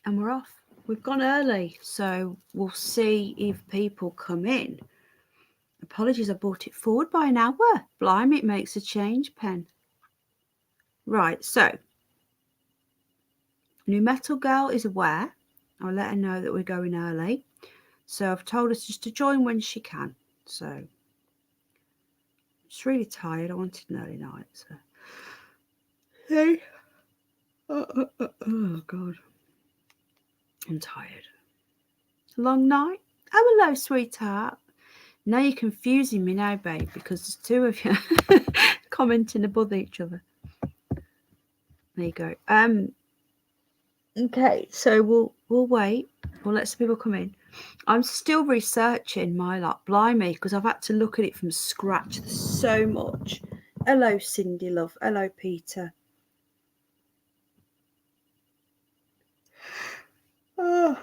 and we're off. We've gone early, so we'll see if people come in. Apologies, I brought it forward by an hour. Blimey, it makes a change, Pen. Right, so New Metalgirl is aware. I'll let her know that we're going early. So I've told her just to join when she can. So I'm just really tired. I wanted an early night. So hey. Oh God. I'm tired. Long night? Oh, hello, sweetheart. Now you're confusing me now, babe, because there's two of you commenting above each other. There you go. Okay, so we'll wait. We'll let some people come in. I'm still researching my blimey, because I've had to look at it from scratch. There's so much. Hello, Cindy, love. Hello, Peter. Oh.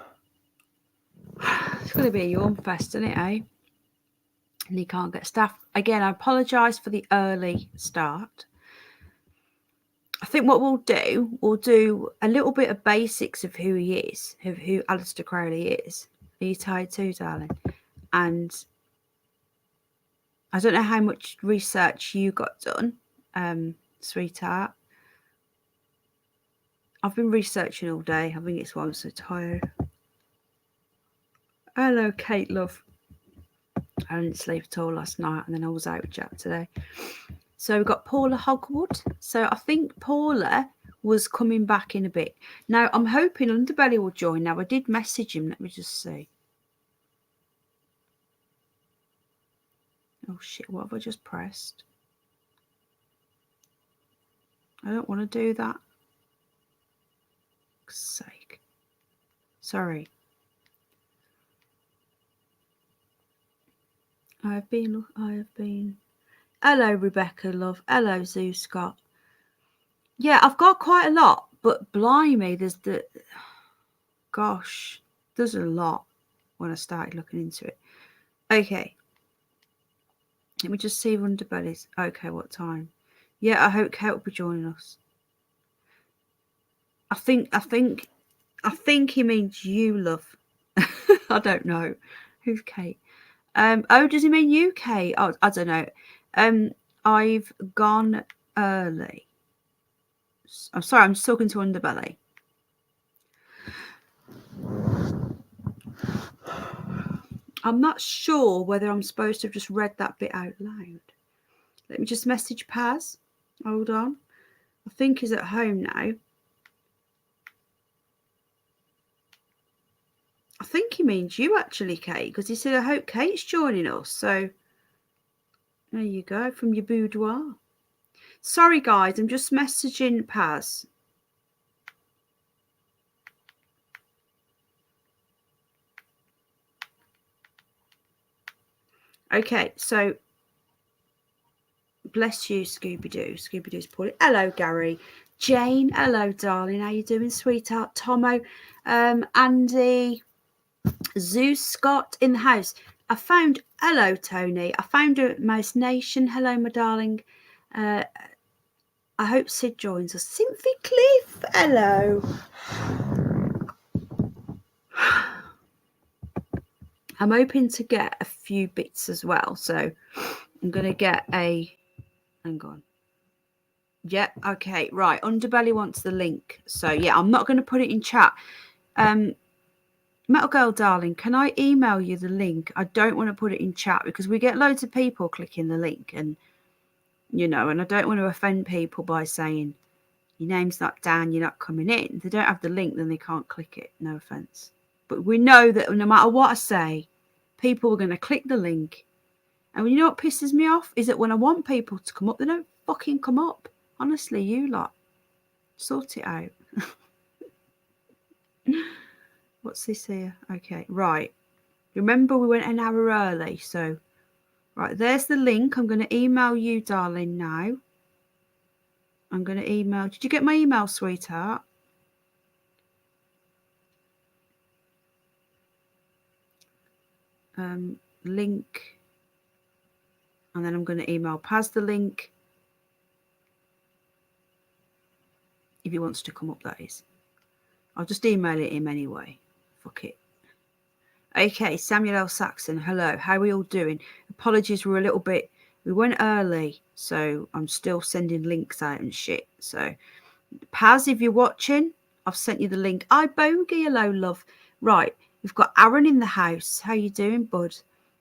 It's going to be a yawn fest, isn't it, eh? And he can't get staff. Again, I apologise for the early start. I think what we'll do a little bit of basics of who he is, of who Aleister Crowley is. Are you tired too, darling? And I don't know how much research you got done, sweetheart. I've been researching all day. I think it's why I'm so tired. Hello, Kate, love. I didn't sleep at all last night, and then I was out with Jack today. So we've got Paula Hogwood. So I think Paula was coming back in a bit. Now, I'm hoping Underbelly will join. Now, I did message him. Let me just see. Oh, shit. What have I just pressed? I don't want to do that. For sake. Sorry. I have been. Hello, Rebecca, love. Hello, Zoo Scott. Yeah, I've got quite a lot, but blimey, there's there's a lot when I started looking into it. Okay. Let me just see if Underbelly's. Okay, what time? Yeah, I hope Kate will be joining us. I think he means you, love. I don't know. Who's Kate? Oh, does he mean you, Kate? Oh, I don't know. I've gone early. I'm sorry, I'm just talking to Underbelly. I'm not sure whether I'm supposed to have just read that bit out loud. Let me just message Paz. Hold on. I think he's at home now. I think he means you actually, Kate, because he said, I hope Kate's joining us. So there you go, from your boudoir. Sorry, guys, I'm just messaging Paz. Okay, so bless you, Scooby-Doo. Scooby-Doo's poorly. Hello, Gary. Jane, hello, darling. How you doing, sweetheart? Tomo, Andy, Zeus Scott in the house. I found, hello, Tony. I found her at Mouse Nation. Hello, my darling. I hope Sid joins us. Cynthia Cliff, hello. I'm hoping to get a few bits as well. So I'm going to get a, hang on. Yeah, okay, right. Underbelly wants the link. So yeah, I'm not going to put it in chat. Metal Girl, darling, can I email you the link? I don't want to put it in chat because we get loads of people clicking the link and, you know, and I don't want to offend people by saying your name's not Dan, you're not coming in. If they don't have the link, then they can't click it. No offense. But we know that no matter what I say, people are going to click the link. And you know what pisses me off? Is that when I want people to come up, they don't fucking come up. Honestly, you lot. Sort it out. What's this here? Okay, right. Remember, we went an hour early, so... Right, there's the link. I'm going to email you, darling, now. I'm going to email... Did you get my email, sweetheart? Link. And then I'm going to email Paz the link. If he wants to come up, that is. I'll just email it him anyway. Fuck it. Okay, Samuel L. Saxon, hello. How are we all doing? Apologies, we went early, so I'm still sending links out and shit. So, Paz, if you're watching, I've sent you the link. Bogey, hello, love. Right, we've got Aaron in the house. How you doing, bud?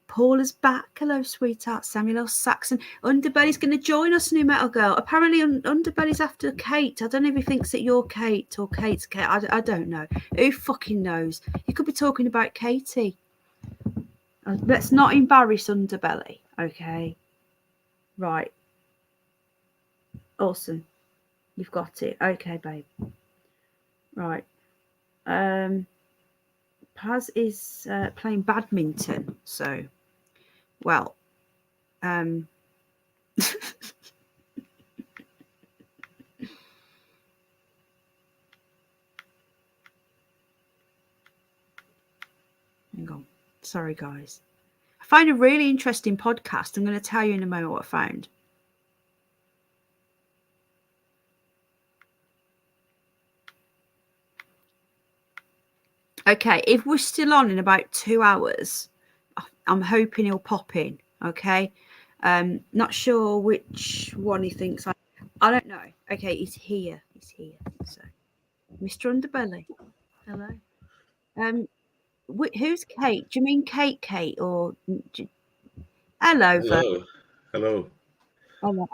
Paula's back. Hello, sweetheart. Samuel L. Saxon. Underbelly's going to join us, New Metal Girl. Apparently, Underbelly's after Kate. I don't know if he thinks that you're Kate or Kate's Kate. I don't know. Who fucking knows? You could be talking about Katie. Let's not embarrass Underbelly, okay? Right. Awesome. You've got it. Okay, babe. Right. Paz is playing badminton, so, well, hang on. Sorry, guys. I found a really interesting podcast. I'm going to tell you in a moment what I found. Okay, if we're still on in about 2 hours, I'm hoping he'll pop in, okay? Not sure which one he thinks I don't know. Okay, he's here. So, Mr. Underbelly, hello. Who's Kate? Do you mean Kate, or hello, Hello. Hello. Hello.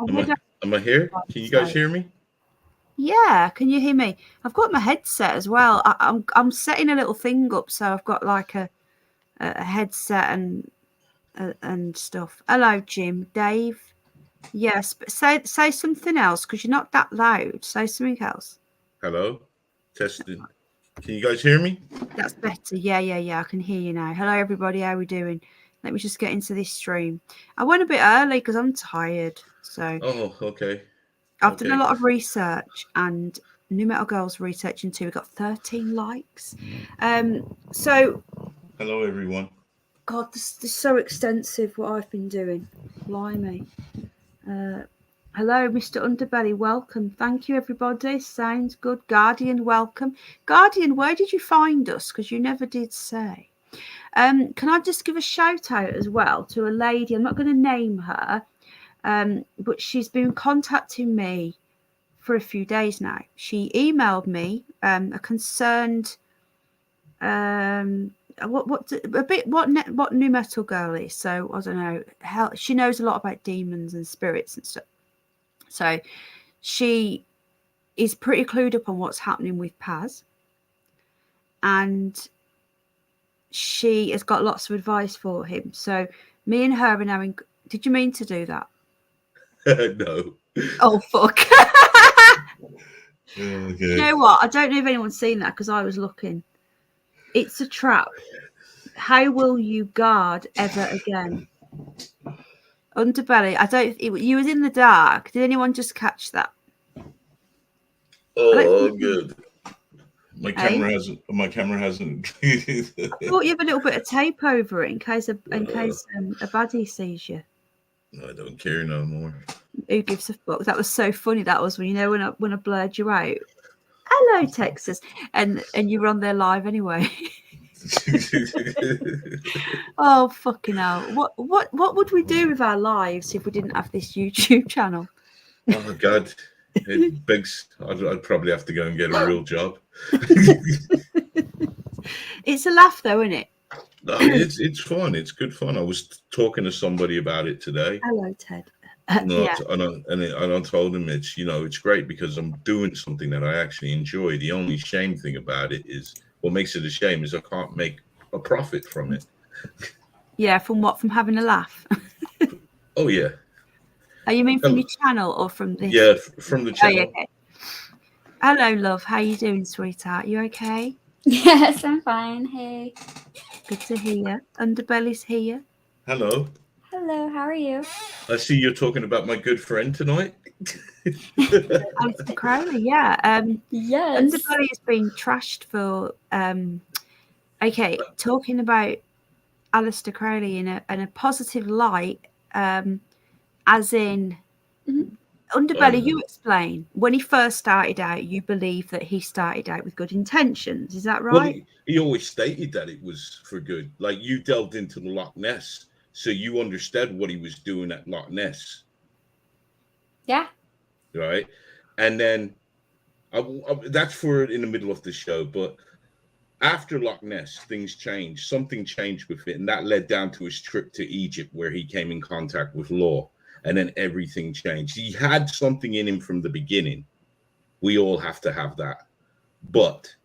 Am I here? Can you guys hear me? Yeah, can you hear me? I've got my headset as well. I'm setting a little thing up, so I've got like a headset and stuff. Hello, Jim, Dave. Yes, but say something else because you're not that loud. Say something else. Hello. Testing. Can you guys hear me? That's better. Yeah. I can hear you now. Hello, everybody. How are we doing? Let me just get into this stream. I went a bit early because I'm tired. So. Oh, okay. I've done a lot of research, and New Metal Girl's researching too. We got 13 likes. So. Hello, everyone. God, this is so extensive what I've been doing. Blimey. Hello, Mr. Underbelly. Welcome. Thank you, everybody. Sounds good. Guardian, welcome. Guardian, where did you find us? Because you never did say. Can I just give a shout out as well to a lady? I'm not going to name her, but she's been contacting me for a few days now. She emailed me a concerned what New Metal Girl is. So I don't know. She knows a lot about demons and spirits and stuff. So she is pretty clued up on what's happening with Paz, and she has got lots of advice for him. So me and her are now in. Did you mean to do that? No. Oh, fuck. Okay. You know what? I don't know if anyone's seen that because I was looking. It's a trap. How will you guard ever again? Underbelly, you was in the dark. Did anyone just catch that? Oh, good. My camera hasn't. I thought you have a little bit of tape over it in case a baddie sees you. I don't care no more. Who gives a fuck? That was so funny. That was when I blurred you out. Hello, Texas, and you were on there live anyway. Oh, fucking hell! What would we do with our lives if we didn't have this YouTube channel? Oh God, it begs. I'd probably have to go and get a real job. It's a laugh, though, isn't it? No, it's fun. It's good fun. I was talking to somebody about it today. Hello, Ted. Yeah. And I told him it's great because I'm doing something that I actually enjoy. The only shame thing about it is what makes it a shame is I can't make a profit from it. Yeah, from what? From having a laugh? Oh yeah. Oh, you mean from your channel or from this? Yeah, from the channel. Oh, yeah, okay. Hello, love. How you doing, sweetheart? You okay? Yes, I'm fine. Hey. Good to hear you. Underbelly's here. Hello. Hello, how are you? I see you're talking about my good friend tonight. Aleister Crowley, yeah. Yes. Underbelly has been trashed for talking about Aleister Crowley in a positive light, as in Underbelly, you explain. When he first started out, you believe that he started out with good intentions. Is that right? Well, he always stated that it was for good. Like, you delved into the Loch Ness, so you understood what he was doing at Loch Ness. Yeah. Right. And then that's for in the middle of the show. But after Loch Ness, things changed. Something changed with it. And that led down to his trip to Egypt, where he came in contact with law. And then everything changed. He had something in him from the beginning. We all have to have that. But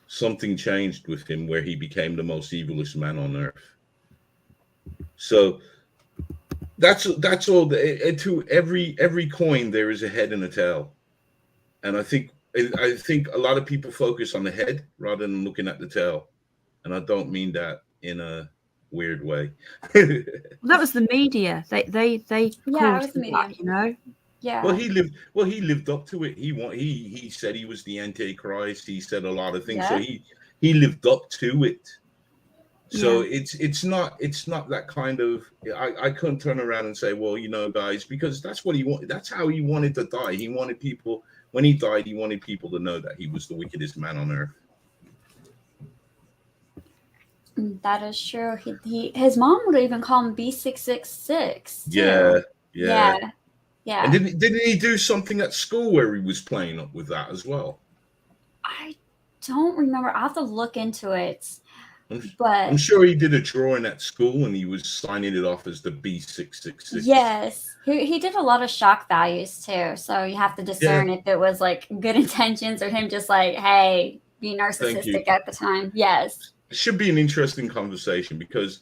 something changed with him where he became the most evilest man on earth. So that's all. To every coin there is a head and a tail. And I think a lot of people focus on the head rather than looking at the tail. And I don't mean that in a weird way. That was the media. They Yeah, it was caused the media. that, you know. Yeah. Well, he lived up to it. He said he was the Antichrist. He said a lot of things. Yeah. So he lived up to it. So Yeah. it's not that kind of. I couldn't turn around and say, well, guys, because that's what he wanted. That's how he wanted to die. He wanted people, when he died, he wanted people to know that he was the wickedest man on earth. That is true. His mom would even call him B666. Yeah. Yeah. And didn't he do something at school where he was playing up with that as well? I don't remember. I'll have to look into it. But I'm sure he did a drawing at school and he was signing it off as the B666. yes, he did a lot of shock values too. So you have to discern if it was like good intentions or him just like, hey, be narcissistic at the time. Yes. It should be an interesting conversation, because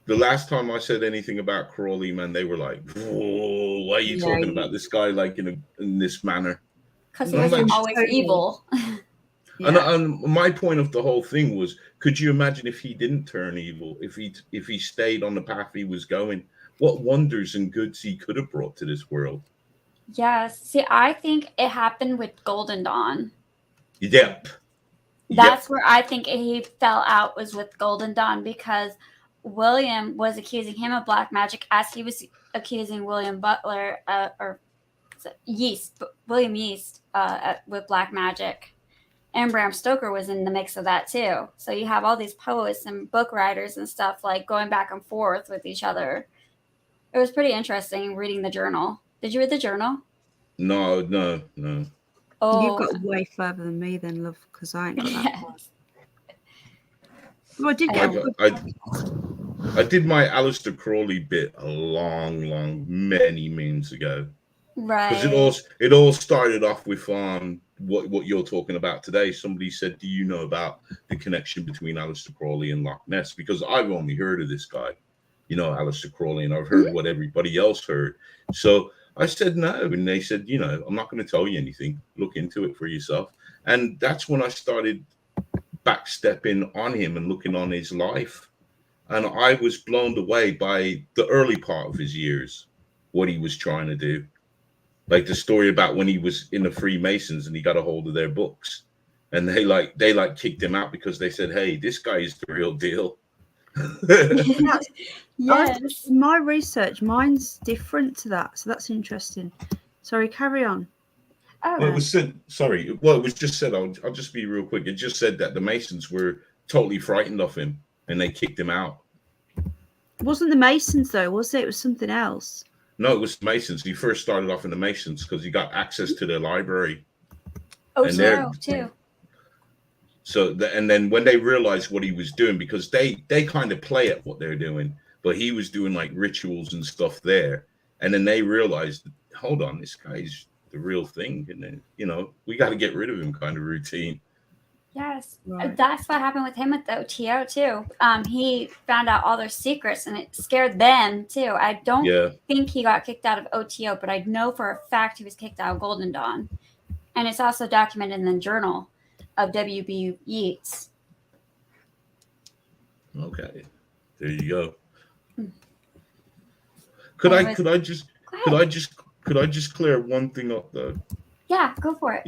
the last time I said anything about Crowley, man, they were like, whoa, why are you talking about this guy like in this manner? Because he wasn't always evil. Yeah. And my point of the whole thing was, could you imagine if he didn't turn evil, if he stayed on the path he was going, what wonders and goods he could have brought to this world? Yes. See, I think it happened with Golden Dawn. Yep. That's where I think he fell out, was with Golden Dawn, because William was accusing him of black magic as he was accusing William Butler William Yeast with black magic. And Bram Stoker was in the mix of that too. So you have all these poets and book writers and stuff like going back and forth with each other. It was pretty interesting reading the journal. Did you read the journal? No. Oh, You've got way further than me then, love, because I ain't got that far. Well, I did get I did my Aleister Crowley bit a long, many moons ago. right. Because it all started off with what you're talking about today. Somebody said, do you know about the connection between Aleister Crowley and Loch Ness? Because I've only heard of this guy, Aleister Crowley, and I've heard what everybody else heard. So I said no, and they said, I'm not going to tell you anything. Look into it for yourself. And that's when I started backstepping on him and looking on his life. And I was blown away by the early part of his years, what he was trying to do. Like the story about when he was in the Freemasons and he got a hold of their books, and they kicked him out because they said, hey, this guy is the real deal. Yes. In my research, mine's different to that, so that's interesting. Sorry, carry on. Oh, It was said. Sorry. Well, it was just said. I'll just be real quick. It just said that the Masons were totally frightened of him and they kicked him out. It wasn't the Masons though, was it? It was something else. No, it was Masons. He first started off in the Masons because he got access to their library. OTO too. So, and then when they realized what he was doing, because they kind of play at what they're doing, but he was doing like rituals and stuff there, and then they realized, hold on, this guy's the real thing, and then we got to get rid of him, kind of routine. Yes, Right. That's what happened with him with the OTO too. He found out all their secrets, and it scared them too. I don't think he got kicked out of OTO, but I know for a fact he was kicked out of Golden Dawn, and it's also documented in the journal of W.B. Yeats. Okay, there you go. Could I just clear one thing up though? Yeah, go for it.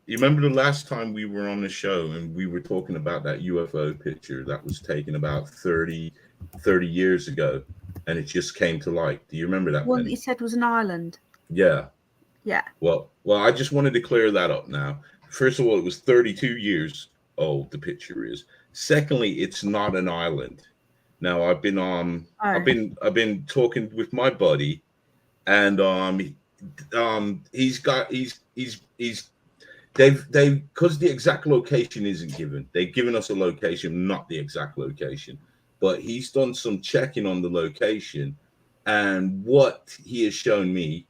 You remember the last time we were on the show and we were talking about that UFO picture that was taken about 30 years ago, and it just came to light? Do you remember that One one? that you said was an island. Yeah. Yeah. Well, I just wanted to clear that up now. First of all, it was 32 years old. The picture is. Secondly, it's not an island. Now, I've been I've been talking with my buddy, and they've because the exact location isn't given. They've given us a location, not the exact location, but he's done some checking on the location, and what he has shown me,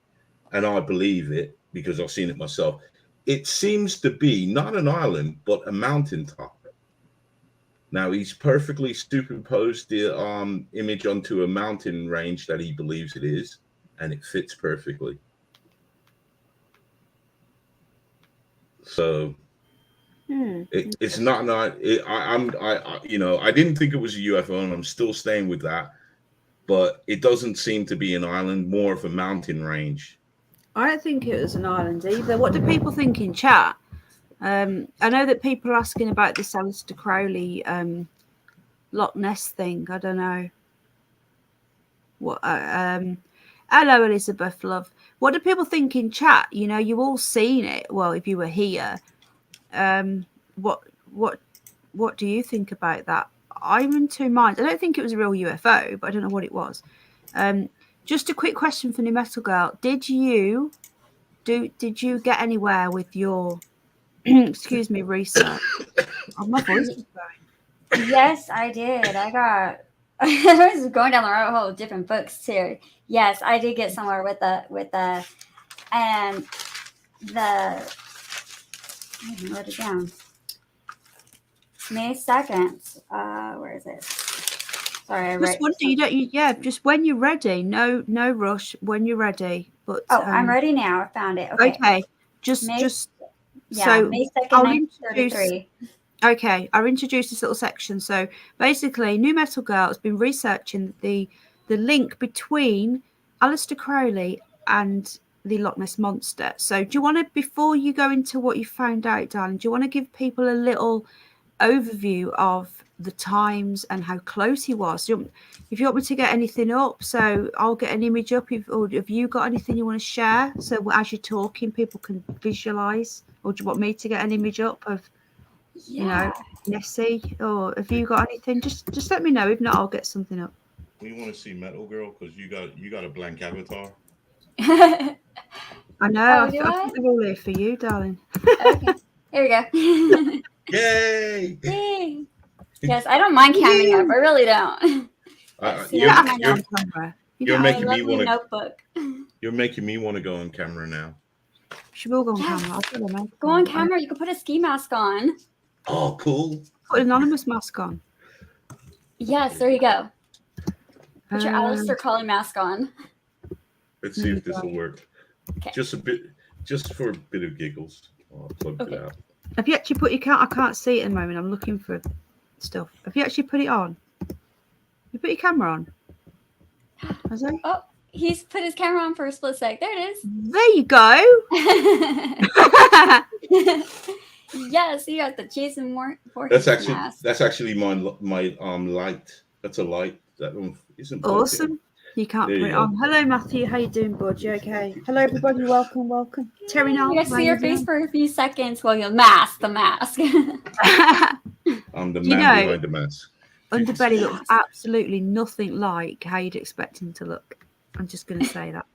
and I believe it because I've seen it myself. It seems to be not an island, but a mountaintop. Now he's perfectly superimposed the image onto a mountain range that he believes it is, and it fits perfectly. So it's not. I didn't think it was a UFO, and I'm still staying with that. But it doesn't seem to be an island, more of a mountain range. I don't think it was an island either. What do people think in chat? I know that people are asking about this Aleister Crowley Loch Ness thing. I don't know. What? Hello, Elizabeth, love. What do people think in chat? You know, you've all seen it. Well, if you were here, what do you think about that? I'm in two minds. I don't think it was a real UFO, but I don't know what it was. Just a quick question for New Metal Girl. Did you get anywhere with your excuse me, research? Oh, my voice is going. Yes, I did. I was going down the rabbit hole of different books too. Yes, I did get somewhere with the and the I didn't write it down. May 2nd. Where is it? Sorry, just when you're ready. No rush. When you're ready. But I'm ready now. I found it. Okay. May 2nd, 1933. Okay, I'll introduce this little section. So basically, New Metal Girl has been researching the link between Aleister Crowley and the Loch Ness Monster. So do you want to, before you go into what you found out, darling, do you want to give people a little overview of the times and how close he was? If you want me to get anything up, so I'll get an image up. Or have you got anything you want to share? So as you're talking, people can visualize. Or do you want me to get an image up of, you know, Nessie? Or have you got anything? Just let me know. If not, I'll get something up. We want to see Metal Girl because you got a blank avatar. I know. I think they're all here for you, darling. Okay, here we go. Yay! Yay! Yes, I don't mind camming up. I really don't. You're making me want to. Notebook. You're making me want to go on camera now. She will go on camera. Go on camera. You can put a ski mask on. Oh, cool. Put an anonymous mask on. Yes, there you go. Put your Aleister Crowley mask on. Let's see if this will work. Okay. Just for a bit of giggles. I'll plug it out. Have you actually put I can't see it at the moment. I'm looking for stuff. Have you actually put it on? You put your camera on? Has he? Oh, he's put his camera on for a split sec. There it is. There you go. Yes, you got the Jason Moore. That's actually my light. That's a light. That one isn't awesome. You can't put it on. Hello, Matthew. How you doing, bud? You okay? Hello, everybody. Welcome. Terry, now. You see your face for a few seconds while you mask the mask. I'm the man behind the mask. Underbelly looks absolutely nothing like how you'd expect him to look. I'm just going to say that.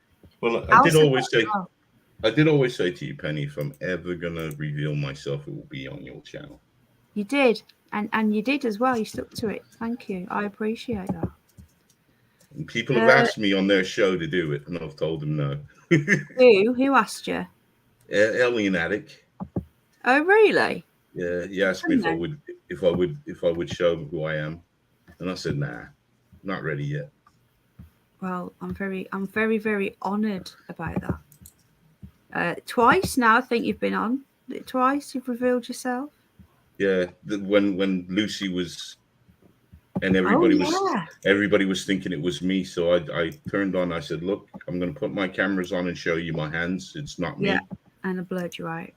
Well, I did always say to you, Penny, if I'm ever going to reveal myself, it will be on your channel. You did. And you did as well. You stuck to it. Thank you. I appreciate that. And people have asked me on their show to do it, and I've told them no. Who asked you? Alien Attic. Oh, really? Yeah, he asked me if I would show them who I am, and I said, nah, not ready yet. Well, I'm very, very honoured about that. Twice now, I think you've been on. Twice you've revealed yourself. Yeah, when Lucy was, and everybody was thinking it was me. So I turned on. I said, "Look, I'm going to put my cameras on and show you my hands. It's not me." Yeah, and I blurred you out.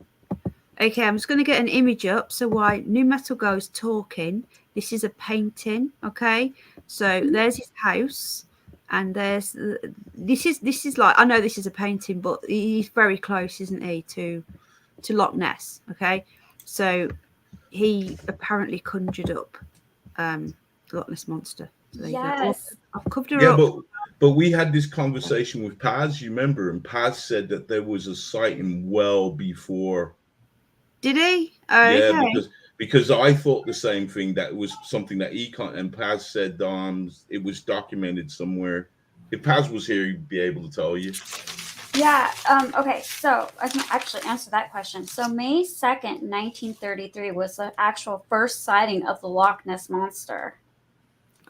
Okay, I'm just going to get an image up. So while New Metal Goes talking, this is a painting. Okay, so there's his house, And there's this is like, I know this is a painting, but he's very close, isn't he, to Loch Ness? Okay, so he apparently conjured up the Loch Ness monster. So Yes. I've covered her up. But we had this conversation with Paz, you remember, and Paz said that there was a sighting well before. Did he? Oh, yeah, okay. because I thought the same thing, that it was something that and Paz said it was documented somewhere. If Paz was here, he'd be able to tell you. Yeah. Okay. So I can actually answer that question. So May 2nd, 1933 was the actual first sighting of the Loch Ness monster.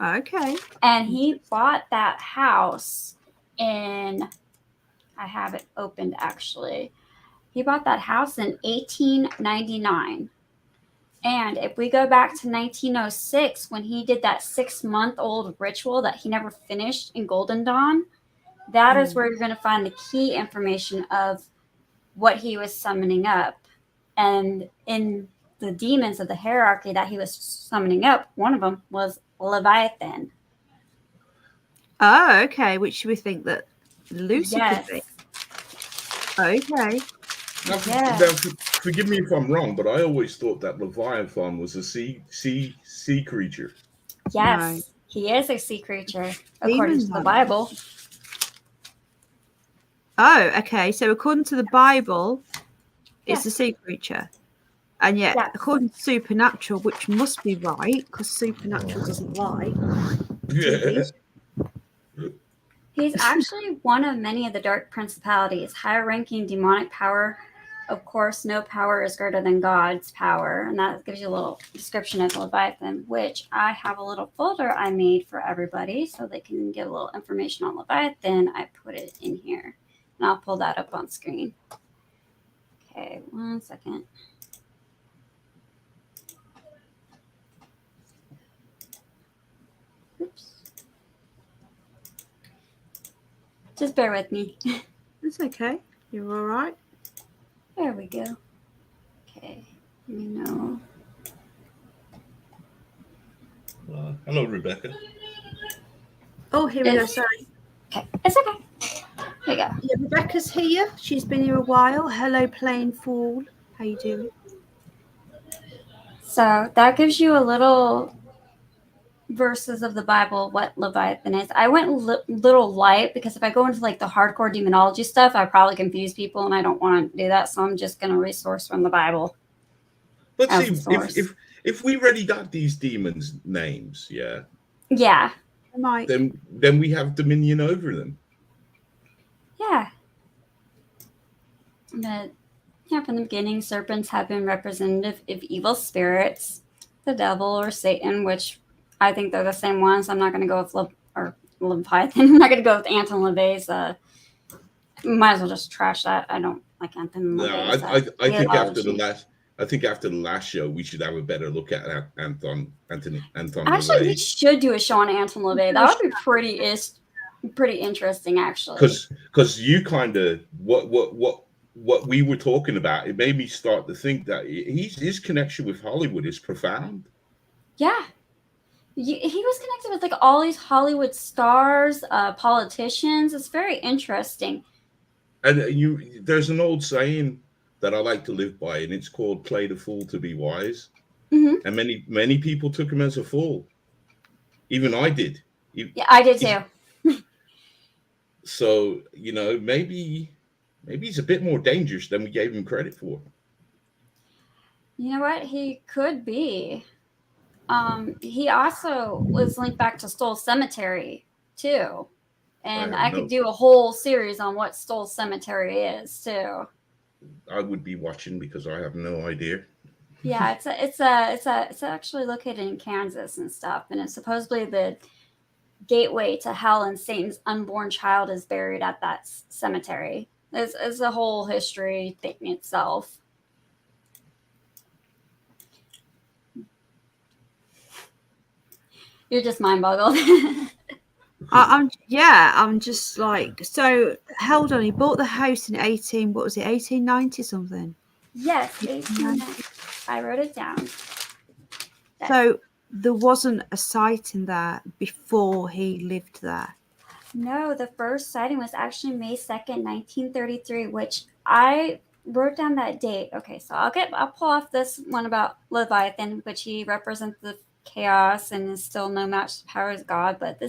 Okay. And he bought that house I have it opened actually. He bought that house in 1899. And if we go back to 1906, when he did that 6-month-old ritual that he never finished in Golden Dawn, that is where you're going to find the key information of what he was summoning up. And in the demons of the hierarchy that he was summoning up, one of them was Leviathan. Oh, okay. Which we think that Lucy Yes. could be. Okay. Now, forgive me if I'm wrong, but I always thought that Leviathan was a sea creature. Yes, No. he is a sea creature, according to the Demon. Bible. Oh, okay. So according to the Bible, it's a sea creature. And yet, according to Supernatural, which must be right, because Supernatural doesn't lie. Yeah. He's actually one of many of the dark principalities, higher-ranking demonic power. Of course, no power is greater than God's power. And that gives you a little description of Leviathan, which I have a little folder I made for everybody so they can get a little information on Leviathan. I put it in here. And I'll pull that up on screen. Okay, 1 second. Oops. Just bear with me. It's okay. You're all right. There we go. Okay. Let me know. Hello, Rebecca. Oh, here we go. Sorry. Okay. It's okay. Here you go. Yeah, Rebecca's here. She's been here a while. Hello, Plain Fool. How you doing? So that gives you a little verses of the Bible, what Leviathan is. I went little light because if I go into like the hardcore demonology stuff, I probably confuse people and I don't want to do that. So I'm just going to resource from the Bible. But see, if we already got these demons' names, yeah, then we have dominion over them. Yeah. But yeah, from the beginning, serpents have been representative of evil spirits, the devil or Satan, which I think they're the same ones. I'm not going to go with Leviathan. I'm not going to go with Anton LaVey's. Might as well just trash that. I don't like Anton LaVey's. I think after the last show, we should have a better look at Anton. Actually, LaVey. we should do a show on Anton LaVey. That would be pretty interesting, actually. Because you kind of what we were talking about, it made me start to think that his connection with Hollywood is profound. Yeah. He was connected with like all these Hollywood stars, politicians. It's very interesting. And there's an old saying that I like to live by, and it's called "Play the fool to be wise." Mm-hmm. And many people took him as a fool. Even I did. Yeah, I did too. So maybe he's a bit more dangerous than we gave him credit for. You know what? He could be. He also was linked back to Stoll Cemetery too, and I could do a whole series on what Stoll Cemetery is too. I would be watching because I have no idea. Yeah, it's actually located in Kansas and stuff, and it's supposedly the gateway to hell, and Satan's unborn child is buried at that cemetery. It's a whole history thing itself. You're just mind boggled. I'm just like, so hold on, he bought the house in 1890 something? Yes, 1890. I wrote it down. So there wasn't a sighting there before he lived there? No, the first sighting was actually May 2nd, 1933, which I wrote down that date. Okay, so I'll pull off this one about Leviathan, which he represents the chaos and is still no match to the power of God, but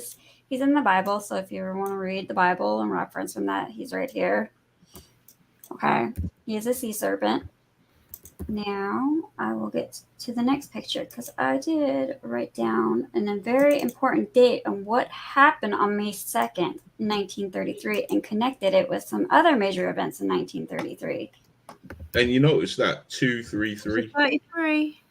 he's in the Bible, so if you ever want to read the Bible and reference from that, he's right here. Okay, he is a sea serpent. Now I will get to the next picture because I did write down a very important date on what happened on May 2nd, 1933, and connected it with some other major events in 1933. And you notice that 233. 33.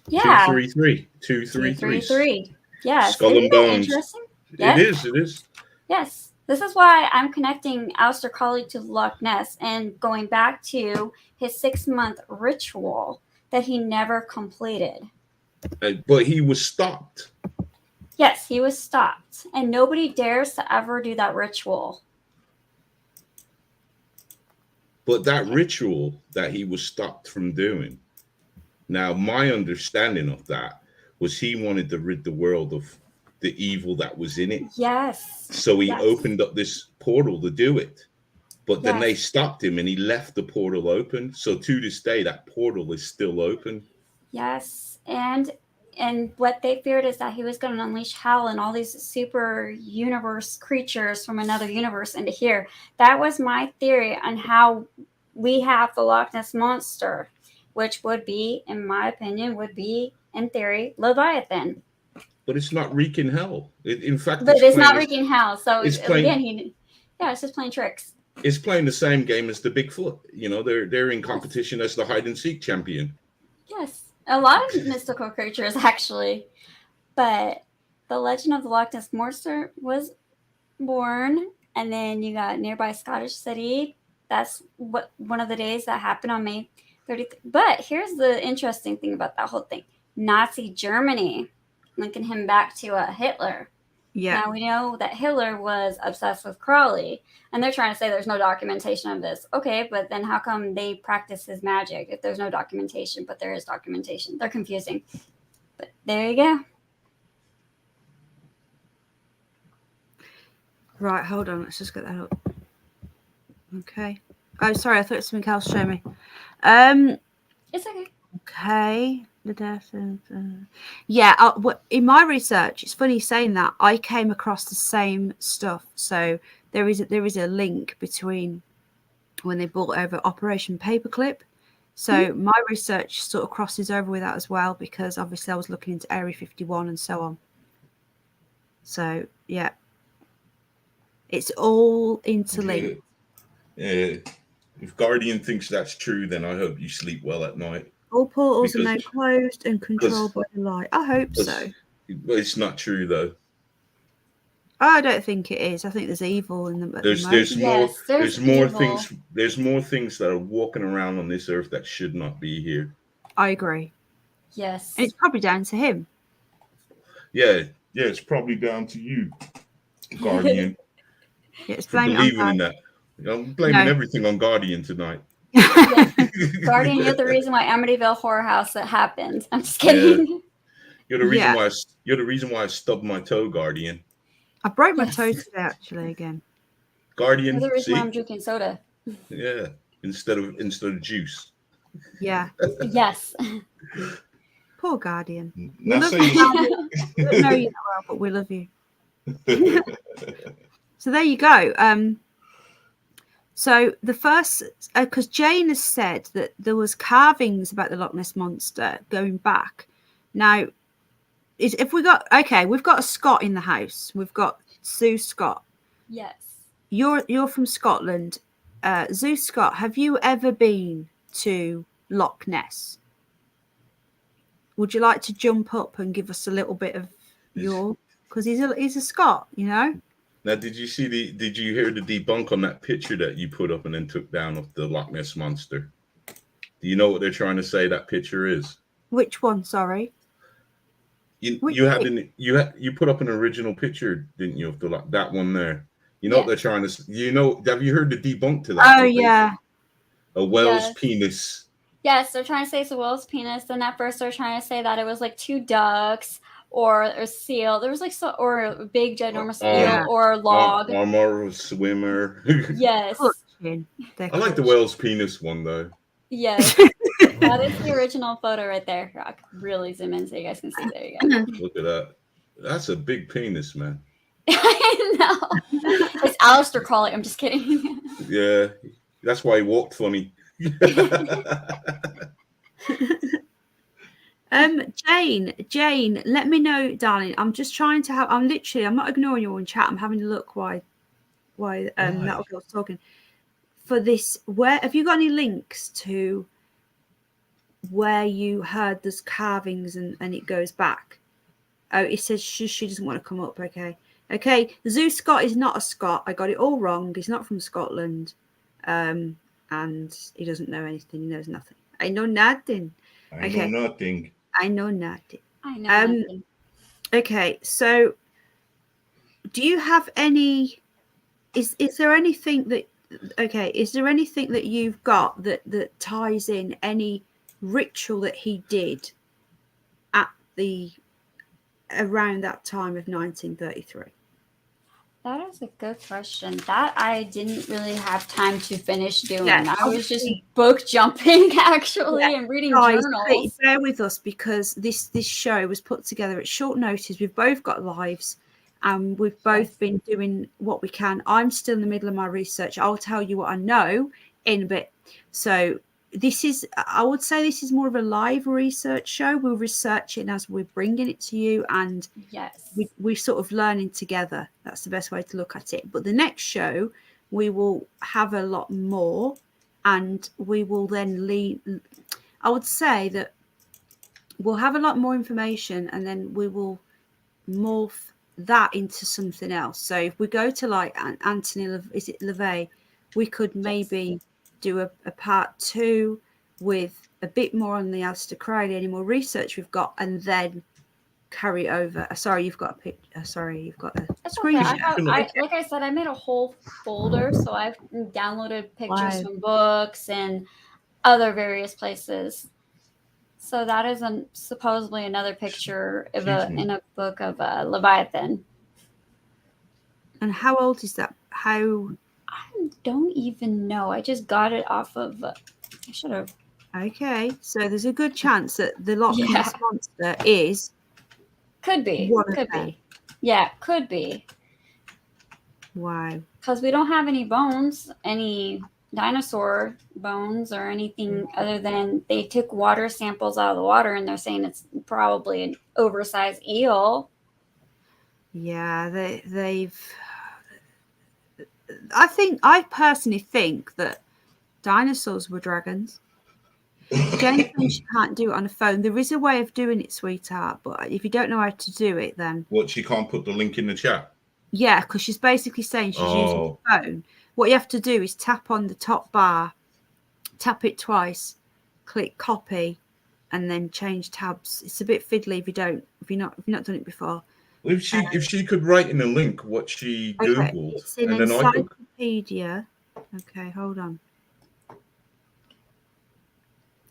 Yeah. 233. 233. Yes. Skull and Bones. Interesting? Yes. It is. Yes. This is why I'm connecting Aleister Crowley to Loch Ness and going back to his 6-month ritual that he never completed. But he was stopped. Yes, he was stopped. And nobody dares to ever do that ritual. But that ritual that he was stopped from doing, now my understanding of that was he wanted to rid the world of the evil that was in it. Yes. So he opened up this portal to do it. But then they Yes. stopped him and he left the portal open. So to this day, that portal is still open. Yes. And what they feared is that he was going to unleash hell and all these super universe creatures from another universe into here. That was my theory on how we have the Loch Ness Monster, which would be, in my opinion, in theory, Leviathan. But it's not wreaking hell. In fact, but it's not wreaking hell. So it's playing, again, it's just playing tricks. It's playing the same game as the Bigfoot. You know, they're in competition as the hide and seek champion. Yes, a lot of mystical creatures actually, but the legend of the Loch Ness Monster was born, and then you got nearby Scottish City. That's one of the days that happened on May 30th. But here's the interesting thing about that whole thing: Nazi Germany. Linking him back to Hitler. Yeah. Now we know that Hitler was obsessed with Crowley, and they're trying to say there's no documentation of this. Okay, but then how come they practice his magic if there's no documentation, but there is documentation? They're confusing. But there you go. Right, hold on. Let's just get that up. Okay. Oh, sorry. I thought it was something else. Show me. It's okay. Okay. The death yeah, in my research, it's funny saying that I came across the same stuff. So there is a link between when they brought over Operation Paperclip. So my research sort of crosses over with that as well, because obviously I was looking into Area 51 and so on. So yeah, it's all interlinked. Yeah. If Guardian thinks that's true, then I hope you sleep well at night. All portals are now closed and controlled by the light. I hope so. But it's not true, though. I don't think it is. I think there's evil in them. There's more things. There's more things that are walking around on this earth that should not be here. I agree. Yes. And it's probably down to him. Yeah, it's probably down to you, Guardian. Yeah, it's believing in that. I'm blaming everything on Guardian tonight. Guardian, you're the reason why Amityville Horror House that happened. I'm just kidding. Yeah. You're the reason why I stubbed my toe, Guardian. I broke my toe today, actually, again. Guardian, you're the reason why I'm drinking soda. Yeah, instead of juice. Yeah. Yes. Poor Guardian. We love you. We don't know you that well, but we love you. So there you go. So the first, because Jane has said that there was carvings about the Loch Ness Monster going back. Now, we've got a Scott in the house. We've got Sue Scott. Yes. You're from Scotland. Sue Scott, have you ever been to Loch Ness? Would you like to jump up and give us a little bit of your? Because he's a Scot, you know. Now, did you hear the debunk on that picture that you put up and then took down of the Loch Ness Monster? Do you know what they're trying to say that picture is? Which one? Sorry. You put up an original picture, didn't you, of that one there? You know what they're trying to? Have you heard the debunk to that? Oh yeah. A whale's penis. Yes, they're trying to say it's a whale's penis. Then at first they're trying to say that it was like two ducks or a seal. There was like or a big ginormous eel or a log. Armor swimmer. Yes. I like the whale's penis one though. Yes. That is the original photo right there. I could really zoom in so you guys can see. There you go. Look at that. That's a big penis, man. I know. It's Aleister Crowley. I'm just kidding. Yeah. That's why he walked funny. Jane, let me know, darling. I'm just trying to have. I'm not ignoring you on chat. I'm having a look why that girl's talking. For this, where have you got any links to where you heard there's carvings and it goes back? Oh, it says she doesn't want to come up. Okay. Zeus Scott is not a Scot. I got it all wrong. He's not from Scotland, and he doesn't know anything. He knows nothing. I know nothing. I know nothing. I know nothing. I know nothing. Okay, so do you have any? Is there anything that? Okay, is there anything that you've got that ties in any ritual that he did at around that time of 1933? That is a good question. That I didn't really have time to finish doing. Yeah, I was just book jumping actually and reading journals. Bear with us because this show was put together at short notice. We've both got lives and we've both been doing what we can. I'm still in the middle of my research. I'll tell you what I know in a bit. So I would say this is more of a live research show. We're researching as we're bringing it to you, and yes, we're sort of learning together. That's the best way to look at it. But the next show, we will have a lot more, and we will then I would say that we'll have a lot more information, and then we will morph that into something else. So if we go to like Anthony, is it LaVey? We could maybe do a part 2 with a bit more on the Aleister Crowley, any more research we've got, and then carry over. Sorry, you've got a picture. Sorry, you've got a screenshot. Okay. Like I said, I made a whole folder, so I've downloaded pictures from books and other various places. So that is supposedly another picture of in a book of Leviathan. And how old is that? I don't even know. I just got it off of. I should have. Okay, so there's a good chance that the Loch Ness monster is. Could be. Could be. Yeah, could be. Wow. Because we don't have any bones, any dinosaur bones or anything other than they took water samples out of the water and they're saying it's probably an oversized eel. Yeah, they've. I personally think that dinosaurs were dragons. Jane thinks you can't do it on a phone. There is a way of doing it, sweetheart, but if you don't know how to do it, then what? She can't put the link in the chat. Yeah, because she's basically saying she's using the phone. What you have to do is tap on the top bar, tap it twice, click copy, and then change tabs. It's a bit fiddly if you've not done it before. If she could write in a link what she googled, it's in encyclopedia. Okay, hold on.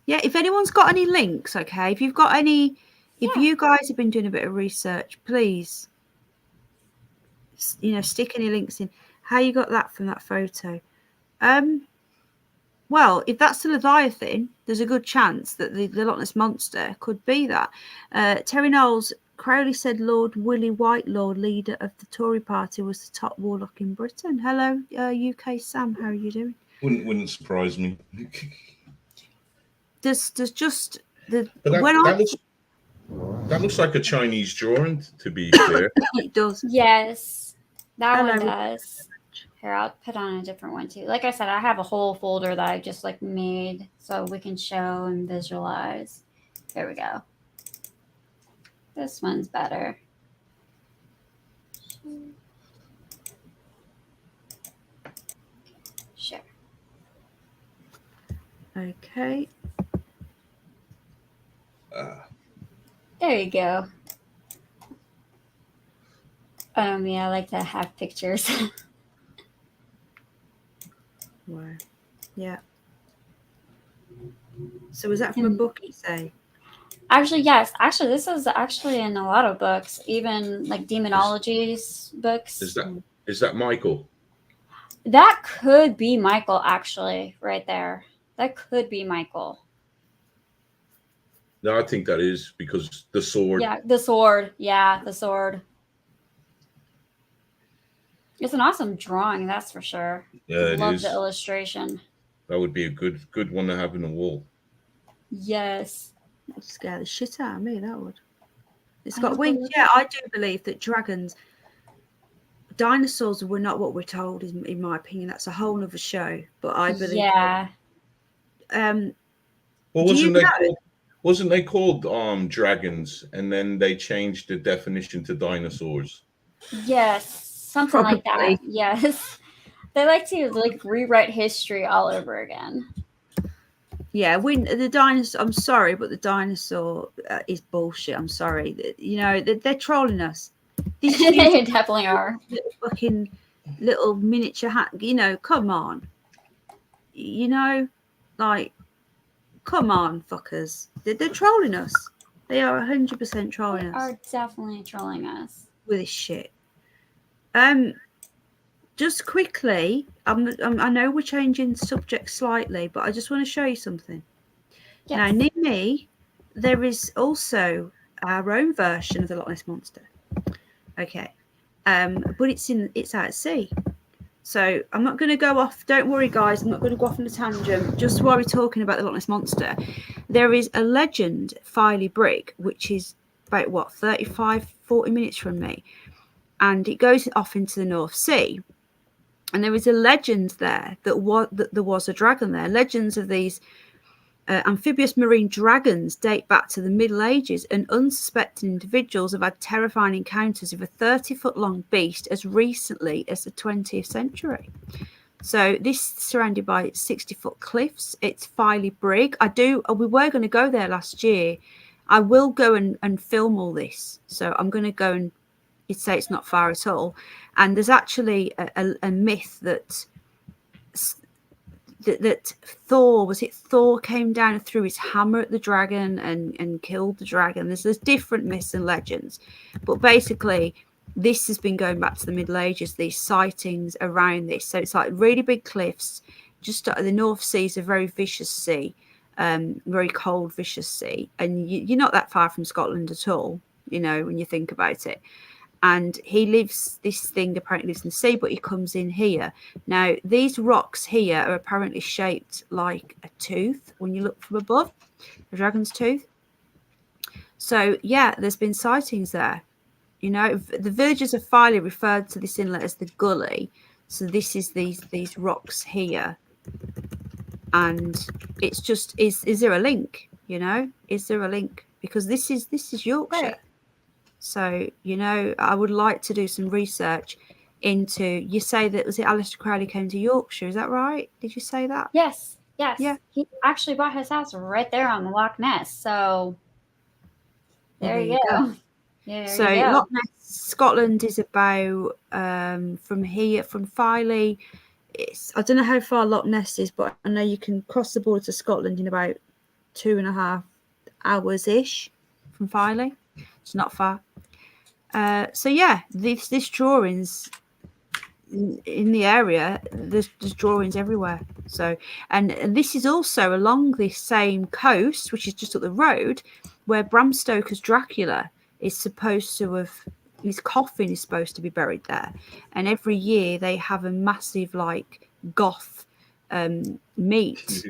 Yeah, if anyone's got any links, okay, if you've got any, if you guys have been doing a bit of research, please, stick any links in. How you got that from that photo? Well, if that's the Leviathan, there's a good chance that the Loch Ness monster could be that. Terry Knowles, Crowley said Lord Willie Whitelaw, leader of the Tory party, was the top warlock in Britain. Hello, UK Sam, how are you doing? Wouldn't surprise me. There's just that looks like a Chinese drawing, to be fair. It does. Yes, that one does. Here, I'll put on a different one too. Like I said, I have a whole folder that I just made so we can show and visualize. There we go. This one's better. Sure. Okay. There you go. Yeah, I like to have pictures. Wow. Yeah. So was that from a book, you say? Actually, yes. Actually, this is actually in a lot of books, even like demonology's books. Is that Michael? That could be Michael, actually, right there. That could be Michael. No, I think that is because the sword. Yeah, the sword. Yeah, the sword. It's an awesome drawing, that's for sure. Yeah, it Love is. the illustration. That would be a good one to have in the wall. Yes. That would scare the shit out of me, that would. It's got wings. Yeah, I do believe that dinosaurs were not what we're told, in my opinion. That's a whole other show. But I believe. Yeah. Well, wasn't they called dragons, and then they changed the definition to dinosaurs? Yes, something Probably. like that. Yes. They like to rewrite history all over again. Yeah, the dinosaur. I'm sorry, but the dinosaur is bullshit. I'm sorry. You know, they're trolling us. They definitely are. Fucking little miniature hat. You know, come on. You know, like, come on, fuckers. They're trolling us. They are 100% trolling us. They are definitely trolling us with this shit. Just quickly, I know we're changing subject slightly, but I just want to show you something. Yes. Now, near me, there is also our own version of the Loch Ness Monster. Okay, but it's out at sea. So I'm not going to go off. Don't worry, guys. I'm not going to go off on a tangent. Just while we're talking about the Loch Ness Monster, there is a legend, Filey Brig, which is about 35-40 minutes from me, and it goes off into the North Sea. And there is a legend there that there was a dragon there. Legends of these amphibious marine dragons date back to the Middle Ages, and unsuspecting individuals have had terrifying encounters with a 30-foot-long beast as recently as the 20th century. So this is surrounded by 60-foot cliffs. It's Filey Brig. We were going to go there last year. I will go and film all this. So I'm going to go and you'd say it's not far at all. And there's actually a myth that Thor came down and threw his hammer at the dragon and killed the dragon. There's different myths and legends, but basically this has been going back to the Middle Ages, these sightings around this. So it's like really big cliffs. Just the North Sea is a very vicious sea, very cold, vicious sea, and you're not that far from Scotland at all, you know, when you think about it. And this thing apparently lives in the sea, but he comes in here. Now, these rocks here are apparently shaped like a tooth when you look from above, a dragon's tooth. So, yeah, there's been sightings there. You know, the villagers of Filey referred to this inlet as the gully. So this is these rocks here. And it's just, is there a link? You know, is there a link? Because this is Yorkshire. Right. So, you know, I would like to do some research into, you say that, was it Aleister Crowley came to Yorkshire? Is that right? Did you say that? Yes. Yes. Yeah. He actually bought his house right there on the Loch Ness. So there you go. Yeah, so Loch Ness, Scotland is about from here, from Filey. I don't know how far Loch Ness is, but I know you can cross the border to Scotland in about 2.5 hours-ish from Filey. It's not far. So yeah, this drawings in the area, there's drawings everywhere. So and this is also along this same coast, which is just up the road, where Bram Stoker's Dracula is supposed to have, his coffin is supposed to be buried there. And every year they have a massive goth meet.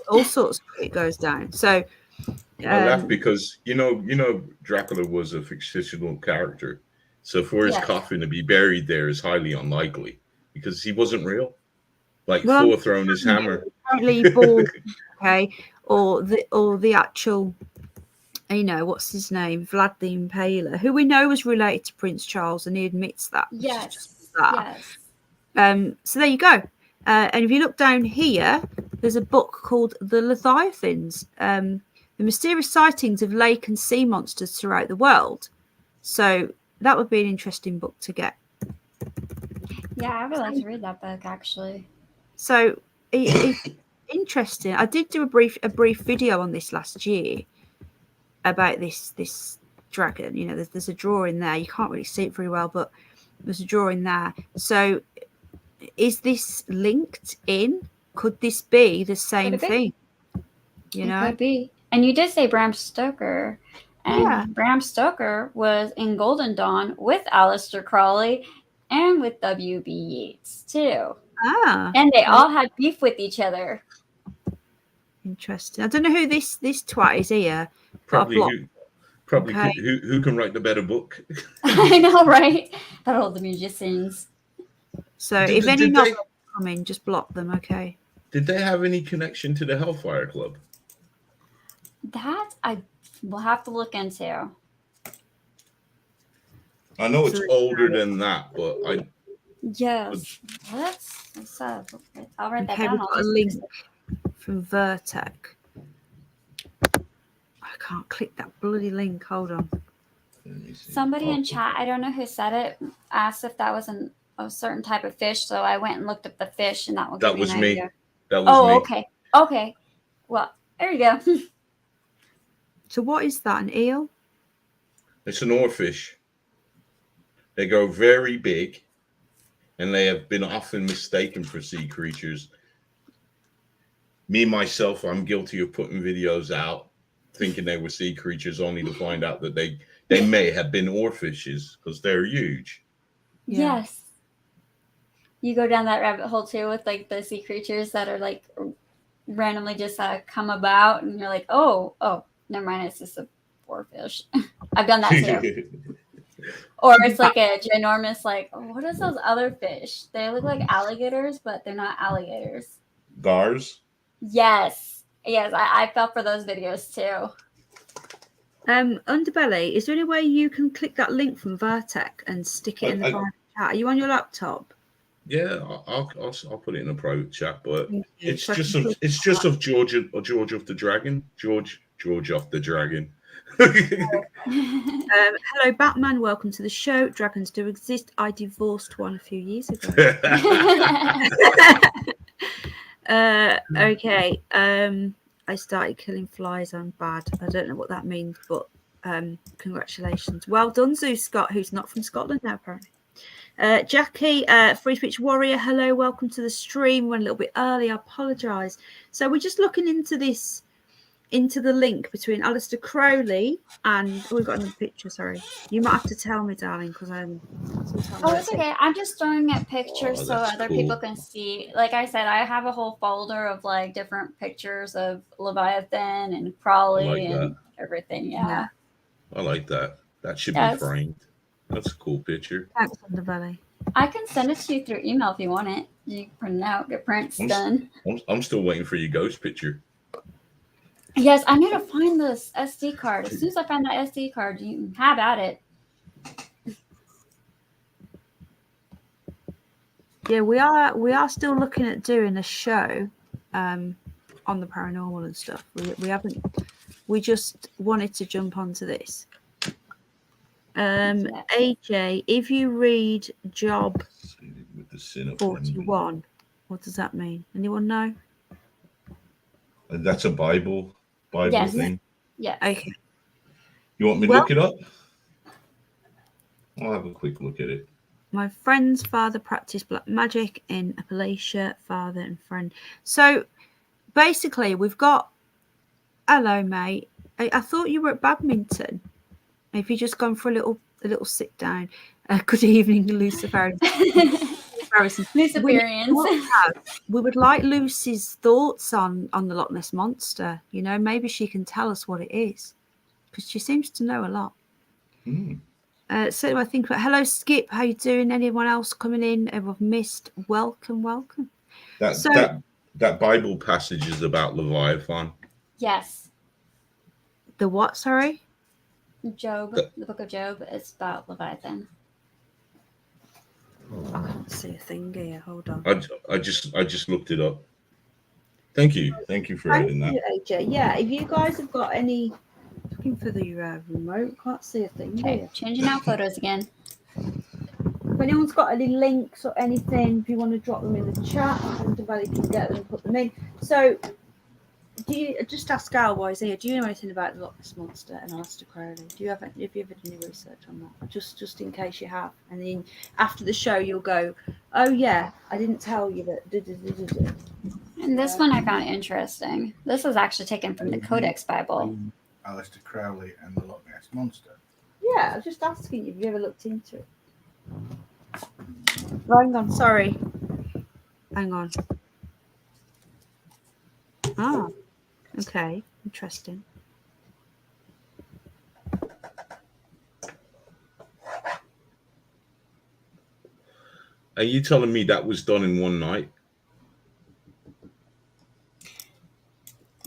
All sorts of shit goes down. So I laugh because you know Dracula was a fictional character, so for his coffin to be buried there is highly unlikely because he wasn't real. Thor throwing his hammer. Apparently born, okay, or the actual, you know, what's his name, Vlad the Impaler, who we know was related to Prince Charles, and he admits that. Yes. So there you go. And if you look down here, there's a book called The Leviathans. The mysterious sightings of lake and sea monsters throughout the world. So that would be an interesting book to get. Yeah, I would like to read that book, actually. So it's interesting. I did do a brief video on this last year. about this dragon. You know, there's a drawing there. You can't really see it very well, but there's a drawing there. So is this linked in? Could this be the same thing? You know, it could be. And you did say Bram Stoker, and Bram Stoker was in Golden Dawn with Aleister Crowley and with W.B. Yeats too. And they all had beef with each other. Interesting. I don't know who this twat is here. Probably who can write the better book. I know, right? But all the musicians. So if any novels come in, just block them, okay? Did they have any connection to the Hellfire Club? That I will have to look into. I know it's older than that, but Yes. Let's I'll write that down. We've got a link from Vertex. I can't click that bloody link. Hold on. Somebody in chat, I don't know who said it, asked if that was a certain type of fish, so I went and looked up the fish, and that will give me an idea. That was me. Okay. Okay. Well, there you go. So what is that? An eel? It's an oarfish. They go very big, and they have been often mistaken for sea creatures. Me, myself, I'm guilty of putting videos out thinking they were sea creatures, only to find out that they may have been oarfishes because they're huge. Yeah. Yes. You go down that rabbit hole too with like the sea creatures that are like randomly just come about, and you're like, oh, never mind, it's just a oarfish. I've done that too. Or it's like a ginormous, like, what is those other fish? They look like alligators, but they're not alligators. Gars? Yes. I fell for those videos too. Underbelly, is there any way you can click that link from Vertex and stick it in the private chat? Are you on your laptop? Yeah, I'll put it in a private chat, but it's just of George of the Dragon. George of the Dragon. Hello, Batman. Welcome to the show. Dragons do exist. I divorced one a few years ago. Okay. I started killing flies. I'm bad. I don't know what that means, but congratulations. Well done, Zeus Scott, who's not from Scotland now, apparently. Jackie, Free Speech Warrior, hello, welcome to the stream. Went a little bit early, I apologise. So we're just looking into the link between Aleister Crowley and we've got another picture. Sorry, you might have to tell me, darling, because I'm. It's okay. I'm just throwing up pictures so other people can see. Like I said, I have a whole folder of like different pictures of Leviathan and Crowley and everything. Yeah, I like that. That should be framed. That's a cool picture. Thanks, Underbelly. I can send it to you through email if you want it. You can print it out, get prints done. I'm still waiting for your ghost picture. Yes, I need to find this SD card. As soon as I find that SD card, you can have at it. Yeah, we are still looking at doing a show on the paranormal and stuff. We haven't. We just wanted to jump onto this. AJ, if you read Job 41, what does that mean? Anyone know? That's a Bible thing. Yeah. Okay. You want me to look it up? I'll have a quick look at it. My friend's father practiced black magic in Appalachia, father and friend. So basically, we've got. Hello, mate. I thought you were at badminton. If you just gone for a little sit down. Good evening, Luciferians. We would like Lucy's thoughts on the Loch Ness Monster. You know, maybe she can tell us what it is, because she seems to know a lot. So I think. Hello, Skip. How you doing? Anyone else coming in? I've missed. Welcome. That Bible passage is about Leviathan. Yes. The what? Sorry. Job, the book of Job, is about Leviathan. I can't see a thing here. Hold on. I just looked it up. Thank you for adding that. AJ. Yeah, if you guys have got any, looking for the remote, can't see a thing here. Changing out photos again. If anyone's got any links or anything, if you want to drop them in the chat, Underbelly can get them and put them in. So do you just ask Al why he's here? Do you know anything about the Loch Ness Monster and Aleister Crowley? Have you ever done any research on that? Just in case you have, and then after the show you'll go, oh yeah, I didn't tell you that. And this one I found interesting. This was actually taken from the Codex Bible. Aleister Crowley and the Loch Ness Monster. Yeah, I was just asking you, have you ever looked into it? Hang on, sorry. Hang on. Ah, okay, interesting. Are you telling me that was done in one night?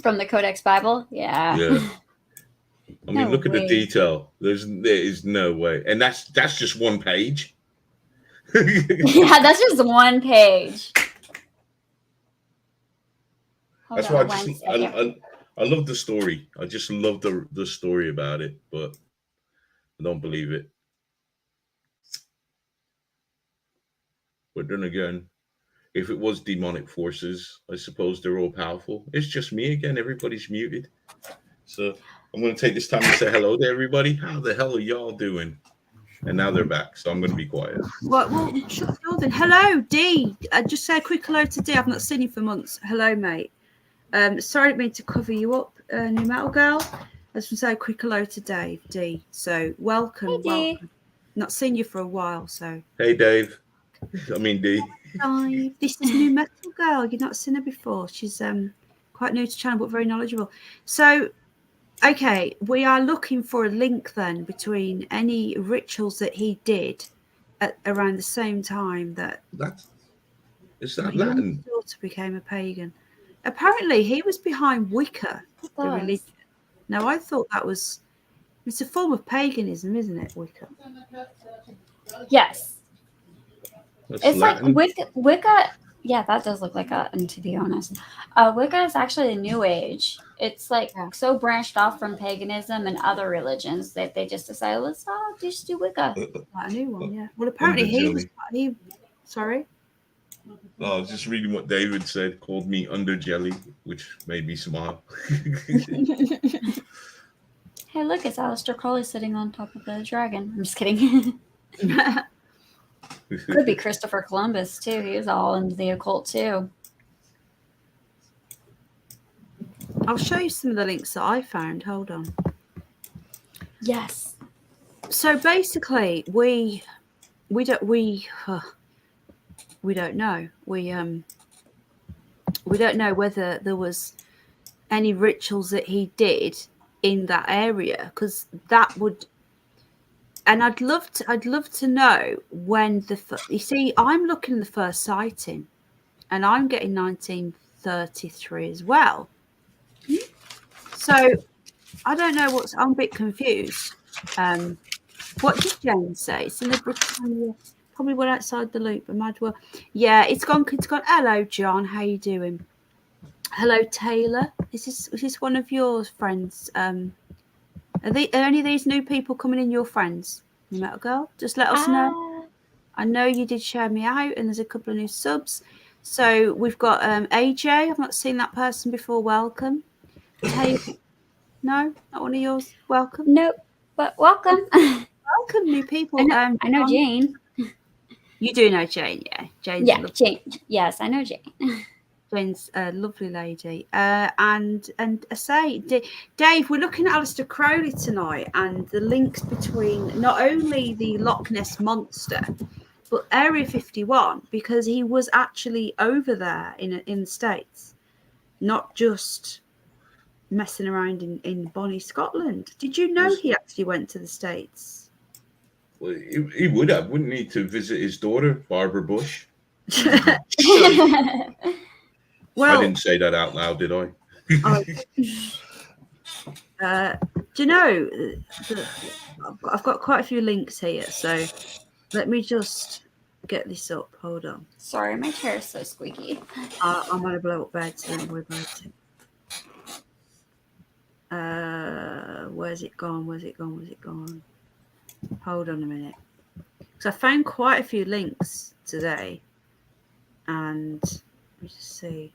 From the Codex Bible? Yeah. Yeah. I mean, No look at way. the detail. There is no way, and that's just one page. Yeah, that's just one page. Hold That's on why one second. I love the story. I just love the story about it, but I don't believe it. But then again, if it was demonic forces, I suppose they're all powerful. It's just me again. Everybody's muted. So I'm going to take this time to say hello to everybody. How the hell are y'all doing? And now they're back, so I'm going to be quiet. Well, shut the door then. Hello, D. Just say a quick hello to D. I've not seen you for months. Hello, mate. Sorry, I didn't mean to cover you up, New Metal Girl. I just want to say a quick hello to Dave, D. So welcome, Hey, D. welcome. Not seen you for a while, so. Hey, Dave. I mean, D. Hi, this is New Metal Girl. You've not seen her before. She's quite new to the channel, but very knowledgeable. So, okay, we are looking for a link then between any rituals that he did at around the same time that Is that my Latin? young daughter became a pagan. Apparently, he was behind Wicca, the religion. Now, I thought that was it's a form of paganism, isn't it, Wicca? Yes. That's It's Latin. like Wicca. Yeah, that does look like that, and to be honest. Wicca is actually a new age. It's like so branched off from paganism and other religions that they just decided, let's just do Wicca. Like a new one, yeah. Well, apparently he sorry? Oh, I was just reading what David said, called me under jelly, which made me smile. Hey, look, it's Aleister Crowley sitting on top of the dragon. I'm just kidding. Could be Christopher Columbus, too. He was all into the occult, too. I'll show you some of the links that I found. Hold on. Yes. So basically, we don't know. We don't know whether there was any rituals that he did in that area, because that would. And I'd love to know when you see, I'm looking at the first sighting, and I'm getting 1933 as well. So I don't know I'm a bit confused. What did James say? It's in the Britannia. Probably went outside the loop. Well, yeah, it's gone. Hello, John. How you doing? Hello, Taylor. Is this one of your friends? Are any of these new people coming in your friends? New Metal Girl? Just let us know. I know you did share me out, and there's a couple of new subs. So we've got AJ. I've not seen that person before. Welcome. Taylor. No, not one of yours. Welcome. Nope, but welcome. Welcome, new people. I know Jane. You do know Jane, yeah. Jane's Jane. Yes, I know Jane. Jane's a lovely lady. And I say, Dave, we're looking at Aleister Crowley tonight, and the links between not only the Loch Ness Monster, but Area 51, because he was actually over there in the States, not just messing around in Bonnie, Scotland. Did you know he actually went to the States? Well, he would have, wouldn't he, to visit his daughter, Barbara Bush? Well, I didn't say that out loud, did I? Do you know, I've got quite a few links here, so let me just get this up. Hold on. Sorry, my chair is so squeaky. I'm going to blow up bed, so don't worry about it. Where's it gone? Hold on a minute. So I found quite a few links today, and let me just see.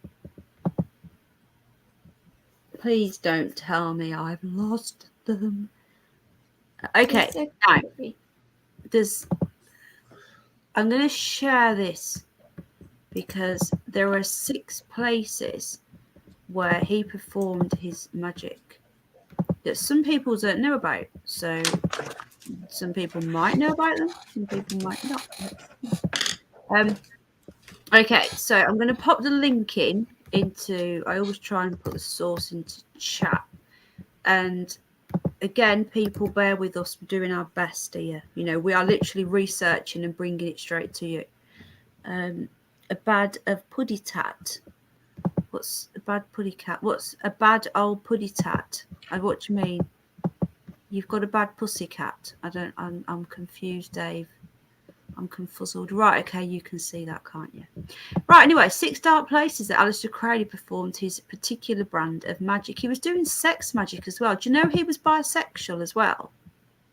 Please don't tell me I've lost them. Okay, now I'm going to share this because there are 6 places where he performed his magic that some people don't know about. So some people might know about them, some people might not. Okay, so I'm going to pop the link into. I always try and put the source into chat, and again, people bear with us. We're doing our best here. You know, we are literally researching and bringing it straight to you. A bad of puddy tat. What's a bad puddy cat? What's a bad old puddy tat? What do you mean? You've got a bad pussy cat. I'm confused, Dave. I'm confuzzled. Right, okay, you can see that, can't you? Right, anyway, 6 dark places that Aleister Crowley performed his particular brand of magic. He was doing sex magic as well. Do you know he was bisexual as well?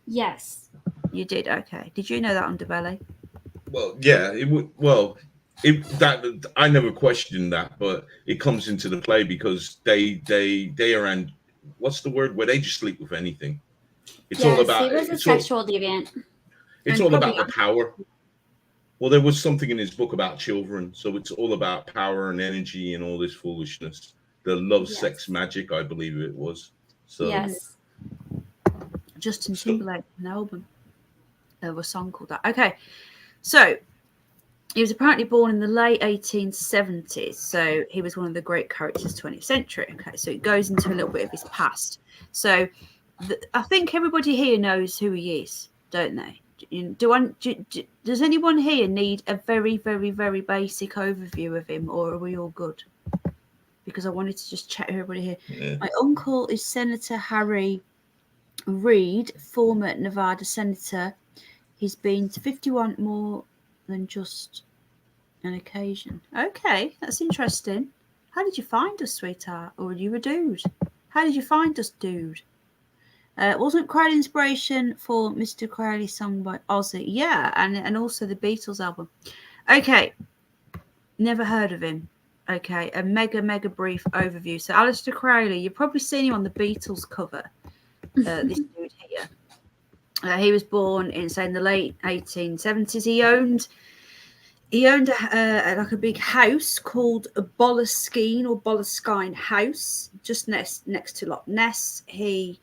Yes. You did? Okay. Did you know that, Underbelly? Well, yeah, it would. Well, that I never questioned that, but it comes into the play because they are and what's the word where they just sleep with anything. It's all about. He was a sexual deviant. It's all about the power. Well, there was something in his book about children, so it's all about power and energy and all this foolishness. The love, sex, magic, I believe it was. So yes. Justin Timberlake, an album. There was a song called that. Okay, so he was apparently born in the late 1870s, so he was one of the great characters of the 20th century. Okay, so it goes into a little bit of his past. So I think everybody here knows who he is, don't they? Does anyone here need a very, very, very basic overview of him, or are we all good? Because I wanted to just check everybody here. Yeah. My uncle is Senator Harry Reid, former Nevada senator. He's been to 51 more than just an occasion. Okay, that's interesting. How did you find us, sweetheart? Or are you a dude? How did you find us, dude? Wasn't Crowley inspiration for Mr. Crowley song by Ozzy? Yeah, and also the Beatles album. Okay, never heard of him. Okay, a mega brief overview. So Aleister Crowley, you've probably seen him on the Beatles cover. This dude here. He was born in, say, in the late 1870s. He owned like a big house called a Boleskine or Boleskine House, just next to Loch Ness. He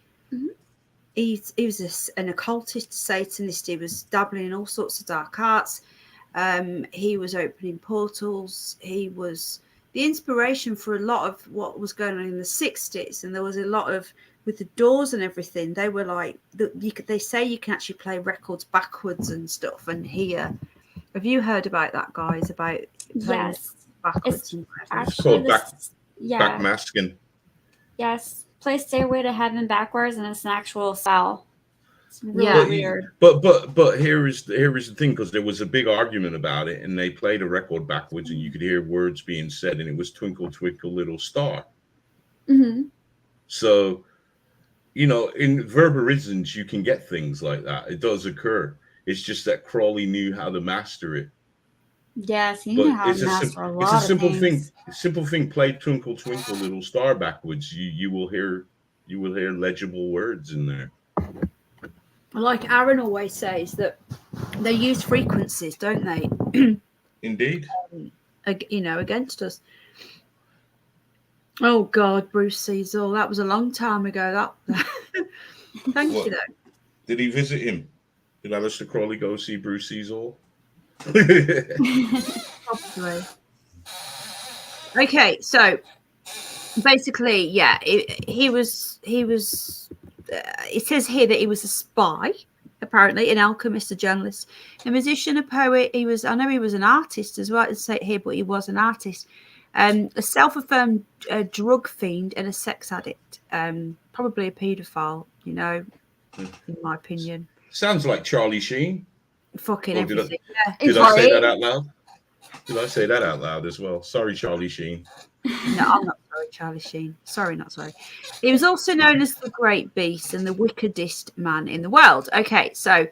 was an occultist, Satanist. He was dabbling in all sorts of dark arts. He was opening portals. He was the inspiration for a lot of what was going on in the 60s. And there was a lot of, with the Doors and everything, they were like, they say you can actually play records backwards and stuff. And here, have you heard about that, guys? About playing backwards? It's called backmasking. Yes. Play Stairway to Heaven backwards, and it's an actual spell. It's really weird. But here is the thing, because there was a big argument about it, and they played a record backwards, and you could hear words being said, and it was "Twinkle Twinkle Little Star." Mm-hmm. So, you know, in verberisms, you can get things like that. It does occur. It's just that Crowley knew how to master it. Yes, he knew how to master a lot of things. It's a simple thing. Simple thing. Play "Twinkle Twinkle Little Star" backwards. You will hear legible words in there. Like Aaron always says, that they use frequencies, don't they? Indeed. Against us. Oh God, Bruce Cecil. That was a long time ago. Thank you, though. Did he visit him? Did Aleister Crowley go see Bruce Cecil? Probably. Okay, so basically, yeah, he was. It says here that he was a spy, apparently, an alchemist, a journalist, a musician, a poet. I know he was an artist as well. It say it here, but he was an artist. A self-affirmed drug fiend and a sex addict. Probably a paedophile, in my opinion. Sounds like Charlie Sheen. Fucking everything. Did I say that out loud? Did I say that out loud as well? Sorry, Charlie Sheen. No, I'm not sorry, Charlie Sheen. Sorry, not sorry. He was also known as the Great Beast and the wickedest man in the world. Okay, so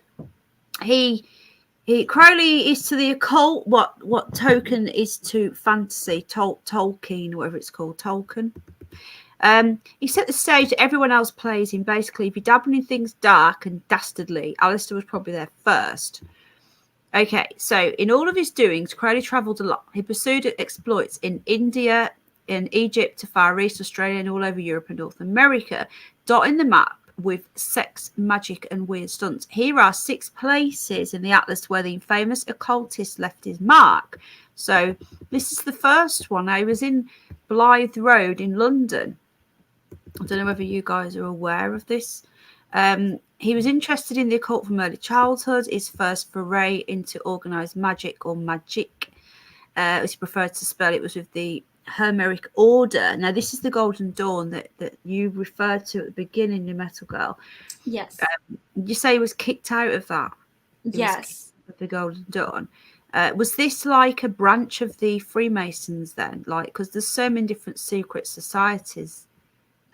Crowley is to the occult what Tolkien is to fantasy. Tolkien, whatever it's called, Tolkien. He set the stage that everyone else plays in. Basically, if you're dabbling in things dark and dastardly, Aleister was probably there first. Okay, so in all of his doings, Crowley travelled a lot. He pursued exploits in India, in Egypt, to Far East, Australia, and all over Europe and North America, dotting the map with sex, magic, and weird stunts. Here are 6 places in the atlas where the famous occultist left his mark. So this is the first one. I was in Blythe Road in London. I don't know whether you guys are aware of this. He was interested in the occult from early childhood. His first foray into organised magic, or magic, as he preferred to spell it, was with the Hermeric Order. Now, this is the Golden Dawn that you referred to at the beginning, the Metalgirl. Yes. You say he was kicked out of that? Yes. Of the Golden Dawn. Was this like a branch of the Freemasons then? Like, because there's so many different secret societies.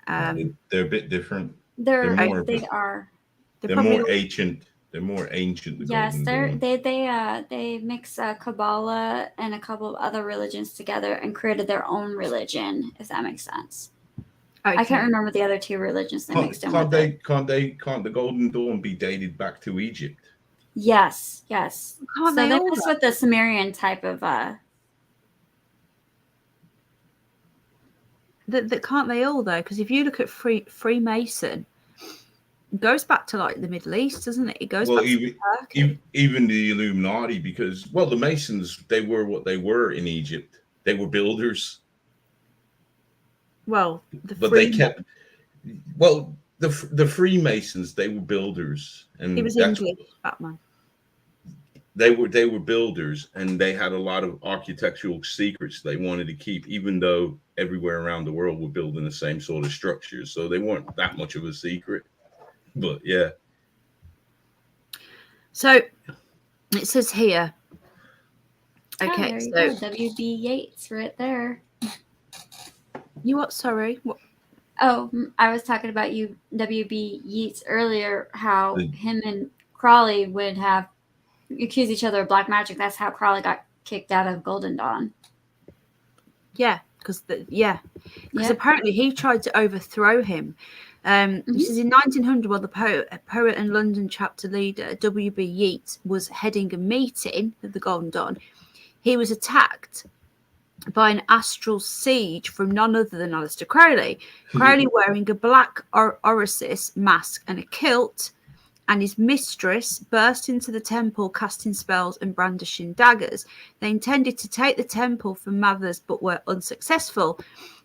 They're a bit different. They're more ancient. They're more ancient. Yes, they mix Kabbalah and a couple of other religions together and created their own religion, if that makes sense. Okay. I can't remember the other 2 religions they mixed in with it. Can't the Golden Dawn be dated back to Egypt? Yes. Can't so they mix with the Sumerian type of that can't they all though? Because if you look at Freemason, it goes back to like the Middle East, doesn't it? It goes back to Turkey. Even the Illuminati, because the Masons, they were what they were in Egypt. They were builders. Well, the Freemasons, they were builders, and he was English, Batman. They were builders, and they had a lot of architectural secrets they wanted to keep, even though everywhere around the world were building the same sort of structures. So they weren't that much of a secret. But yeah. So it says here. Okay, so W.B. Yeats right there. You what? Sorry. What? Oh, I was talking about you, W.B. Yeats, earlier. How him and Crowley would have accuse each other of black magic. That's how Crowley got kicked out of Golden Dawn. Yeah, because apparently he tried to overthrow him. This is in 1900, while the poet and London chapter leader W.B. Yeats was heading a meeting of the Golden Dawn. He was attacked by an astral siege from none other than Aleister Crowley. Crowley wearing a black Orisis mask and a kilt, and his mistress burst into the temple casting spells and brandishing daggers. They intended to take the temple from Mathers but were unsuccessful.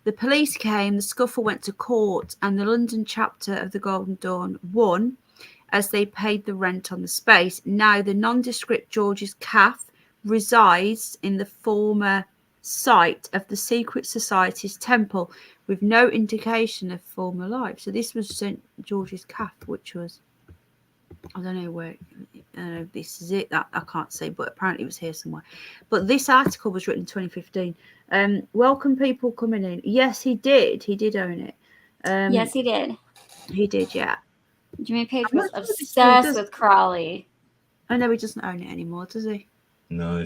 The police came, the scuffle went to court, and the London chapter of the Golden Dawn won as they paid the rent on the space. Now the nondescript George's Calf resides in the former site of the Secret Society's temple with no indication of former life. So this was St. George's Calf, which was, I don't know where, this is it, that I can't say, but apparently it was here somewhere. But this article was written in 2015. Welcome people coming in. Yes, he did own it. Yes, he did. He did, yeah. Jimmy Page was obsessed with Crowley. I know he doesn't own it anymore, does he? No,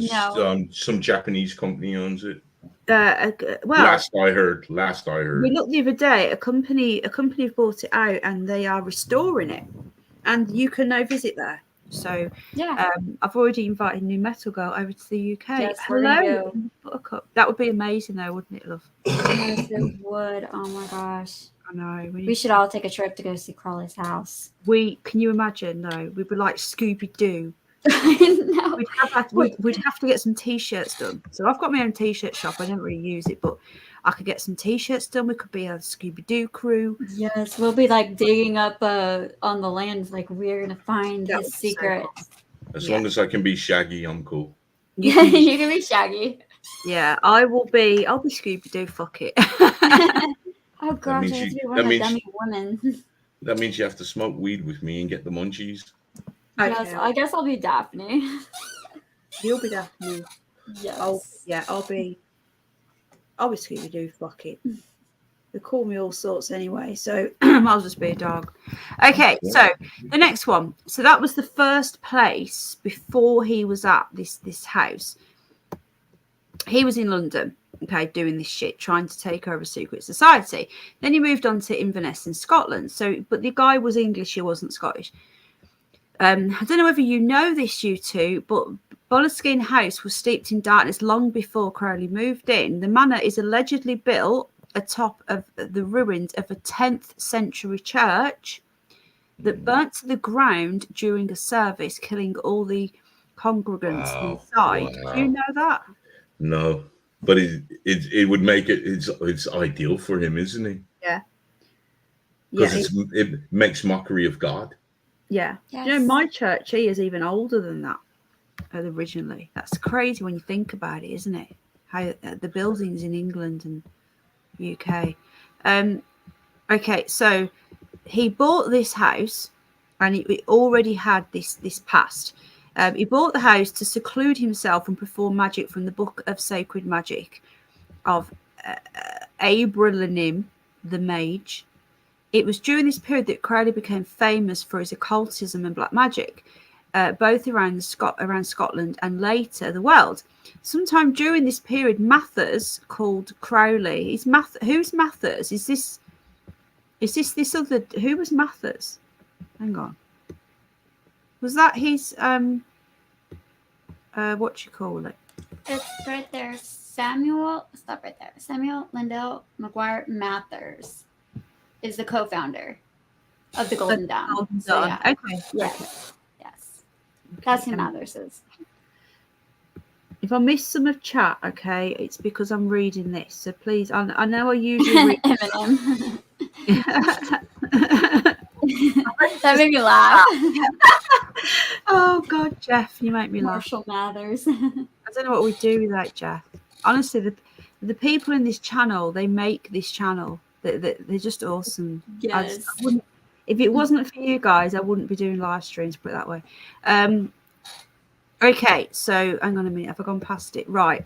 some Japanese company owns it. Well, last I heard. We looked the other day. A company bought it out, and they are restoring it, and you can now visit there. So yeah, I've already invited New Metalgirl over to the UK. Yes, hello, that would be amazing, though, wouldn't it, love? Yes, it would. Oh my gosh. I know. We should all take a trip to go see Crowley's house. Can you imagine? No, we'd be like Scooby Doo. No. We'd have to get some t-shirts done. So I've got my own t-shirt shop. I don't really use it, but I could get some t-shirts done. We could be a Scooby-Doo crew. Yes, we'll be like digging up on the land, like we're gonna find his secret. As long as I can be Shaggy, I'm cool. You can be Shaggy. Yeah, I'll be Scooby-Doo. Fuck it. Oh gosh, I have to be one of the dummy women. That means you have to smoke weed with me and get the munchies. Okay. Yes, I guess I'll be Daphne. You'll be Daphne. Yes. I'll be Scooby-Doo. Fuck it. They call me all sorts anyway, so I might as well just be a dog. Okay, so the next one. So that was the first place before he was at this house. He was in London. Okay, doing this shit, trying to take over a secret society. Then he moved on to Inverness in Scotland. So, but the guy was English, he wasn't Scottish. I don't know whether you know this, you two, but Boleskine House was steeped in darkness long before Crowley moved in. The manor is allegedly built atop of the ruins of a 10th century church that burnt to the ground during a service, killing all the congregants inside. Wow. Do you know that? No, but it would make it's ideal for him, isn't it? Yeah. Because it makes mockery of God. Yeah. Yes. You know, my church here is even older than that originally. That's crazy when you think about it, isn't it? How the buildings in England and UK. Okay, so he bought this house and it already had this past. He bought the house to seclude himself and perform magic from the Book of Sacred Magic of Abralim the Mage. It was during this period that Crowley became famous for his occultism and black magic, both around Scotland and later the world. Sometime during this period, Mathers called Crowley. Who's Mathers? Is this this other? Who was Mathers? Hang on. Was that his what you call it? It's right there. Samuel. Stop right there. Samuel Lindell McGuire Mathers is the co-founder of the Golden Dawn. Golden So, Dawn. yeah. Okay. Yes. Yes. That's who Mathers is. If I miss some of chat, okay, it's because I'm reading this. So please, I know I usually read. Eminem. That made me laugh. Oh God, Jeff, you make me laugh. Marshall Mathers. I don't know what we do without Jeff. Honestly, the people in this channel, they make this channel. They're just awesome. Yes. If it wasn't for you guys, I wouldn't be doing live streams, put it that way. Okay, so hang on a minute. Have I gone past it? Right.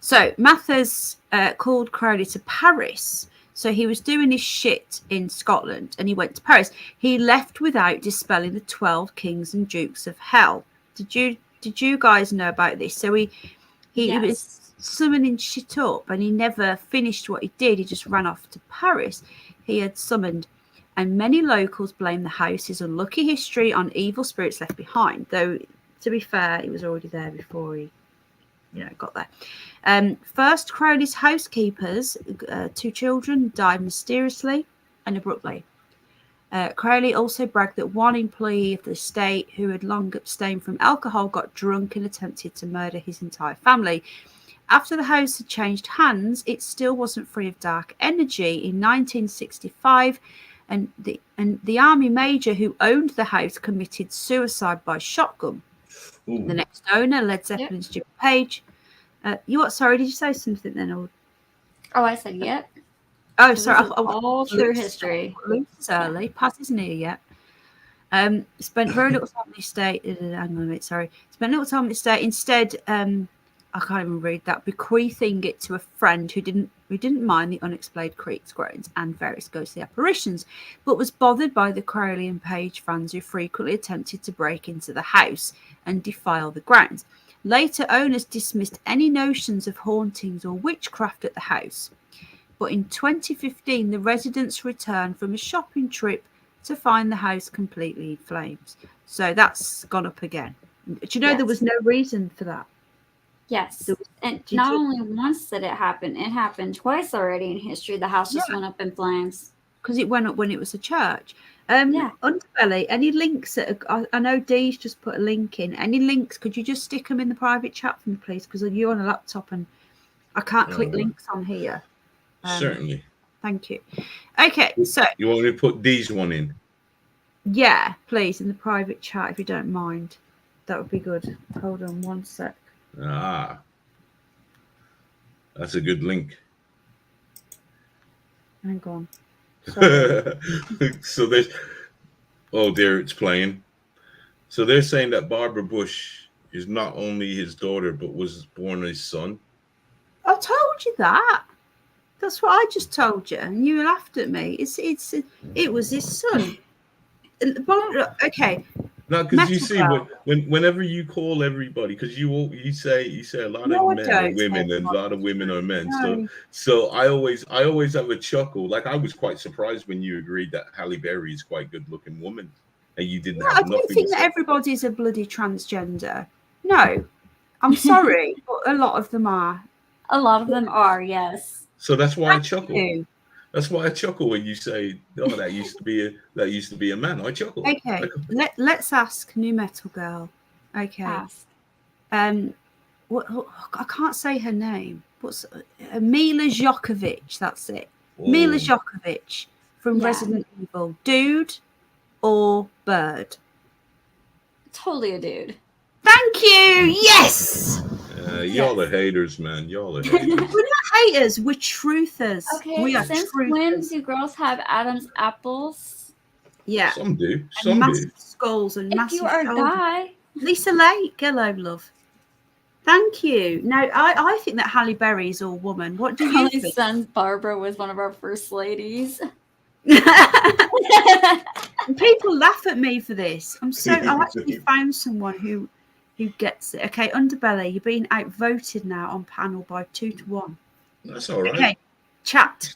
So Mathers called Crowley to Paris. So he was doing his shit in Scotland and he went to Paris. He left without dispelling the 12 kings and dukes of hell. Did you guys know about this? So he was summoning shit up and he never finished what he did. He just ran off to Paris. He had summoned, and many locals blame the house's unlucky history on evil spirits left behind. Though, to be fair, he was already there before he got there. First, Crowley's housekeepers, 2 children, died mysteriously and abruptly. Crowley also bragged that one employee of the estate who had long abstained from alcohol got drunk and attempted to murder his entire family. After the house had changed hands, it still wasn't free of dark energy. In 1965, and the army major who owned the house committed suicide by shotgun. Ooh. The next owner, Led Zeppelin's Jimmy Page. You what? Sorry, did you say something then? Or... Oh, I said yep. Oh, sorry. All true history. Luke's early. Pat isn't here yet. Spent very little time on the estate. Hang on a minute. Sorry. Spent little time on the estate. Instead, I can't even read that. Bequeathing it to a friend who didn't mind the unexplained creaks, groans, and various ghostly apparitions, but was bothered by the Crowley and Page fans who frequently attempted to break into the house and defile the grounds. Later, owners dismissed any notions of hauntings or witchcraft at the house. But in 2015, the residents returned from a shopping trip to find the house completely in flames. So that's gone up again. Do you know there was no reason for that? Yes. And not only once did it happened twice already in history. The house just went up in flames. Because it went up when it was a church. Underbelly, any links? I know Dee's just put a link in. Any links? Could you just stick them in the private chat for me, please? Because you're on a laptop and I can't click links on here. Certainly. Thank you. Okay, so you want me to put these one in? Yeah, please, in the private chat if you don't mind. That would be good. Hold on one sec. That's a good link. Hang on. So there's there it's playing. So they're saying that Barbara Bush is not only his daughter but was born his son. I told you that. That's what I just told you, and you laughed at me. It was his son. Okay, No, because you see, Metalgirl. whenever you call everybody, because you say a lot No, of I men are don't say women and a everybody. lot of women are men. No. So I always have a chuckle. Like I was quite surprised when you agreed that Halle Berry is quite good looking woman, and you didn't No, I have don't nothing think to that say. everybody's a bloody transgender. No, I'm sorry, but a lot of them are. A lot of them are, yes. So that's why I Thank chuckle. you. That's why I chuckle when you say, "Oh, that used to be a man." I chuckle. Okay, let's ask New Metal Girl. Okay. Ask. What I can't say her name. What's Mila Djokovic? That's it. Oh. Mila Djokovic from Yeah. Resident Evil. Dude or bird? Totally a dude. Thank you. Yes. Y'all are haters, man. Y'all are haters. We're not haters. We're truthers. Okay, We are since truthers. when do girls have Adam's apples? Yeah. Some do. And Some massive do. skulls and If massive you are a shoulders. guy. Lisa Lake, hello, love. Thank you. Now, I think that Halle Berry is all woman. What do you Crowley's think? son Barbara was one of our first ladies. People laugh at me for this. I actually found someone who gets it. Okay, Underbelly, you're being outvoted now on panel by 2-1. That's all right. Okay, chat.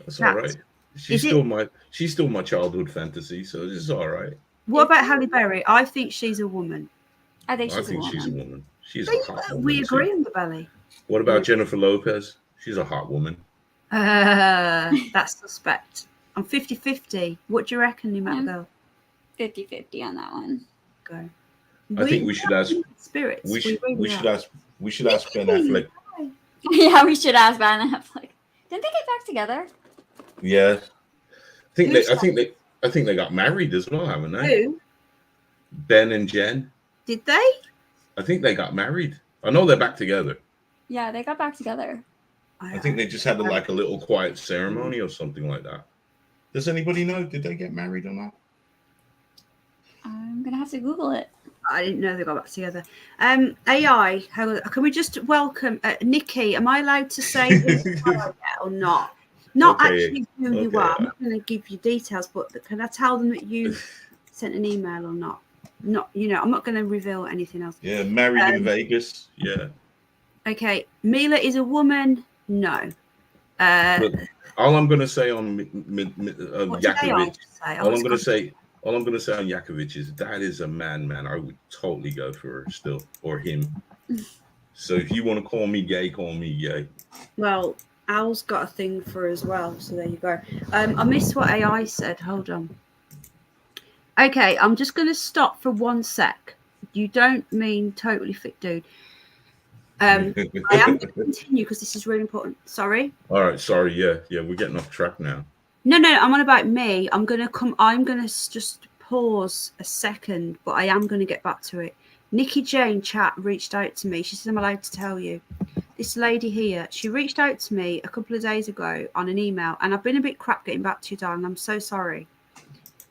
That's all right. She's still my childhood fantasy, so it's all right. What about Halle Berry? I think she's a woman. I think she's a woman. She's a hot woman. We agree, Underbelly. What about Jennifer Lopez? She's a hot woman. That's suspect. I'm 50-50. What do you reckon, New Metal Girl? 50-50 on that one. Go. I think we should ask spirits. We should ask Ben Affleck. Yeah, we should ask Ben Affleck. Didn't they get back together? Yeah. I think they got married as well, haven't they? Who? Ben and Jen. Did they? I think they got married. I know they're back together. Yeah, they got back together. I think they just had a little quiet ceremony or something like that. Does anybody know? Did they get married or not? I'm gonna have to Google it. I didn't know they got back together. AI, can we just welcome Nikki? Am I allowed to say who you are yet or not? Not actually who you are. I'm not going to give you details, but can I tell them that you sent an email or not? Not, I'm not going to reveal anything else. Yeah, married in Vegas. Yeah. Okay, Mila is a woman. No. All I'm going to say on Yakovich. All I'm going to say on Yakovich is that is a man. I would totally go for her still, or him. So if you want to call me gay, call me gay. Well, Al's got a thing for her as well, so there you go. I missed what AI said. Hold on. Okay, I'm just going to stop for 1 sec. You don't mean totally fit, dude. I am going to continue because this is really important. Sorry. All right. Sorry. Yeah. We're getting off track now. No. I'm on about me. I'm going to just pause a second, but I am going to get back to it. Nikki Jane chat reached out to me. She said, I'm allowed to tell you. This lady here, she reached out to me a couple of days ago on an email, and I've been a bit crap getting back to you, darling. I'm so sorry.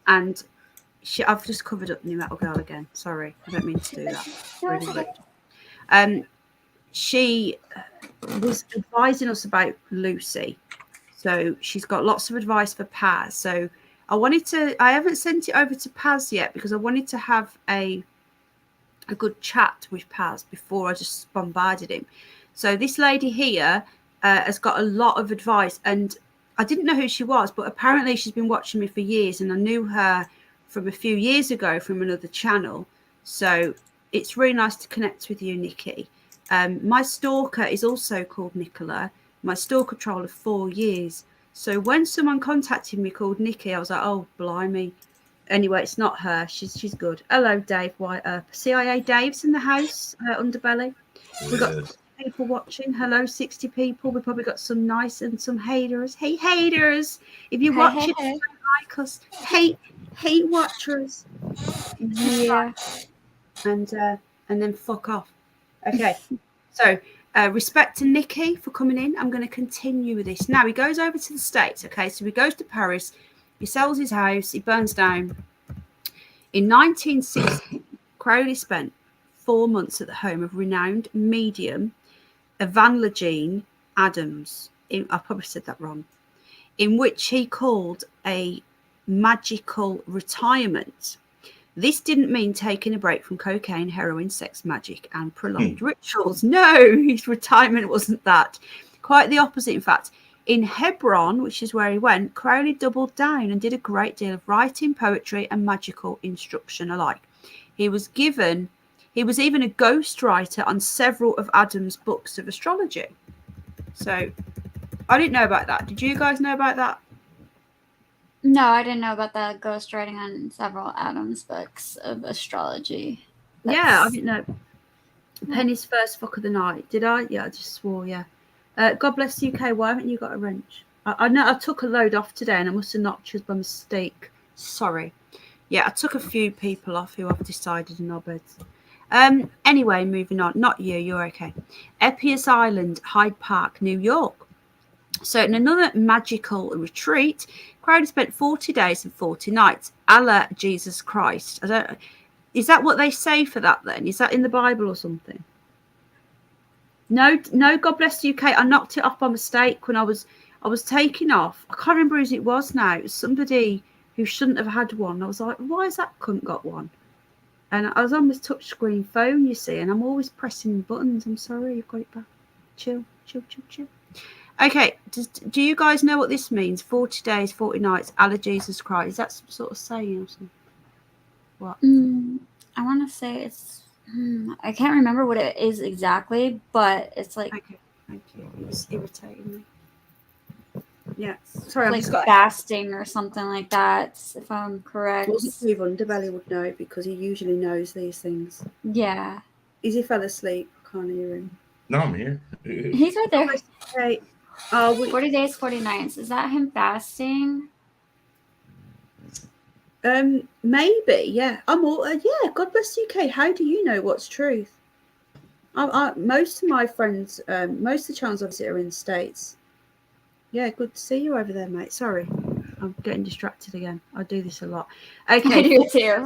And I've just covered up New Metal Girl again. Sorry, I don't mean to do that. Really rude. She was advising us about Lucy. So she's got lots of advice for Paz. So I haven't sent it over to Paz yet because I wanted to have a good chat with Paz before I just bombarded him. So this lady here has got a lot of advice, and I didn't know who she was, but apparently she's been watching me for years, and I knew her from a few years ago from another channel. So it's really nice to connect with you, Nikki. My stalker is also called Nicola. My stalker troll of 4 years. So when someone contacted me called Nikki, I was like, oh, blimey. Anyway, it's not her. She's good. Hello, Dave White. CIA Dave's in the house, Underbelly. We've got people watching. Hello, 60 people. We've probably got some nice and some haters. Hey, haters. If you watch it, don't like us. Hate watchers. Yeah. And then fuck off. Okay. So respect to Nikki for coming in. I'm going to continue with this. Now he goes over to the States. Okay. So he goes to Paris. He sells his house. He burns down. In 1960, Crowley spent 4 months at the home of renowned medium Evangeline Adams. I probably said that wrong. In which he called a magical retirement. This didn't mean taking a break from cocaine, heroin, sex, magic, and prolonged rituals. No, his retirement wasn't that. Quite the opposite, in fact. In Hebron, which is where he went, Crowley doubled down and did a great deal of writing, poetry, and magical instruction alike. He was even a ghostwriter on several of Adam's books of astrology. So I didn't know about that. Did you guys know about that? No, I didn't know about the ghostwriting on several Adam's books of astrology. Yeah, I didn't know. Penny's first fuck of the night. Did I? Yeah, I just swore, yeah. God bless the UK. Why haven't you got a wrench? I know I took a load off today and I must have knocked yours by mistake. Sorry. Yeah, I took a few people off who I've decided are knobheads. Anyway, moving on. Not you, you're okay. Epius Island, Hyde Park, New York. So in another magical retreat, Crowley spent 40 days and 40 nights. Allah, Jesus Christ. Is that what they say for that then? Is that in the Bible or something? No, God bless the UK. I knocked it off by mistake when I was taking off. I can't remember who it was now. It was somebody who shouldn't have had one. I was like, why has that cunt got one? And I was on this touchscreen phone, you see, and I'm always pressing buttons. I'm sorry, you've got it back. Chill. Okay, do you guys know what this means? 40 days, 40 nights, Allah Jesus Christ. Is that some sort of saying or something? What? I want to say it's... I can't remember what it is exactly, but it's like... Okay, thank you. It's irritating me. Yeah, sorry, like fasting or something like that, if I'm correct. Steve Underbelly would know because he usually knows these things. Yeah. Is he fell asleep? I can't hear him. No, I'm here. He's right there. Okay. 40 days, 40 nights. Is that him fasting? Maybe, yeah. Yeah, God bless UK. How do you know what's truth? Most of my friends, most of the channels obviously are in the States. Yeah, good to see you over there, mate. Sorry, I'm getting distracted again. I do this a lot. Okay. I do too.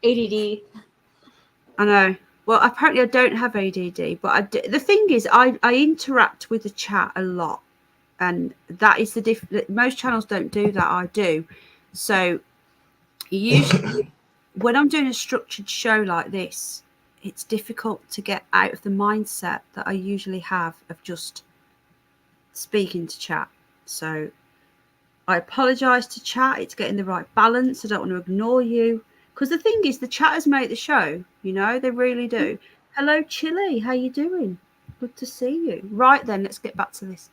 ADD. I know. Well, apparently I don't have ADD, but the thing is, I interact with the chat a lot, and that is the difference. Most channels don't do that. I do. So usually, when I'm doing a structured show like this, it's difficult to get out of the mindset that I usually have of just speaking to chat. So I apologize to chat. It's getting the right balance. I don't want to ignore you. Because the thing is, the chatters make the show, you know, they really do. Hello, Chile. How you doing? Good to see you. Right then, let's get back to this.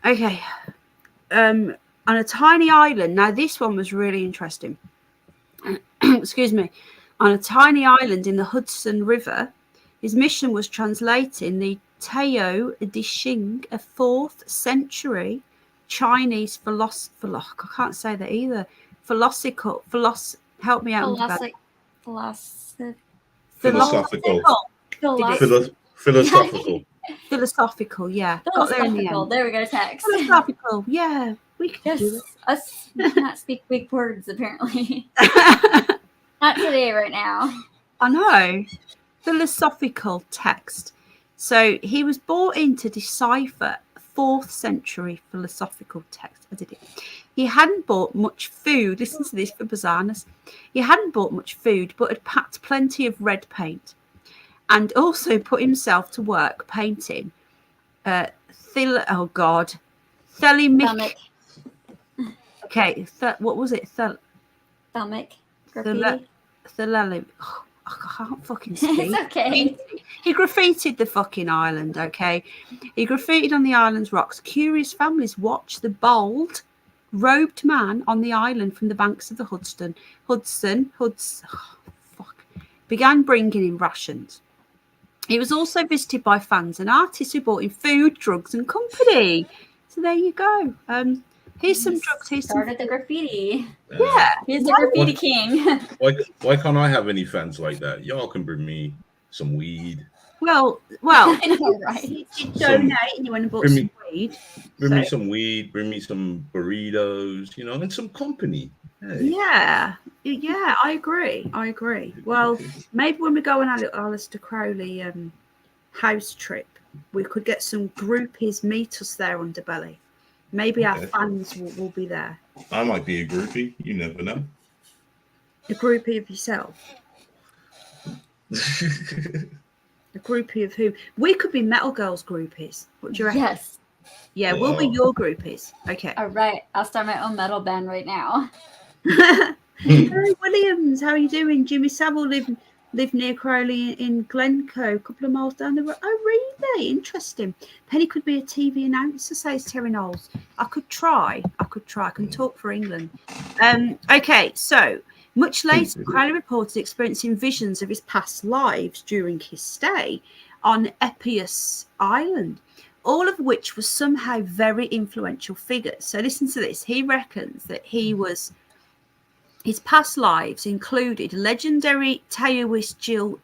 Okay. On a tiny island. Now, this one was really interesting. Excuse me. On a tiny island in the Hudson River, his mission was translating the Tao Te Ching, a 4th century Chinese philosopher. I can't say that either. Philosophical. Help me out. Philosophical, yeah. Got there in the end. There we go, text. Philosophical, yeah. We can do it. Us cannot speak big words, apparently. Not today, right now. I know. Philosophical text. So he was brought in to decipher 4th century philosophical text. I did it. He hadn't bought much food. Listen to this for bizarreness. He hadn't bought much food, but had packed plenty of red paint, and also put himself to work painting. Thelemic. Okay, what was it? Thelemic graffiti. Thelemic. Oh, I can't fucking speak. It's okay. He graffitied the fucking island, okay? He graffitied on the island's rocks. Curious families watched the bold, robed man on the island from the banks of the Hudson, began bringing in rations. He was also visited by fans and artists who brought in food, drugs, and company. So there you go. Here's some drugs. Here's started the graffiti. Yeah, he's the graffiti king. Why can't I have any fans like that? Y'all can bring me some weed. Well, I know, right? You did donate and you went and bought some weed. Bring me some weed. Bring me some burritos. You know, and some company. Hey. Yeah, I agree. Well, maybe when we go on our Aleister Crowley house trip, we could get some groupies meet us there, Underbelly. Maybe our fans will be there. I might be a groupie. You never know. A groupie of yourself. A groupie of who? We could be Metal Girls groupies. What do you reckon? Yes. Yeah, we'll be your groupies. Okay. All right. I'll start my own metal band right now. Harry Williams, how are you doing? Jimmy Savile lived near Crowley in Glencoe, a couple of miles down the road. Oh, really? Interesting. Penny could be a TV announcer, says Terry Knowles. I could try. I can talk for England. Okay, so much later, Crowley reported experiencing visions of his past lives during his stay on Epius Island, all of which was somehow very influential figures. So listen to this. He reckons that his past lives included legendary Taoist Jill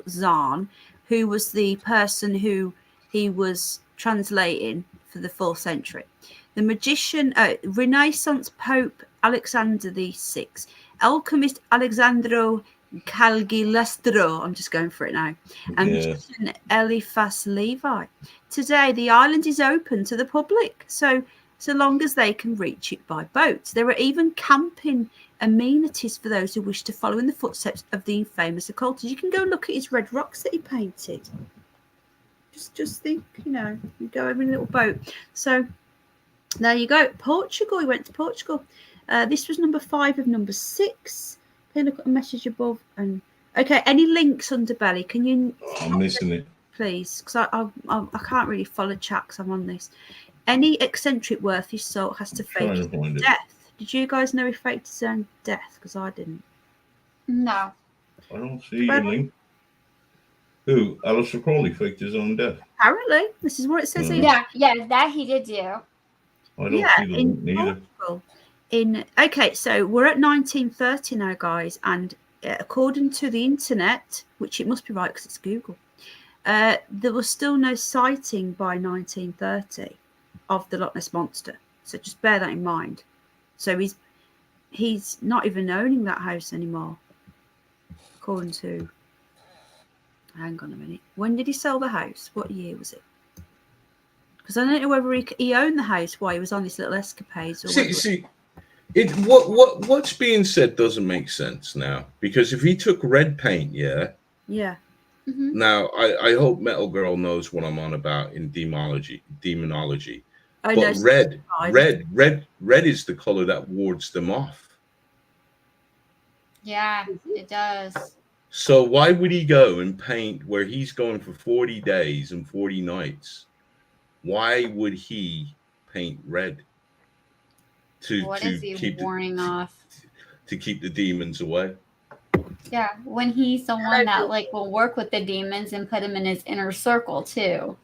Zahn, who was the person who he was translating for the 4th century, the magician, Renaissance Pope Alexander VI, alchemist Alexandro Cagliostro, I'm just going for it now, and magician Eliphas Levi. Today, the island is open to the public, so long as they can reach it by boat. There are even camping amenities for those who wish to follow in the footsteps of the famous occultist. You can go and look at his red rocks that he painted. Just think, you go over in a little boat. So there you go. Portugal. He went to Portugal. This was number 5 of number 6. Can you look at the message above? And okay, any links underbelly? Can you? I'm missing it, please, because I can't really follow chat because I'm on this. Any eccentric worth his salt has to fake his death. Did you guys know he faked his own death? Because I didn't. No. I don't see your link. Who? Aleister Crowley faked his own death? Apparently. This is what it says here. Yeah, that he did do. I don't see the link neither. Okay, so we're at 1930 now, guys. And according to the internet, which it must be right because it's Google, there was still no sighting by 1930 of the Loch Ness Monster. So just bear that in mind. So he's not even owning that house anymore. According to, hang on a minute. When did he sell the house? What year was it? Because I don't know whether he owned the house while he was on this little escapades. What's being said doesn't make sense now. Because if he took red paint, yeah. Mm-hmm. Now I hope Metalgirl knows what I'm on about in demonology. Oh, but no, red is the color that wards them off. Yeah, it does. So why would he go and paint where he's going for 40 days and 40 nights? Why would he paint red? What is he warning off? To keep the demons away. Yeah, when he's the one that will work with the demons and put him in his inner circle too.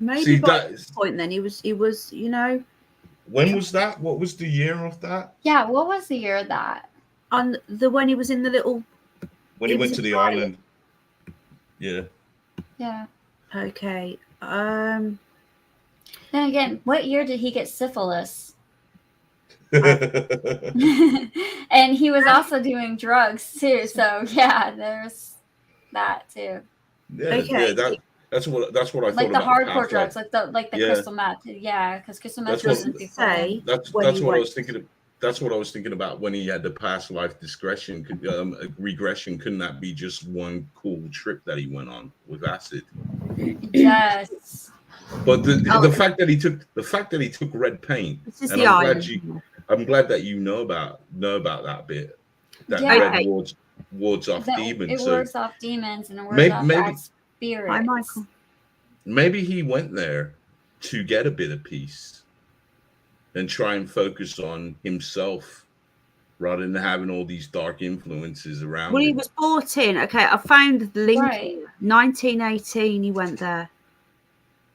Maybe by this point then he was, When was that? What was the year of that? Yeah, what was the year of that? When he was in the little. When he went to the island. Yeah. Yeah. Okay. Then again, what year did he get syphilis? And he was also doing drugs too. So yeah, there's that too. Yeah, okay. That's what I thought. Like the hardcore drugs, like the crystal meth. Yeah, because crystal meth wasn't before. That's what I was thinking of. That's what I was thinking about when he had the past life regression. Couldn't that be just one cool trip that he went on with acid? Yes. But the fact that he took red paint, and I'm glad that you know about that bit. That red wards off demons. It wards off demons and it wards off bad spirits. Hi, Michael. Maybe he went there to get a bit of peace and try and focus on himself rather than having all these dark influences around him. He was brought in. Okay, I found the link. Right. 1918, he went there.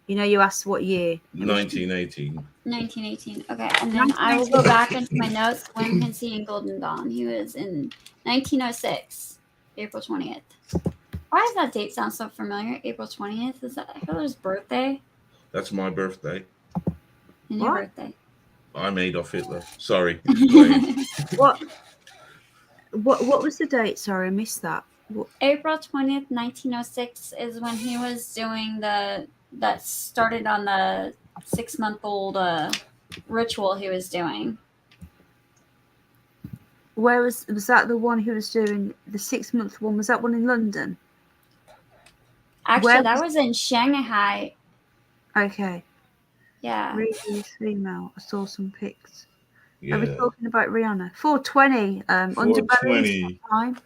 You asked what year? 1918. 1918. Okay, and then I will go back into my notes. When can see in Golden Dawn? He was in 1906, April 20th. Why does that date sound so familiar? April 20th? Is that Hitler's birthday? That's my birthday. And your birthday. I'm Adolf Hitler. Sorry. What was the date? Sorry, I missed that. April 20th, 1906 is when he was doing that started on the 6-month-old ritual he was doing. Where was that the one who was doing the 6-month one? Was that one in London? Actually, that was in Shanghai. Okay. Yeah. Really female. I saw some pics. Yeah. Are we talking about Rihanna? 420. 420. Time.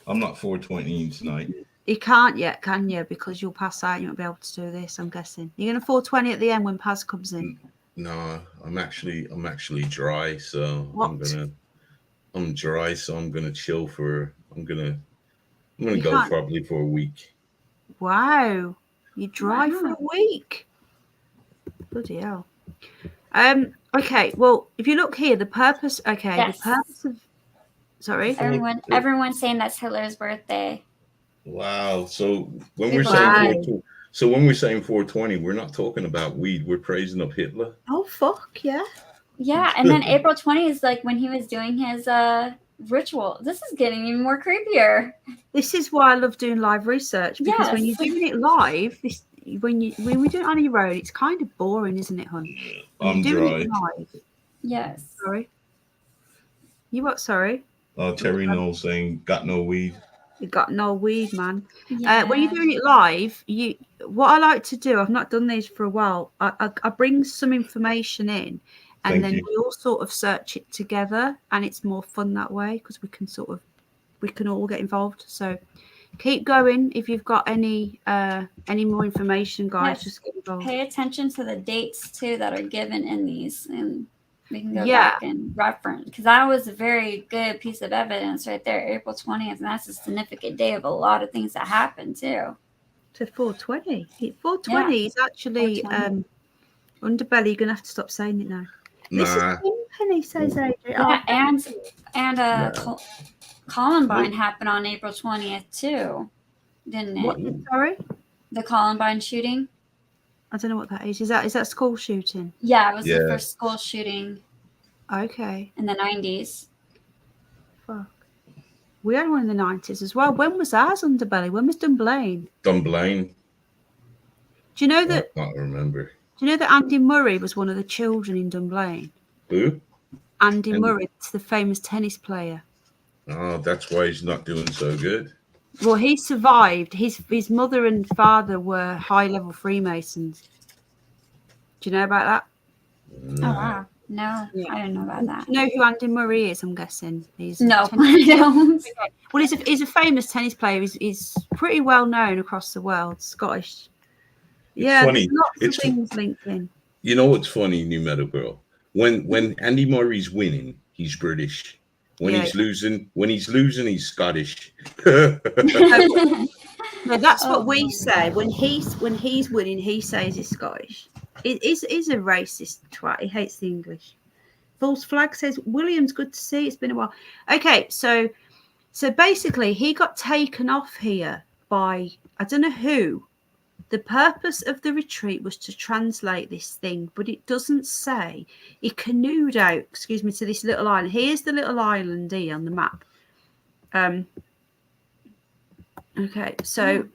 I'm not 420 tonight. You can't yet, can you? Because you'll pass out. You won't be able to do this. I'm guessing. You're gonna 420 at the end when Paz comes in. No, I'm actually dry, so What? I'm dry, so I'm gonna chill for. I'm gonna You go can't- probably for a week. Wow, you dry for a week. Bloody hell. Okay. Well, if you look here, the purpose. Okay, Yes. the purpose of. Sorry. Everyone's saying that's Hitler's birthday. Wow. So when Wow. we're saying 420, we're not talking about weed. We're praising up Hitler. Oh fuck yeah. Yeah, and then April 20 is like when he was doing his ritual. This is getting even more creepier. This is why I love doing live research, because when Yes. you're doing it live, when we do it on your own, it's kind of boring, isn't it, hon? When I'm you're doing dry. it live. Yes. Sorry. You what? Sorry. Terry Knowles saying, got no weed. You got no weed, man. Yeah. When you're doing it live, what I like to do, I've not done these for a while. I bring some information in, and Thank then you. we all sort of search it together, and it's more fun that way because we can all get involved. So keep going. If you've got any more information, guys, Yes. just get involved. Pay attention to the dates too that are given in these, and we can go Yeah. back and reference, because that was a very good piece of evidence right there, April 20th, and that's a significant day of a lot of things that happened too. To 420. 420 is actually 420. underbelly. You're gonna have to stop saying it now. This Nah. is Penny, says Adrian. Yeah, and Yeah. Columbine happened on April 20th too, didn't it? What? Sorry, The Columbine shooting. I don't know what that is. Is that school shooting? Yeah, it was the Yeah. first school shooting Okay. in the 90s. Fuck. We had one in the 90s as well. When was ours, underbelly? When was Dunblane? Dunblane. Do you know I that? can't remember. Do you know that Andy Murray was one of the children in Dunblane? Who? Andy Murray, it's the famous tennis player. Oh, that's why he's not doing so good. Well, he survived. His mother and father were high-level Freemasons. Do you know about that? Oh wow. No, Yeah. I didn't know about that. Do you know who Andy Murray is? I'm guessing. He's No, I don't. Well, he's a famous tennis player. He's pretty well known across the world. Scottish. Yeah, funny. there's lots It's of things linked in. You know what's funny, New Metal Girl? When Andy Murray's winning, he's British. When he's losing, he's Scottish. No, that's what we say. When he's winning, he says he's Scottish. He's a racist twat. He hates the English. False Flag says, Williams, good to see. It's been a while. Okay, so basically he got taken off here by, I don't know who. The purpose of the retreat was to translate this thing, but it doesn't say. He canoed out, to this little island. Here's the little island here on the map. Okay, so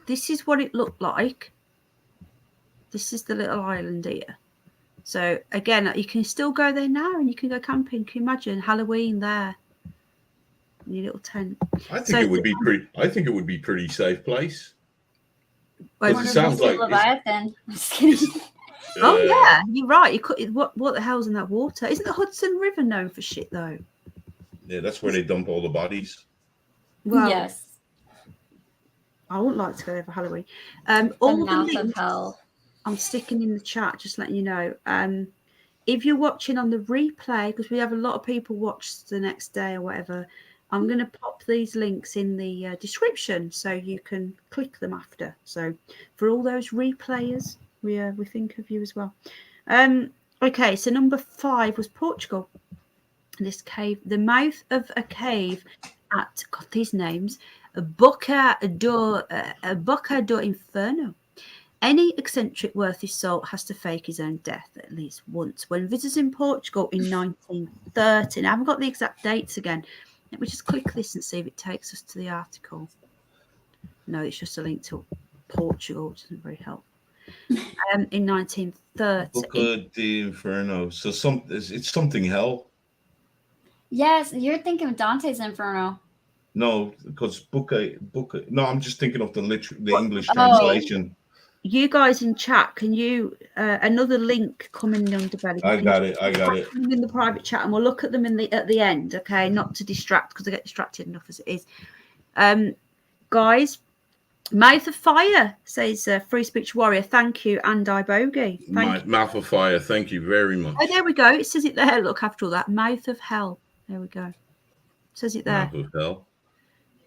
this is what it looked like. This is the little island here. So again, you can still go there now, and you can go camping. Can you imagine Halloween there in your little tent? I think it would be pretty safe place. Well, It sounds like Leviathan. I'm just kidding. Oh yeah, you're right. You could. What the hell's in that water? Isn't the Hudson River known for shit though? Yeah, that's where they dump all the bodies. Well, Yes. I wouldn't like to go there for Halloween. The All the mouth of links hell. I'm sticking in the chat, just letting you know. If you're watching on the replay, because we have a lot of people watch the next day or whatever, I'm going to pop these links in the description so you can click them after. So for all those replayers, we think of you as well. Okay, so number 5 was Portugal. This cave, the mouth of a cave at, got these names, Boca do Inferno. Any eccentric worth his salt has to fake his own death at least once. When visiting Portugal in 1930, now I haven't got the exact dates again. Let me just click this and see if it takes us to the article. No, it's just a link to Portugal, which isn't very helpful. In 1930. Boca de Inferno. So it's something hell. Yes, you're thinking of Dante's Inferno. No, because book. No, I'm just thinking of the English Oh. translation. You guys in chat, can you another link coming in underbelly? I got it. In the private chat, and we'll look at them at the end. Okay, not to distract because I get distracted enough as it is. Guys, Mouth of Fire says Free Speech Warrior. Thank you, and I Bogey. Mouth of Fire. Thank you very much. Oh, there we go. It says it there. Look, after all that, Mouth of Hell. There we go. It says it there. Mouth of Hell.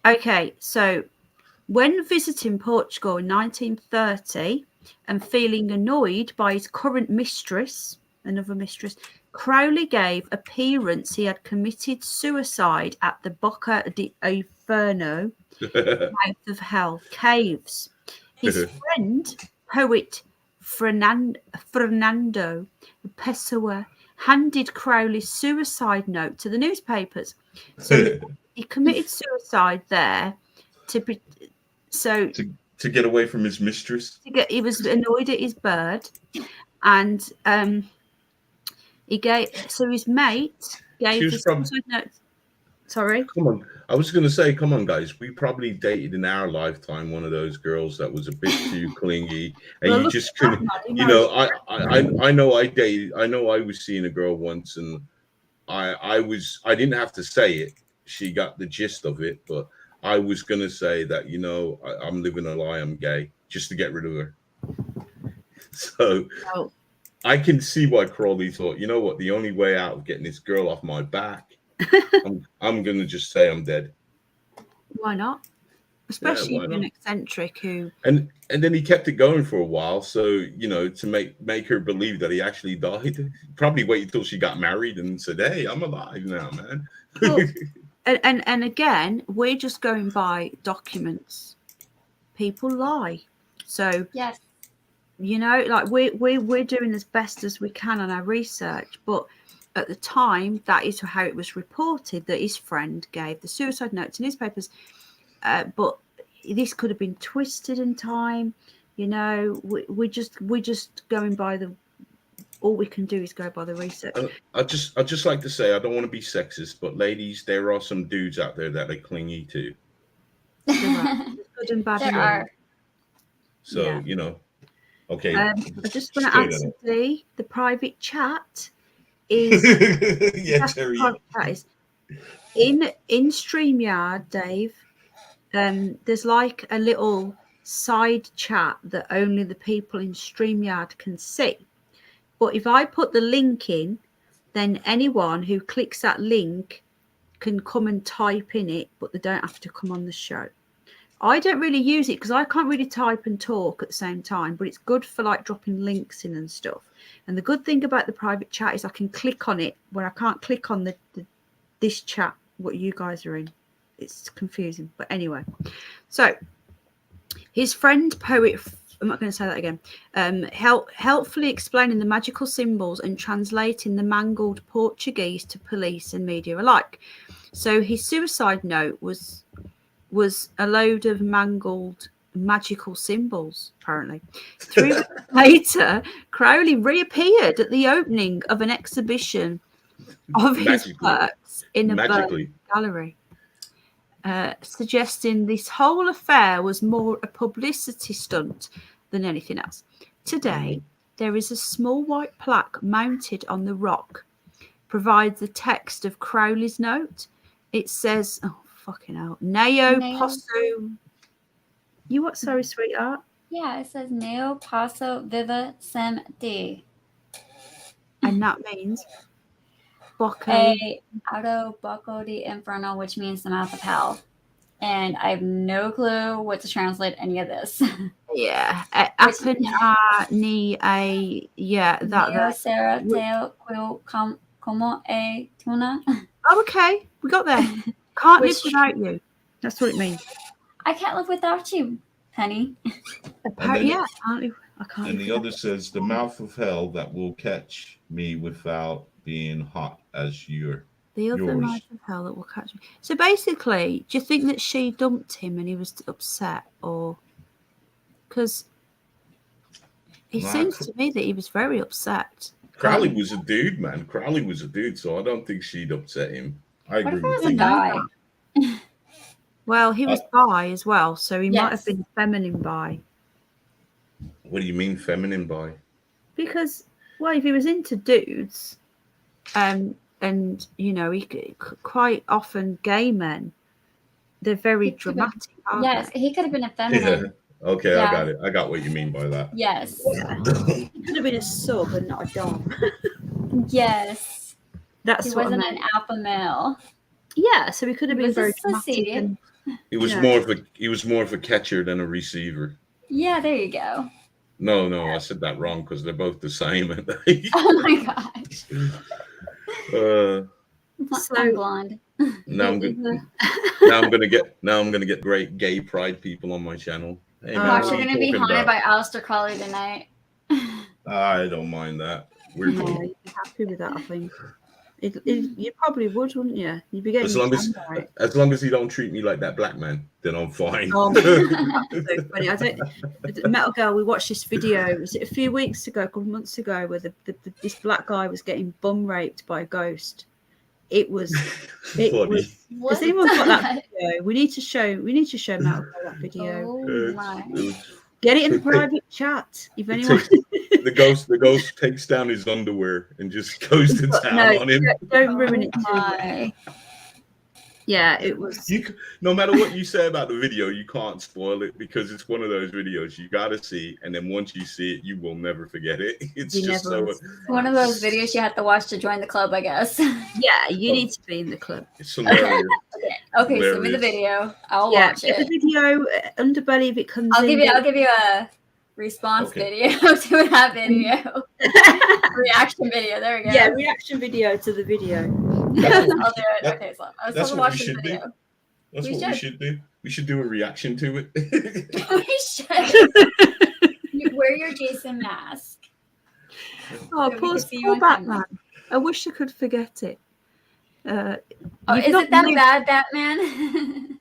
Okay, so when visiting Portugal in 1930 and feeling annoyed by his current mistress, another mistress, Crowley gave appearance he had committed suicide at the Boca de Inferno, Mouth of Hell caves. His friend, poet Fernando Pessoa, handed Crowley's suicide note to the newspapers. So he committed suicide there to get away from his mistress. He was annoyed at his bird, and his mate gave the suicide note. Sorry. Come on. I was going to say, come on, guys. We probably dated in our lifetime one of those girls that was a bit too clingy, and you just couldn't. You know, I know I dated. I know I was seeing a girl once, and I didn't have to say it. She got the gist of it, but I was going to say that, you know, I'm living a lie. I'm gay, just to get rid of her. So I can see why Crowley thought, you know what, the only way out of getting this girl off my back, I'm going to just say I'm dead. Why not? Especially if you're an eccentric who. And then he kept it going for a while. So, you know, to make her believe that he actually died. Probably waited till she got married and said, hey, I'm alive now, man. Well, and again, we're just going by documents. People lie. So, yes, you know, like we're doing as best as we can on our research. But at the time, that is how it was reported that his friend gave the suicide note to newspapers. But this could have been twisted in time. You know, we're just going by the. All we can do is go by the research. I just like to say, I don't want to be sexist, but ladies, there are some dudes out there that are clingy too. Good and bad. There are. So yeah. You know, okay. I just want to answer the private chat is Terry. Chat is in StreamYard, Dave. There's like a little side chat that only the people in StreamYard can see. But if I put the link in, then anyone who clicks that link can come and type in it, but they don't have to come on the show. I don't really use it because I can't really type and talk at the same time, but it's good for like dropping links in and stuff. And the good thing about the private chat is I can click on it where I can't click on this chat, what you guys are in. It's confusing. But anyway, so his friend, poet, I'm not going to say that again, helpfully explaining the magical symbols and translating the mangled Portuguese to police and media alike. So his suicide note was a load of mangled magical symbols, apparently. 3 weeks later, Crowley reappeared at the opening of an exhibition of his works in a Berlin gallery, suggesting this whole affair was more a publicity stunt than anything else. Today, there is a small white plaque mounted on the rock, provides the text of Crowley's note. It says, oh, fucking hell, Neo Posso. You what? Sorry, sweetheart. Yeah, it says Neo Posso Viva Sem Di. And that means Auto Bocco di Inferno, which means the mouth of hell. And I have no clue what to translate any of this. Yeah. That. Sarah Teo Quil Como E Tuna. Oh, okay. We got there. Can't live without you. That's what it means. I can't live without you, Penny. Yeah, I can't. And the other says, the mouth of hell that will catch me without being hot as yours. The other mouth of hell that will catch me. So basically, do you think that she dumped him and he was upset, or because it seems to me that he was very upset? Crowley was a dude, man. Crowley was a dude, so I don't think she'd upset him. I What agree if it was with a you. guy? Well, he was bi as well, so he might have Yes. been feminine bi. What do you mean feminine bi? Because, well, if he was into dudes, and you know, he quite often gay men, they're very He could've been- dramatic, aren't Yes, they? he could have been a Yeah. feminine. Okay, Yeah. I got it. I got what you mean by that. Yes. Yeah. He could have been a sub and not a dom. Yes. That's He what I wasn't meant. an alpha male. Yeah, so he could have He been was very a dramatic, sissy. and He was No. more of a catcher than a receiver. Yeah, there you go. No, I said that wrong because they're both the same. Aren't they? Oh my gosh. So- I'm blonde. Now I'm gonna get great gay pride people on my channel. Hey, man, Oh, Watch, what you're are you gonna be talking haunted about? by Aleister Crowley tonight. I don't mind that. We're no, cool. you'd be happy with that, I think. You probably would, wouldn't you? You'd be getting As long as he don't treat me like that black man, then I'm fine. Oh, that's so funny. Metalgirl, we watched this video, was it a few weeks ago, a couple of months ago, where this black guy was getting bum raped by a ghost. It was Funny. Has anyone got that video? We need to show Metalgirl that video. Oh my. Get it in the private chat if anyone. The ghost takes down his underwear and just goes to town on him. Don't ruin it Oh too much. my. Yeah, it was. No matter what you say about the video, you can't spoil it because it's one of those videos you gotta see, and then once you see it, you will never forget it. It's You just never so. One of those videos you have to watch to join the club, I guess. Yeah, you need to be in the club. It's hilarious. Okay, send me the Hilarious. video. I'll Yeah, watch get the it. video. Underbelly if it comes I'll in. give you a response Okay. video to that video. Reaction video. There we go. Yeah, reaction video to the video. Yes, I'll do it. Okay, so I was That's supposed to what we watch this should do. video. That's We what we should do. We should do a reaction to it. We should. You wear your Jason mask. Oh, So we poor, can see you poor on Batman. camera. I wish I could forget it. Oh, You've is not it that lived- bad, Batman?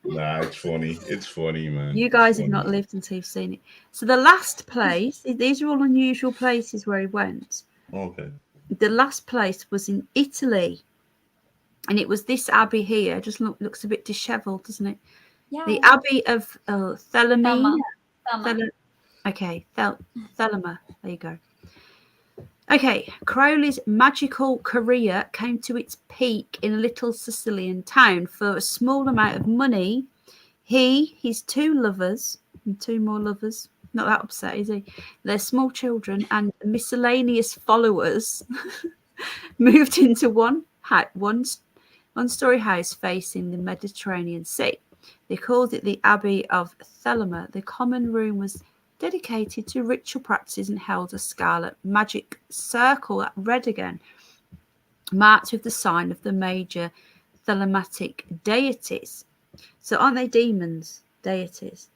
Nah, it's funny. It's funny, man. You guys have not lived until you've seen it. So the last place, these are all unusual places where he went. Okay. The last place was in Italy. And it was this abbey here. Just looks a bit dishevelled, doesn't it? Yeah. The Abbey of Thelema. Thelma. Okay, Thelema. There you go. Okay, Crowley's magical career came to its peak in a little Sicilian town. For a small amount of money, he, his two lovers, and two more lovers, not that upset, is he? Their small children and miscellaneous followers moved into one-story house facing the Mediterranean Sea. They called it the Abbey of Thelema. The common room was dedicated to ritual practices and held a scarlet magic circle that read again, marked with the sign of the major thelematic deities. So aren't they demons, deities?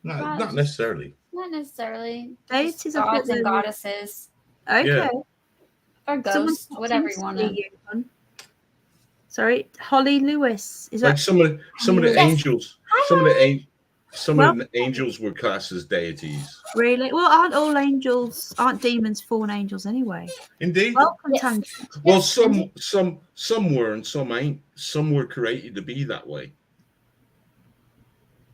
No, Right. not necessarily. Not necessarily. Deities Just are gods and good. goddesses. Okay. Yeah. Or ghosts. Whatever you want to. Sorry, Holly Lewis. Is Like that some of the Yes. angels, some of the angels were classed as deities. really? Well, aren't demons fallen angels anyway? Indeed. Welcome, Yes. Tangent. Well, Yes, some were and some ain't. Some were created to be that way.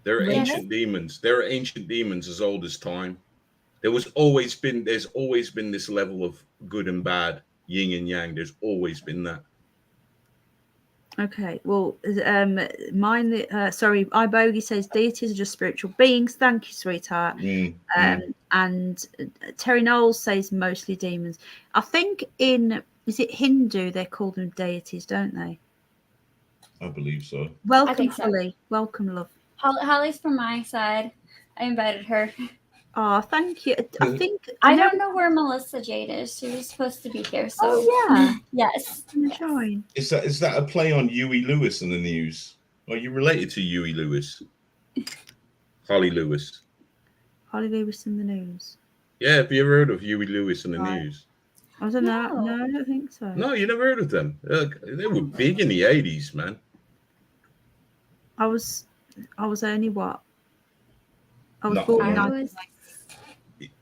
They're Really? ancient demons. They're ancient demons as old as time. There's always been this level of good and bad, yin and yang. There's always been that. Okay, well, sorry, iBogey says deities are just spiritual beings. Thank you, sweetheart. And Terry Knowles says mostly demons. I think is it Hindu, they call them deities, don't they? I believe so. Welcome, think so. Holly. Welcome, love. Holly's from my side. I invited her. Oh, thank you. I think I don't know where Melissa Jade is. She was supposed to be here. So Oh yeah, yes. join. Is that a play on Huey Lewis in the news? Are you related to Huey Lewis? Holly Lewis. Holly Lewis in the news. Yeah, have you ever heard of Huey Lewis in the Right. news? I don't know. No. No, I don't think so. No, you never heard of them. They were big in the 80s, man. I was only what? I was No. born in I 1990. was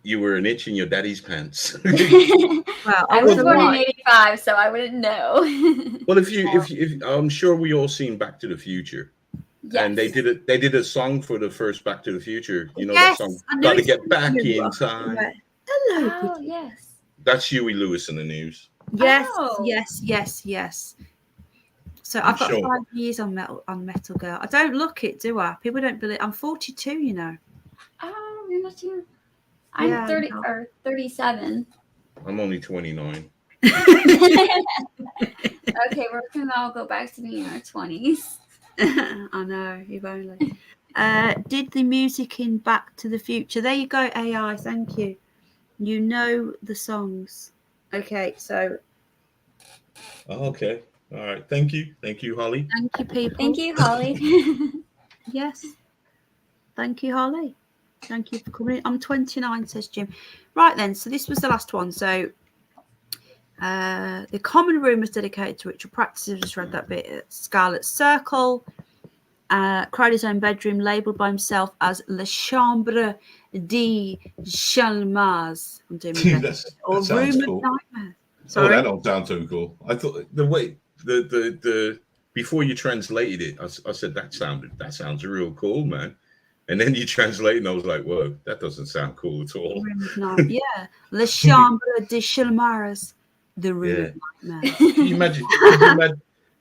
you were an itch in your daddy's pants. Well, I was born in alive. '85, so I wouldn't know. Well, if I'm sure we all seen Back to the Future, and they did a song for the first Back to the Future. You know that song, I knew "Got to it's Get Back you. in Time." Hello. Oh, yes. That's Huey Lewis in the News. Yes, Oh. yes. So I'm I've got sure. 5 years on Metalgirl. I don't look it, do I? People don't believe. I'm 42, you know. Oh, you're not too. I'm Yeah, 30 no. or 37. I'm only 29. Okay, we're gonna all go back to being in our 20s. I know, you've only. Did the music in Back to the Future? There you go, AI. Thank you. You know the songs. Okay, so Oh, okay. All right. Thank you, Holly. thank you, people. Thank you, Holly. Yes. Thank you, Holly. Thank you for coming in. I'm 29, says Jim. Right then, so this was the last one. So the common room was dedicated to ritual practices. I just read that bit. Scarlet Circle. Crowley's own bedroom, labelled by himself as La Chambre de Chalmers. I'm doing my best. Or sounds Room cool. of Nightmares. Sorry. Oh, that don't sound so cool. I thought the way the before you translated it, I said that sounds real cool, man. And then you translate, and I was like, whoa, that doesn't sound cool at all. Room of Nightmares. Yeah. La Chambre de Chalmers. The Room of Nightmares.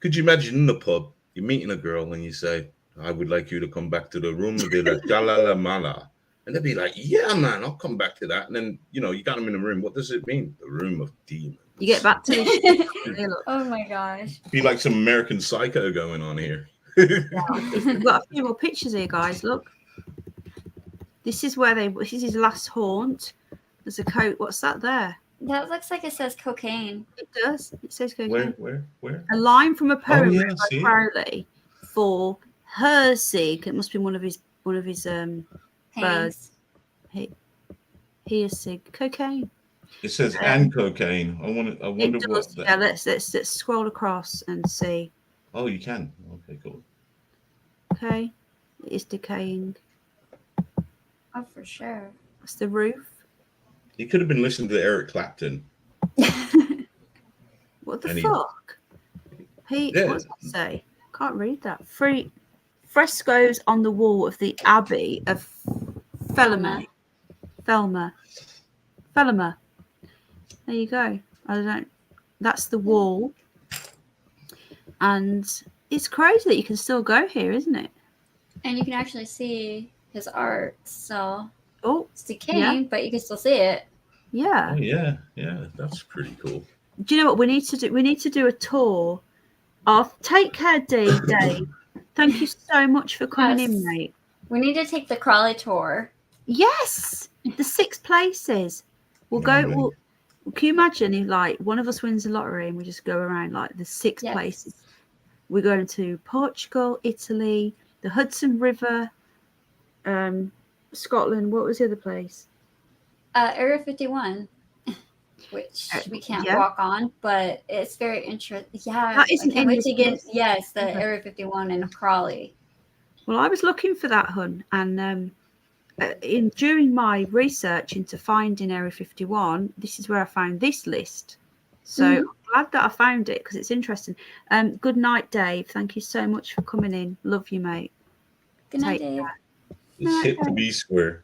Could you imagine in the pub, you're meeting a girl and you say, I would like you to come back to the room de la Jalalamala. And they'd be like, yeah, man, I'll come back to that. And then, you got them in the room. What does it mean? The room of demons. You get back to this. Oh my gosh. Be like some American Psycho going on here. We've got a few more pictures here, guys. Look. This is this is his last haunt. There's a coat. What's that there? That looks like it says cocaine. It does. It says cocaine. Where? A line from a poem yeah, written by see? Crowley for her sake. It must be one of his birds. Paintings. He is sick. Cocaine. It says and cocaine. I wonder It what does. that. Yeah, let's scroll across and see. Oh, you can. Okay, cool. Okay. It is decaying. Oh, for sure. That's the roof. You could have been listening to Eric Clapton. What the Any- fuck? Yeah. What does that say? Can't read that. Frescoes on the wall of the Abbey of Thelma. There you go. That's the wall. And it's crazy that you can still go here, isn't it? And you can actually see his art. So it's decaying, yeah. but you can still see it. Yeah. Oh, yeah. That's pretty cool. Do you know what we need to do? We need to do a tour of. Take care, Dave. Thank you so much for coming in, mate. We need to take the Crowley tour. Yes, the 6 places. We'll go. Can you imagine if one of us wins the lottery and we just go around the 6 places? We're going to Portugal, Italy, the Hudson River, Scotland. What was the other place? Area 51, which we can't walk on, but it's very interesting. Yeah, That isn't I can't wait to get list. the Area 51 in Crowley. Well, I was looking for that, hun, and during my research into finding Area 51, this is where I found this list. So I'm glad that I found it because it's interesting. Good night, Dave. Thank you so much for coming in. Love you, mate. Good night, Dave. It's hit to be square.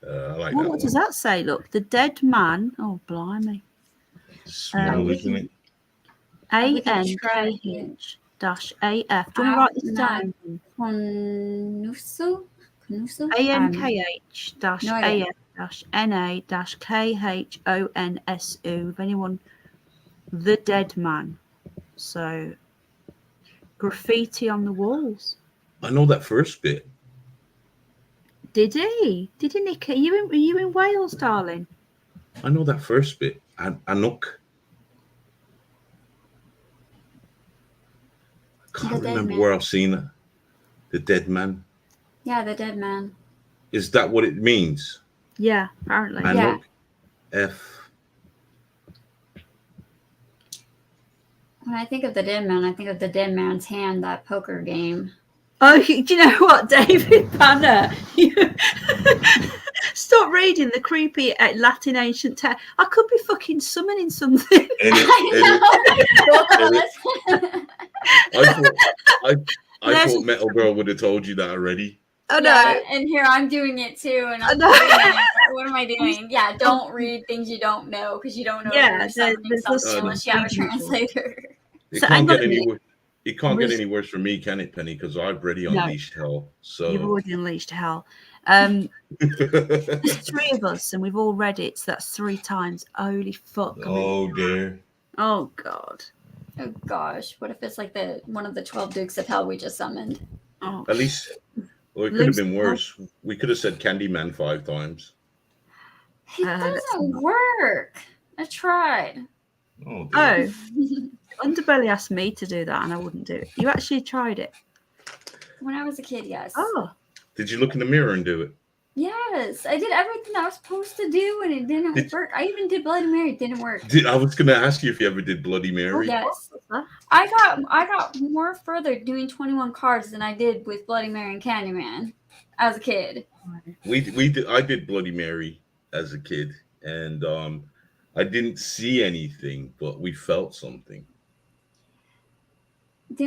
I like that. What does that say? Look, the dead man. Oh, blimey. Small, isn't it? ANKH-AF. Do you want to write this down? Knusu? ANKH-AF-NA-KHONSU. If anyone, the dead man. So, graffiti on the walls. I know that first bit. Did he? Did he, Nick? Are you in Wales, darling? I know that first bit. Anuk. I can't remember where I've seen it. The dead man. Yeah, the dead man. Is that what it means? Yeah, apparently. Anuk. F. When I think of the dead man, I think of the dead man's hand, that poker game. Oh, do you know what, David Banner? Stop reading the creepy Latin ancient text. I could be fucking summoning something. I thought Metalgirl would have told you that already. Oh, no. Yeah, and here I'm doing it too, and I'm reading it. What am I doing? Yeah, don't read things you don't know because you don't know if you're summoning something unless you have a translator. It can't get any worse. It can't get any worse for me, can it, Penny? Because I've already unleashed hell. So you've already unleashed hell. There's 3 of us, and we've all read it. So that's 3 times. Holy fuck! Oh dear. Oh god. Oh gosh, what if it's like one of the 12 Dukes of Hell we just summoned? Oh, at least, well, it could have been worse. We could have said Candyman 5 times. It doesn't work. I tried. Oh dear. Underbelly asked me to do that, and I wouldn't do it. You actually tried it? When I was a kid, yes. Oh. Did you look in the mirror and do it? Yes, I did everything I was supposed to do, and it didn't work. I even did Bloody Mary. It didn't work. I was going to ask you if you ever did Bloody Mary. Yes. I got more further doing 21 cards than I did with Bloody Mary and Candyman as a kid. I did Bloody Mary as a kid, and I didn't see anything, but we felt something. The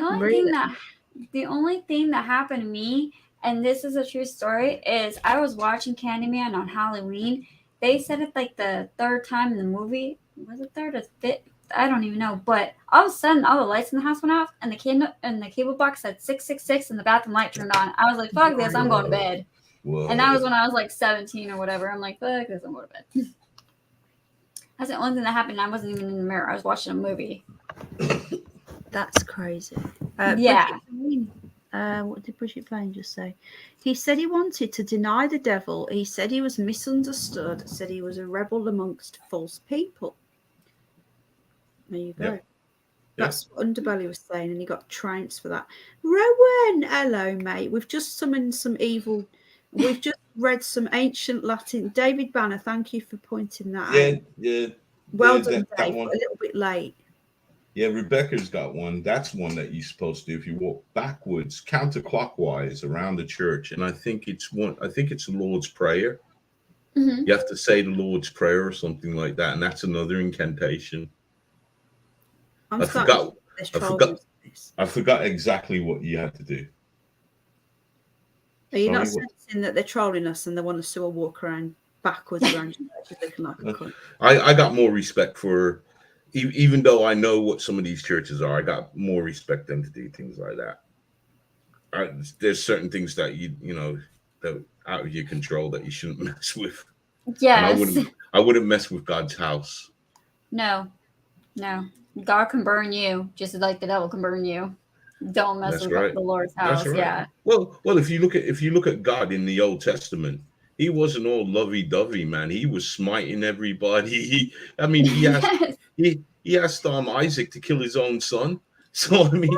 only thing that happened to me, and this is a true story, is I was watching Candyman on Halloween. They said it like the 3rd time in the movie. Was it 3rd or 5th? I don't even know. But all of a sudden, all the lights in the house went off, and the cable box said 666, and the bathroom light turned on. I was like, "Fuck this! I'm going to bed." Whoa. And that was when I was like 17 or whatever. I'm like, "Fuck this! I'm going to bed." That's the only thing that happened. I wasn't even in the mirror. I was watching a movie. That's crazy. Yeah. What did Bridget Payne just say? He said he wanted to deny the devil. He said he was misunderstood. Said he was a rebel amongst false people. There you go. Yep. That's what Underbelly was saying, and he got trounced for that. Rowan, hello, mate. We've just summoned some evil. We've just read some ancient Latin. David Banner, thank you for pointing that out. Yeah. Well done, Dave. But a little bit late. Yeah, Rebecca's got one. That's one that you're supposed to do if you walk backwards, counterclockwise around the church. And I think it's the Lord's Prayer. Mm-hmm. You have to say the Lord's Prayer or something like that, and that's another incantation. I forgot exactly what you had to do. Are you not sensing that they're trolling us and they want us to all walk around backwards around churches looking like a cunt? I got more respect for. Even though I know what some of these churches are, I got more respect them to do things like that. There's certain things that you know that are out of your control that you shouldn't mess with. Yes. And I wouldn't mess with God's house. No. God can burn you just like the devil can burn you. Don't mess with the Lord's house. Right. Yeah. Well, if you look at God in the Old Testament, he wasn't all lovey-dovey, man. He was smiting everybody. He asked Isaac to kill his own son. So I mean,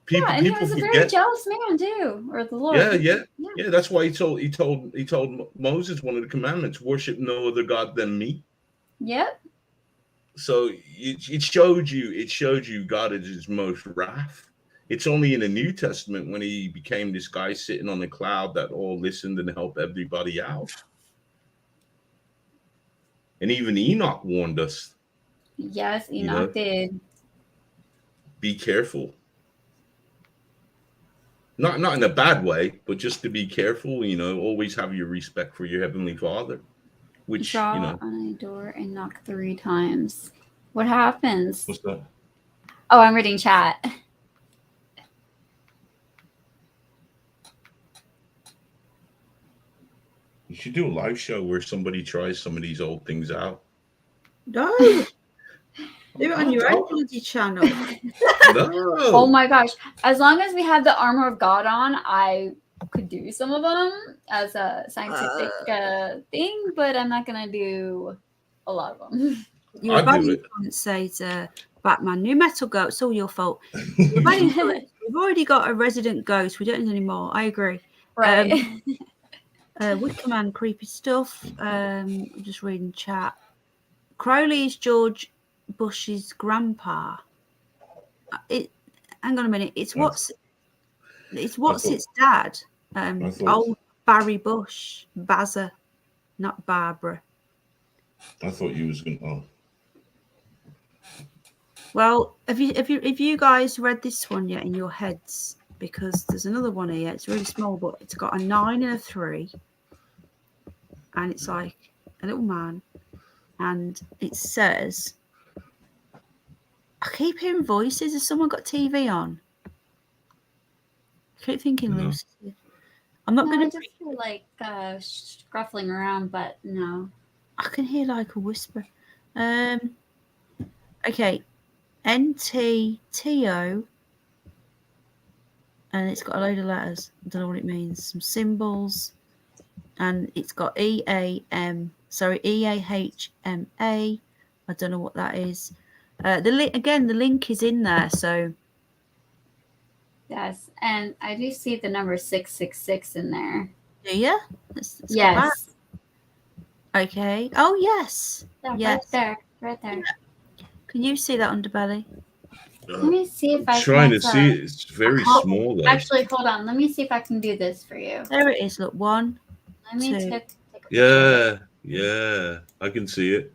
people he was a very jealous man too, or the Lord. Yeah. That's why he told Moses one of the commandments: worship no other god than me. Yep. So it showed you God at his most wrath. It's only in the New Testament when he became this guy sitting on a cloud that all listened and helped everybody out. And even Enoch warned us. Yes, Enoch did. Be careful. Not in a bad way, but just to be careful, always have your respect for your Heavenly Father. Which, Draw on a door and knock 3 times. What happens? What's that? Oh, I'm reading chat. You should do a live show where somebody tries some of these old things out. No. Do it on your own bloody channel. No. Oh my gosh. As long as we have the armor of God on, I could do some of them as a scientific thing, but I'm not going to do a lot of them. Your body says Batman, new metal goat. It's all your fault. We've already got a resident ghost. We don't need any more. I agree. Right. Wickerman, creepy stuff. I'm just reading chat. Crowley is George Bush's grandpa. Hang on a minute. It's what's its dad. Old Barry Bush, Bazza. not Barbara. I thought you was going to. Oh. Well, have you guys read this one yet in your heads? Because there's another one here. It's really small, but it's got a 9 and a 3. And it's like a little man. And it says, I keep hearing voices. Has someone got TV on? I keep thinking No. Lucy. I'm not going I to. just feel like scruffling around, but no. I can hear like a whisper. Okay. NTTO. And it's got a load of letters. I don't know what it means. Some symbols. And it's got EAHMA. I don't know what that is. The link is in there. So Yes, and I do see the number 666 in there. do you? Let's go back. Yes. Okay. Oh yes. Yeah, Yes. right there. Can you see that underbelly? Let me see if I trying can. to see it. It's very small. Though. Actually, hold on. Let me see if I can do this for you. There it is. Look, 1. Let me 2. take a picture. Yeah, I can see it.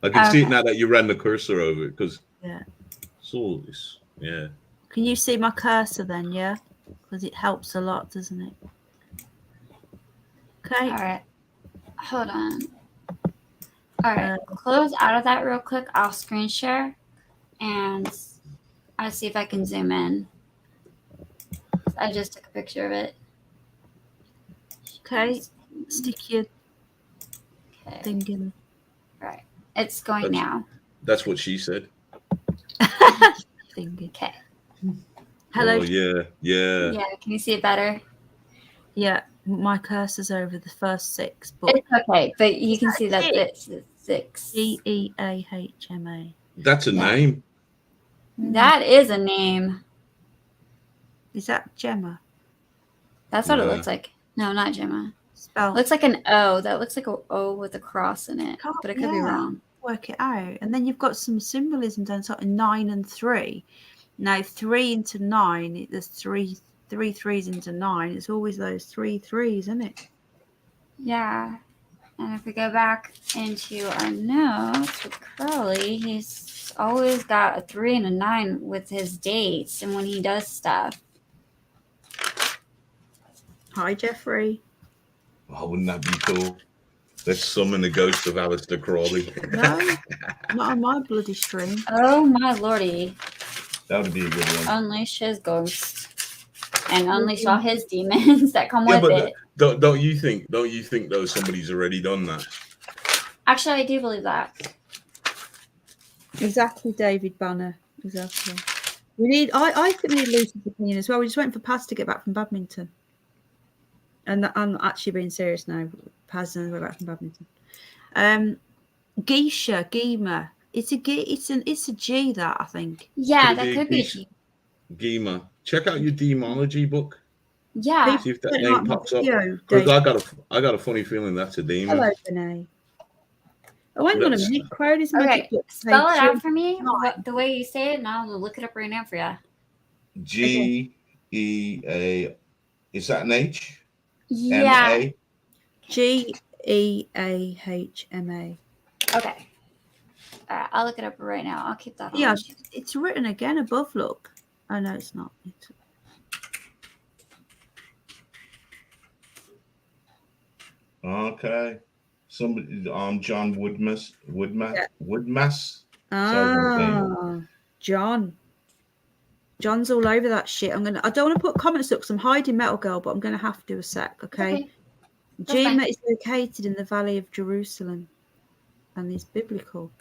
I can see it now that you ran the cursor over it because it's all this. Yeah. Can you see my cursor then? Yeah, because it helps a lot, doesn't it? Okay. All right. Hold on. All right. Close out of that real quick. I'll screen share, and I'll see if I can zoom in. I just took a picture of it. Okay. Stick your Okay. thing in. Right. It's going now. That's what she said. Thing in. Okay. Hello. Oh, yeah. Yeah. Can you see it better? Yeah. My cursor's over the first 6, but It's okay, but you can see that it's 6. EEAHMA. That's a name. That is a name. Is that Gemma? That's what it looks like. No, not Gemma. Spell. Looks like an O. That looks like an O with a cross in it, but it could be wrong. Work it out, and then you've got some symbolism down sort of 9 and 3. Now 3 into 9, there's three threes into 9. It's always those 3 3s, isn't it? Yeah. And if we go back into our notes with Crowley, he's always got a 3 and a 9 with his dates and when he does stuff. Hi, Jeffrey. Oh, wouldn't that be cool? Let's summon the ghost of Aleister Crowley. No, not on my bloody stream. Oh my lordy. That would be a good one. Unleash his ghost. And unleash all his demons that come with it. Don't you think though somebody's already done that? Actually, I do believe that. Exactly, David Banner. Exactly. I think we need Lucy's opinion as well. We're just waiting for Paz to get back from badminton. And I'm actually being serious now. Paz is back from badminton. Gima. It's a G that I think. Yeah, that could be. Gima. Check out your demonology book. Yeah. See if that name pops up. Because I got a funny feeling that's a demon. Hello, Renee. Oh, hang on a minute. Crowley's magic book. Spell it out for me the way you say it, and I'll look it up right now for you. GEA. Is that an H? Yeah. MA? GEAHMA. Okay. All right, I'll look it up right now. I'll keep that on. Yeah, it's written again above. Look. Oh no, it's not. Okay. Somebody, John Woodmass. Ah, John. John's all over that shit. I don't want to put comments up because I'm hiding Metalgirl, but I'm going to have to do a sec, okay? Gima is located in the Valley of Jerusalem and is biblical.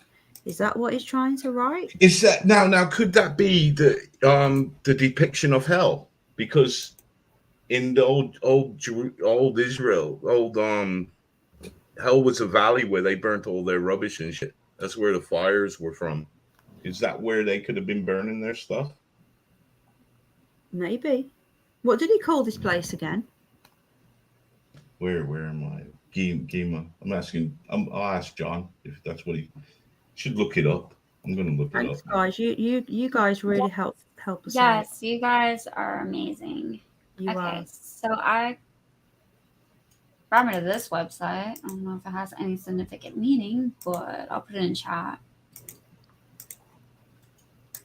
Is that what he's trying to write? Is that now? Could that be the depiction of hell? Because in the old Israel, hell was a valley where they burnt all their rubbish and shit. That's where the fires were from. Is that where they could have been burning their stuff? Maybe. What did he call this place again? Where am I? Gima. I'm asking. I'll ask John if that's what he should look it up. I'm going to look it up. Guys. You guys really help us out. Yes, you guys are amazing. You are. So I brought me to this website. I don't know if it has any significant meaning, but I'll put it in chat.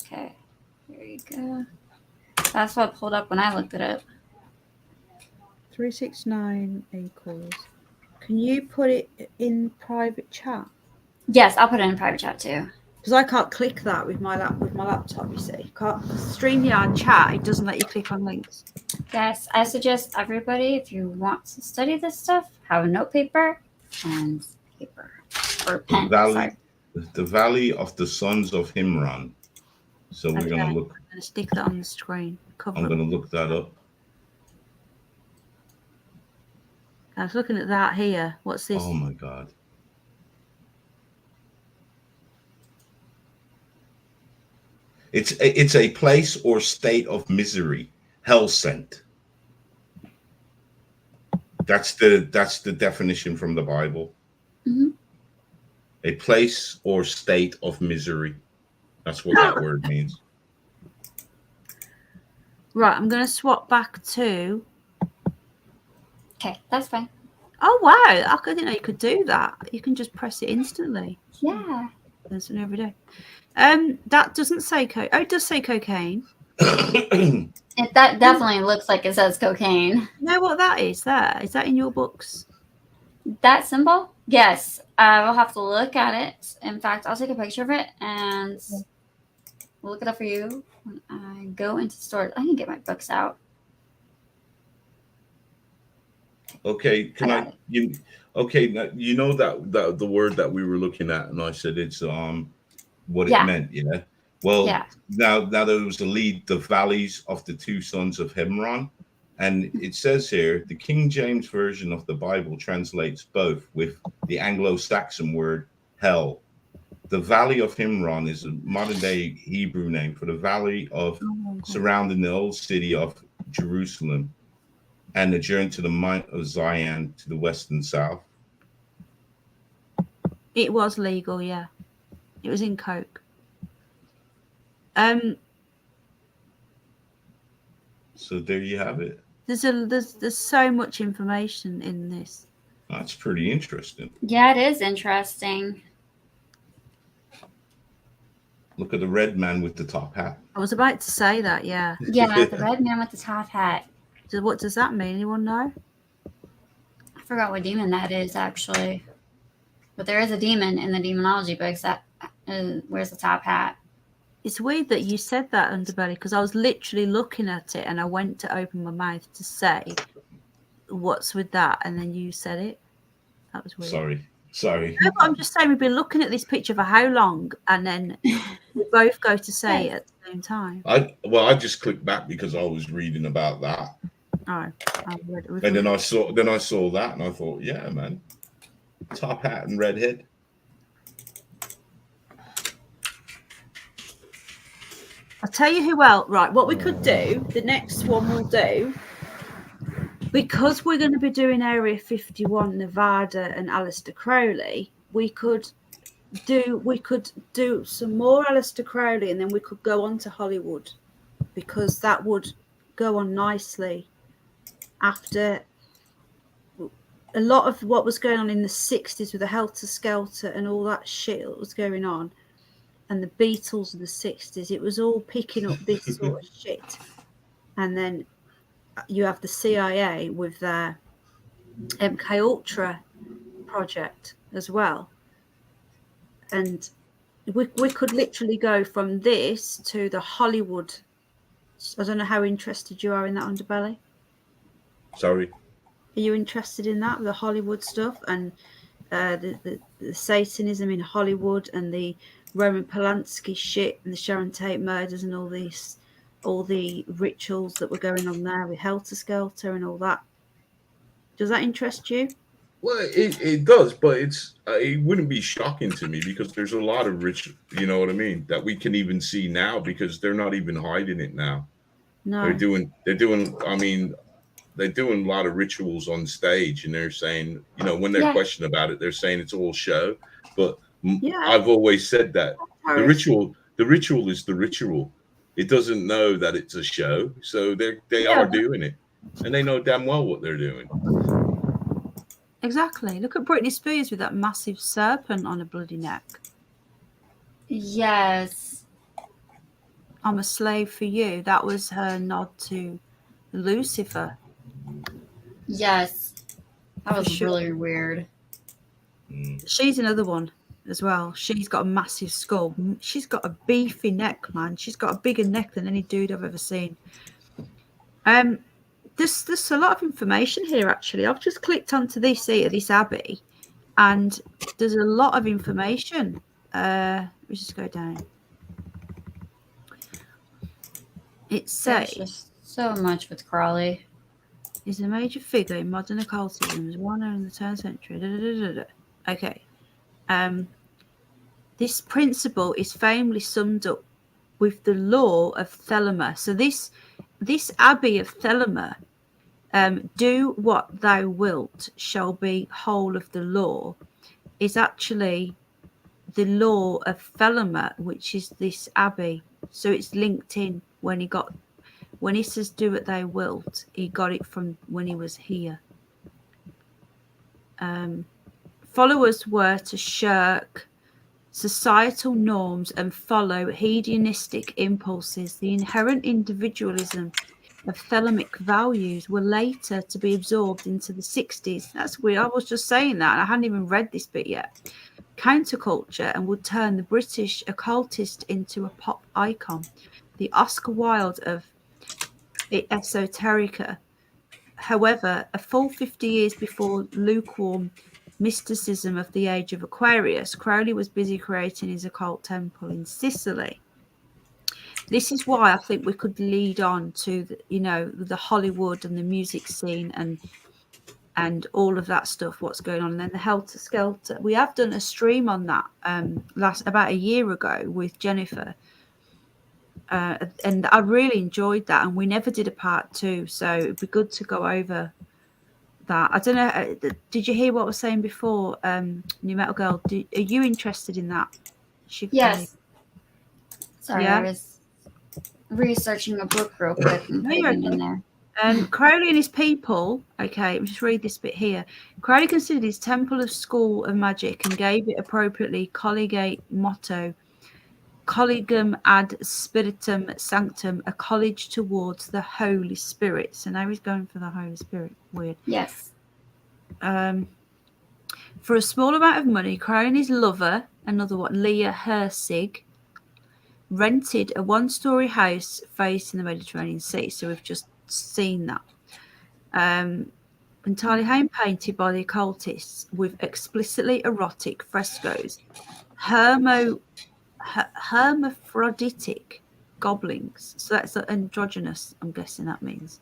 Okay, there you go. That's what pulled up when I looked at it. 369 equals. Can you put it in private chat? Yes, I'll put it in private chat too. Because I can't click that with my laptop. You see, can't StreamYard chat. It doesn't let you click on links. Yes, I suggest everybody, if you want to study this stuff, have a note paper and paper or pen. The Valley of the Sons of Himran. So we're gonna look. I'm gonna stick that on the screen. I'm gonna look that up. I was looking at that here. What's this? Oh my God. It's a place or state of misery, hell sent. That's the definition from the Bible. Mm-hmm. A place or state of misery. That's what that word means. Right, I'm going to swap back to. Okay, that's fine. Oh wow! I didn't know you could do that. You can just press it instantly. Yeah. That's an every day. That doesn't say Oh, it does say cocaine. That definitely looks like it says cocaine. You know what that is? Is that in your books? That symbol? Yes. I will have to look at it. In fact, I'll take a picture of it and look it up for you when I go into storage. I can get my books out. Okay, okay, now, you know that the word that we were looking at, and I said it's what it meant, yeah. Well, now there was the valleys of the two sons of Himran, and it says here the King James version of the Bible translates both with the Anglo-Saxon word hell. The Valley of Himran is a modern-day Hebrew name for the valley of surrounding the old city of Jerusalem and the journey to the Mount of Zion to the west and south. It was legal, yeah. It was in Coke. So there you have it. There's so much information in this. That's pretty interesting. Yeah, it is interesting. Look at the red man with the top hat. I was about to say that, yeah. Yeah, the red man with the top hat. So what does that mean? Anyone know? I forgot what demon that is, actually. But there is a demon in the demonology books that wears the top hat. It's weird that you said that, Underbelly, because I was literally looking at it and I went to open my mouth to say, what's with that? And then you said it. That was weird. Sorry. No, but I'm just saying we've been looking at this picture for how long? And then we both go to say it at the same time. I just clicked back because I was reading about that. Oh, and then I saw that and I thought, yeah, man, top hat and red head. I'll tell you who else. Right, what we could do, the next one we'll do, because we're going to be doing Area 51, Nevada, and Aleister Crowley, we could do some more Aleister Crowley, and then we could go on to Hollywood, because that would go on nicely after a lot of what was going on in the 60s with the Helter Skelter and all that shit that was going on, and the Beatles of the 60s. It was all picking up this sort of shit. And then you have the CIA with their MK Ultra project as well. And we could literally go from this to the Hollywood. I don't know how interested you are in that, Underbelly. Sorry. Are you interested in that, the Hollywood stuff and the Satanism in Hollywood and the Roman Polanski shit and the Sharon Tate murders and all the rituals that were going on there with Helter Skelter and all that? Does that interest you? Well, it does, but it wouldn't be shocking to me because there's a lot of you know what I mean, that we can even see now because they're not even hiding it now. No, they're doing. I mean, they're doing a lot of rituals on stage, and they're saying, you know, when they're questioned about it, they're saying it's all show. But I've always said that the ritual is the ritual. It doesn't know that it's a show, so they are doing it, and they know damn well what they're doing. Exactly. Look at Britney Spears with that massive serpent on her bloody neck. Yes. I'm a slave for you. That was her nod to Lucifer. Yes. That was sure. really weird. She's another one as well. She's got a massive skull. She's got a beefy neck, man. She's got a bigger neck than any dude I've ever seen. There's a lot of information here, actually. I've just clicked onto this abbey, and there's a lot of information. Let me just go down. It says There's just so much with Crowley. He's a major figure in modern occultism, was well known in the 10th century. Okay. This principle is famously summed up with the law of Thelema. So this abbey of Thelema, do what thou wilt shall be whole of the law, is actually the law of Thelema, which is this abbey. So it's linked in when he says do what thou wilt, he got it from when he was here. Followers were to shirk societal norms and follow hedonistic impulses. The inherent individualism of Thelemic values were later to be absorbed into the 60s. That's weird. I was just saying that, and I hadn't even read this bit yet. Counterculture, and would turn the British occultist into a pop icon. The Oscar Wilde of esoterica. However, a full 50 years before lukewarm mysticism of the age of Aquarius, Crowley was busy creating his occult temple in Sicily. This is why I think we could lead on to the Hollywood and the music scene and all of that stuff, what's going on, and then the Helter Skelter. We have done a stream on that about a year ago with Jennifer. And I really enjoyed that, and we never did a part 2, so it'd be good to go over that. I don't know, did you hear what I was saying before, New Metal Girl? Are you interested in that? Yes. Sorry, yeah? I was researching a book real quick and putting it in there. Crowley and his people, okay, let me just read this bit here. Crowley considered his temple a school of magic and gave it appropriately collegiate motto, Collegium ad Spiritum Sanctum, a college towards the Holy Spirit. So now he's going for the Holy Spirit. Weird. Yes. For a small amount of money, Crowley and his lover, another one, Leah Hersig, rented a one-story house facing the Mediterranean Sea. So we've just seen that. Entirely hand-painted by the occultists with explicitly erotic frescoes. Hermaphroditic goblins. So that's androgynous, I'm guessing that means.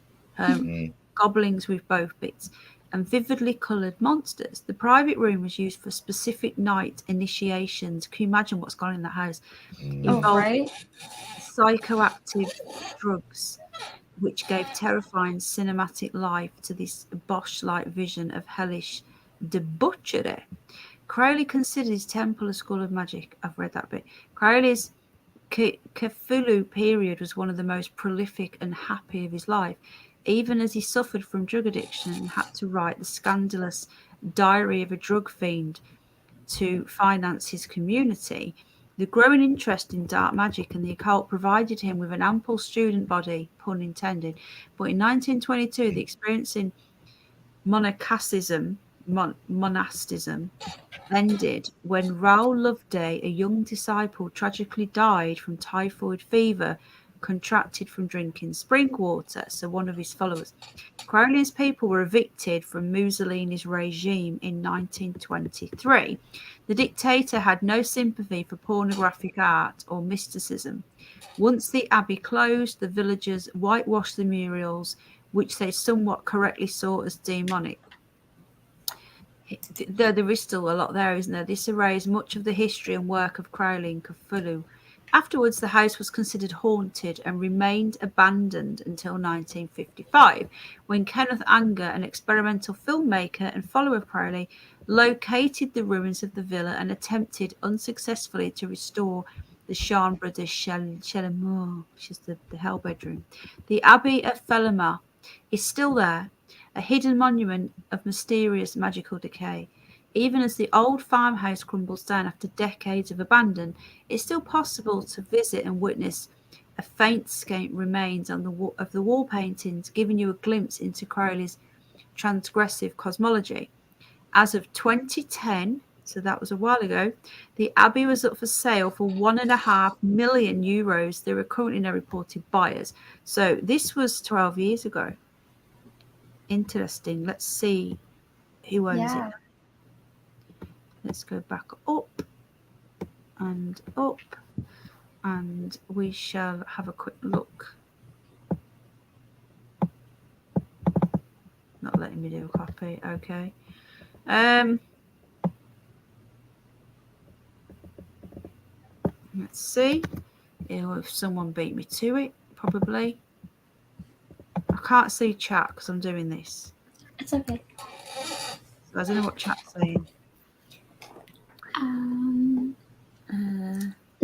Goblins with both bits. And vividly coloured monsters. The private room was used for specific night initiations. Can you imagine what's gone in that house? Right. Psychoactive drugs, which gave terrifying cinematic life to this Bosch-like vision of hellish debauchery. Crowley considered his temple a school of magic. I've read that bit. Crowley's Cthulhu period was one of the most prolific and happy of his life, even as he suffered from drug addiction and had to write the scandalous Diary of a Drug Fiend to finance his community. The growing interest in dark magic and the occult provided him with an ample student body, pun intended. But in 1922, the experience in monasticism ended when Raoul Loveday, a young disciple, tragically died from typhoid fever contracted from drinking spring water. So one of his followers. Crowley's people were evicted from Mussolini's regime in 1923. The dictator had no sympathy for pornographic art or mysticism. Once the abbey closed, the villagers whitewashed the murals, which they somewhat correctly saw as demonic. There is still a lot there, isn't there? This erased much of the history and work of Crowley and Cthulhu. Afterwards, the house was considered haunted and remained abandoned until 1955, when Kenneth Anger, an experimental filmmaker and follower of Crowley, located the ruins of the villa and attempted unsuccessfully to restore the chambre de Chelamure, which is the hell bedroom. The Abbey of Thelema is still there, a hidden monument of mysterious magical decay. Even as the old farmhouse crumbles down after decades of abandon, it's still possible to visit and witness a faint scape remains on of the wall paintings, giving you a glimpse into Crowley's transgressive cosmology. As of 2010, so that was a while ago, the abbey was up for sale for €1.5 million. There are currently no reported buyers. So this was 12 years ago. Interesting. Let's see who owns it. Let's go back up, and we shall have a quick look. Not letting me do a copy. Okay. Let's see if someone beat me to it. Probably. I can't see chat because I'm doing this. It's okay. So I don't know what chat's saying.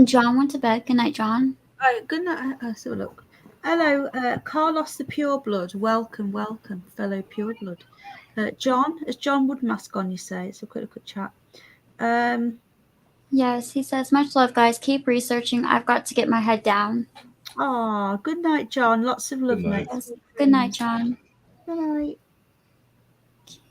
John went to bed. Good night, John. Oh, good night. So look. Hello, Carlos the Pureblood. Welcome, fellow Pureblood. John, has John Woodmask on, you say? It's a quick look at chat. Yes, he says, much love, guys. Keep researching. I've got to get my head down. Oh, good night, John. Lots of love, mate. Yes. Good night, John. Good night.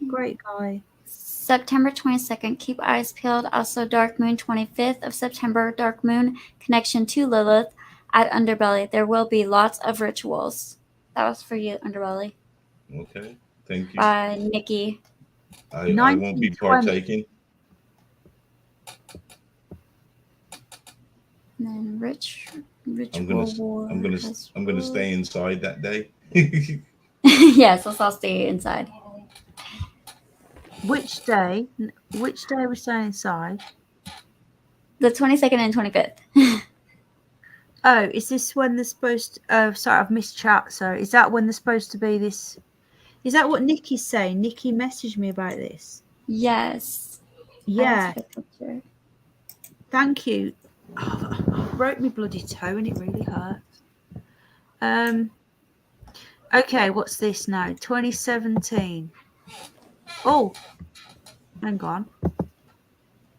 Great guy. September 22nd, keep eyes peeled. Also, Dark Moon, 25th of September, Dark Moon, connection to Lilith at Underbelly. There will be lots of rituals. That was for you, Underbelly. Okay, thank you. By Nikki. I won't be partaking. And then ritual war. I'm gonna stay inside that day. Yes, let's all stay inside. Which day are we staying inside? The 22nd and 25th. Oh, is this when they're supposed to... sorry, I've missed chat. So is that when they're supposed to be this... Is that what Nikki's saying? Nikki messaged me about this. Yes. Yeah. Thank you. Oh, I broke my bloody toe and it really hurts. Okay, what's this now? 2017. Oh, hang on.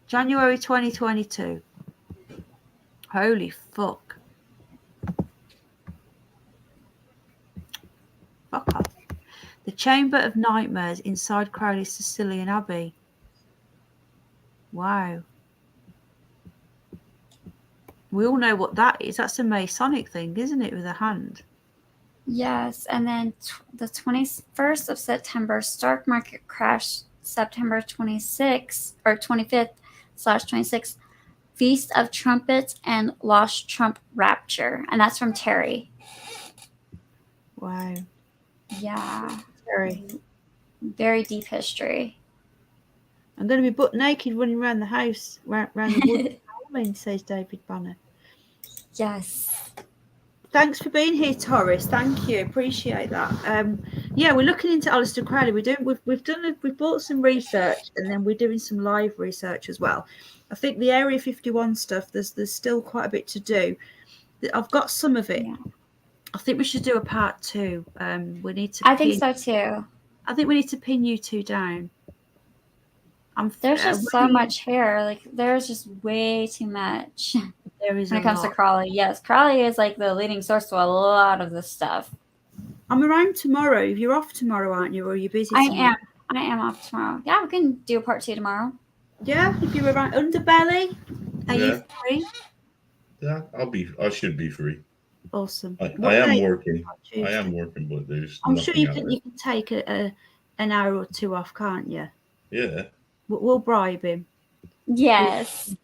January 2022. Holy fuck. Fuck off. The Chamber of Nightmares inside Crowley's Sicilian Abbey. Wow. We all know what that is. That's a Masonic thing, isn't it, with a hand? Yes, and then the 21st of September, stock market crash, September 26th or 25th/26th, Feast of Trumpets and Lost Trump Rapture. And that's from Terry. Wow. Yeah. Terry. Very deep history. I'm going to be butt naked running around the house, around the wood, says David Banner. Yes. Thanks for being here, Taurus. Thank you. Appreciate that. Yeah, we're looking into Aleister Crowley. We've bought some research, and then we're doing some live research as well. I think the Area 51 stuff, there's still quite a bit to do. I've got some of it. Yeah. I think we should do a part 2. We need to. I think so too. I think we need to pin you two down. There's just so much here. Like, there's just way too much. There is when it comes to Crowley. Yes, Crowley is like the leading source to a lot of this stuff. I'm around tomorrow. You're off tomorrow, aren't you? Or are you busy tomorrow? I am off tomorrow. Yeah, we can do a part 2 tomorrow. Yeah, if you're around Underbelly. Are you free? Yeah, I should be free. Awesome. I am working. I am working, but there's. I'm sure you can take an hour or 2 off, can't you? Yeah. We'll bribe him. Yes.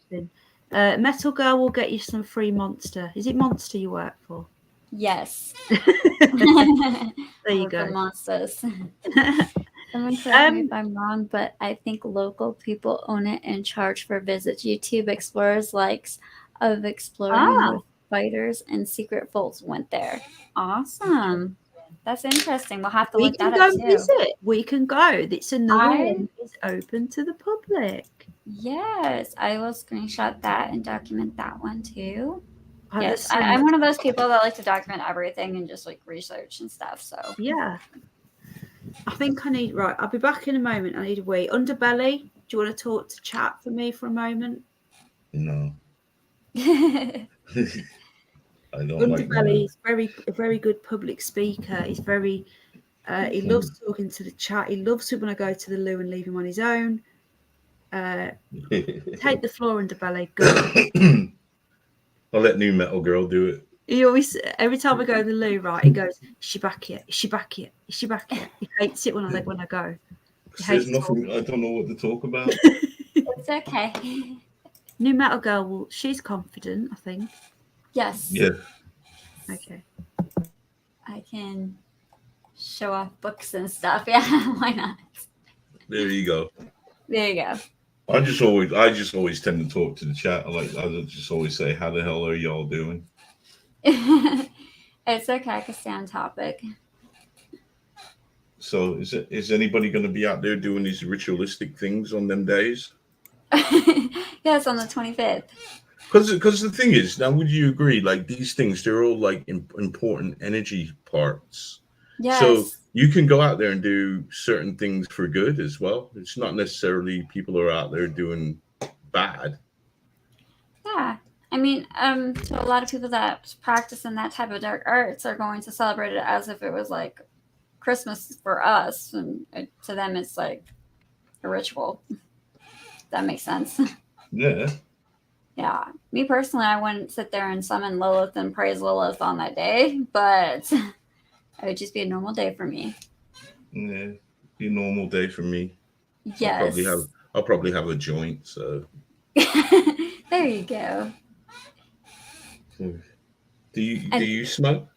Metalgirl will get you some free Monster. Is it Monster you work for? Yes. There you go. Monsters. Someone correct me if I'm wrong, but I think local people own it and charge for visits. YouTube Explorers likes of exploring with fighters and secret vaults went there. Awesome. That's interesting. We'll have to look that up too. Visit. We can go. It's another one. It's open to the public. Yes, I will screenshot that and document that one too. Yes, I'm one of those people that like to document everything and just like research and stuff. So yeah. I think I need, right, I'll be back in a moment. I need a wee. Underbelly, do you want to talk to chat for me for a moment? No. I don't like Underbelly is a very good public speaker. He's very, he loves talking to the chat. He loves it when I go to the loo and leave him on his own. Take the floor, Underbelly. Go. I'll let New Metal Girl do it. He always, every time I go to the loo, right, he goes, "Is she back yet? Is she back yet? Is she back yet?" He hates it when I go. There's nothing. I don't know what to talk about. It's okay. New Metal Girl, well, she's confident, I think. Yes. Yeah. Okay. I can show off books and stuff. Yeah, why not? There you go. There you go. I just always tend to talk to the chat. I just always say, "How the hell are y'all doing?" It's okay. I can stay on topic. So, is anybody going to be out there doing these ritualistic things on them days? Yes, on the 25th. Because the thing is, now, would you agree? Like, these things, they're all like important energy parts. Yes. So you can go out there and do certain things for good as well. It's not necessarily people are out there doing bad. Yeah. I mean, to a lot of people that practice in that type of dark arts are going to celebrate it as if it was like Christmas for us, and to them it's like a ritual. That makes sense. Yeah. Yeah. Me personally, I wouldn't sit there and summon Lilith and praise Lilith on that day, but it would just be a normal day for me. Yeah. Be a normal day for me. Yes. I'll probably have a joint, so. There you go. Do you smoke?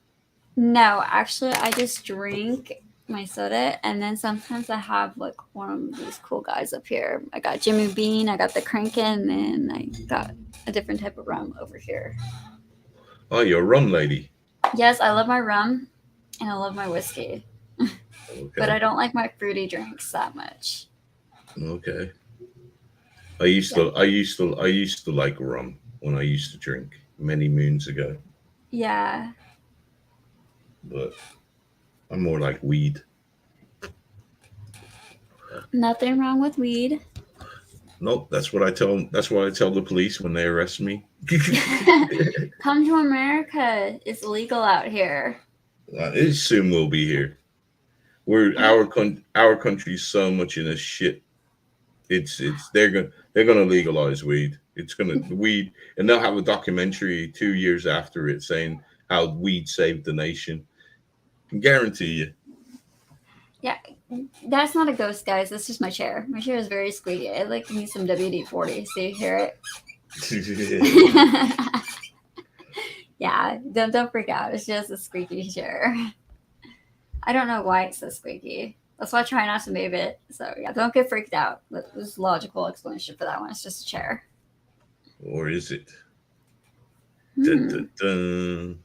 No, actually, I just drink my soda, and then sometimes I have like one of these cool guys up here. I got Jimmy Bean, I got the Crankin, and I got a different type of rum over here. Oh, you're a rum lady. Yes, I love my rum, and I love my whiskey. Okay. But I don't like my fruity drinks that much. Okay. I used to like rum when I used to drink many moons ago. Yeah. But I'm more like weed. Nothing wrong with weed. Nope, that's what I tell the police when they arrest me. Come to America. It's legal out here. It soon will be here. Our country's so much in a shit. They're gonna legalize weed. Weed, and they'll have a documentary 2 years after it saying how weed saved the nation. I can guarantee you. Yeah, that's not a ghost, guys. That's just my chair. My chair is very squeaky. I like me some WD-40. So you hear it? Yeah, don't freak out. It's just a squeaky chair. I don't know why it's so squeaky. That's why I try not to move it. So yeah, don't get freaked out. There's a logical explanation for that one. It's just a chair. Or is it? Dun, dun, dun.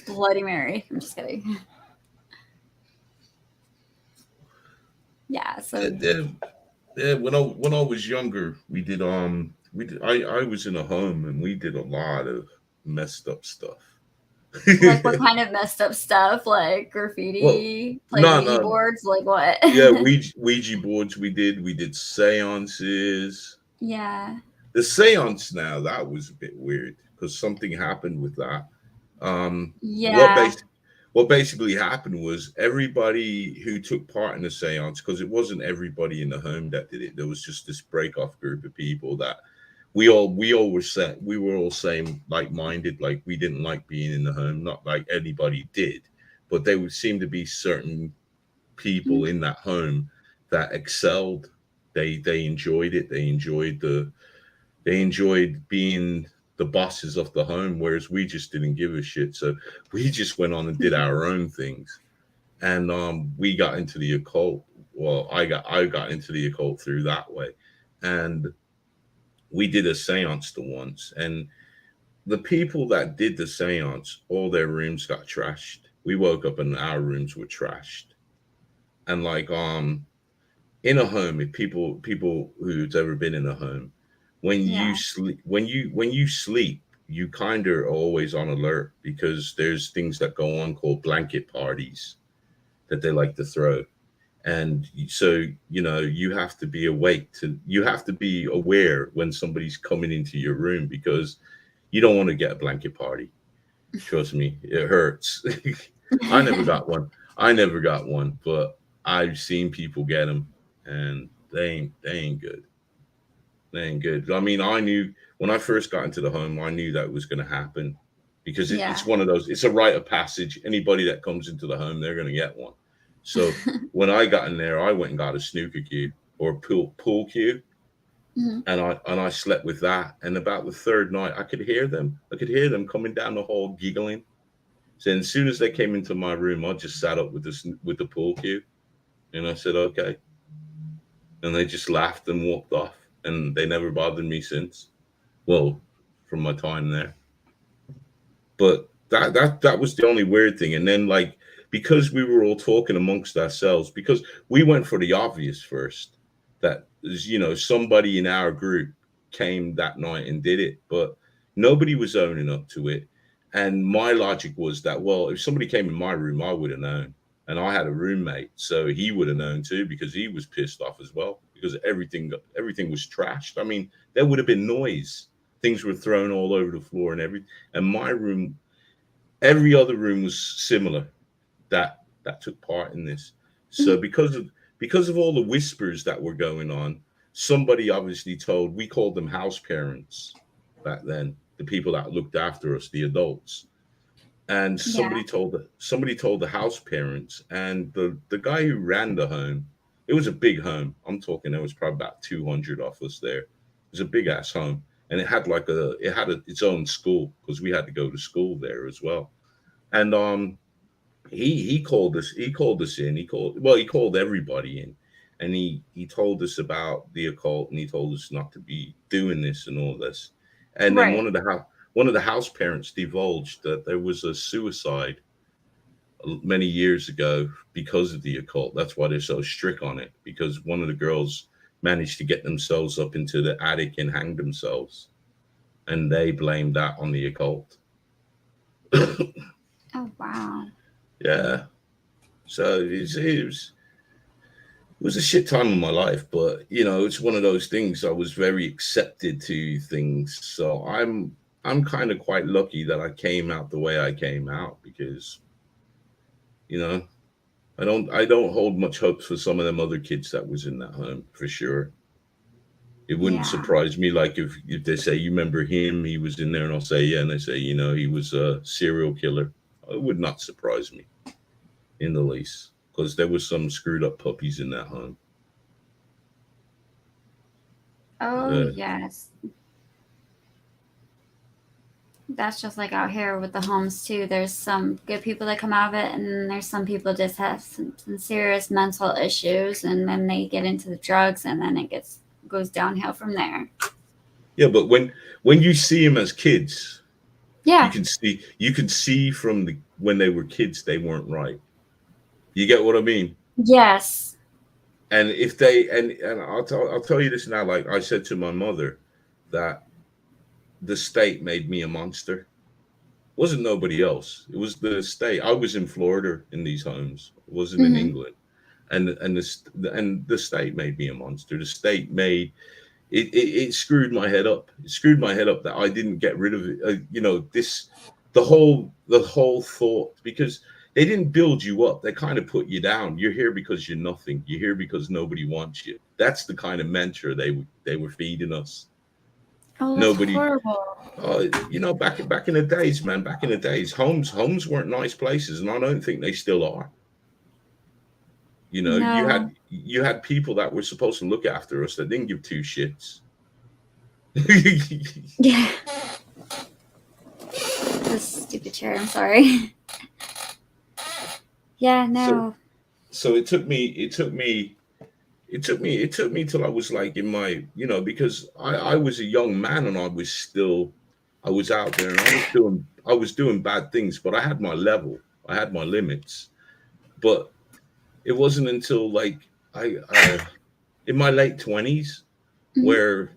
Bloody Mary. I'm just kidding. Yeah. So yeah. When I was younger, I was in a home and we did a lot of messed up stuff. Like what kind of messed up stuff? Like graffiti, playing Ouija boards, like what? Yeah, Ouija boards. We did seances. Yeah. The seance now, that was a bit weird because something happened with that. Yeah. What basically happened was everybody who took part in the seance, because it wasn't everybody in the home that did it. There was just this break-off group of people that we all were all same like-minded. Like we didn't like being in the home, not like anybody did, but there would seem to be certain people in that home that excelled. They enjoyed it. They enjoyed being the bosses of the home, whereas we just didn't give a shit. So we just went on and did our own things. And we got into the occult. Well, I got into the occult through that way. And we did a seance the once. And the people that did the seance, all their rooms got trashed. We woke up and our rooms were trashed. And like in a home, if people who's ever been in a home, when you sleep, you kind of are always on alert because there's things that go on called blanket parties that they like to throw. And so, you know, you have to be awake you have to be aware when somebody's coming into your room, because you don't want to get a blanket party. Trust me, it hurts. I never got one, but I've seen people get them, and they ain't good. They ain't good. I mean, I knew when I first got into the home, I knew that was going to happen, because it's one of those, it's a rite of passage. Anybody that comes into the home, they're going to get one. So when I got in there, I went and got a snooker cue or a pool cue. Mm-hmm. And I slept with that. And about the third night, I could hear them. I could hear them coming down the hall giggling. So as soon as they came into my room, I just sat up with the pool cue, and I said, okay. And they just laughed and walked off, and they never bothered me since. Well, from my time there. But that was the only weird thing. And then, like, because we were all talking amongst ourselves, because we went for the obvious first, that, you know, somebody in our group came that night and did it, but nobody was owning up to it. And my logic was that, well, if somebody came in my room, I would have known. And I had a roommate, so he would have known too, because he was pissed off as well, because everything was trashed. I mean, there would have been noise. Things were thrown all over the floor and everything. And my room, every other room was similar that took part in this. So because of all the whispers that were going on, somebody obviously we called them house parents back then, the people that looked after us, the adults. And somebody told the house parents, and the guy who ran the home, it was a big home. I'm talking, there was probably about 200 of us there. It was a big ass home. And it had its own school, because we had to go to school there as well. And he called us in. He called everybody in, and he told us about the occult, and he told us not to be doing this and all this. And then one of the house parents divulged that there was a suicide many years ago because of the occult. That's why they're so strict on it, because one of the girls managed to get themselves up into the attic and hang themselves, and they blamed that on the occult. Oh, wow. Yeah. So it was a shit time in my life, but, you know, it's one of those things. I was very accepted to things. So I'm kind of quite lucky that I came out the way I came out, because, you know, I don't hold much hope for some of them other kids that was in that home, for sure. It wouldn't surprise me, like if they say, you remember him, he was in there, and I'll say, yeah, and they say, you know, he was a serial killer. It would not surprise me in the least, because there was some screwed up puppies in that home. Oh, yes. That's just like out here with the homes too. There's some good people that come out of it, and there's some people just have some serious mental issues, and then they get into the drugs, and then it goes downhill from there. Yeah, but when you see them as kids, yeah, you can see from when they were kids, they weren't right. You get what I mean? Yes. And if they and I'll tell you this now, like I said to my mother, that the state made me a monster. It wasn't nobody else. It was the state. I was in Florida in these homes. It wasn't in England. And the state made me a monster. The state made it screwed my head up. It screwed my head up that I didn't get rid of it. You know, the whole thought, because they didn't build you up. They kind of put you down. You're here because you're nothing. You're here because nobody wants you. That's the kind of mantra they were feeding us. Oh, that's horrible. You know, back in the days, man. Back in the days, homes weren't nice places, and I don't think they still are. You know, no. you had people that were supposed to look after us that didn't give two shits. Yeah. This stupid chair. I'm sorry. Yeah, no. So it took me till I was like in my, you know, because I was a young man, and I was out there, and I was doing bad things, but I had my level. I had my limits. But it wasn't until like I in my late 20s where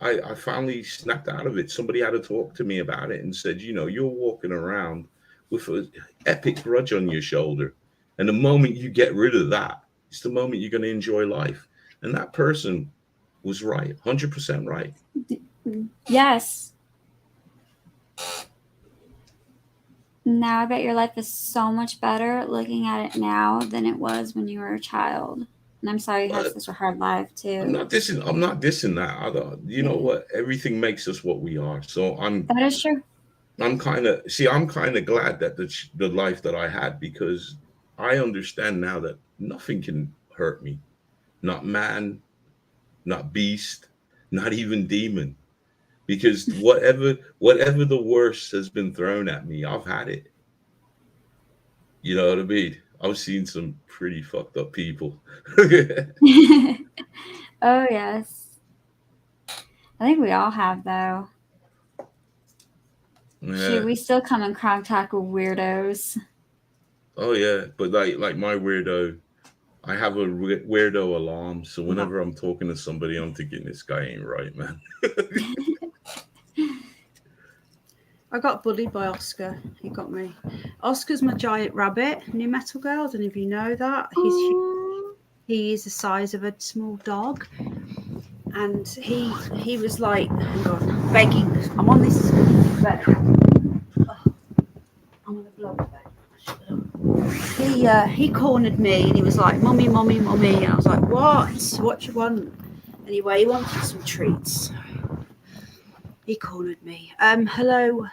I finally snapped out of it. Somebody had to talk to me about it and said, you know, you're walking around with an epic grudge on your shoulder. And the moment you get rid of that, It's the moment you're going to enjoy life. And that person was right, 100% right. Yes. Now I bet your life is so much better looking at it now than it was when you were a child. And I'm sorry you had such a hard life too. I'm not dissing that. You know what? Everything makes us what we are. So that is true. I'm kind of glad that the life that I had, because I understand now that nothing can hurt me. Not man, not beast, not even demon. Because whatever the worst has been thrown at me, I've had it. You know what I mean? I've seen some pretty fucked up people. Oh, yes. I think we all have, though. Yeah. Shoot, we still come in contact with weirdos. Oh, yeah. But like my weirdo, I have a weirdo alarm. So whenever I'm talking to somebody, I'm thinking, this guy ain't right, man. I got bullied by Oscar. He got me. Oscar's my giant rabbit, New Metal Girl. I don't know if you know that. He is the size of a small dog. And he was like, hang on, begging. I'm on this bed. Oh, I'm on the blow bed. He cornered me and he was like, "Mummy, mummy, mummy." And I was like, "What you want?" Anyway, he wanted some treats. He cornered me. Hello.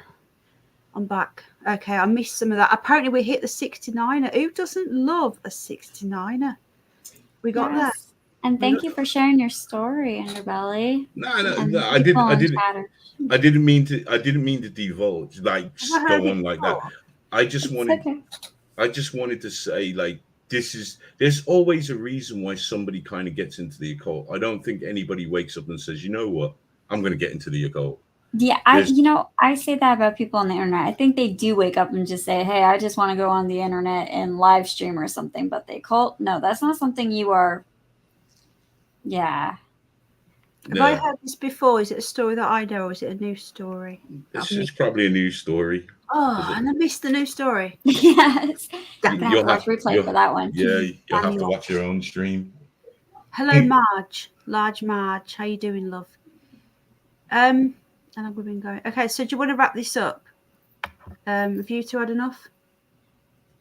I'm back. Okay, I missed some of that. Apparently we hit the 69er. Who doesn't love a 69er? We got that. And thank you for sharing your story, Underbelly. No, I didn't mean to divulge, like go on like that. I just wanted to say, like, there's always a reason why somebody kind of gets into the occult. I don't think anybody wakes up and says, you know what, I'm going to get into the occult. Yeah, I say that about people on the internet. I think they do wake up and just say, hey, I just want to go on the internet and live stream or something. But the occult, no, that's not something you are. Yeah. Have I heard this before? Is it a story that I know, or is it a new story? It's probably a new story. Oh, and I missed the new story. Yes. I'm gonna have to watch replay for that one. Yeah, you'll have to watch your own stream. Hello, Marge. Large Marge. How you doing, love? And we've been going. Okay, so do you want to wrap this up? Have you two had enough?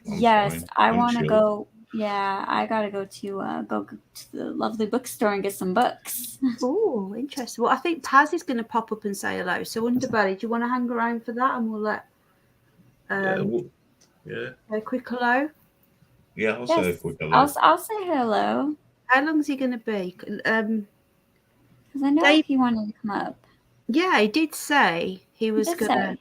Yes, I want to go. Yeah, I gotta go to the lovely bookstore and get some books. Oh, interesting. Well, I think Paz is going to pop up and say hello. So, Underbelly, do you want to hang around for that, and we'll let a quick hello. Yeah, I'll say a quick hello. I'll say hello. How long is he going to be? Because I know he wanted to come up. Yeah, he did say he was going to.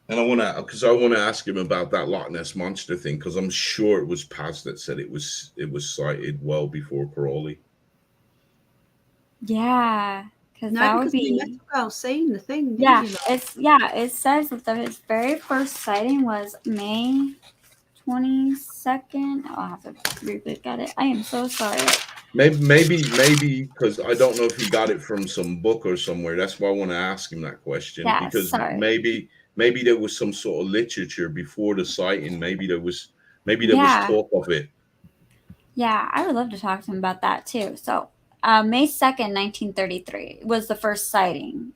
And I want to ask him about that Loch Ness monster thing, because I'm sure it was Paz that said it was sighted well before Crowley. Yeah, because that would be Metal Girl seeing the thing. It says that his very first sighting was May 22nd. I'll have to reboot at it. I am so sorry. Maybe because I don't know if he got it from some book or somewhere. That's why I want to ask him that question. Yeah, because maybe there was some sort of literature before the sighting. Maybe there was talk of it. Yeah, I would love to talk to him about that too. So May 2nd, 1933 was the first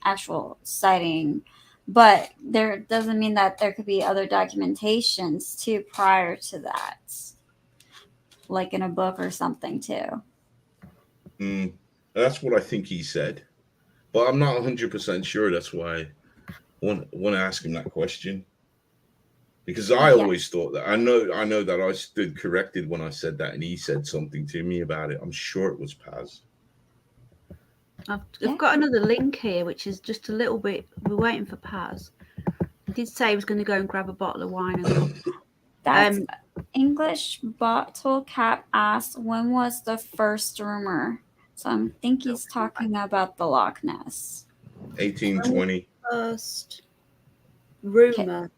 actual sighting. But there doesn't mean that there could be other documentations too prior to that. Like in a book or something too. That's what I think he said. But I'm not 100% sure. That's why I want to ask him that question. Because I always thought that. I know that I stood corrected when I said that, and he said something to me about it. I'm sure it was Paz. I've got another link here, which is just a little bit. We're waiting for Paz. He did say he was going to go and grab a bottle of wine. That's English Bottle Cap asked, when was the first rumor? So I think he's talking about the Loch Ness. 1820. First rumor. Okay.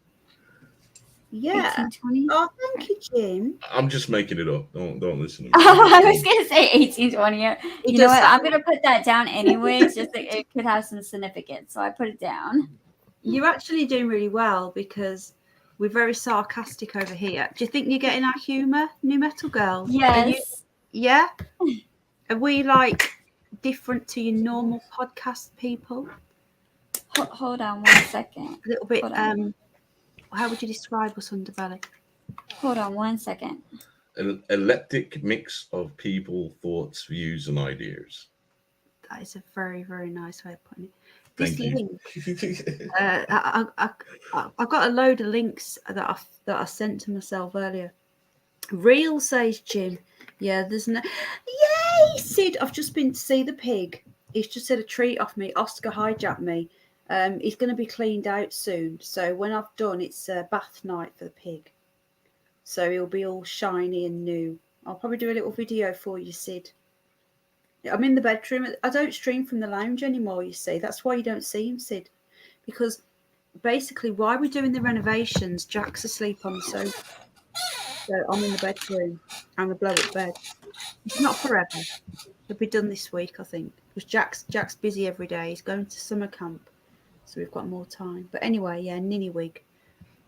Yeah. 1820? Oh, thank you, Jim. I'm just making it up. Don't listen to me. Oh, I was going to say 1820. You know what? I'm going to put that down anyways, just that it could have some significance. So I put it down. You're actually doing really well because we're very sarcastic over here. Do you think you're getting our humour, New Metal Girl? Yes. Yeah. Are we like different to your normal podcast people? Hold on 1 second. A little bit. How would you describe us, Underbelly? Hold on 1 second. An eclectic mix of people, thoughts, views, and ideas. That is a very, very nice way of putting it. Thank you. Link, I got a load of links that I sent to myself earlier. Real, says Jim. Yeah, there's no. Yay, Sid! I've just been to see the pig. He's just had a treat off me. Oscar hijacked me. He's going to be cleaned out soon. So when I've done, it's bath night for the pig. So he'll be all shiny and new. I'll probably do a little video for you, Sid. I'm in the bedroom. I don't stream from the lounge anymore, you see. That's why you don't see him, Sid. Because basically, while we're doing the renovations, Jack's asleep on the sofa. So I'm in the bedroom. I'm a blow-up bed. It's not forever. It'll be done this week, I think. Because Jack's busy every day. He's going to summer camp. So we've got more time. But anyway, yeah, Ninny Wig.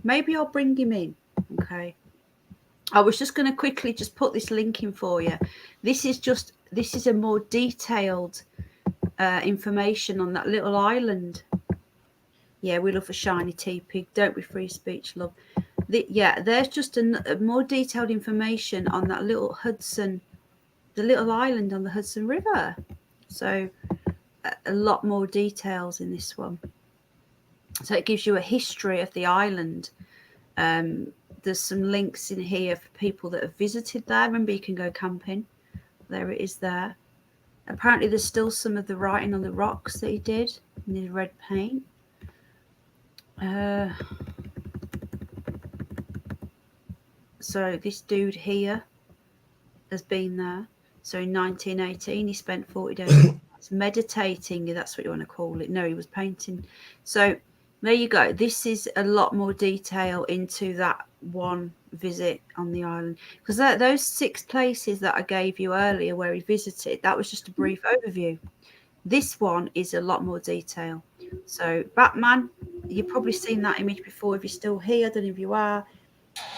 Maybe I'll bring him in. Okay. I was just going to quickly just put this link in for you. This is a more detailed information on that little island. Yeah, we love a shiny tea pig. Don't be free speech, love. There's just a more detailed information on that little Hudson, the little island on the Hudson River. So a lot more details in this one. So it gives you a history of the island. There's some links in here for people that have visited there. Remember, you can go camping. There it is there. Apparently, there's still some of the writing on the rocks that he did in his red paint. So this dude here has been there. So in 1918, he spent 40 days meditating. That's what you want to call it. No, he was painting. So there you go. This is a lot more detail into that one visit on the island. Because those 6 places that I gave you earlier where he visited, that was just a brief overview. This one is a lot more detail. So Batman, you've probably seen that image before if you're still here. I don't know if you are.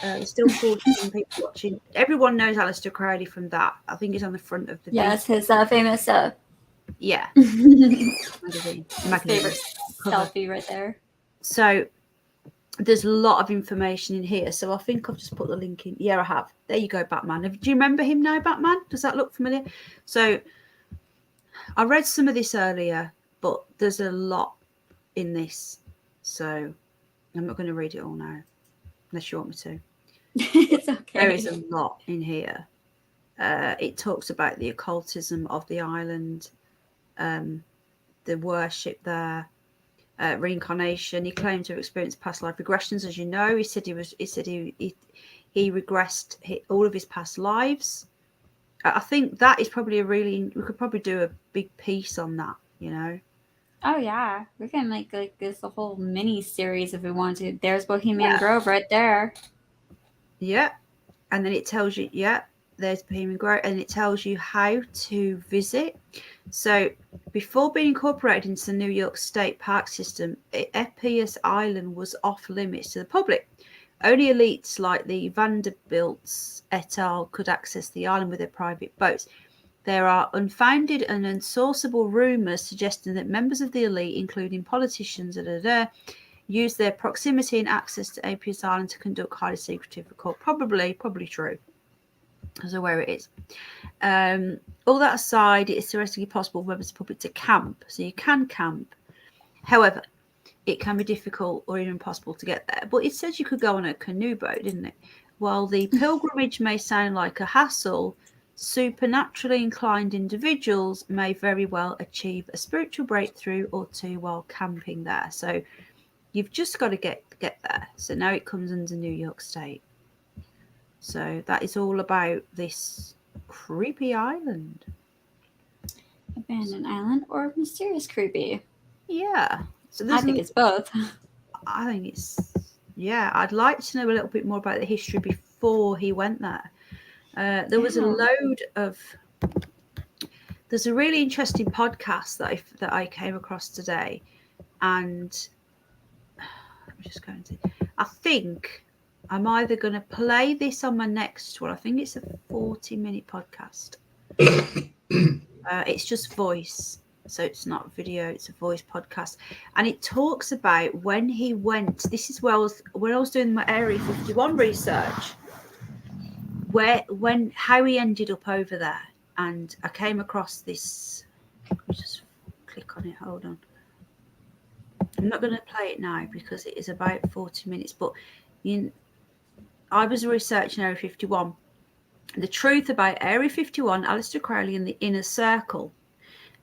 There's still 14 people watching. Everyone knows Aleister Crowley from that. I think he's on the front of the it's his famous yeah magazine. Favorite selfie right there. So there's a lot of information in here. So I think I've just put the link in. Yeah, I have. There you go, Batman. Do you remember him now, Batman? Does that look familiar? So I read some of this earlier, but there's a lot in this. So I'm not going to read it all now, unless you want me to. It's okay. There is a lot in here. It talks about the occultism of the island, the worship there, reincarnation. He claimed to have experienced past life regressions, as you know. He said he regressed all of his past lives. I think that is probably we could probably do a big piece on that, you know. Oh yeah, we can make like this a whole mini series if we want to. There's Bohemian Grove right there. Yeah, and then it tells you, there's Bohemian Grove, and it tells you how to visit. So before being incorporated into the New York State Park System, Epius Island was off limits to the public. Only elites like the Vanderbilts et al. Could access the island with their private boats. There are unfounded and unsourceable rumours suggesting that members of the elite, including politicians, use their proximity and access to Apius Island to conduct highly secretive occult. Probably true, because of where it is. All that aside, it is theoretically possible for members of the public to camp. So you can camp. However, it can be difficult or even impossible to get there. But it says you could go on a canoe boat, didn't it? While the pilgrimage may sound like a hassle, supernaturally inclined individuals may very well achieve a spiritual breakthrough or two while camping there. So you've just got to get there. So now it comes under New York State. So that is all about this creepy island. Abandoned island or mysterious creepy? Yeah. So I think it's both. I think it's, I'd like to know a little bit more about the history before he went there. There was a load of. There's a really interesting podcast that I came across today, and I'm just going to. I think I'm either going to play this on my next one. I think it's a 40-minute podcast. It's just voice. So it's not video, it's a voice podcast. And it talks about when he went, this is where when I was doing my Area 51 research, how he ended up over there. And I came across this. Let me just click on it, hold on. I'm not going to play it now because it is about 40 minutes, but I was researching Area 51. The truth about Area 51, Aleister Crowley and the Inner Circle.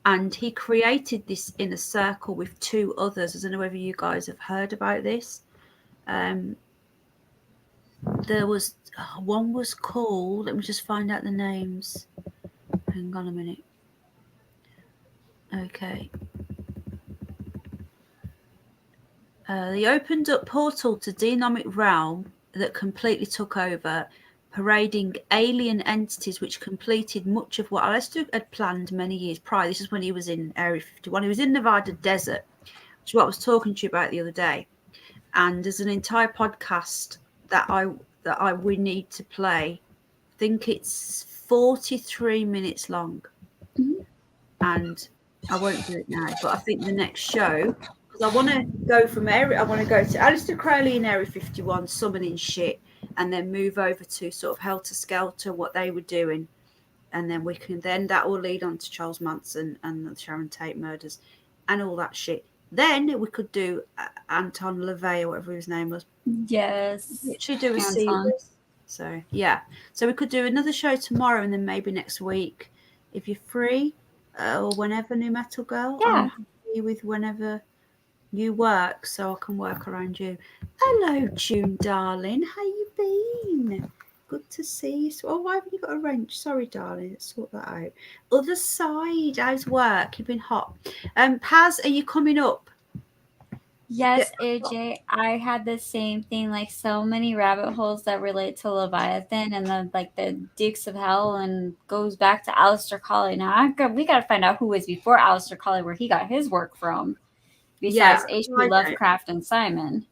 And he created this Inner Circle with two others. I don't know whether you guys have heard about this. There was one was called, let me just find out the names. Hang on a minute. Okay. They opened up portal to demonic realm that completely took over, parading alien entities which completed much of what Aleister had planned many years prior. This is when he was in Area 51. He was in Nevada desert, which is what I was talking to you about the other day. And there's an entire podcast that we need to play. I think it's 43 minutes long. Mm-hmm. And I won't do it now, but I think the next show, because I want to go to Aleister Crowley in Area 51 summoning shit, and then move over to sort of Helter Skelter, what they were doing, and then that will lead on to Charles Manson and the Sharon Tate murders and all that shit. Then we could do Anton LaVey or whatever his name was. Yes. Literally do a series. So yeah, so we could do another show tomorrow, and then maybe next week if you're free, or whenever, New Metal Girl. Yeah. I'm happy with whenever you work, so I can work around you. Hello, June, darling. How you been? Good to see you. Oh, why haven't you got a wrench? Sorry, darling. Let's sort that out. Other side. How's work? You've been hot. Paz, are you coming up? Yes, AJ. I had the same thing. Like so many rabbit holes that relate to Leviathan and the Dukes of Hell, and goes back to Aleister Crowley. Now we got to find out who was before Aleister Crowley, where he got his work from. Besides H.P. Lovecraft and Simon.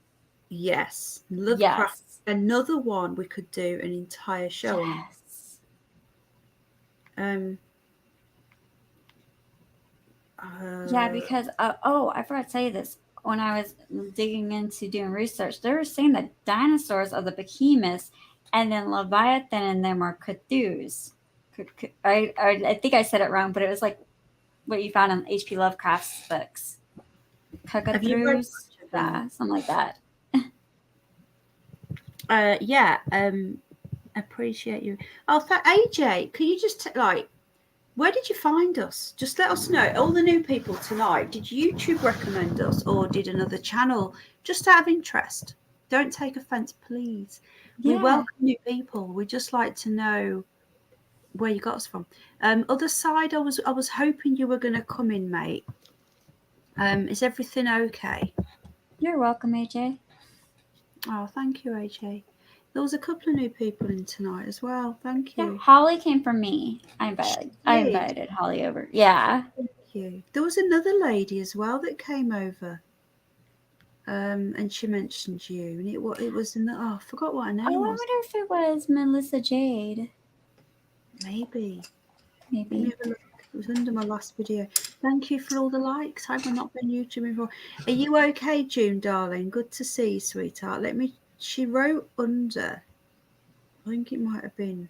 Yes. Lovecraft. Yes. Another one we could do an entire show on. Yeah, because, I forgot to say this. When I was digging into doing research, they were saying that dinosaurs are the behemoths, and then Leviathan and them are Cthulhu's. I think I said it wrong, but it was like what you found in H.P. Lovecraft's books. Cthulhu's, something like that. Appreciate you. Oh, AJ, can you just where did you find us? Just let us know. All the new people tonight, did YouTube recommend us, or did another channel? Just out of interest. Don't take offense, please. Yeah. We welcome new people. We just like to know where you got us from. Other side, I was hoping you were going to come in, mate. Is everything okay? You're welcome, AJ. Oh, thank you, AJ. There was a couple of new people in tonight as well. Thank you. Yeah, Holly came from me. I invited Holly over. Yeah. Thank you. There was another lady as well that came over. And she mentioned you, and it was I forgot what her name was. I wonder if it was Melissa Jade. Maybe. It was under my last video. Thank you for all the likes. I've not been YouTube before. Are you okay, June, darling? Good to see you, sweetheart. She wrote under. I think it might have been.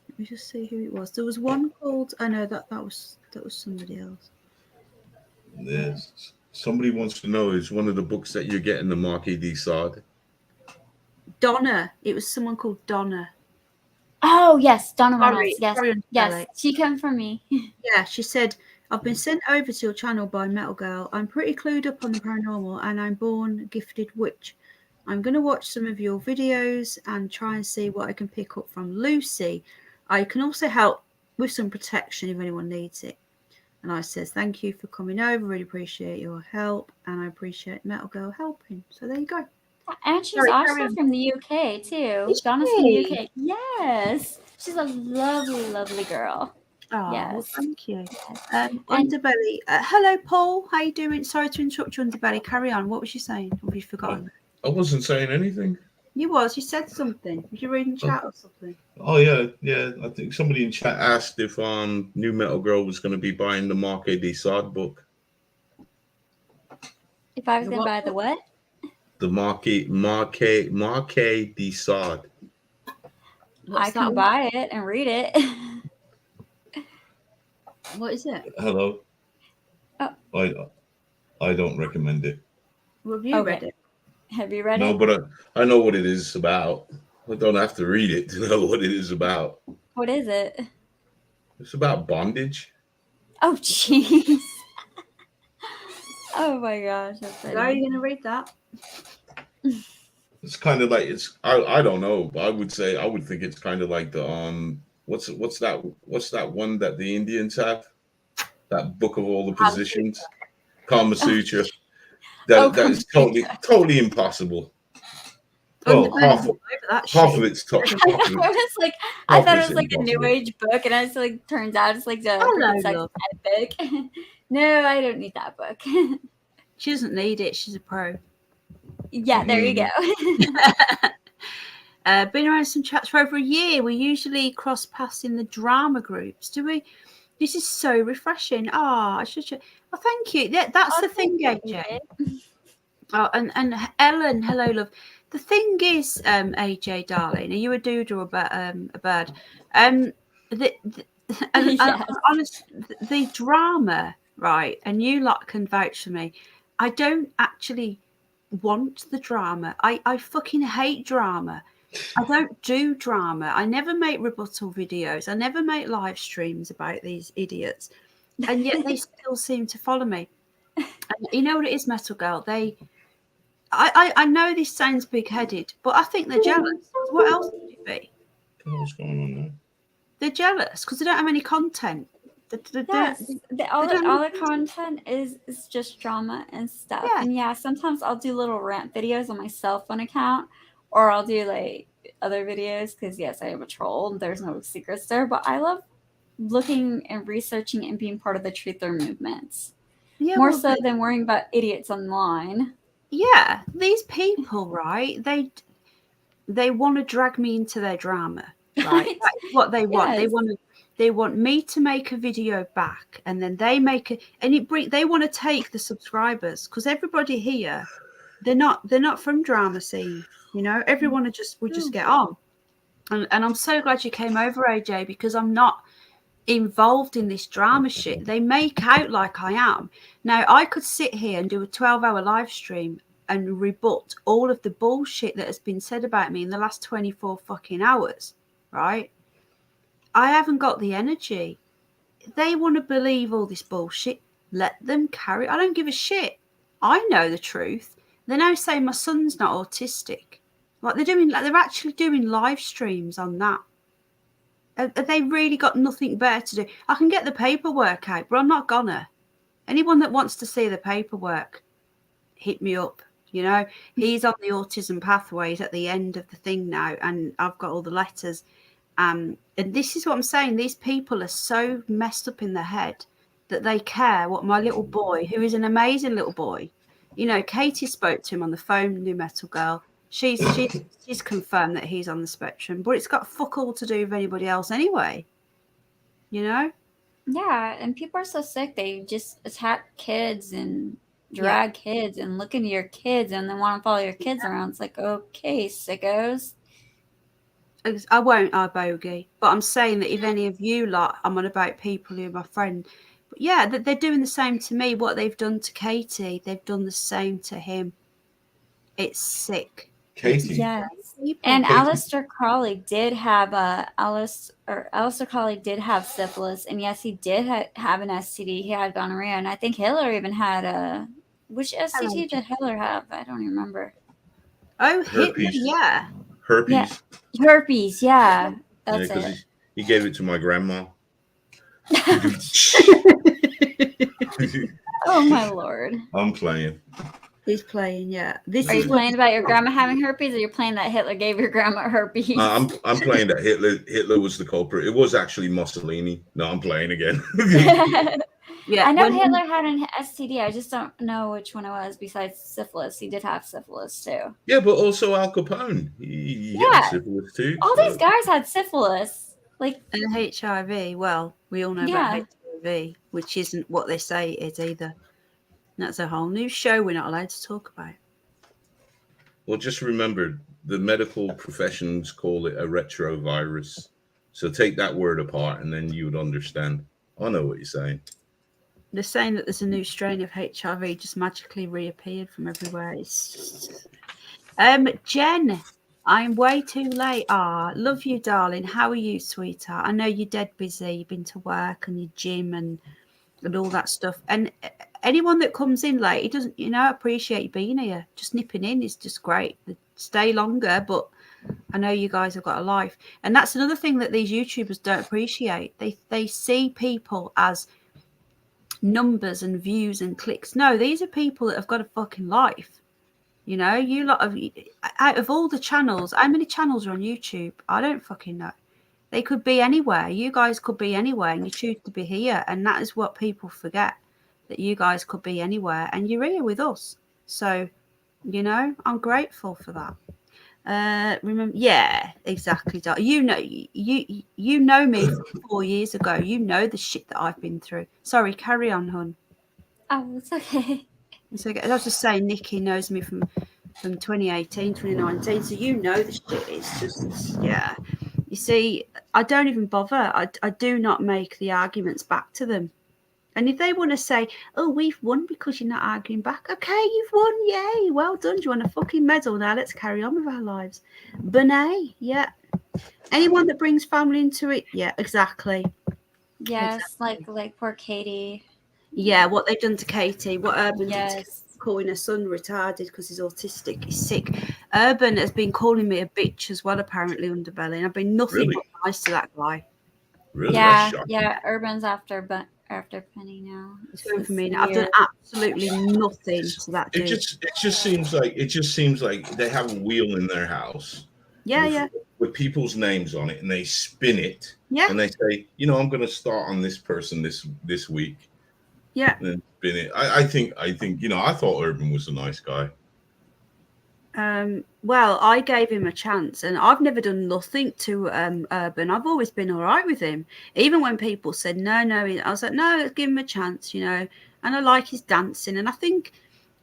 Let me just see who it was. There was one called. I know that was somebody else. Yes. Somebody wants to know, is one of the books that you're getting the Marquis de Sade? Donna. It was someone called Donna. Oh yes, Donna Reynolds. Yes, she came from me. Yeah, she said, I've been sent over to your channel by Metalgirl. I'm pretty clued up on the paranormal, and I'm born gifted witch. I'm going to watch some of your videos and try and see what I can pick up from Lucy. I can also help with some protection if anyone needs it. And I says, thank you for coming over. Really appreciate your help. And I appreciate Metalgirl helping. So there you go. And she's also from the UK too. Donna's from the UK. Yes. She's a lovely, lovely girl. Oh, yes. Well, thank you. Underbelly. Hello, Paul. How you doing? Sorry to interrupt you, Underbelly. Carry on. What was you saying? Have you forgotten? I wasn't saying anything. You was. You said something. Was you reading chat or something? Oh yeah. I think somebody in chat asked if New Metalgirl was going to be buying the Marquis de Sade book. If I was going to buy the what? The Marquis de Sade. I can buy it and read it. What is it? Hello. Oh. I don't recommend it. Well, have you read it? Have you read it? No, but I know what it is about. I don't have to read it to know what it is about. What is it? It's about bondage. Oh, jeez. Oh my gosh. How are you going to read that? It's kind of like I don't know. I would think it's kind of like the what's that one that the Indians have? That book of all the positions, Kama Sutra. That is totally impossible. Well, half of it's top. I thought it was like a new age book, and it's like turns out it's like the epic. No, I don't need that book. She doesn't need it. She's a pro. Yeah, there you go. Been around some chats for over a year. We usually cross paths in the drama groups. Do we? This is so refreshing. I should. Well, thank you. That's the thing, AJ. Oh, and Ellen, hello, love. The thing is, AJ, darling, are you a dude or a bird? The drama, right? And you lot can vouch for me. I don't actually want the drama. I fucking hate drama. I don't do drama. I never make rebuttal videos. I never make live streams about these idiots. And yet they still seem to follow me. And you know what it is, Metal Girl? I know this sounds big-headed, but I think they're jealous. What else would it be? What's going on there? They're jealous because they don't have any content. All the content is just drama and stuff. Yeah. And sometimes I'll do little rant videos on my cell phone account, or I'll do like other videos because yes, I am a troll. There's no secrets there, but I love looking and researching and being part of the truther movements. Yeah, more so than worrying about idiots online. Yeah, these people, right? They want to drag me into their drama, right? That's what they want. Yes. They want me to make a video back, and then they make it, and they want to take the subscribers because everybody here, they're not from drama scene, you know. Everyone would just get on, and I'm so glad you came over, AJ, because I'm not involved in this drama shit. They make out like I am. Now I could sit here and do a 12-hour live stream and rebut all of the bullshit that has been said about me in the last 24 fucking hours, right? I haven't got the energy. They want to believe all this bullshit. Let them carry. I don't give a shit. I know the truth. They're now saying my son's not autistic. They're actually doing live streams on that. They really got nothing better to do. I can get the paperwork out, but I'm not gonna. Anyone that wants to see the paperwork, hit me up. You know, he's on the autism pathways at the end of the thing now, and I've got all the letters. And this is what I'm saying. These people are so messed up in their head that they care what my little boy, who is an amazing little boy, you know, Katie spoke to him on the phone, New Metal Girl. She's confirmed that he's on the spectrum, but it's got fuck all to do with anybody else anyway. You know? Yeah, and people are so sick. They just attack kids and drag kids and look into your kids and then want to follow your kids around. It's like, okay, sickos. I won't, bogey. But I'm saying that if any of you lot, I'm on about people who are my friend. But yeah, they're doing the same to me. What they've done to Katie, they've done the same to him. It's sick. Katie. Yes. And Aleister Crowley did have Aleister Crowley did have syphilis, and yes, he did have an STD. He had gonorrhea, and I think Hitler even had which STD did Hitler have? I don't even remember. Oh, Hitler, yeah. Herpes. Yeah. Herpes, yeah. That's it. He gave it to my grandma. Oh my Lord. I'm playing. He's playing, yeah. Are you playing about your grandma having herpes, or you're playing that Hitler gave your grandma herpes? I'm playing that Hitler was the culprit. It was actually Mussolini. No, I'm playing again. Yeah, I know Hitler had an STD. I just don't know which one it was. Besides syphilis, he did have syphilis too. Yeah, but also Al Capone. He Yeah. had syphilis too. All these guys had syphilis. Like, and HIV. Well, we all know about HIV, which isn't what they say it is either. That's a whole new show we're not allowed to talk about. Well, just remember, the medical professions call it a retrovirus. So take that word apart, and then you would understand. I know what you're saying. They're saying that there's a new strain of HIV just magically reappeared from everywhere. It's just... Jen, I'm way too late. Love you, darling. How are you, sweetheart? I know you're dead busy. You've been to work and your gym and all that stuff. And anyone that comes in late, it doesn't, appreciate you being here. Just nipping in is just great. Stay longer, but I know you guys have got a life. And that's another thing that these YouTubers don't appreciate. They see people as numbers and views and clicks. No, these are people that have got a fucking life. You lot of, out of all the channels, how many channels are on YouTube? I don't fucking know. They could be anywhere. You guys could be anywhere, and you choose to be here. And that is what people forget, that you guys could be anywhere, and you're here with us. So, I'm grateful for that. Remember, yeah, exactly. You know me from 4 years ago. You know the shit that I've been through. Sorry, carry on, hon. oh, it's okay. So I was just saying, Nikki knows me from 2018, 2019. So you know the shit. It's just, yeah. You see, I don't even bother. I do not make the arguments back to them. And if they want to say, oh, we've won because you're not arguing back. Okay, you've won. Yay. Well done. Do you want a fucking medal now? Let's carry on with our lives. Benet, yeah. Anyone that brings family into it, yeah, exactly. Yes, exactly. like poor Katie. Yeah, what they've done to Katie, what Urban did to calling her son retarded because he's autistic, he's sick. Urban has been calling me a bitch as well, apparently, Underbelly, and I've been nothing but nice to that guy. Really? Yeah, Urban's after Penny now. It's going for me now. I've done absolutely nothing to that dude. It just seems like they have a wheel in their house. Yeah. With people's names on it, and they spin it. Yeah. And they say, I'm going to start on this person this week. Yeah. And spin it. I think I thought Urban was a nice guy. Well, I gave him a chance, and I've never done nothing to Urban. I've always been all right with him, even when people said no. I was like, no, let's give him a chance, And I like his dancing, and I think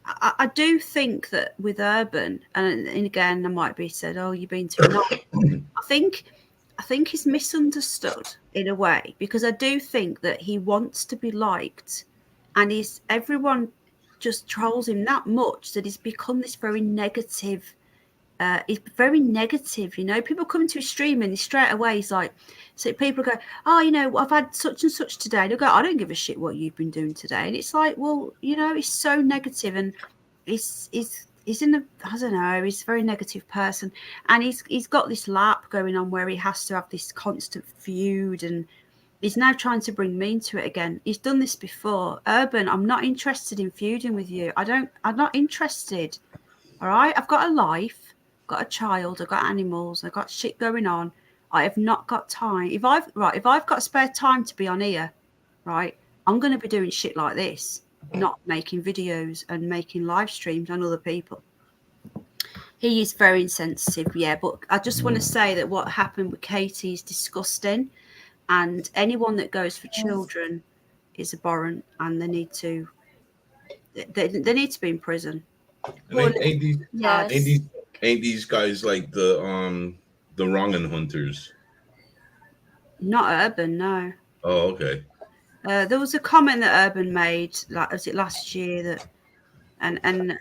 I do think that with Urban, and again, I might be said, oh, you've been too nice. I think he's misunderstood in a way, because I do think that he wants to be liked, and everyone just trolls him that much that he's become this very negative. He's very negative, People come to his stream and straight away he's like, so people go, oh, I've had such and such today. They'll go, I don't give a shit what you've been doing today. And it's like, well, he's so negative, and he's in the, I don't know, he's a very negative person, and he's got this LARP going on where he has to have this constant feud, and he's now trying to bring me into it again. He's done this before. Urban, I'm not interested in feuding with you. I'm not interested. All right? I've got a life, got a child, I've got animals, I've got shit going on. I have not got time. If I've got spare time to be on here, right, I'm going to be doing shit like this, not making videos and making live streams on other people. He is very insensitive, yeah, but I just want to say that what happened with Katie is disgusting. And anyone that goes for children is abhorrent, and they need to be in prison. And ain't these guys like the wrongin' hunters? Not Urban, no. Oh, okay. There was a comment that Urban made, was it last year, that, and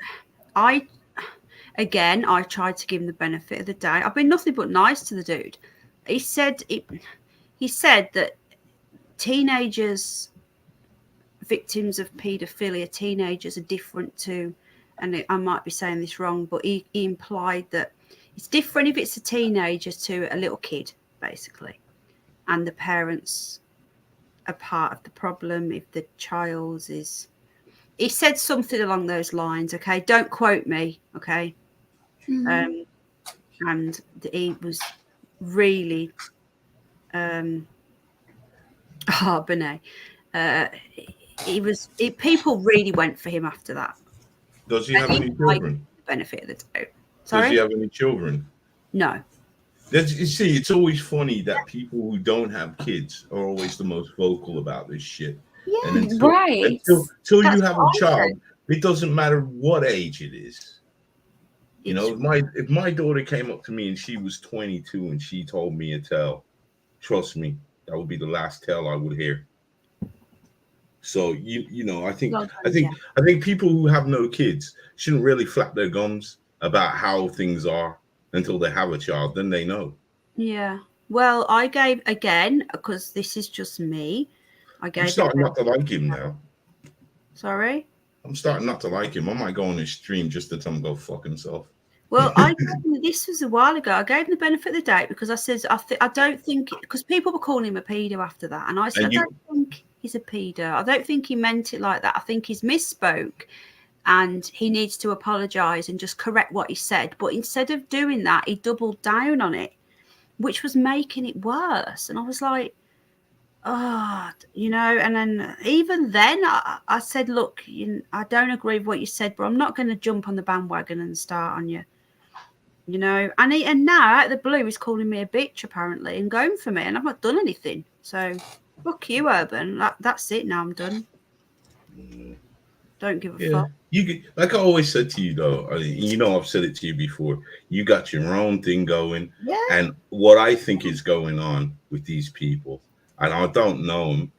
I tried to give him the benefit of the doubt. I've been nothing but nice to the dude. He said that teenagers, victims of paedophilia, teenagers are different to, and I might be saying this wrong, but he implied that it's different if it's a teenager to a little kid, basically. And the parents are part of the problem if the child is... He said something along those lines, okay? Don't quote me, okay? Mm-hmm. And he was really... Benet. people really went for him after that. Does he have any children? Benefit of the doubt. Sorry? Does he have any children? No. You see, it's always funny that people who don't have kids are always the most vocal about this shit. Yeah, and until you have a child, it doesn't matter what age it is. You know, if my daughter came up to me and she was 22 and she told me a tale, trust me, that would be the last tale I would hear. So you know, I think people who have no kids shouldn't really flap their gums about how things are until they have a child. Then they know. Yeah. Well, I gave again because this is just me. I'm starting not to like him now. Sorry. I'm starting not to like him. I might go on his stream just to tell him to go fuck himself. Well, this was a while ago. I gave him the benefit of the doubt because I said I don't think, because people were calling him a pedo after that, and I said I don't think he's a pedo. I don't think he meant it like that. I think he's misspoke, and he needs to apologise and just correct what he said. But instead of doing that, he doubled down on it, which was making it worse. And I was like, oh, you know. And then even then, I said, look, I don't agree with what you said, but I'm not going to jump on the bandwagon and start on you. You know, and now out of the blue, he's calling me a bitch apparently and going for me, and I've not done anything. So, fuck you, Urban. That's it. Now I'm done. Don't give a fuck. You, like I always said to you though, you know, I've said it to you before. You got your own thing going, and what I think is going on with these people, and I don't know them,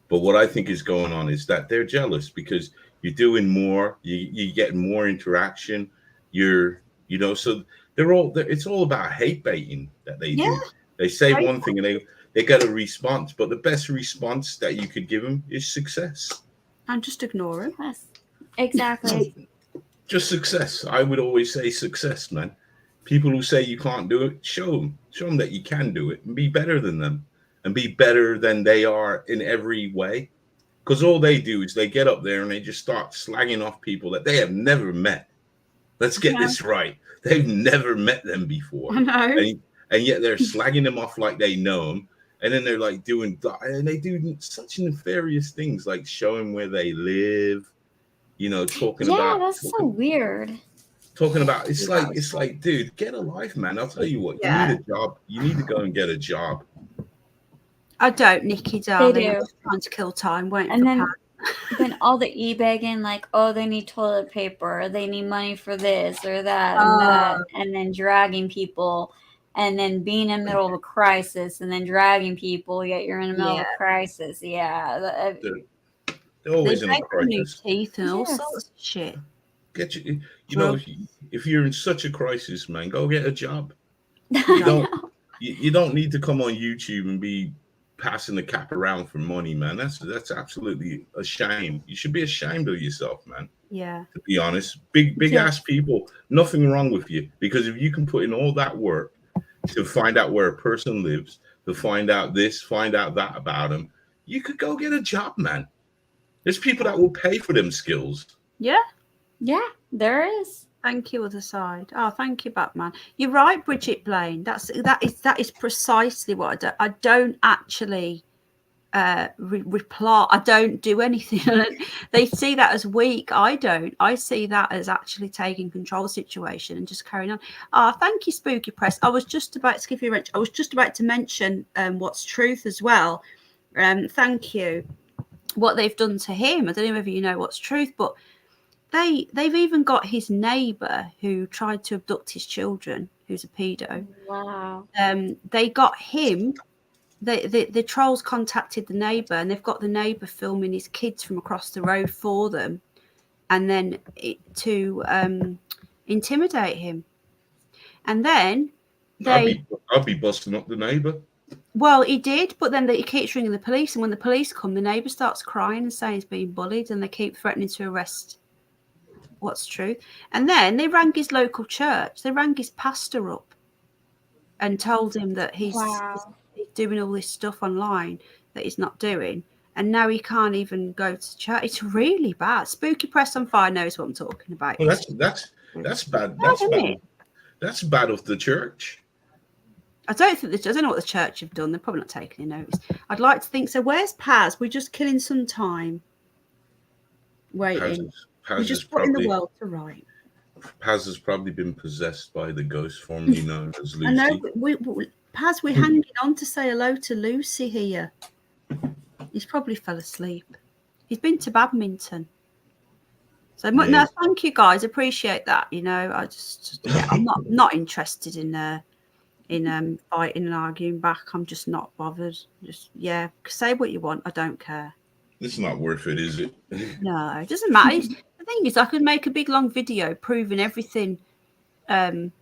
but what I think is going on is that they're jealous because you're doing more, you get more interaction, you know, so it's all about hate baiting that they do. They say one thing and they get a response, but the best response that you could give them is success. And just ignore it. Yes, exactly. Just success. I would always say success, man. People who say you can't do it, show them that you can do it and be better than them and be better than they are in every way. Because all they do is they get up there and they just start slagging off people that they have never met. Let's get this right. They've never met them before. I know. And yet they're slagging them off like they know them. And then they're like they do such nefarious things like showing where they live, you know, talking about. Yeah, that's so weird. Talking about, it's like, dude, get a life, man. I'll tell you what, you need a job. You need to go and get a job. I don't, Nikki, darling. They do. I'm just trying to kill time. And then all the e-begging, like, oh, they need toilet paper, or they need money for this or that and that, and then dragging people, and then being in the middle of a crisis, and then dragging people, yet you're in the middle of a crisis. Yeah. They're always in a crisis. New teeth and all sorts of shit. Get you know, if you're in such a crisis, man, go get a job. You don't need to come on YouTube and be passing the cap around for money, man. That's absolutely a shame. You should be ashamed of yourself, man. Yeah. To be honest, big ass people, nothing wrong with you, because if you can put in all that work to find out where a person lives, to find out this, find out that about them, you could go get a job, man. There's people that will pay for them skills. Yeah. Yeah, there is. Thank you, other side. Oh, thank you, Batman. You're right, Bridget Blaine. That is precisely what I do. I don't actually reply. I don't do anything. They see that as weak. I don't. I see that as actually taking control of the situation and just carrying on. Thank you, Spooky Press. I was just about to give you a wrench. I was just about to mention what's truth as well. Thank you. What they've done to him. I don't know if you know what's truth, but they've even got his neighbour who tried to abduct his children, who's a pedo. Wow. They got him. The trolls contacted the neighbour, and they've got the neighbour filming his kids from across the road for them, and then to intimidate him. And then I'd be busting up the neighbour. Well, he did, but then he keeps ringing the police, and when the police come, the neighbour starts crying and saying he's being bullied, and they keep threatening to arrest what's true. And then they rang his local church. They rang his pastor up and told him that he's doing all this stuff online that he's not doing, and now he can't even go to church. It's really bad. Spooky Press on Fire knows what I'm talking about. Well, that's bad. That's bad of the church. I don't know what the church have done. They're probably not taking any notice. I'd like to think so. Where's Paz? We're just killing some time. waiting. Paz We're just is putting the probably world to right. Paz has probably been possessed by the ghost formerly known as Lucy. I know. Paz, we're hanging on to say hello to Lucy here. He's probably fell asleep. He's been to badminton. So no, thank you guys. Appreciate that. You know, I'm not interested in fighting and arguing back. I'm just not bothered. Just say what you want. I don't care. It's not worth it, is it? No, it doesn't matter. The thing is, I could make a big long video proving everything the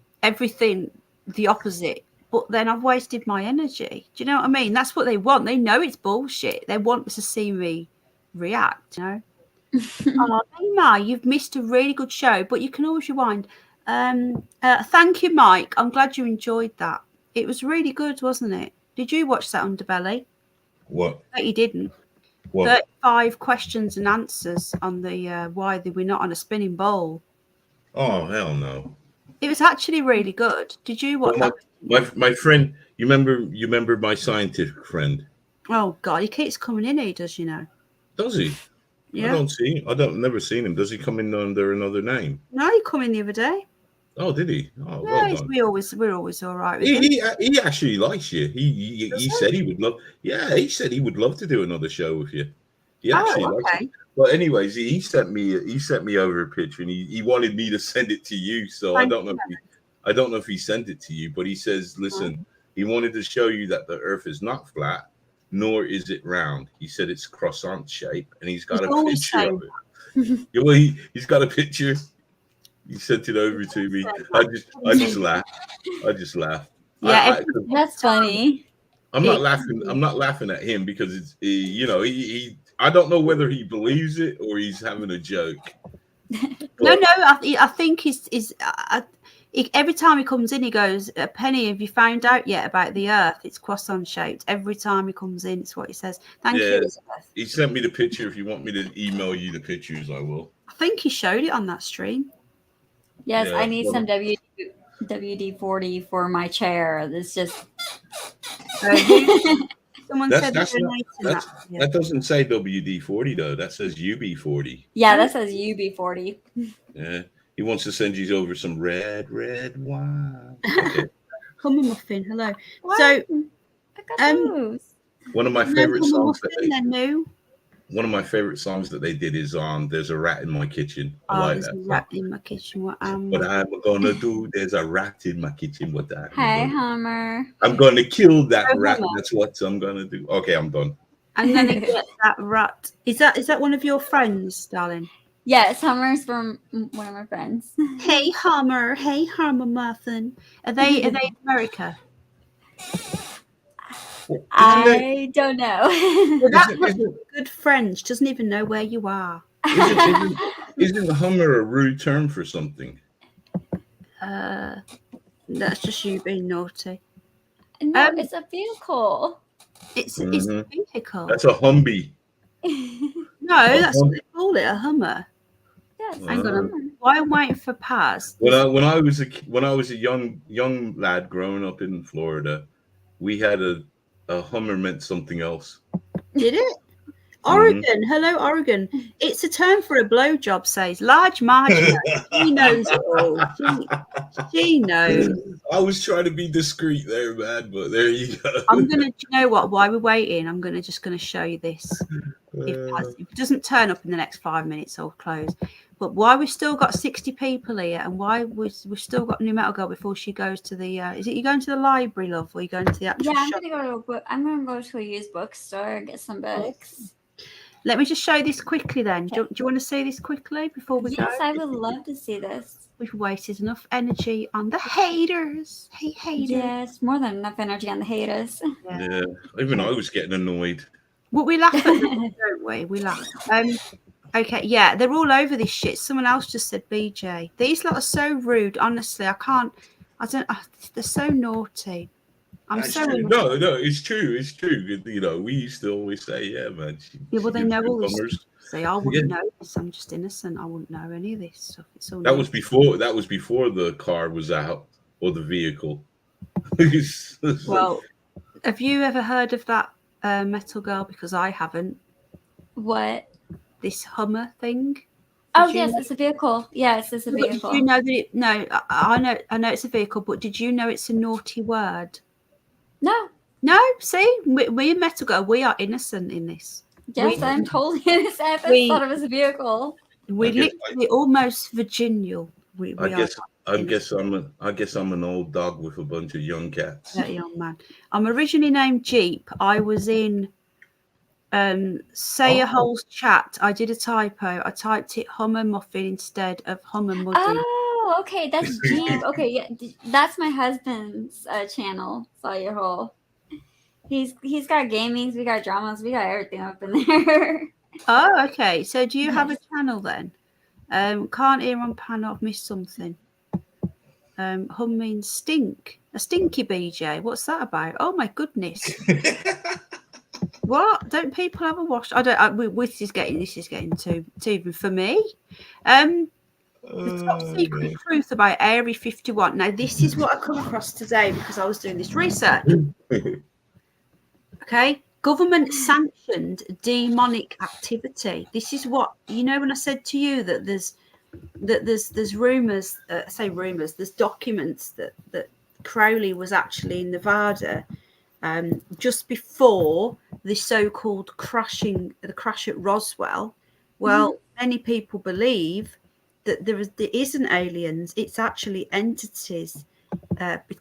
opposite, but then I've wasted my energy. Do you know what I mean? That's what they want. They know it's bullshit. They want to see me react, you know. Oh, Neymar, you've missed a really good show, but you can always rewind. Thank you, Mike. I'm glad you enjoyed that. It was really good, wasn't it? Did you watch that Underbelly? What? No, you didn't. What? 35 questions and answers on the why we're not on a spinning bowl. Oh, hell no. It was actually really good. Did you watch that? My friend, you remember my scientific friend? Oh God, he keeps coming in. He does, you know. Does he? Yeah. Never seen him. Does he come in under another name? No, he come in the other day. Oh, did he? Oh, yeah, well done. We're always all right with him. He actually likes you. He said he would love. Yeah, he said he would love to do another show with you. He actually likes you. Well, anyways, he sent me over a picture, and he wanted me to send it to you. So I don't know if he sent it to you, but he says, listen, he wanted to show you that the Earth is not flat, nor is it round. He said it's croissant shape, and he's got a picture of it. Well, he's got a picture. He sent it over to me. I just laughed. Yeah, that's funny. I'm not laughing at him because it's he I don't know whether he believes it or he's having a joke. No, I think he's every time he comes in, he goes, Penny, have you found out yet about the Earth? It's croissant shaped. Every time he comes in, it's what he says. Thank you, Elizabeth. He sent me the picture. If you want me to email you the pictures, I will. I think he showed it on that stream. Yes, I need some WD-40 for my chair. It's just. Someone said that doesn't say WD-40 though. That says UB40. Yeah, that says UB40. Yeah, he wants to send you over some red wine. Okay. Hummer muffin, hello. What? So, one of my favorite songs one of my favorite songs that they did is "There's a Rat in My Kitchen." I like that. There's a rat in my kitchen. What I'm gonna do? There's a rat in my kitchen. Hey, Hummer. I'm gonna kill that rat. Hummer. That's what I'm gonna do. Okay, I'm done. I'm gonna get that rat. Is that one of your friends, darling? Yes, Hummer's from one of my friends. Hey, Hummer. Hey, Hummer Muffin. Are they in America? I don't know. Well, that's good friend. She doesn't even know where you are. Isn't Hummer a rude term for something? That's just you being naughty. No, it's a vehicle. It's a vehicle. That's a Humvee. No, that's what they call it, a Hummer. Yes. Hang on, while I'm waiting for Paz. When I was a young lad growing up in Florida, we had a Hummer meant something else. Did it? Oregon, hello Oregon. It's a term for a blowjob, says Large Margie. She knows it all. She knows. I was trying to be discreet there, man, but there you go. I'm gonna, you know what? While we're waiting, I'm just gonna show you this. If it doesn't turn up in the next 5 minutes, I'll close. But why we've still got 60 people here, and why we've still got New Metal Girl before she goes to the is it you going to the library, love, or you going to the actual shop? I'm gonna go to a used bookstore, get some books. Let me just show this quickly then. Do you want to see this quickly before we go? Yes, I would love to see this. We've wasted enough energy on the haters. Hey, haters. Yes, more than enough energy on the haters. Yeah, even I was getting annoyed. Well, we laugh at them, don't we? We laugh. Okay, yeah, they're all over this shit. Someone else just said BJ. These lot are so rude. Honestly, they're so naughty. No, it's true. It's true. You know, we used to always say, yeah, man. Well, they know all this. Say, I wouldn't know this. I'm just innocent. I wouldn't know any of this stuff. It's all that was before the car was out or the vehicle. Well, have you ever heard of that Metal Girl? Because I haven't. What? this Hummer thing. Oh yes, it's a vehicle. Yes, it's a vehicle. Did you know that? No, I know it's a vehicle, but did you know it's a naughty word? No. No. See, we and Metalgirl, we are innocent in this. Yes, I'm totally innocent. I thought it was a vehicle. We literally almost virginal. I guess I'm an old dog with a bunch of young cats. That young man. I'm originally named Jeep. I was in Sayerhole's chat. I did a typo. I typed it Hummer Muffin instead of Hummer Muddy. Oh, okay, that's Jeep. Okay, yeah, that's my husband's channel. Sayerhole. He's got gamings, we got dramas, we got everything up in there. Oh, okay. So do you have a channel then? Can't hear on panel. I've missed something. Hum means stink. A stinky BJ. What's that about? Oh my goodness. What? Don't people have a wash? I don't. This is getting too even for me. The top secret truth about Area 51. Now, this is what I come across today because I was doing this research. Okay, government sanctioned demonic activity. This is what when I said to you that there's rumors. I say rumors. There's documents that Crowley was actually in Nevada just before the so-called crash at Roswell. Well, many people believe that there isn't aliens. It's actually entities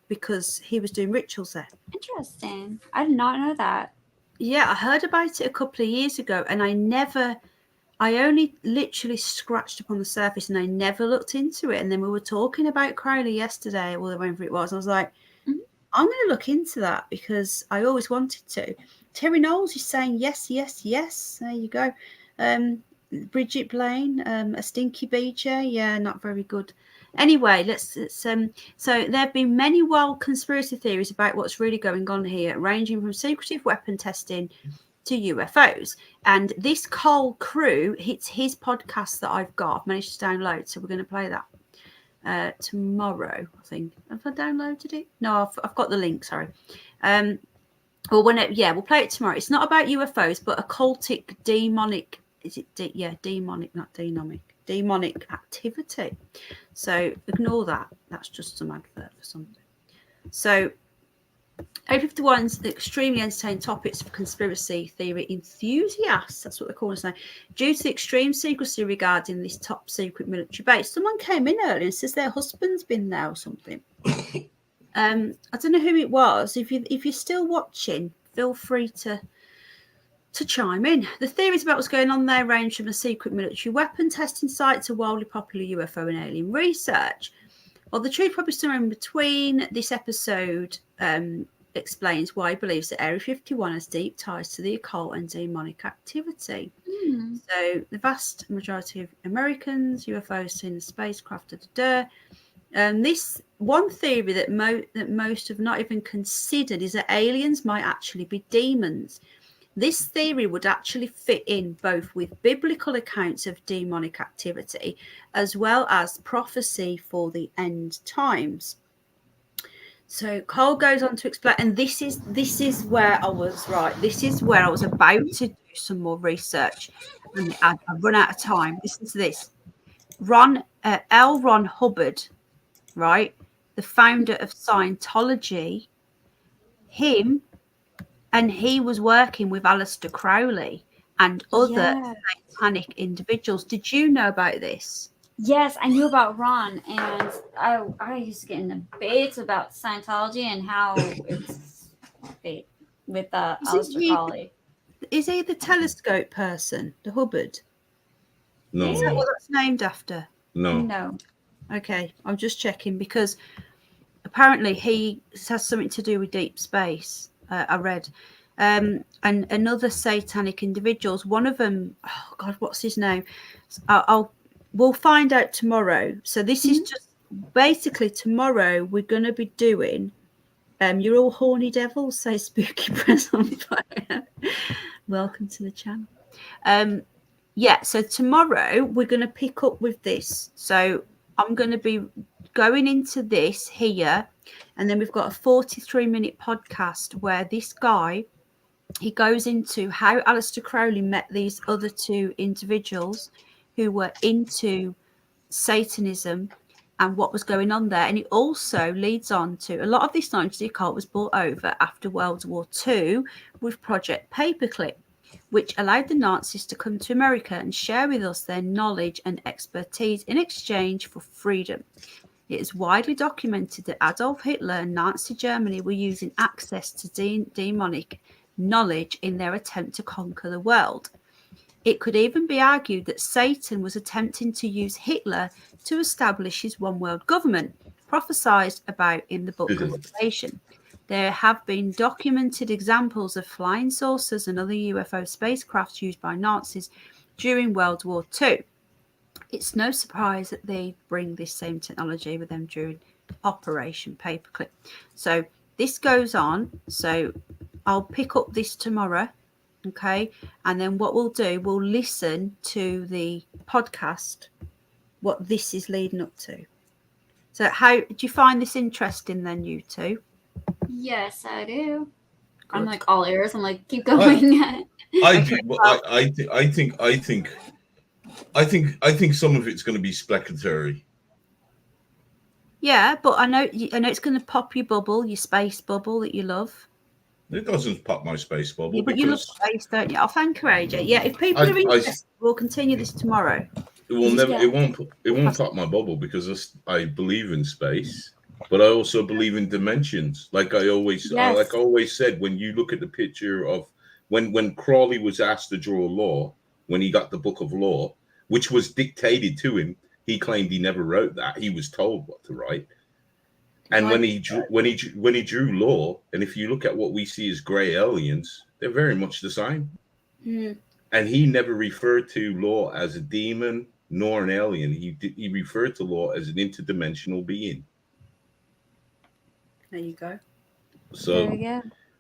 because he was doing rituals there. Interesting. I did not know that. Yeah, I heard about it a couple of years ago, and I only literally scratched upon the surface, and I never looked into it. And then we were talking about Crowley yesterday, or whatever it was. And I was like, I'm going to look into that because I always wanted to. Terry Knowles is saying yes, yes, yes. There you go. Bridget Blaine, a stinky BJ. Yeah, not very good. Anyway, let's so there have been many wild conspiracy theories about what's really going on here, ranging from secretive weapon testing to UFOs. And this Cole Crew hits his podcast that I've managed to download. So we're going to play that tomorrow, I think. Have I downloaded it? No, I've got the link. Sorry. We'll play it tomorrow. It's not about UFOs, but occultic demonic. Is it demonic, not demonic? Demonic activity. So ignore that. That's just some advert for something. So A51's extremely entertaining topics for conspiracy theory enthusiasts. That's what they call us now. Due to the extreme secrecy regarding this top secret military base. Someone came in earlier and says their husband's been there or something. I don't know who it was. If you're still watching, feel free to chime in. The theories about what's going on there range from a secret military weapon testing site to wildly popular UFO and alien research. Well, the truth probably somewhere in between. This episode explains why he believes that Area 51 has deep ties to the occult and demonic activity. So the vast majority of Americans, UFOs seen in spacecraft, this one theory that most have not even considered is that aliens might actually be demons. This theory would actually fit in both with biblical accounts of demonic activity as well as prophecy for the end times. So Cole goes on to explain, and this is where I was right. This is where I was about to do some more research, and I've run out of time. Listen to this. L. Ron Hubbard, right, the founder of Scientology, he was working with Aleister Crowley and other satanic individuals. Did you know about this? Yes, I knew about Ron, and I used to get in debates about Scientology and how it's fake with Aleister Crowley. Is he the telescope person, the Hubbard? No. Is that what that's named after? No. Okay, I'm just checking because apparently he has something to do with deep space. I read, and another satanic individuals. One of them, oh God, what's his name? We'll find out tomorrow. So this is just basically tomorrow. We're going to be doing. You're all horny devils. Say spooky press on fire. Welcome to the channel. So tomorrow we're going to pick up with this. So I'm going to be going into this here, and then we've got a 43-minute podcast where this guy he goes into how Aleister Crowley met these other two individuals who were into Satanism and what was going on there. And it also leads on to a lot of this knowledge the occult was brought over after World War II with Project Paperclip, which allowed the Nazis to come to America and share with us their knowledge and expertise in exchange for freedom. It is widely documented that Adolf Hitler and Nazi Germany were using access to demonic knowledge in their attempt to conquer the world. It could even be argued that Satan was attempting to use Hitler to establish his one world government, prophesied about in the book of Revelation. There have been documented examples of flying saucers and other UFO spacecraft used by Nazis during World War II. It's no surprise that they bring this same technology with them during Operation Paperclip. So this goes on. So I'll pick up this tomorrow. Okay. And then what we'll do, we'll listen to the podcast, what this is leading up to. So how do you find this interesting then, you two? Yes, I do. Good. I'm like all ears. I'm like, keep going. I think some of it's going to be speculatory. Yeah, but I know it's going to pop your bubble, your space bubble that you love. It doesn't pop my space bubble. Yeah, but you love space, don't you? Oh, thank you, AJ. Yeah, if people are interested, we'll continue this tomorrow. It will never. It won't pop my bubble because I believe in space, but I also believe in dimensions. Like I always said, when you look at the picture of when Crowley was asked to draw law, when he got the Book of Law, which was dictated to him, he claimed he never wrote that. He was told what to write. And when he drew law, and if you look at what we see as grey aliens, they're very much the same. Mm. And he never referred to law as a demon nor an alien. He referred to law as an interdimensional being. There you go. So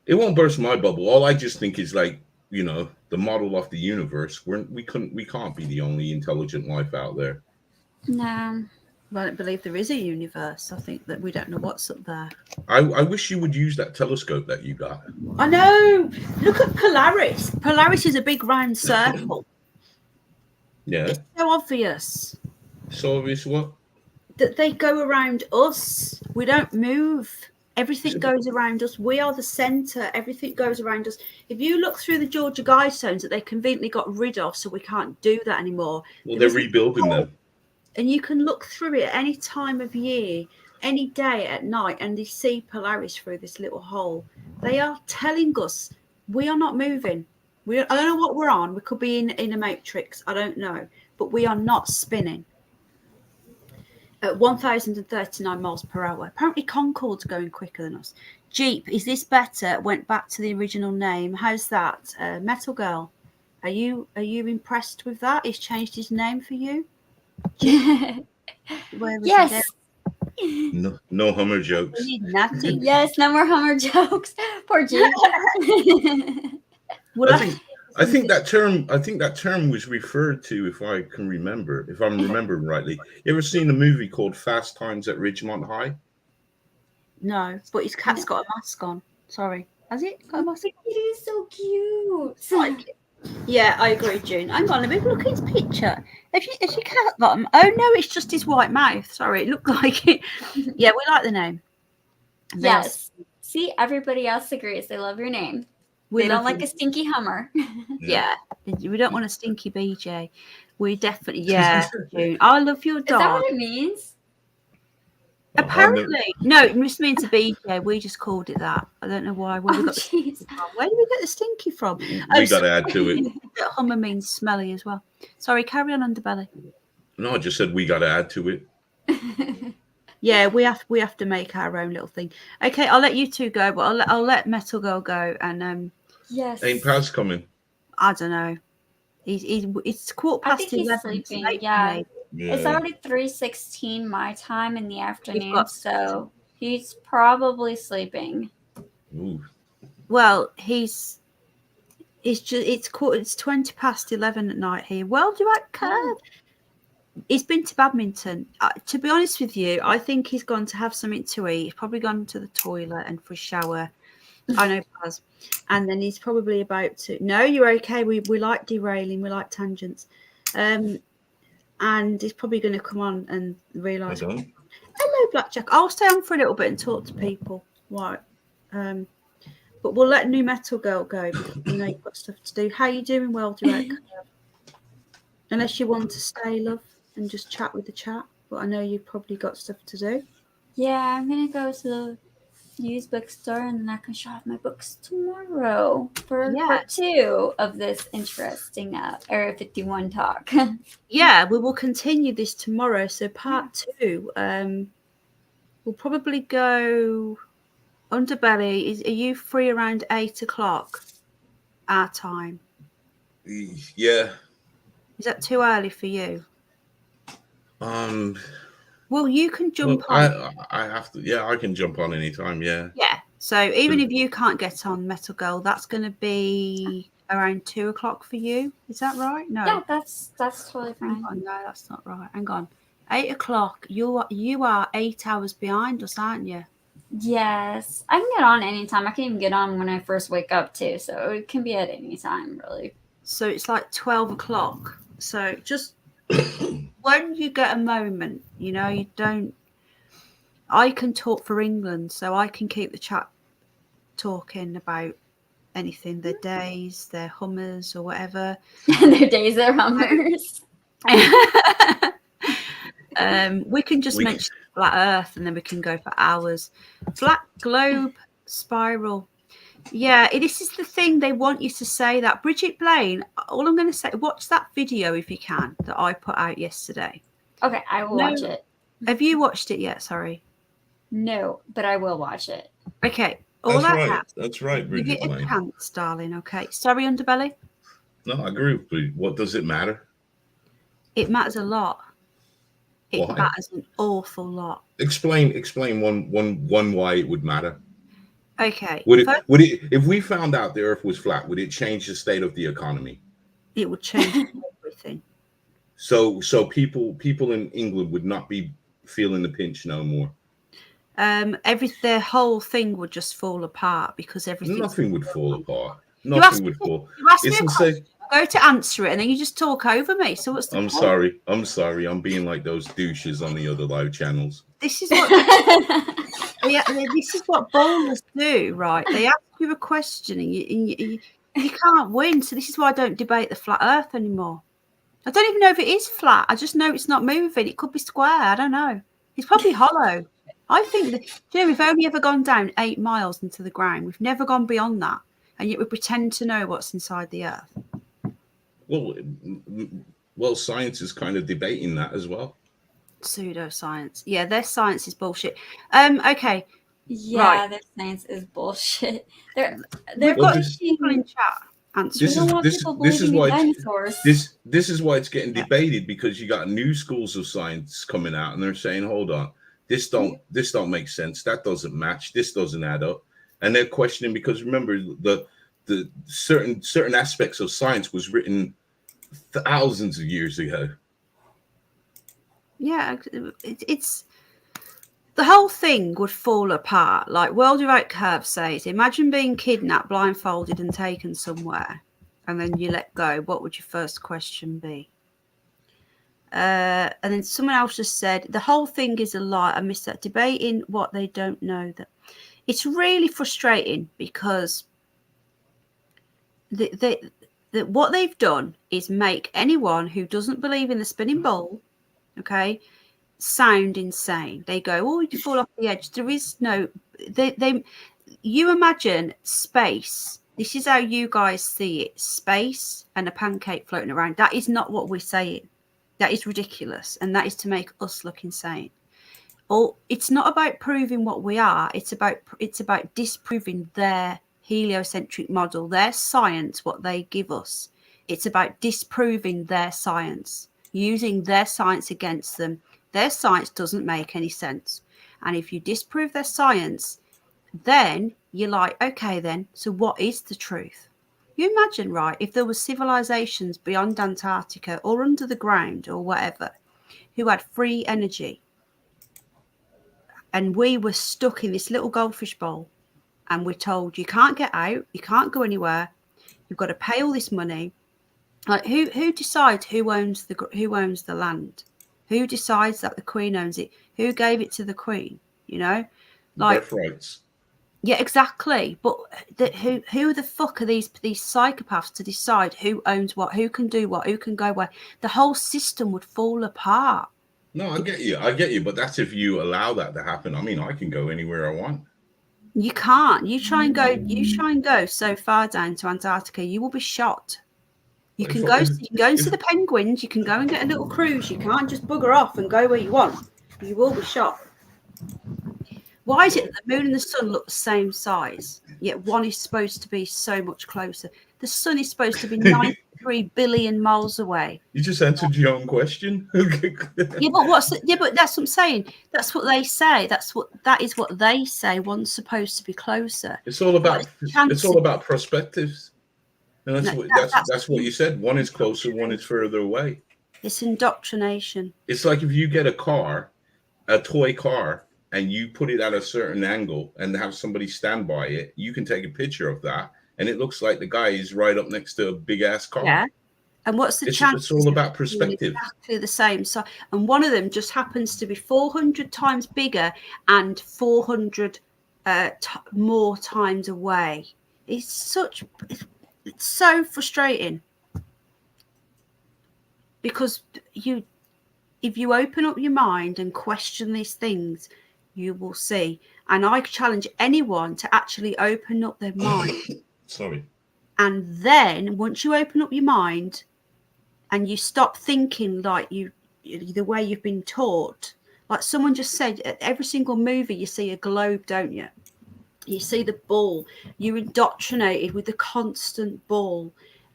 it won't burst my bubble. All I just think is like, the model of the universe. We can't be the only intelligent life out there. No. I don't believe there is a universe. I think that we don't know what's up there. I wish you would use that telescope that you got. I know. Look at Polaris. Polaris is a big round circle. Yeah. It's so obvious. So obvious what? That they go around us. We don't move. Everything goes around us. We are the centre. Everything goes around us. If you look through the Georgia Guidestones that they conveniently got rid of, so we can't do that anymore. Well, they're rebuilding them. And you can look through it at any time of year, any day at night, and you see Polaris through this little hole. They are telling us we are not moving. I don't know what we're on. We could be in a matrix. I don't know. But we are not spinning. At 1,039 miles per hour. Apparently Concorde's going quicker than us. Jeep, is this better? Went back to the original name. How's that? Metalgirl, are you impressed with that? He's changed his name for you? Yes. No Hummer jokes. Nothing. Yes, no more Hummer jokes. Poor Jeep. I think that term was referred to, if I'm remembering rightly. You ever seen a movie called Fast Times at Ridgemont High? No, but his cat's got a mask on. Sorry. Has it got a mask? It is so cute. Like, yeah, I agree, June. Hang on, let me look at his picture. Is your cat got him? Oh no, it's just his white mouth. Sorry, it looked like it. Yeah, we like the name. Yes. See, everybody else agrees. They love your name. They don't like a stinky Hummer. Yeah, we don't want a stinky BJ. We definitely, June. I love your dog. Is that what it means? Apparently, no, it just means a BJ. We just called it that. I don't know why. Where did we get the stinky from? We got to add to it. Hummer means smelly as well. Sorry, carry on, Underbelly. No, I just said we got to add to it. Yeah, we have to make our own little thing. Okay, I'll let you two go, but I'll let Metal Girl go. And yes, ain't Paz coming? I don't know. It's 11:15. I think he's sleeping. Yeah. It's already 3:16 my time in the afternoon, so he's probably sleeping. Ooh. Well, it's 20 past 11 at night here. Well, do I care? He's been to badminton. To be honest with you, I think he's gone to have something to eat. He's probably gone to the toilet and for a shower. I know Paz. And then he's probably about to. No, you're okay. We like derailing. We like tangents. And he's probably going to come on and realise. Hello, Blackjack. I'll stay on for a little bit and talk to people. Right. But we'll let New Metal Girl go because we know you've got stuff to do. How you doing, Well Direct? Unless you want to stay, love, and just chat with the chat. But I know you've probably got stuff to do. Yeah, I'm going to go to the used bookstore and then I can show off my books tomorrow for part 2 of this interesting Area 51 talk. Yeah, we will continue this tomorrow. So part 2, we'll probably go Underbelly. Are you free around 8 o'clock our time? Yeah. Is that too early for you? Well, you can jump on. I have to. Yeah, I can jump on anytime. Yeah. Yeah. So even if you can't get on Metal Girl, that's going to be around 2 o'clock for you. Is that right? No. Yeah, that's totally fine. No, that's not right. Hang on. 8 o'clock. You are 8 hours behind us, aren't you? Yes, I can get on anytime. I can even get on when I first wake up too, so it can be at any time, really. So it's like 12 o'clock. So just when you get a moment, you don't. I can talk for England, so I can keep the chat talking about anything, their days, their Hummers or whatever. Their days, their Hummers. We can just mention Flat Earth and then we can go for hours. Flat globe spiral. Yeah, this is the thing. They want you to say that. Bridget Blaine, all I'm going to say, watch that video if you can that I put out yesterday. Okay, I will watch it. Have you watched it yet? Sorry. No, but I will watch it. Okay. That's right, Bridget Give it Blaine. a chance, darling. Okay. Sorry, Underbelly. No, I agree with you. What does it matter? It matters a lot. It Why? matters an awful lot. Explain one why it would matter. Okay. Would it if we found out the Earth was flat, would it change the state of the economy? It would change everything. So people in England would not be feeling the pinch no more. Their whole thing would just fall apart because nothing would fall apart. Nothing would fall. You asked me a question. I go to answer it and then you just talk over me. So what's the point? I'm sorry. I'm being like those douches on the other live channels. This is what this is what bowlers do, right? They ask you a question and you can't win. So this is why I don't debate the flat Earth anymore. I don't even know if it is flat. I just know it's not moving. It could be square. I don't know. It's probably hollow. I think that we've only ever gone down 8 miles into the ground. We've never gone beyond that, and yet we pretend to know what's inside the Earth. Well, science is kind of debating that as well. Pseudoscience. Yeah, their science is bullshit. Okay. Yeah, right. Their science is bullshit. We've got people in chat. This is why it's getting debated, because you got new schools of science coming out and they're saying, hold on, this don't make sense, that doesn't match, this doesn't add up, and they're questioning, because remember the certain aspects of science was written thousands of years ago. Yeah, it's the whole thing would fall apart. Like World Without Curves says, imagine being kidnapped, blindfolded and taken somewhere, and then you let go. What would your first question be? And then someone else just said, the whole thing is a lie. I missed that. Debating what they don't know. That it's really frustrating, because what they've done is make anyone who doesn't believe in the spinning ball, okay, sound insane. They go, oh, you fall off the edge. There is no, you imagine space. This is how you guys see it. Space and a pancake floating around. That is not what we're saying. That is ridiculous. And that is to make us look insane. It's not about proving what we are. It's about disproving their heliocentric model, their science, what they give us. It's about disproving their science, using their science against them. Their science doesn't make any sense. And if you disprove their science, then you're like, okay, then, so what is the truth? You imagine, right, if there were civilizations beyond Antarctica or under the ground or whatever who had free energy, and we were stuck in this little goldfish bowl and we're told you can't get out, you can't go anywhere, you've got to pay all this money. Like who decides who owns the land? Who decides that the Queen owns it? Who gave it to the Queen? You know, like birthrights. Yeah, exactly. But who the fuck are these psychopaths to decide who owns what, who can do what, who can go where? The whole system would fall apart. No, I get you, but that's if you allow that to happen. I mean, I can go anywhere I want. You can't. You try and go so far down to Antarctica, you will be shot. You can go and see the penguins. You can go and get a little cruise. You can't just bugger off and go where you want. You will be shot. Why is it that the moon and the sun look the same size, yet one is supposed to be so much closer? The sun is supposed to be 93 billion miles away. You just answered your own question. Yeah, but that's what I'm saying. That's what they say. That is what they say. One's supposed to be closer. It's all about perspectives. And that's what you said. One is closer, one is further away. It's indoctrination. It's like if you get a toy car, and you put it at a certain angle and have somebody stand by it, you can take a picture of that, and it looks like the guy is right up next to a big ass car. Yeah. And what's the chance? It's all about perspective. Exactly the same. So, and one of them just happens to be 400 times bigger and 400 more times away. It's so frustrating because if you open up your mind and question these things, you will see. And I challenge anyone to actually open up their mind. Sorry. And then once you open up your mind and you stop thinking like the way you've been taught, like someone just said, every single movie you see a globe, don't you? You see the ball. You're indoctrinated with the constant ball,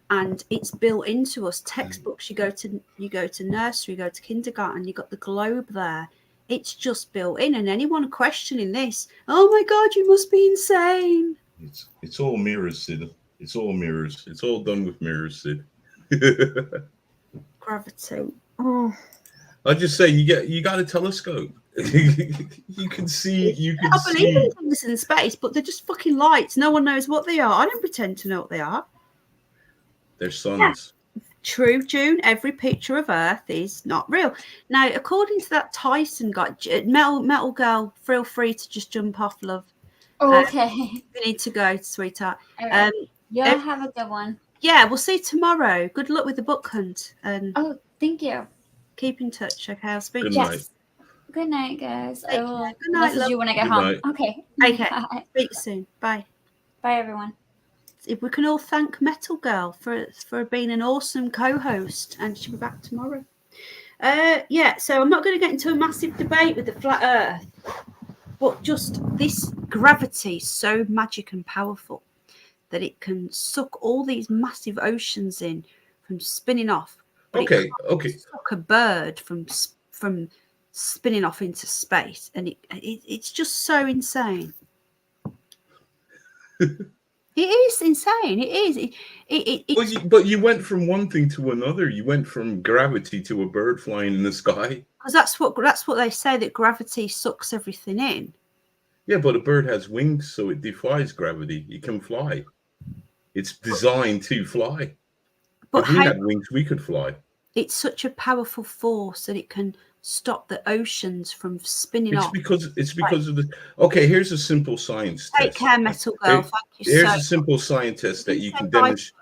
and it's built into us. Textbooks. You go to nursery, you go to kindergarten. You got the globe there. It's just built in. And anyone questioning this, oh my God, you must be insane. It's all mirrors, Sid. It's all mirrors. It's all done with mirrors, Sid. Gravity. Oh. I just say you got a telescope. you can see. I believe in things in space, but they're just fucking lights. No one knows what they are. I don't pretend to know what they are. They're suns. Yeah. True, June. Every picture of Earth is not real. Now, according to that Tyson guy, Metal Girl, feel free to just jump off, love. Oh, okay. We need to go, sweetheart. Right. Y'all have a good one. Yeah, we'll see you tomorrow. Good luck with the book hunt. And thank you. Keep in touch, okay? I'll speak to you. Night. Good night, guys. I will good night, message you when I get home. Okay. Okay. Speak soon. Bye. Bye, everyone. If we can all thank Metal Girl for being an awesome co-host, and she'll be back tomorrow. Yeah, so I'm not going to get into a massive debate with the flat Earth, but just this gravity is so magic and powerful that it can suck all these massive oceans in from spinning off. Okay. Suck a bird from spinning off into space, and it's just so insane. It is insane. It is. But you went from one thing to another. You went from gravity to a bird flying in the sky. Because that's what they say, that gravity sucks everything in. Yeah, but a bird has wings, so it defies gravity. It can fly. It's designed to fly. But if we had wings, we could fly. It's such a powerful force that it can stop the oceans from spinning off. It's because of the. Okay, here's a simple science test. Take care, Metal Girl. Thank you. Here's a simple science test that you can demonstrate.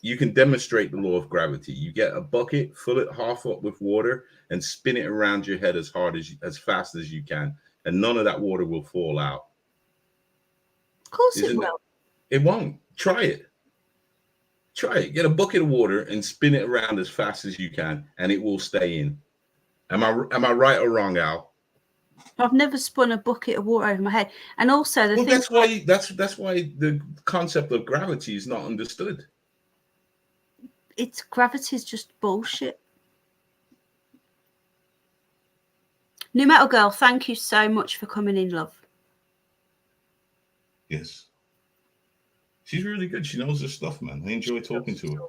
You can demonstrate the law of gravity. You get a bucket, fill it half up with water, and spin it around your head as fast as you can, and none of that water will fall out. Of course it will. It won't. Try it. Get a bucket of water and spin it around as fast as you can, and it will stay in. Am I right or wrong, Al? I've never spun a bucket of water over my head, and also that's why the concept of gravity is not understood. Gravity is just bullshit. New Metal Girl, thank you so much for coming in, love. Yes. She's really good. She knows her stuff, man. I enjoy talking to her.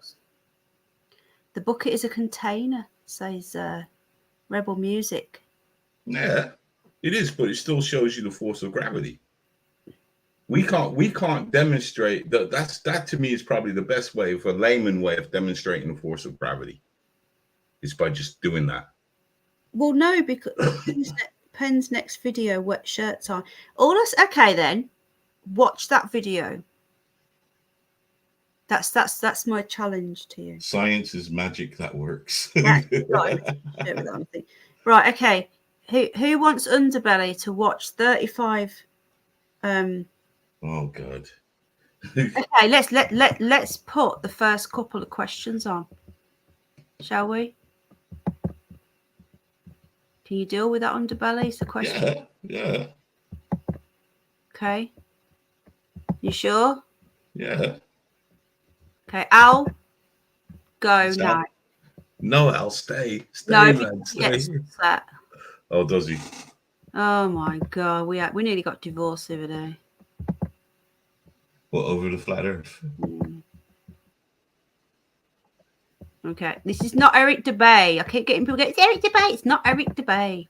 The bucket is a container, says Rebel Music. Yeah, it is, but it still shows you the force of gravity. We can't demonstrate that to me is probably the best way, for a layman way of demonstrating the force of gravity, is by just doing that. Well, no, because Penn's next video, wet shirt time. Okay, then watch that video. That's my challenge to you. Science is magic that works. Right, okay. Who wants Underbelly to watch 35? Oh God. Okay, let's put the first couple of questions on, shall we? Can you deal with that, Underbelly? It's a question. Yeah. Okay. You sure? Yeah. Okay, Al, go now. No, Al, stay, man, stay. That. Oh, does he? Oh my God, we nearly got divorced the other day. What, over the flat Earth? Okay, this is not Eric DeBay. I keep getting people going, it's Eric DeBay. It's not Eric DeBay.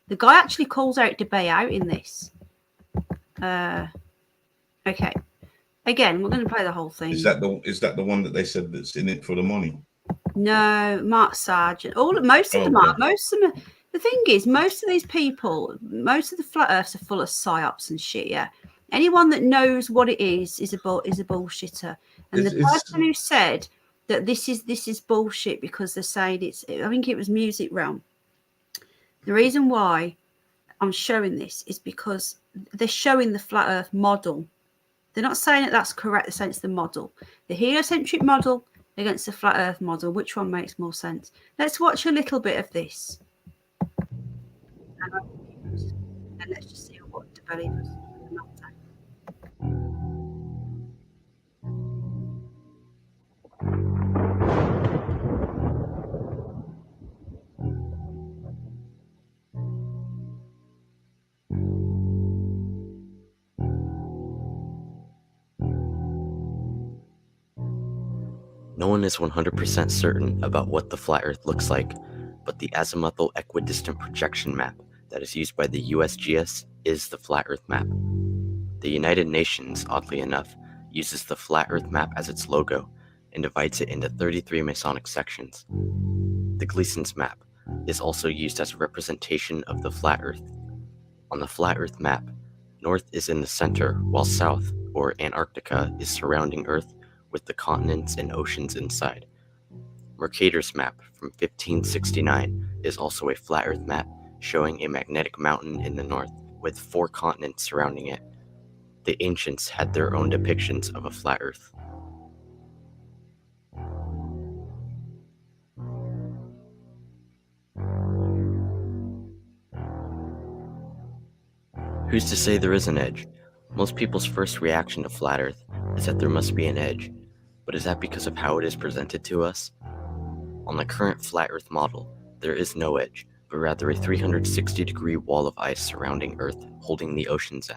The guy actually calls Eric DeBay out in this. Okay. Again, we're going to play the whole thing. Is that the one that they said that's in it for the money? No, Mark Sargent. Most of them are. Most of them. The thing is, most of these people, most of the flat earths are full of psyops and shit. Yeah. Anyone that knows what it is a bullshitter. And the person who said that this is bullshit because they're saying it's. I think it was Music Realm. The reason why I'm showing this is because they're showing the flat earth model. They're not saying that that's correct. They're saying it's the model. The heliocentric model against the flat earth model. Which one makes more sense? Let's watch a little bit of this. And let's just see what DeBelly does. No one is 100% certain about what the flat Earth looks like, but the azimuthal equidistant projection map that is used by the USGS is the flat Earth map. The United Nations, oddly enough, uses the flat Earth map as its logo and divides it into 33 Masonic sections. The Gleason's map is also used as a representation of the flat Earth. On the flat Earth map, North is in the center, while South, or Antarctica, is surrounding Earth with the continents and oceans inside. Mercator's map from 1569 is also a flat Earth map showing a magnetic mountain in the north with 4 continents surrounding it. The ancients had their own depictions of a flat Earth. Who's to say there is an edge? Most people's first reaction to flat Earth is that there must be an edge, but is that because of how it is presented to us? On the current flat Earth model, there is no edge, but rather a 360-degree wall of ice surrounding Earth holding the oceans in.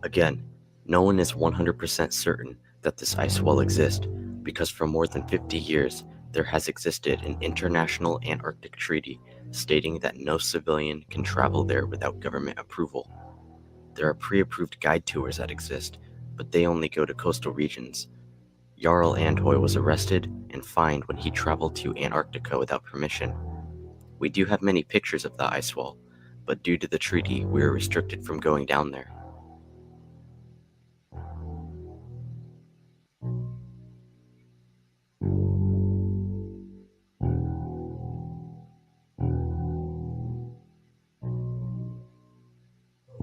Again, no one is 100% certain that this ice wall exists, because for more than 50 years, there has existed an international Antarctic treaty stating that no civilian can travel there without government approval. There are pre-approved guide tours that exist, but they only go to coastal regions. Jarl Andhoy was arrested and fined when he traveled to Antarctica without permission. We do have many pictures of the ice wall, but due to the treaty, we are restricted from going down there.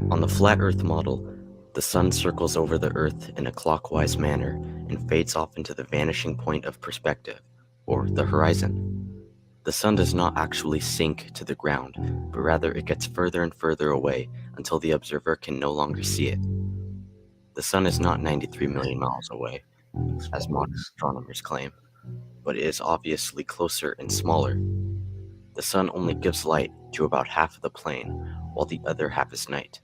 On the flat Earth model, the sun circles over the Earth in a clockwise manner and fades off into the vanishing point of perspective, or the horizon. The sun does not actually sink to the ground, but rather it gets further and further away until the observer can no longer see it. The sun is not 93 million miles away, as modern astronomers claim, but it is obviously closer and smaller. The sun only gives light to about half of the plane, while the other half is night.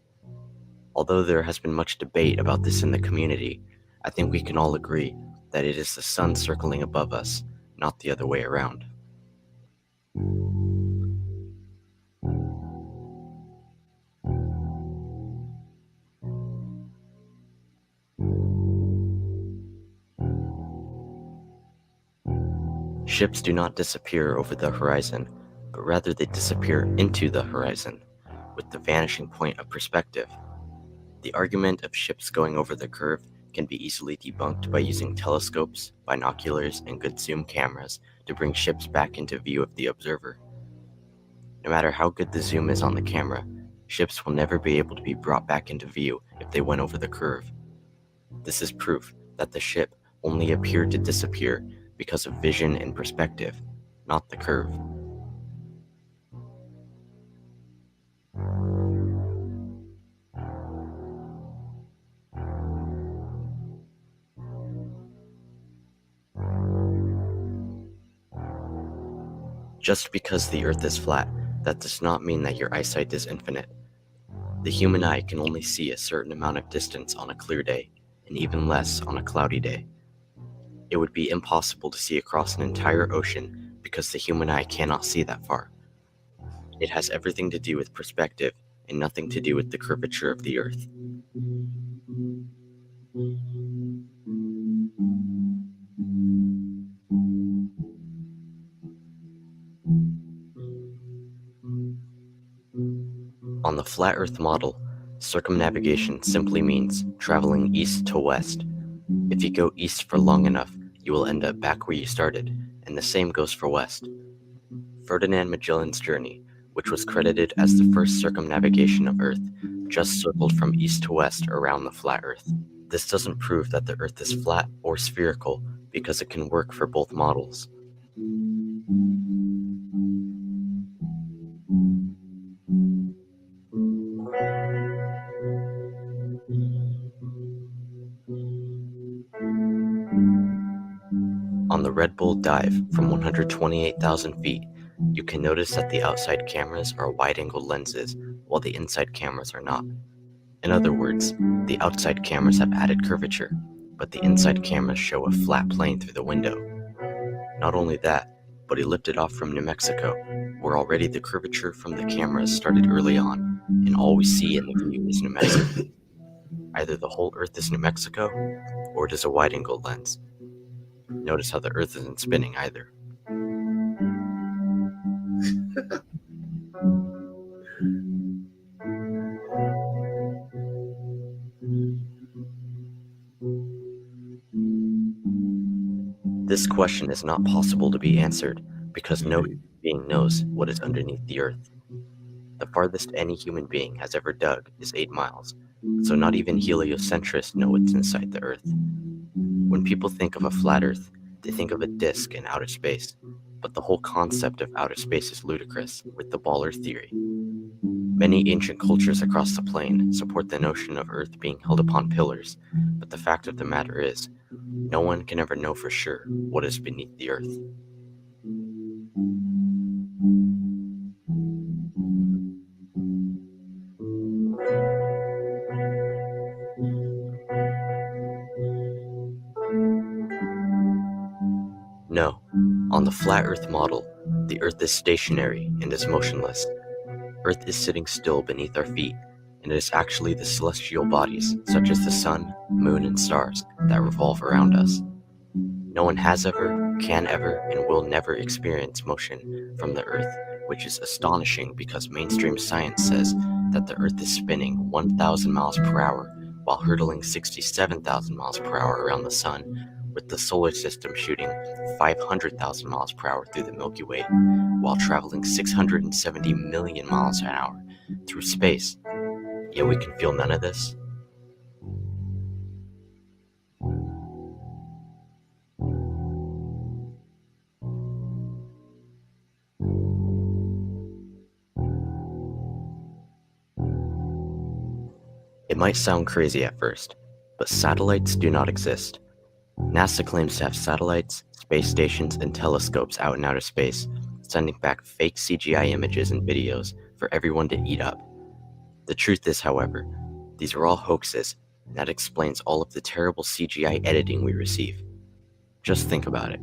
Although there has been much debate about this in the community, I think we can all agree that it is the sun circling above us, not the other way around. Ships do not disappear over the horizon, but rather they disappear into the horizon, with the vanishing point of perspective. The argument of ships going over the curve can be easily debunked by using telescopes, binoculars, and good zoom cameras to bring ships back into view of the observer. No matter how good the zoom is on the camera, ships will never be able to be brought back into view if they went over the curve. This is proof that the ship only appeared to disappear because of vision and perspective, not the curve. Just because the Earth is flat, that does not mean that your eyesight is infinite. The human eye can only see a certain amount of distance on a clear day, and even less on a cloudy day. It would be impossible to see across an entire ocean because the human eye cannot see that far. It has everything to do with perspective and nothing to do with the curvature of the Earth. On the flat Earth model, circumnavigation simply means traveling east to west. If you go east for long enough, you will end up back where you started, and the same goes for west. Ferdinand Magellan's journey, which was credited as the first circumnavigation of Earth, just circled from east to west around the flat Earth. This doesn't prove that the Earth is flat or spherical, because it can work for both models. On the Red Bull dive from 128,000 feet, you can notice that the outside cameras are wide-angle lenses, while the inside cameras are not. In other words, the outside cameras have added curvature, but the inside cameras show a flat plane through the window. Not only that, but he lifted off from New Mexico, where already the curvature from the cameras started early on, and all we see in the view is New Mexico. Either the whole Earth is New Mexico, or it is a wide-angle lens. Notice how the Earth isn't spinning either. This question is not possible to be answered because no human being knows what is underneath the Earth. The farthest any human being has ever dug is 8 miles, so not even heliocentrists know what's inside the Earth. When people think of a flat Earth, they think of a disk in outer space, but the whole concept of outer space is ludicrous with the ball Earth theory. Many ancient cultures across the plane support the notion of Earth being held upon pillars, but the fact of the matter is, no one can ever know for sure what is beneath the Earth. No, on the flat Earth model, the Earth is stationary and is motionless. Earth is sitting still beneath our feet, and it is actually the celestial bodies, such as the sun, moon, and stars, that revolve around us. No one has ever, can ever, and will never experience motion from the Earth, which is astonishing because mainstream science says that the Earth is spinning 1,000 miles per hour while hurtling 67,000 miles per hour around the sun, with the solar system shooting 500,000 miles per hour through the Milky Way, while traveling 670 million miles an hour through space. Yet we can feel none of this. It might sound crazy at first, but satellites do not exist. NASA claims to have satellites, space stations, and telescopes out in outer space, sending back fake CGI images and videos for everyone to eat up. The truth is, however, these are all hoaxes, and that explains all of the terrible CGI editing we receive. Just think about it.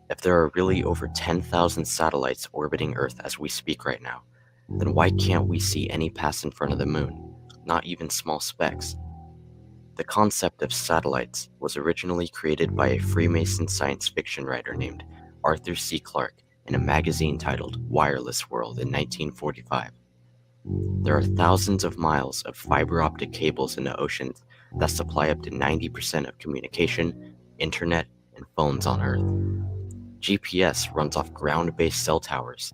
If there are really over 10,000 satellites orbiting Earth as we speak right now, then why can't we see any pass in front of the moon? Not even small specks. The concept of satellites was originally created by a Freemason science fiction writer named Arthur C. Clarke in a magazine titled Wireless World in 1945. There are thousands of miles of fiber optic cables in the oceans that supply up to 90% of communication, internet, and phones on Earth. GPS runs off ground-based cell towers.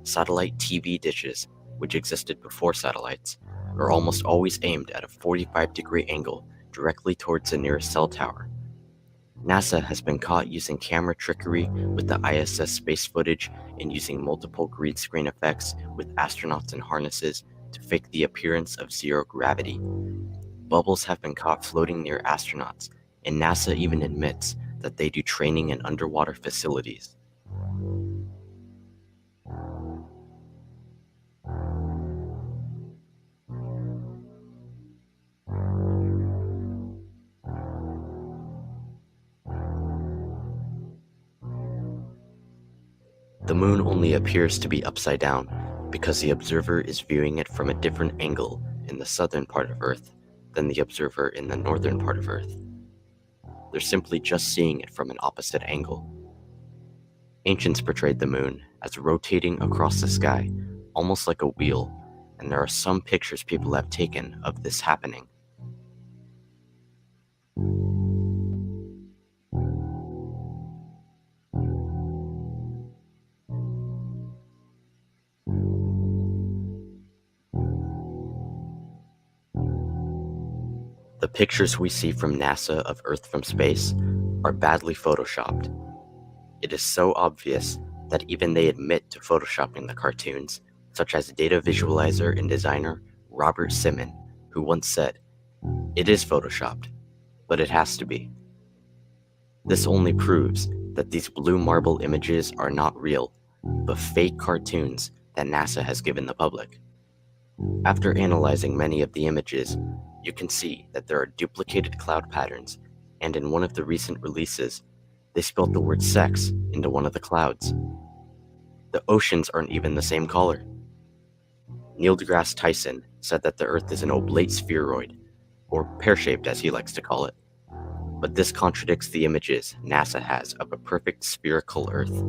Satellite TV dishes, which existed before satellites, are almost always aimed at a 45-degree angle directly towards the nearest cell tower. NASA has been caught using camera trickery with the ISS space footage and using multiple green screen effects with astronauts in harnesses to fake the appearance of zero gravity. Bubbles have been caught floating near astronauts, and NASA even admits that they do training in underwater facilities. The moon only appears to be upside down because the observer is viewing it from a different angle in the southern part of Earth than the observer in the northern part of Earth. They're simply just seeing it from an opposite angle. Ancients portrayed the moon as rotating across the sky, almost like a wheel, and there are some pictures people have taken of this happening. The pictures we see from NASA of Earth from space are badly photoshopped. It is so obvious that even they admit to photoshopping the cartoons, such as data visualizer and designer Robert Simon, who once said, "It is photoshopped, but it has to be." This only proves that these blue marble images are not real, but fake cartoons that NASA has given the public. After analyzing many of the images, you can see that there are duplicated cloud patterns, and in one of the recent releases, they spelled the word sex into one of the clouds. The oceans aren't even the same color. Neil deGrasse Tyson said that the Earth is an oblate spheroid, or pear-shaped as he likes to call it. But this contradicts the images NASA has of a perfect spherical Earth.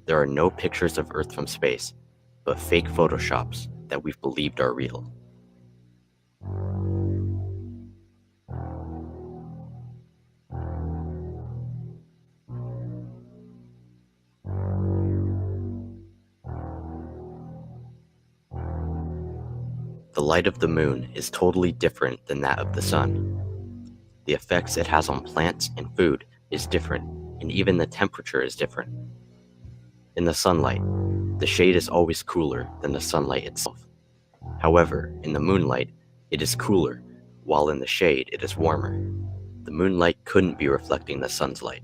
There are no pictures of Earth from space, but fake photoshops that we've believed are real. The light of the moon is totally different than that of the sun. The effects it has on plants and food is different, and even the temperature is different. In the sunlight, the shade is always cooler than the sunlight itself. However, in the moonlight, it is cooler, while in the shade it is warmer. The moonlight couldn't be reflecting the sun's light,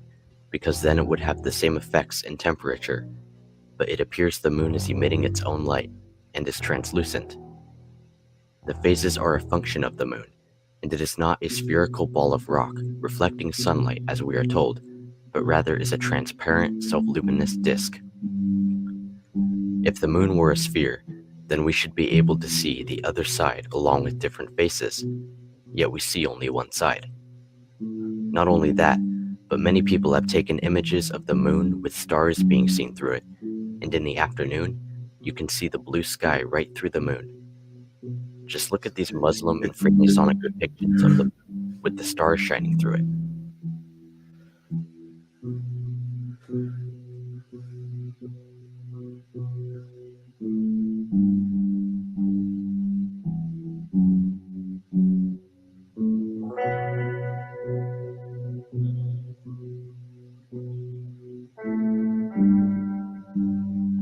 because then it would have the same effects in temperature, but it appears the moon is emitting its own light, and is translucent. The phases are a function of the moon, and it is not a spherical ball of rock reflecting sunlight as we are told, but rather is a transparent, self-luminous disk. If the moon were a sphere, then we should be able to see the other side along with different faces, yet we see only one side. Not only that, but many people have taken images of the moon with stars being seen through it, and in the afternoon, you can see the blue sky right through the moon. Just look at these Muslim and Freemasonic depictions of the moon with the stars shining through it.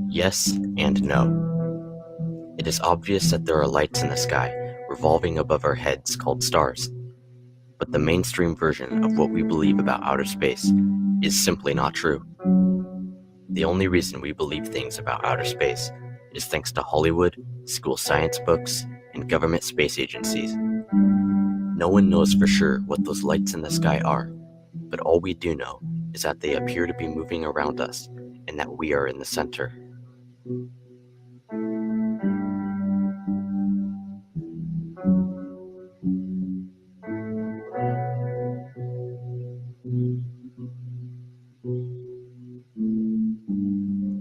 Yes and no. It is obvious that there are lights in the sky revolving above our heads called stars, but the mainstream version of what we believe about outer space is simply not true. The only reason we believe things about outer space is thanks to Hollywood, school science books, and government space agencies. No one knows for sure what those lights in the sky are, but all we do know is that they appear to be moving around us and that we are in the center.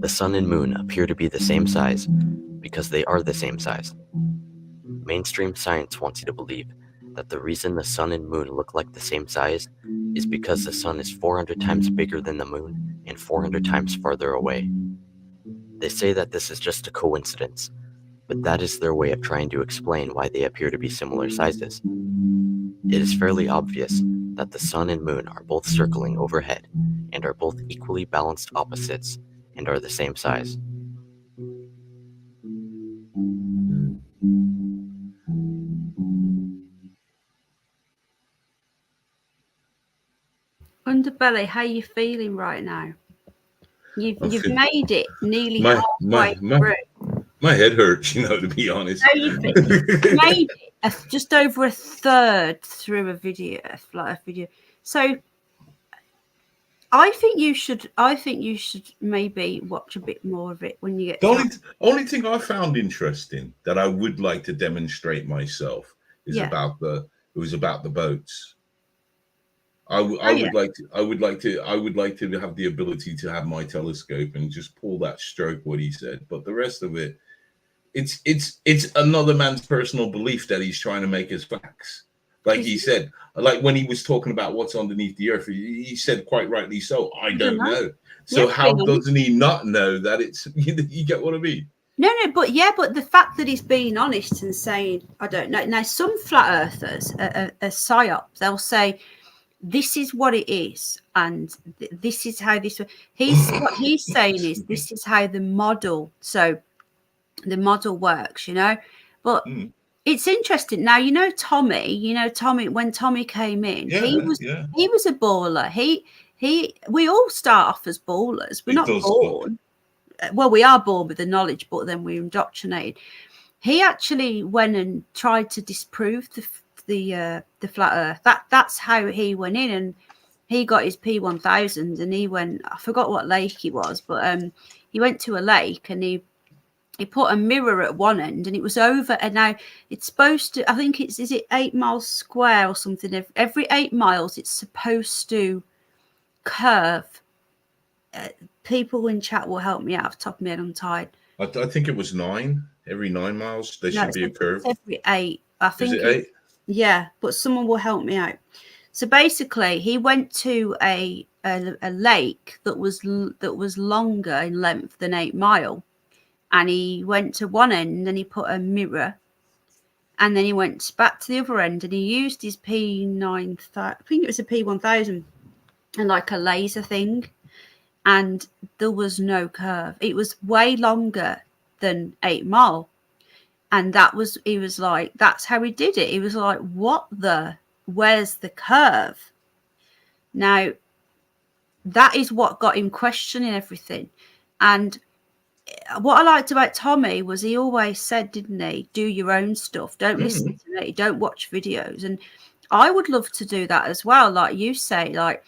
The sun and moon appear to be the same size because they are the same size. Mainstream science wants you to believe that the reason the sun and moon look like the same size is because the sun is 400 times bigger than the moon and 400 times farther away. They say that this is just a coincidence, but that is their way of trying to explain why they appear to be similar sizes. It is fairly obvious that the sun and moon are both circling overhead and are both equally balanced opposites and are the same size. Underbelly, how are you feeling right now? You've made it nearly halfway through. My head hurts, to be honest. No, you've made it just over a third through a video. So I think you should maybe watch a bit more of it when you get the only thing I found interesting that I would like to demonstrate myself is about the boats. I would like to have the ability to have my telescope and just pull that stroke what he said, but the rest of it, it's another man's personal belief that he's trying to make as facts. Like he said, like when he was talking about what's underneath the earth, he said quite rightly so, I don't know. So how doesn't he not know that it's, you get what I mean? No, but the fact that he's being honest and saying, I don't know. Now, some flat earthers, a psyop, they'll say, this is what it is, and this is how this. What he's saying is this is how the model. So the model works, But it's interesting. Now Tommy. Tommy, when Tommy came in, he was a baller. We all start off as ballers. We're not born. Well, we are born with the knowledge, but then we're indoctrinated. He actually went and tried to disprove the flat earth. That's how he went in, and he got his P1000, and he went, I forgot what lake he was, but he went to a lake and he put a mirror at one end and it was over, and now it's supposed to, I think is it 8 miles square or something, every 8 miles it's supposed to curve. People in chat will help me out. Off the top of my head, I'm tired. I think it was 9. Every 9 miles there should be a curve. Every 8, I think. Is it 8? Yeah, but someone will help me out. So basically, he went to a lake that was longer in length than 8 mile, and he went to one end and he put a mirror, and then he went back to the other end and he used his P9000, I think it was a P1000, and like a laser thing, and there was no curve. It was way longer than 8 mile. And he was like, that's how he did it. He was like, where's the curve? Now, that is what got him questioning everything. And what I liked about Tommy was he always said, didn't he, do your own stuff. Don't listen to me. Don't watch videos. And I would love to do that as well. Like you say, like,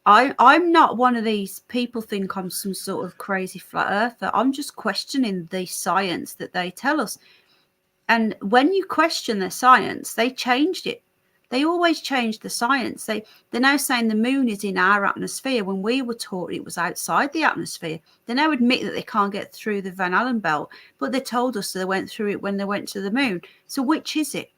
I'm not one of these people think I'm some sort of crazy flat earther. I'm just questioning the science that they tell us. And when you question the science, they changed it. They always change the science. They're now saying the moon is in our atmosphere when we were taught it was outside the atmosphere. They now admit that they can't get through the Van Allen belt, but they told us they went through it when they went to the moon. So which is it?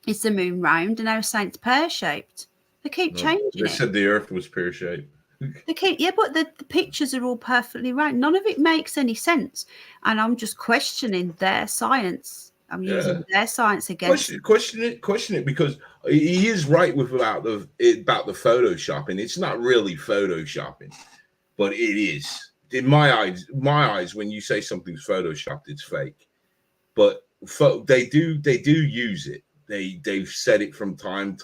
Is the moon round? And now saying it's pear-shaped. They keep changing it. They said the earth was pear-shaped. But the pictures are all perfectly right. None of it makes any sense. And I'm just questioning their science. I'm using their science against question it because he is right about the photoshopping. It's not really photoshopping, but it is in my eyes. When you say something's photoshopped, it's fake. But they do use it. They've said it from time.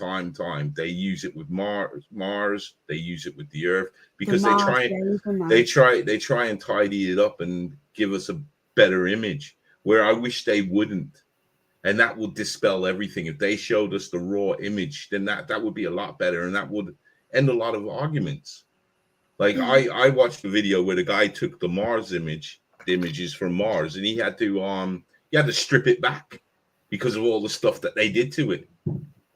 They use it with Mars. They use it with the Earth because they try and tidy it up and give us a better image. Where I wish they wouldn't, and that would dispel everything. If they showed us the raw image, then that would be a lot better, and that would end a lot of arguments. Like I watched the video where the guy took the images from Mars, and he had to strip it back because of all the stuff that they did to it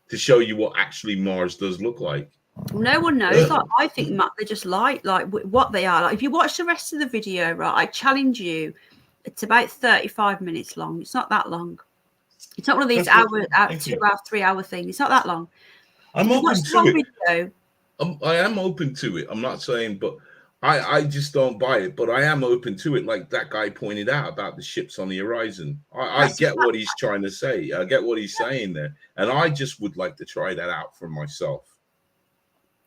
to show you what actually Mars does look like. No one knows. Like, I think they're just like what they are. Like, if you watch the rest of the video, right, I challenge you. It's about 35 minutes long. It's not that long. It's not one of these 2 hour, 3 hour things. It's not that long. I'm open to it. Video, I am open to it. I'm not saying, but I just don't buy it. But I am open to it. Like that guy pointed out about the ships on the horizon. I get what he's trying to say. I get what he's saying there. And I just would like to try that out for myself.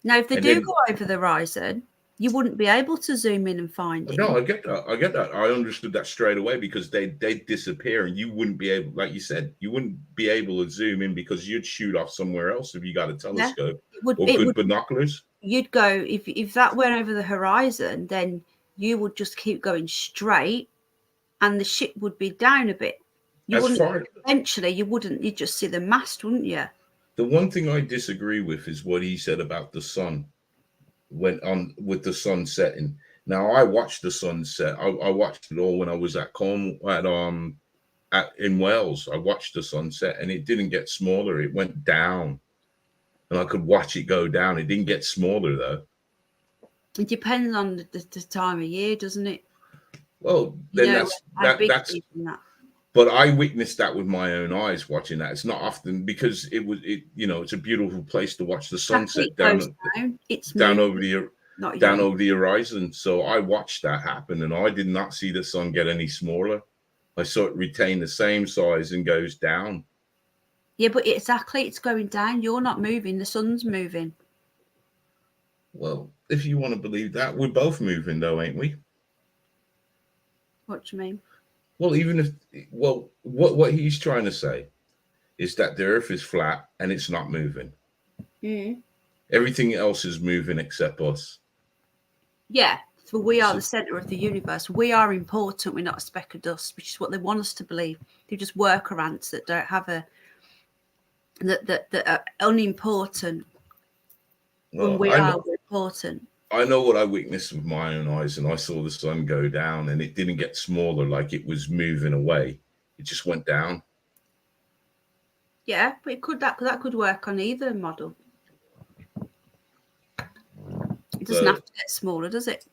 Now, if they go over the horizon, you wouldn't be able to zoom in and find it. No, I get that. I understood that straight away because they disappear and you wouldn't be able, like you said, you wouldn't be able to zoom in because you'd shoot off somewhere else if you got a telescope or good binoculars. You'd go, if that went over the horizon, then you would just keep going straight and the ship would be down a bit. Eventually, you'd just see the mast, wouldn't you? The one thing I disagree with is what he said about the sun with the sun setting. Now, I watched the sunset. I watched it all when I was at in Wales. I watched the sunset, and it didn't get smaller. It went down, and I could watch it go down. It didn't get smaller though. It depends on the time of year, doesn't it? Well, then that's. But I witnessed that with my own eyes watching that. It's not often because it's a beautiful place to watch the sunset down over the horizon. So I watched that happen and I did not see the sun get any smaller. I saw it retain the same size and goes down. Yeah, but it's going down. You're not moving. The sun's moving. Well, if you want to believe that, we're both moving though, ain't we? What do you mean? Well, what he's trying to say is that the Earth is flat and it's not moving. Mm. Everything else is moving except us. Yeah, so we are the center of the universe. We are important. We're not a speck of dust, which is what they want us to believe. They're just worker ants that don't have that are unimportant. Well, we're important. I know what I witnessed with my own eyes, and I saw the sun go down, and it didn't get smaller like it was moving away. It just went down. Yeah, but that could work on either model. It doesn't have to get smaller, does it?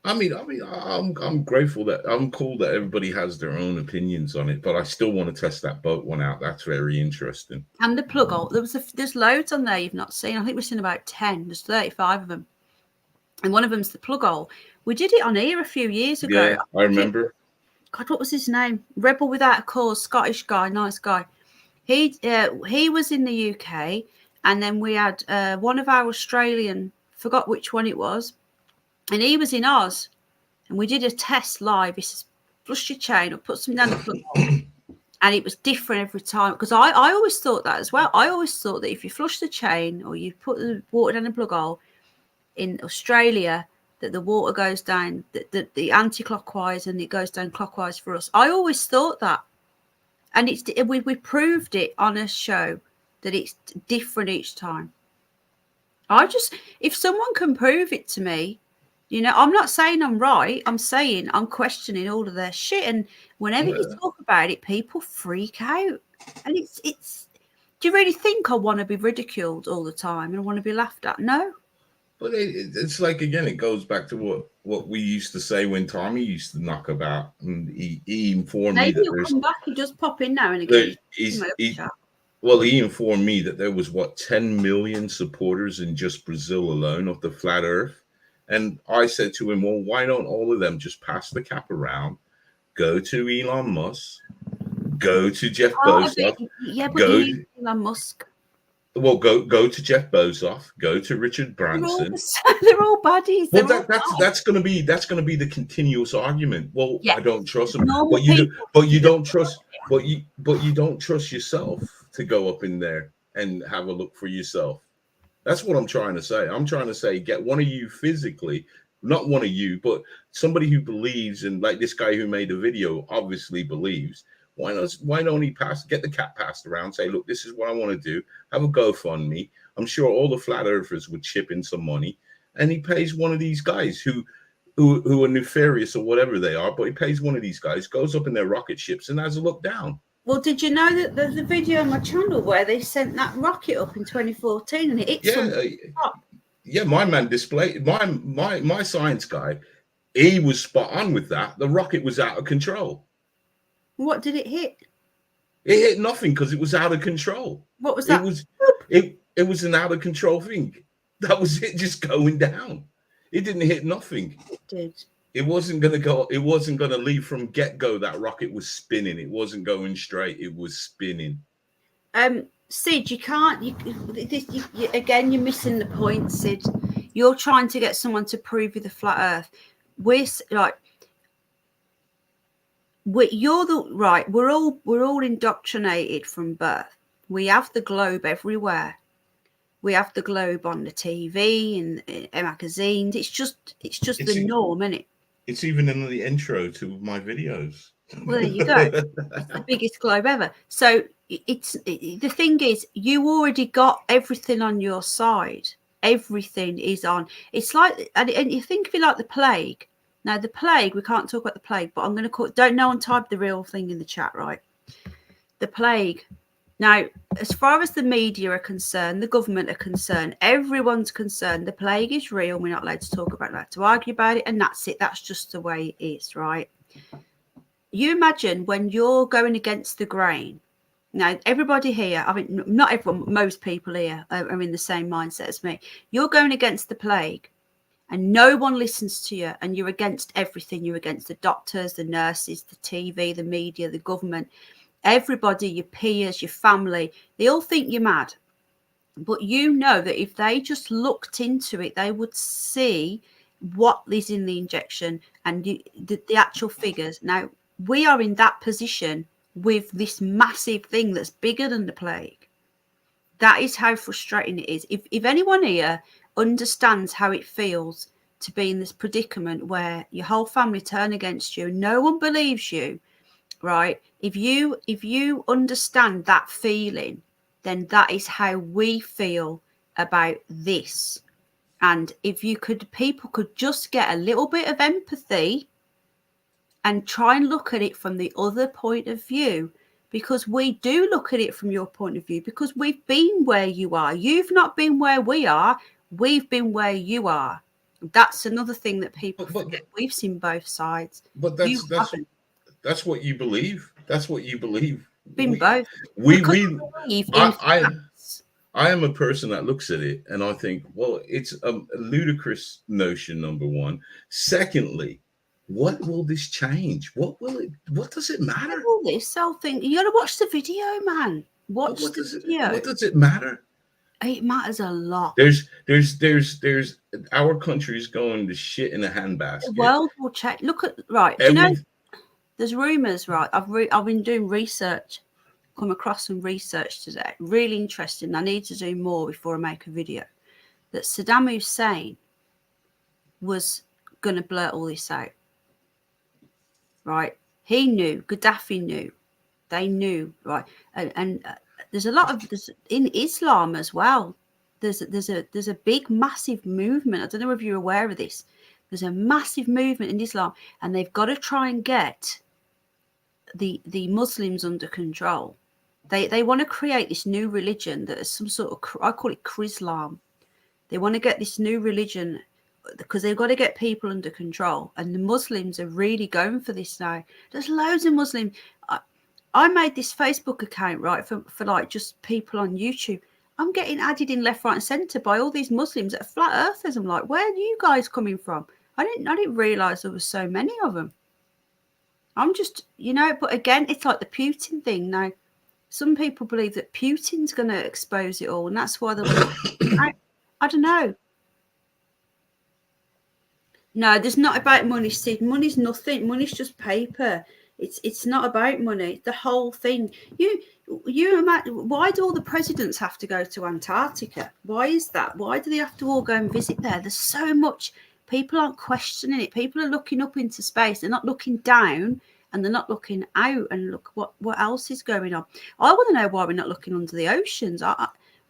I mean, I'm grateful that I'm cool that everybody has their own opinions on it, but I still want to test that boat one out. That's very interesting. And the plug hole, there's loads on there you've not seen. I think we've seen about 10. There's 35 of them. And one of them's the plug hole. We did it on here a few years ago. Yeah, I remember. God, what was his name? Rebel Without a Cause, Scottish guy, nice guy. He was in the UK, and then we had one of our Australian, forgot which one it was, and he was in Oz, and we did a test live. He says, flush your chain or put something down the plug hole. And it was different every time, because I always thought that as well. I always thought that if you flush the chain or you put the water down the plug hole, in Australia, that the water goes down the anti-clockwise and it goes down clockwise for us. I always thought that, and we proved it on a show that it's different each time. If someone can prove it to me, I'm not saying I'm right. I'm saying I'm questioning all of their shit. And whenever you talk about it, people freak out. And it's. Do you really think I want to be ridiculed all the time and I want to be laughed at? No. But it's like, again, it goes back to what we used to say when Tommy used to knock about. And he informed me that he'll come back. He just pop in now and again. He informed me that there was 10 million supporters in just Brazil alone of the flat Earth. And I said to him, well, why don't all of them just pass the cap around, go to Elon Musk, go to Jeff Bezos, Elon Musk. Well, go to Jeff Bezos, go to Richard Branson. They're all baddies. Well, that's going to be the continuous argument. Well, yes. I don't trust them, but you don't trust yourself to go up in there and have a look for yourself. That's what I'm trying to say. I'm trying to say, get one of you physically, not one of you, but somebody who believes, and like this guy who made the video obviously believes. Why don't he get the cap passed around, say, look, this is what I want to do, have a GoFundMe. I'm sure all the flat earthers would chip in some money, and he pays one of these guys who are nefarious or whatever they are, but he pays one of these guys, goes up in their rocket ships and has a look down. Well, did you know that there's a video on my channel where they sent that rocket up in 2014 and it hit something? Yeah, my man displayed my science guy. He was spot on with that. The rocket was out of control. What did it hit? It hit nothing because it was out of control. What was that? It was an out of control thing. That was it, just going down. It didn't hit nothing. It did. It wasn't gonna go. It wasn't gonna leave from get go. That rocket was spinning. It wasn't going straight. It was spinning. Sid, you can't. Again, you're missing the point, Sid. You're trying to get someone to prove you the flat Earth. We're like, you're the right. We're all indoctrinated from birth. We have the globe everywhere. We have the globe on the TV and magazines. It's just the norm, isn't it? It's even in the intro to my videos. Well, there you go. It's the biggest globe ever. So the thing is, you already got everything on your side. Everything is on. It's like, and you think of it like the plague. Now, the plague, we can't talk about the plague, but I'm going to call. Don't no one type the real thing in the chat, right? The plague. Now, as far as the media are concerned, the government are concerned, everyone's concerned. The plague is real. We're not allowed to talk about that, to argue about it, and that's it. That's just the way it is, right? You imagine when you're going against the grain. Now, everybody here, I mean, not everyone, most people here are in the same mindset as me. You're going against the plague and no one listens to you, and you're against everything. You're against the doctors, the nurses, the TV, the media, the government, everybody, your peers, your family. They all think you're mad. But you know that if they just looked into it, they would see what is in the injection and the actual figures. Now, we are in that position with this massive thing that's bigger than the plague. That is how frustrating it is. If anyone here understands how it feels to be in this predicament where your whole family turn against you, no one believes you, right? If you understand that feeling, then that is how we feel about this. And if people could just get a little bit of empathy and try and look at it from the other point of view, because we do look at it from your point of view, because we've been where you are. You've not been where we are. We've been where you are. That's another thing that people forget. We've seen both sides. But that's what you believe. That's what you believe. Been both. I am a person that looks at it and I think, well, it's a ludicrous notion, number one. Secondly, what will this change? What does it matter? All this whole thing. You got to watch the video, man. Watch the video. What does it matter? It matters a lot. There's our country's going to shit in a handbasket. The world will check. Look at you know, there's rumors, right? I've been doing research. Come across some research today. Really interesting. I need to do more before I make a video. That Saddam Hussein was going to blurt all this out. Right? He knew. Gaddafi knew. They knew. Right? And there's a lot of in Islam as well. There's a big, massive movement. I don't know if you're aware of this. There's a massive movement in Islam, and they've got to try and get the Muslims under control. They want to create this new religion that is some sort of, I call it Chrislam. They want to get this new religion because they've got to get people under control. And the Muslims are really going for this now. There's loads of Muslims. I made this Facebook account, right, for like just people on YouTube. I'm getting added in left, right, and centre by all these Muslims that are flat earthers. I'm like, where are you guys coming from? I didn't realise there was so many of them. I'm just, but again, it's like the Putin thing. Now, some people believe that Putin's going to expose it all, and that's why they're I don't know. No, there's not about money, Sid. Money's nothing. Money's just paper. It's not about money. The whole thing. You imagine, why do all the presidents have to go to Antarctica? Why is that? Why do they have to all go and visit there? There's so much. People aren't questioning it. People are looking up into space. They're not looking down, and they're not looking out and look what else is going on. I want to know why we're not looking under the oceans.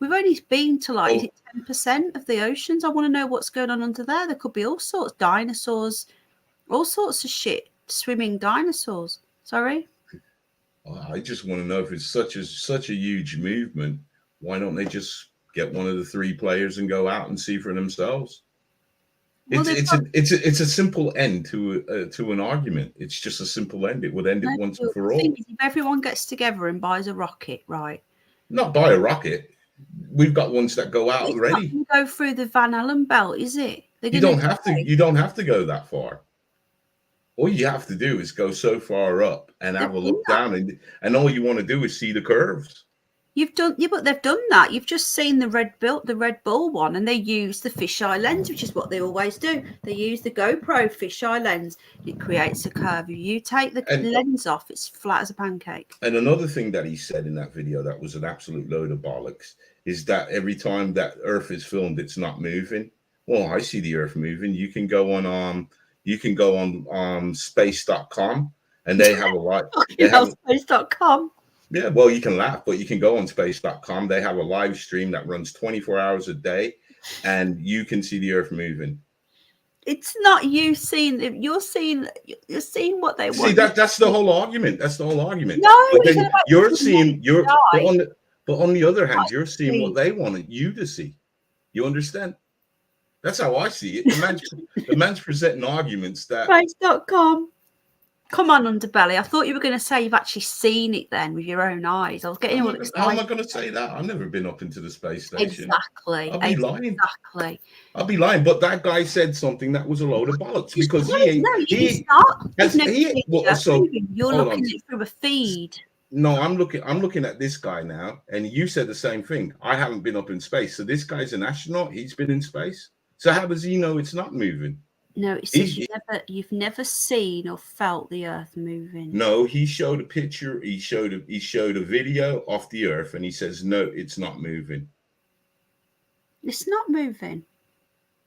We've only been to is it 10% of the oceans. I want to know what's going on under there. There could be all sorts of dinosaurs, all sorts of shit, swimming dinosaurs. Sorry? I just want to know if it's such a huge movement, why don't they just Get one of the 3 players and go out and see for themselves. Well, It's a simple end to an argument. It's just a simple end. It would end it once and for all. If everyone gets together and buys a rocket, right? Not buy a rocket. We've got ones that go out already. It's not go through the Van Allen belt, is it? You don't have to. You don't have to go that far. All you have to do is go so far up and have a look down, and all you want to do is see the curves. You've done, yeah, but they've done that. You've just seen the Red Bull one, and they use the fisheye lens, which is what they always do. They use the GoPro fisheye lens. It creates a curve. If you take the lens off, it's flat as a pancake. And another thing that he said in that video that was an absolute load of bollocks is that every time that Earth is filmed, it's not moving. Well, I see the Earth moving. You can go on space.com, and they have a live. Space.com. Yeah, well, you can laugh, but you can go on space.com. They have a live stream that runs 24 hours a day, and you can see the Earth moving. It's not you seeing it. You're seeing what they want. See, that's the whole argument. That's the whole argument. No, you're seeing but on the other hand, you're seeing what they wanted you to see. You understand? That's how I see it. The man's presenting arguments that Space.com. Come on, Underbelly. I thought you were going to say you've actually seen it then with your own eyes. I was getting all excited. How am I going to say that? I've never been up into the space station. Exactly. I'll be lying. Exactly. I'll be lying. But that guy said something that was a load of bollocks because you're looking through a feed. No, I'm looking at this guy now, and you said the same thing. I haven't been up in space, so this guy's an astronaut. He's been in space. So how does he know it's not moving? No, it says you've never seen or felt the Earth moving. No, he showed a picture. He showed a video of the Earth, and he says, "No, it's not moving. It's not moving."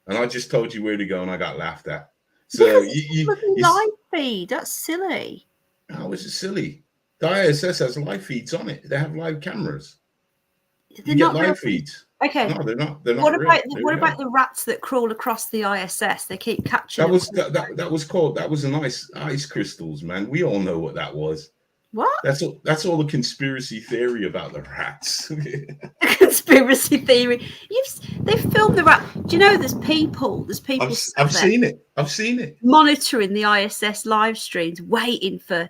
And I just told you where to go, and I got laughed at. So you live feed. That's silly. How is it silly? The ISS has live feeds on it. They have live cameras. You get live feeds. Okay. No, they're not. What about the rats that crawl across the ISS? They keep catching. That was an ice crystals, man. We all know what that was. What? That's all the conspiracy theory about the rats. Conspiracy theory. They filmed the rat. Do you know there's people? I've seen it. Monitoring the ISS live streams, waiting for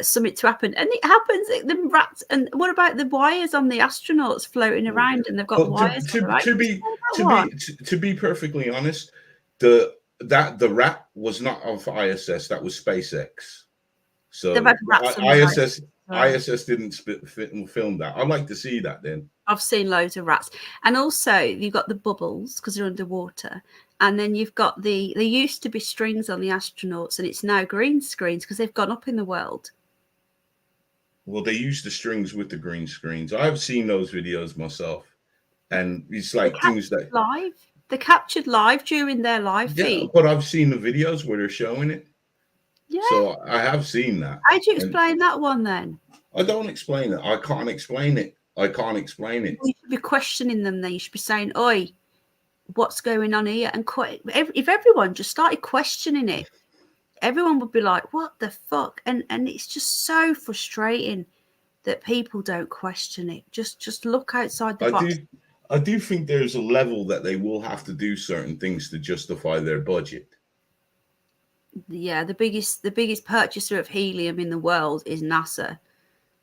something to happen, and it happens. The rats. And what about the wires on the astronauts floating around, and they've got wires. To be perfectly honest, the rat was not of ISS. That was SpaceX. So ISS didn't film that. I'd like to see that then. I've seen loads of rats, and also you've got the bubbles because they're underwater. And then you've got there used to be strings on the astronauts, and it's now green screens because they've gone up in the world. Well, they use the strings with the green screens. I've seen those videos myself, and it's like things that they're captured live during their live feed. But I've seen the videos where they're showing it. Yeah. So I have seen that. How do you explain that one then? I don't explain it. I can't explain it. You should be questioning them then. You should be saying, "Oi, what's going on here?" And if everyone just started questioning it, everyone would be like, "What the fuck?" And it's just so frustrating that people don't question it. Just look outside the box. I do think there's a level that they will have to do certain things to justify their budget. Yeah, the biggest purchaser of helium in the world is NASA,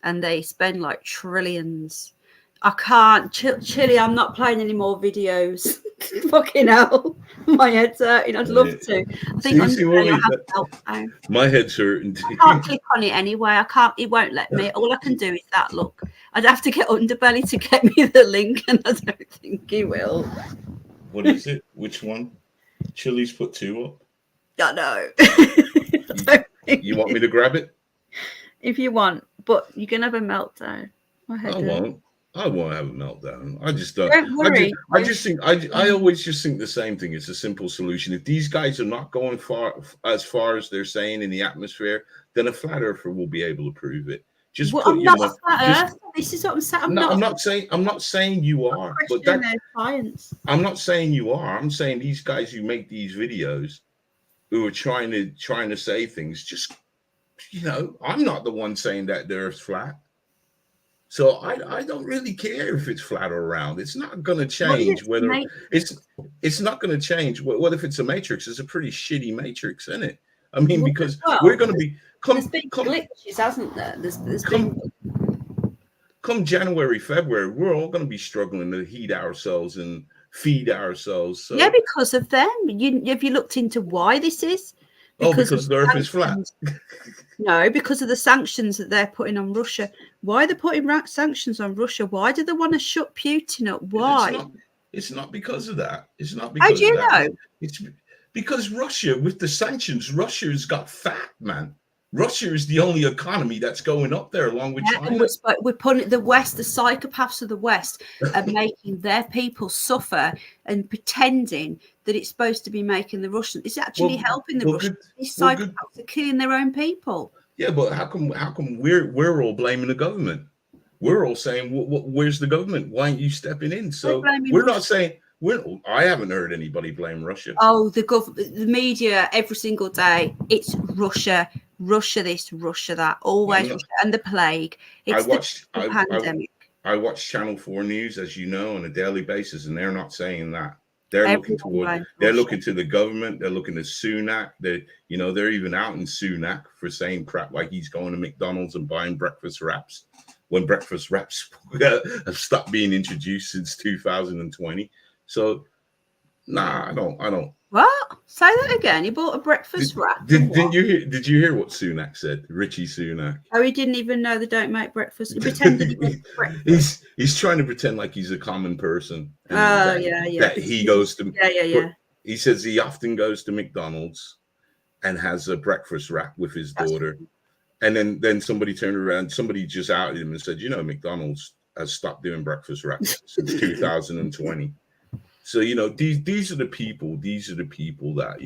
and they spend like trillions. I can't, Chili. I'm not playing any more videos. Fucking hell, my head's hurting. I'd love to. I think my head's hurting. I can't click on it anyway. I can't. It won't let me. All I can do is that look. I'd have to get Underbelly to get me the link, and I don't think he will. What is it? Which one? Chili's put 2 up. I know. You want me to grab it? If you want, but you can have a meltdown. I won't have a meltdown. I just don't. Don't worry. I always just think the same thing. It's a simple solution. If these guys are not going far as they're saying in the atmosphere, then a flat earther will be able to prove it. Just well, I'm not a flat earth. This is what I'm saying. I'm not saying you are. But I'm not saying you are. I'm saying these guys who make these videos, who are trying to say things, just I'm not the one saying that the Earth's flat. So I don't really care if it's flat or round. It's not going to change whether it's not going to change. What if it's a matrix? It's a pretty shitty matrix, isn't it? I mean, because we're going to be there's been glitches, hasn't there? There's been come January, February, we're all going to be struggling to heat ourselves and feed ourselves. So. Yeah, because of them. Have you looked into why this is? Because the Earth is flat. No, because of the sanctions that they're putting on Russia. Why are they putting sanctions on Russia? Why do they want to shut Putin up? Why? It's not because of that. It's not because. How do you know? It's because Russia, with the sanctions, Russia's got fat, man. Russia is the only economy that's going up there, along with China. And we're putting the West, the psychopaths of the West, are making their people suffer and pretending that it's supposed to be making the Russians. It's actually helping the Russians. These psychopaths are killing their own people. Yeah, but how come we're all blaming the government? We're all saying, where's the government? Why aren't you stepping in? So we're not saying. I haven't heard anybody blame Russia. Oh, the media every single day. It's Russia. Russia this, Russia that, always Russia. And the plague. It's the pandemic. I watch Channel 4 News, as you know, on a daily basis, and they're not saying that. They're looking to the government. They're looking to Sunak. They're even out in Sunak for saying crap like he's going to McDonald's and buying breakfast wraps when breakfast wraps have stopped being introduced since 2020. So, nah, I don't. What? Say that again. He bought a breakfast wrap. Did you hear what Sunak said? Richie Sunak. Oh, he didn't even know they don't make breakfast. He pretended he makes breakfast. He's trying to pretend like he's a common person. That he goes to. Yeah. He says he often goes to McDonald's and has a breakfast wrap with his daughter. And then somebody turned around. Somebody just outed him and said, McDonald's has stopped doing breakfast wraps since 2020. So, these are the people that,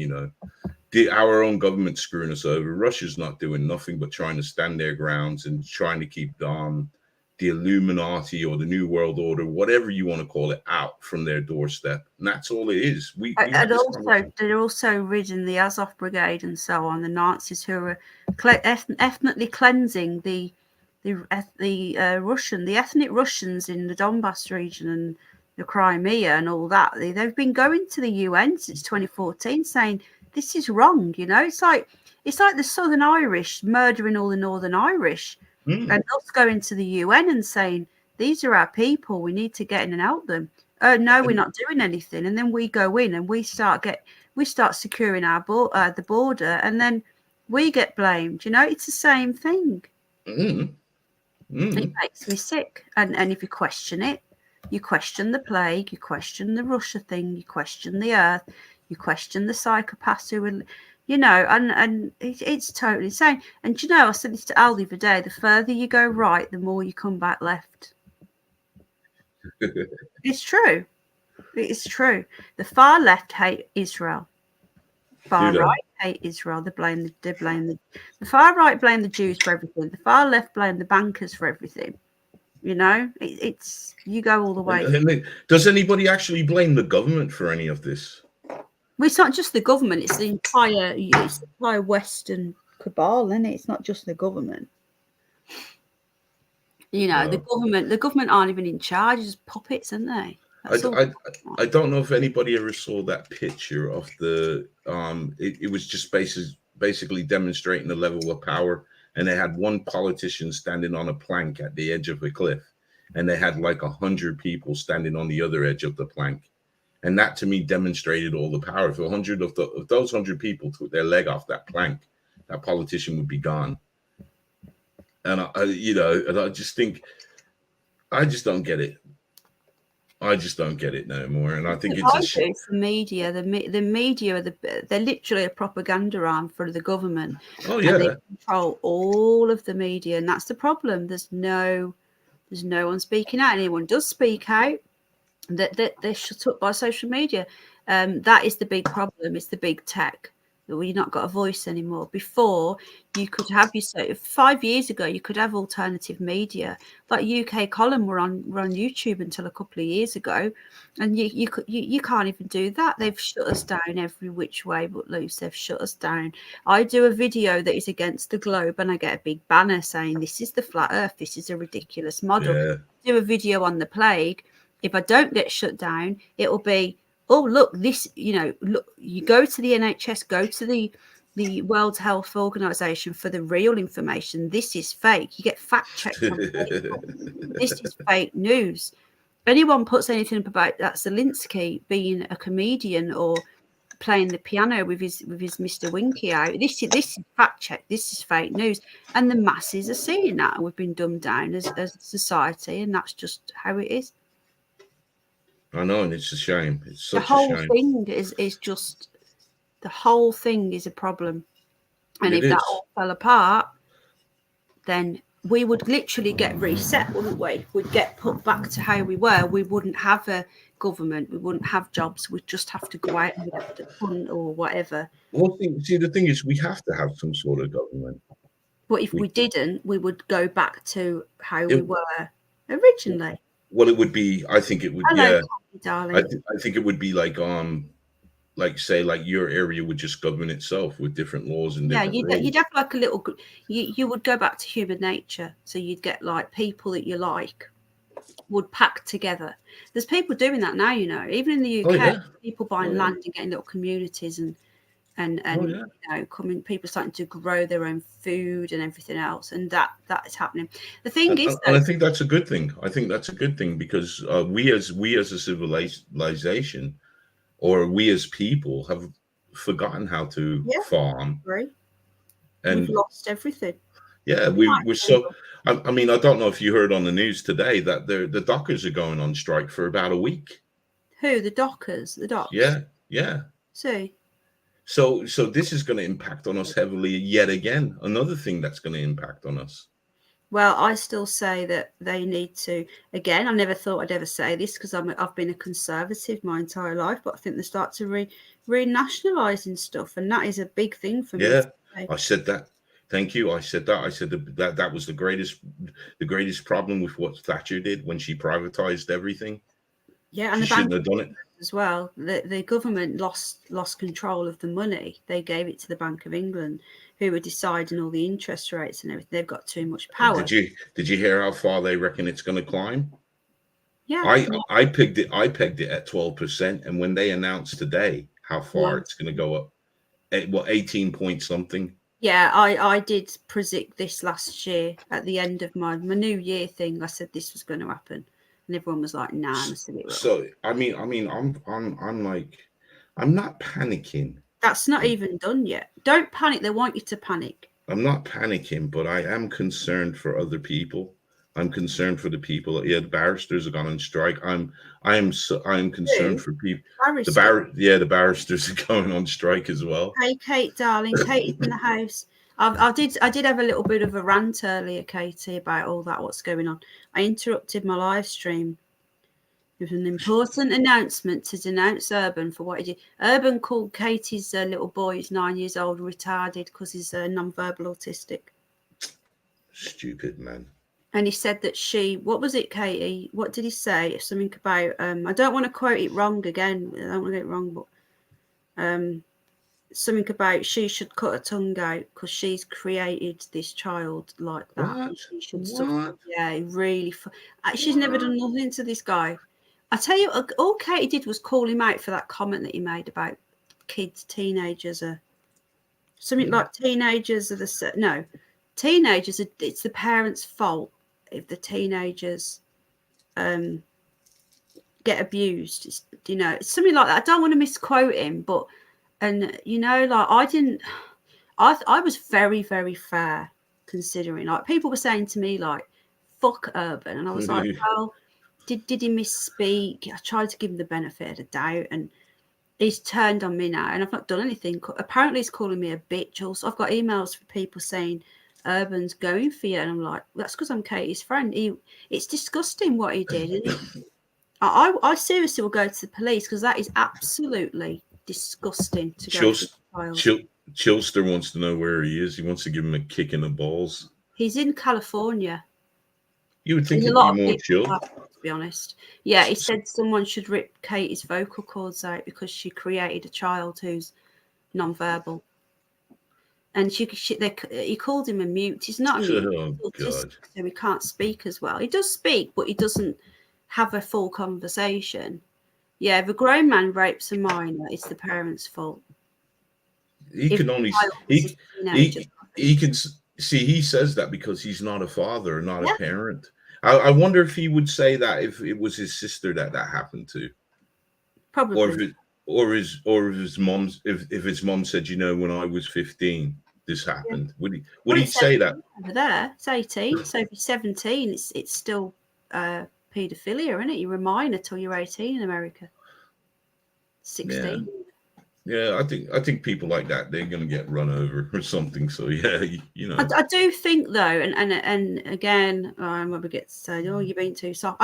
our own government screwing us over. Russia's not doing nothing but trying to stand their grounds and trying to keep the Illuminati or the New World Order, whatever you want to call it, out from their doorstep. And that's all it is. They're also ridding the Azov Brigade and so on, the Nazis who are ethnically cleansing the ethnic Russians in the Donbass region and the Crimea and all that. They've been going to the UN since 2014 saying this is wrong. It's like the Southern Irish murdering all the Northern Irish and us going to the UN and saying these are our people, we need to get in and help them. Oh no, we're not doing anything. And then we go in and we start securing our the border, and then we get blamed. It's the same thing. It makes me sick. And if you question it, you question the plague, you question the Russia thing, you question the earth, you question the psychopaths who are, and it's totally insane. And I said this to Al the other day, the further you go right, the more you come back left. It's true. It's true. The far left hate Israel. Far right hate Israel. They blame the far right blame the Jews for everything. The far left blame the bankers for everything. It's you go all the way. Does anybody actually blame the government for any of this? Well, it's not just the government; it's the entire Western cabal, isn't it? It's not just the government. The government aren't even in charge; it's just puppets, aren't they? I don't know if anybody ever saw that picture of the. It was just basically demonstrating the level of power. And they had one politician standing on a plank at the edge of a cliff, and they had like 100 people standing on the other edge of the plank. And that to me demonstrated all the power. If those 100 people took their leg off that plank, that politician would be gone. And I just think, I just don't get it. I just don't get it no more, and I think it's the media. The media they're literally a propaganda arm for the government. Oh yeah, and they control all of the media, and that's the problem. There's no one speaking out. Anyone does speak out, that they're shut up by social media. That is the big problem. It's the big tech. You've not got a voice anymore. Before, you could have 5 years ago, you could have alternative media. Like UK Column were on YouTube until a couple of years ago, and you can't even do that. They've shut us down every which way but loose. They've shut us down. I do a video that is against the globe, and I get a big banner saying this is the flat Earth. This is a ridiculous model. Yeah. Do a video on the plague. If I don't get shut down, it will be, oh, look, this, look, you go to the NHS, go to the World Health Organization for the real information. This is fake. You get fact checked on Facebook. This is fake news. Anyone puts anything up about that Zelensky being a comedian or playing the piano with his Mr. Winky out, this is fact check. This is fake news. And the masses are seeing that. We've been dumbed down as a society, and that's just how it is. I know, and it's a shame. It's such the whole a shame. Thing is just, the whole thing is a problem. And if that all fell apart, then we would literally get reset, wouldn't we? We'd get put back to how we were. We wouldn't have a government. We wouldn't have jobs. We'd just have to go out and have to hunt or whatever. Well, see, the thing is, we have to have some sort of government. But if we didn't, we would go back to how we were originally. Well, it would be. I think it would. Hello, darling. I think it would be like say your area would just govern itself with different laws and different rules. You'd have like a little. You would go back to human nature. So you'd get like people that you like would pack together. There's people doing that now, even in the UK. People buying land and getting little communities and people starting to grow their own food and everything else, and that is happening. The thing is, and I think that's a good thing. I think that's a good thing because we as a civilization, or we as people, have forgotten how to farm, right? And we've lost everything. Yeah, we're so. I mean, I don't know if you heard on the news today that the dockers are going on strike for about a week. Who? The dockers? The docks? Yeah. See. So this is going to impact on us heavily yet again. Another thing that's going to impact on us. Well, I still say that they need to. Again, I never thought I'd ever say this because I've been a conservative my entire life, but I think they start to re-nationalising stuff, and that is a big thing for me. Yeah, I said that. Thank you. I said that. I said that was the greatest problem with what Thatcher did when she privatized everything. Yeah, and she shouldn't have done it as well. The government lost control of the money. They gave it to the Bank of England, who were deciding all the interest rates and everything. They've got too much power. Did you hear how far they reckon it's going to climb? Yeah, I pegged it at 12%, and when they announced today how far it's going to go up, 18 point something. Yeah, I did predict this last year at the end of my New Year thing. I said this was going to happen, and everyone was like, "Nah." I said it will. So I mean, I'm like, I'm not panicking. That's not even done yet. Don't panic. They want you to panic. I'm not panicking, but I am concerned for other people. I'm concerned for the people. Yeah, the barristers have gone on strike. I am concerned for people. The barristers are going on strike as well. Hey, Kate, darling. Katie's in the house. I did have a little bit of a rant earlier, Katie, about all that. What's going on? I interrupted my live stream with an important announcement to denounce Urban for what he did. Urban called Katie's little boy, who's 9 years old, retarded because he's non-verbal autistic. Stupid man. And he said that what was it, Katie? What did he say? Something about, I don't want to quote it wrong again. I don't want to get it wrong, but something about she should cut her tongue out because she's created this child like that. What? She should suffer. Yeah, really. She's never done nothing to this guy. I tell you, all Katie did was call him out for that comment that he made about teenagers are something like teenagers are teenagers are, it's the parents' fault if the teenagers get abused. It's something like that. I don't want to misquote him, but like I was very, very fair considering, like, people were saying to me like, fuck Urban, and I was like, well, did he misspeak? I tried to give him the benefit of the doubt, and he's turned on me now, and I've not done anything. Apparently he's calling me a bitch. Also, I've got emails from people saying Urban's going for you, and I'm like, that's because I'm Katie's friend. It's disgusting what he did. I seriously will go to the police because that is absolutely disgusting to go to the child. Chilster wants to know where he is. He wants to give him a kick in the balls. He's in California. You would think There's he'd a lot be of more people chill. like that, to be honest. Yeah, he said someone should rip Katie's vocal cords out because she created a child who's non-verbal. And he called him a mute. He's not a mute. Oh, He's God. so he can't speak as well. He does speak, but he doesn't have a full conversation. Yeah, if a grown man rapes a minor, it's the parents' fault. He If can only he can see. He says that because he's not a father, not a parent. I wonder if he would say that if it was his sister that happened to. Probably. Or his mom's if his mom said, you know, when I was 15, this happened. Yeah. Would he say that? Over there, it's 18. So if you're 17, it's still paedophilia, isn't it? You're a minor till you're 18 in America. 16. Yeah, I think people like that, they're gonna get run over or something. So yeah, you know. I do think though, and again, I'm gonna get said, oh, you're being too soft.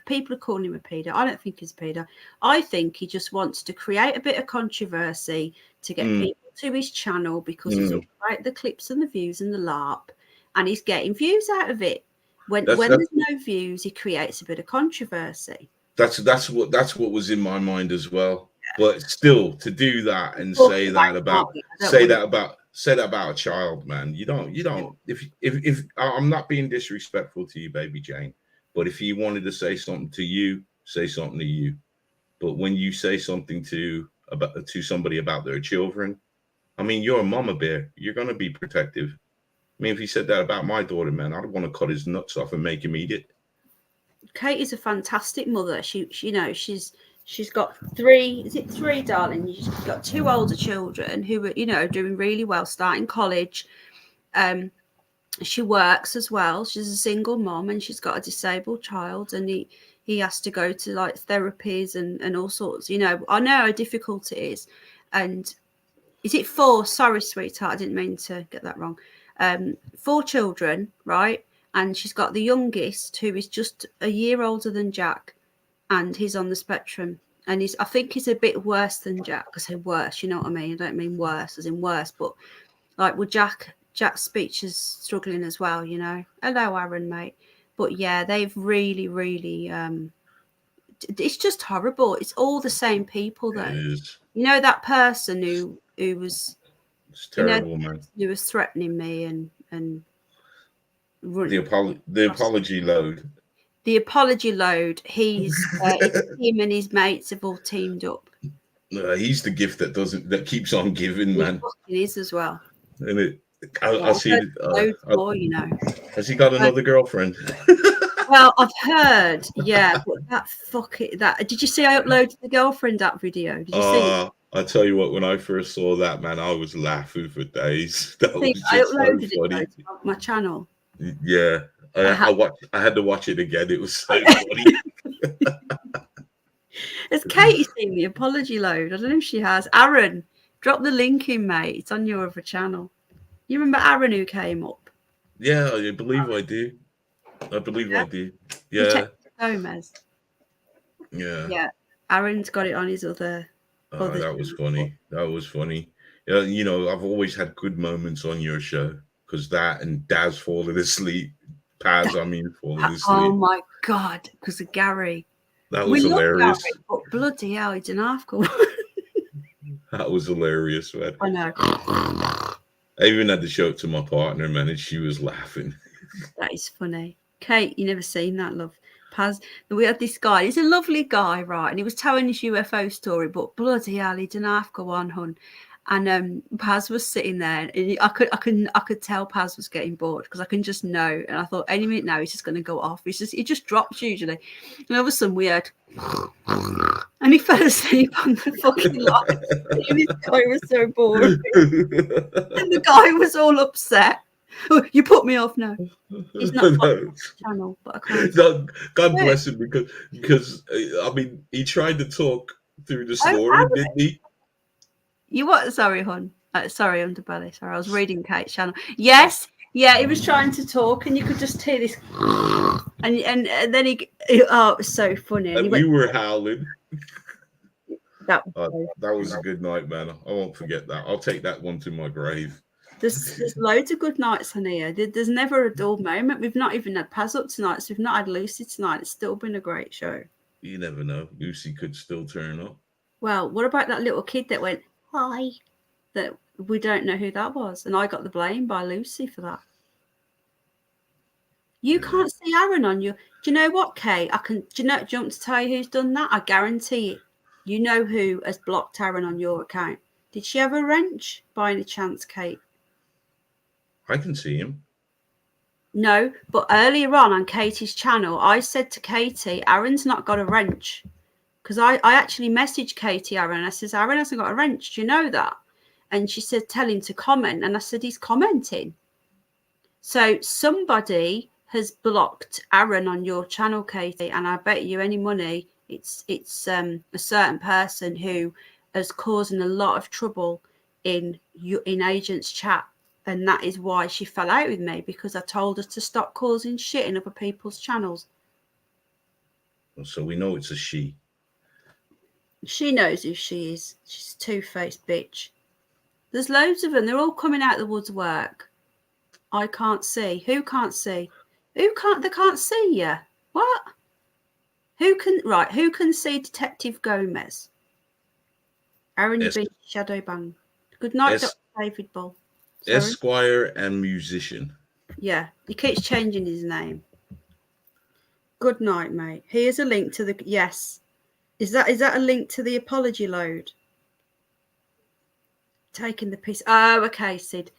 People are calling him a pedo. I don't think he's a pedo. I think he just wants to create a bit of controversy to get people to his channel because he's all about the clips and the views and the LARP, and he's getting views out of it. When there's no views, he creates a bit of controversy. That's what was in my mind as well. But still, to do that and say that about a child, man, you don't. If I'm not being disrespectful to you, baby Jane, but if he wanted to say something to you, say something to you. But when you say something to somebody about their children, I mean, you're a mama bear. You're gonna be protective. I mean, if he said that about my daughter, man, I'd want to cut his nuts off and make him eat it. Kate is a fantastic mother. She's got three, darling? She's got 2 older children who are, doing really well, starting college. She works as well. She's a single mom and she's got a disabled child, and he has to go to like therapies and all sorts. I know how difficult it is. And is it 4? Sorry, sweetheart, I didn't mean to get that wrong. 4 children, right? And she's got the youngest who is just a year older than Jack. And he's on the spectrum, and I think he's a bit worse than Jack. I say worse, you know what I mean? I don't mean worse as in worse, but like with Jack's speech is struggling as well, Hello, Aaron, mate. But yeah, they've really, really, it's just horrible. It's all the same people, though. It is. That person who was, it's terrible, man. Who was threatening me and running. The apology load. The apology load. He's him and his mates have all teamed up. He's the gift that keeps on giving, man. He is as well. And I see it. More, Has he got another girlfriend? Well, I've heard, yeah, but that did you see I uploaded the girlfriend that video? Did you see it? I tell you what, when I first saw that, man, I was laughing for days. That was just I uploaded so funny. it on my channel. Yeah. I had to watch it again. It was so funny. Has Katie seen the apology load? I don't know if she has. Aaron, drop the link in, mate. It's on your other channel. You remember Aaron who came up? Yeah, I believe I do. I do. Yeah. Gomez. Yeah. Yeah. Aaron's got it on his other. That was funny. That was funny. Yeah, I've always had good moments on your show because that and Daz falling asleep. Falling asleep. Oh my God, because of Gary. That was hilarious. Gary, but bloody hell, he didn't have to. That was hilarious, man. I know. I even had to show it to my partner, man, and she was laughing. That is funny. Kate, you never seen that, love. Paz, we had this guy. He's a lovely guy, right? And he was telling his UFO story, but bloody hell, he didn't have to go on, hun. And Paz was sitting there, and I could tell Paz was getting bored because I can just know. And I thought, any minute now, he's just going to go off. He just drops usually. And all of a sudden, we heard, and he fell asleep on the fucking line. And this guy was so bored, and the guy was all upset. Oh, you put me off now. He's not on the channel, but I can't. God bless him because I mean, he tried to talk through the story, didn't he? You what? Sorry, hon. Sorry, underbelly. Sorry, I was reading Kate's channel. Yes, yeah, he was trying to talk, and you could just hear this, and then he. Oh, it was so funny. And we were howling. That that was a good night, man. I won't forget that. I'll take that one to my grave. There's loads of good nights on here. There's never a dull moment. We've not even had Paz up tonight, so we've not had Lucy tonight. It's still been a great show. You never know. Lucy could still turn up. Well, what about that little kid that went, hi? That we don't know who that was. And I got the blame by Lucy for that. You can't see Aaron on your... Do you know what, Kay? Do you want to tell you who's done that? I guarantee it. You know who has blocked Aaron on your account. Did she have a wrench by any chance, Kate? I can see him. No, but earlier on Katie's channel, I said to Katie, Aaron's not got a wrench. Because I actually messaged Katie, Aaron. I says, Aaron hasn't got a wrench. Do you know that? And she said, tell him to comment. And I said, he's commenting. So somebody has blocked Aaron on your channel, Katie. And I bet you any money it's a certain person who is causing a lot of trouble in Agent's chat. And that is why she fell out with me, because I told her to stop causing shit in other people's channels. So we know it's a she. She knows who she is. She's a two-faced bitch. There's loads of them. They're all coming out of the woodwork. I can't see. Who can't see? Who can't? They can't see you. What? Who can? Right. Who can see Detective Gomez? Aaron, you've been shadow banned. Good night, Dr. David Bull. Sorry? Esquire and musician. Yeah, he keeps changing his name. Good night, mate. Here's a link to the... Yes. Is that a link to the apology load? Taking the piss. Oh, okay, Sid.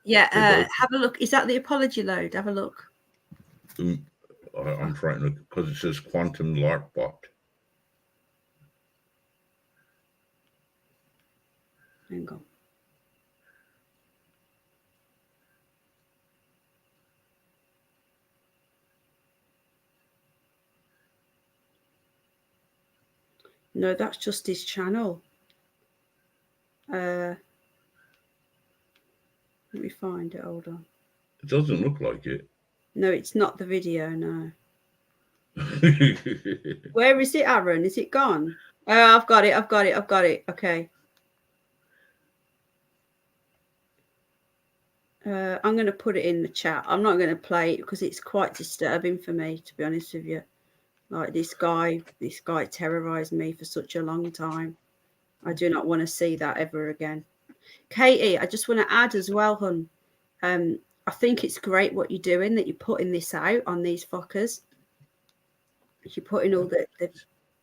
Yeah, have a look. Is that the apology load? Have a look. I'm frightened because it says Quantum LARP bot. Hang on. No, that's just his channel. Let me find it. Hold on. It doesn't look like it. No, it's not the video, no. Where is it, Aaron? Is it gone? Oh, I've got it. Okay. I'm going to put it in the chat. I'm not going to play it because it's quite disturbing for me, to be honest with you. Like this guy terrorized me for such a long time. I do not want to see that ever again. Katie, I just want to add as well, hun. I think it's great what you're doing, that you're putting this out on these fuckers. You're putting all the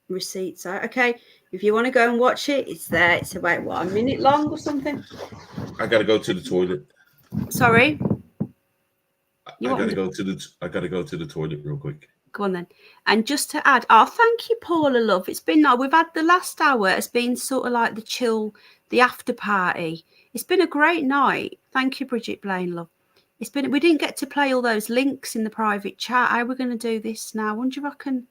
receipts out. Okay, if you want to go and watch it, it's there. It's about, what, a minute long or something? I got to go to the toilet. Sorry? I got to go to the toilet real quick. Go on then. And just to add, thank you, Paula, love. It's been, we've had the last hour. It's been sort of like the chill, the after party. It's been a great night. Thank you, Bridget Blaine, love. We didn't get to play all those links in the private chat. How are we going to do this now? I wonder if I can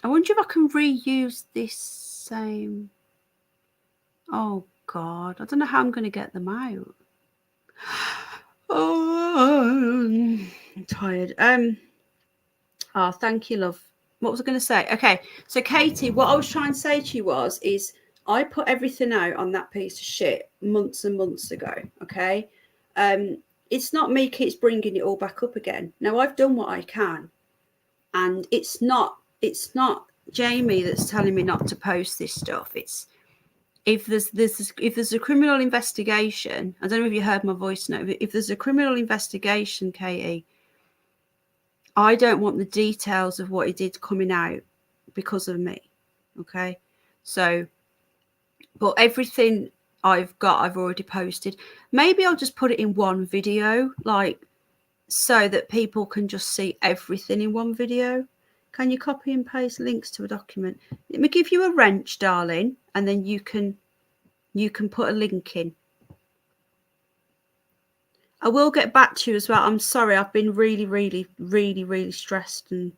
reuse this same. Oh God, I don't know how I'm going to get them out. Oh, I'm tired. Thank you, love. What was I going to say? Okay, so Katie, what I was trying to say to you is I put everything out on that piece of shit months and months ago. Okay, it's not me keeps bringing it all back up again. Now I've done what I can, and it's not Jamie that's telling me not to post this stuff. It's if there's a criminal investigation. I don't know if you heard my voice note. If there's a criminal investigation, Katie, I don't want the details of what he did coming out because of me. Okay, so, but everything I've already posted. Maybe I'll just put it in one video, like, so that people can just see everything in one video. Can you copy and paste links to a document? Let me give you a wrench, darling, and then you can put a link in. I will get back to you as well. I'm sorry, I've been really, really, really, really stressed. And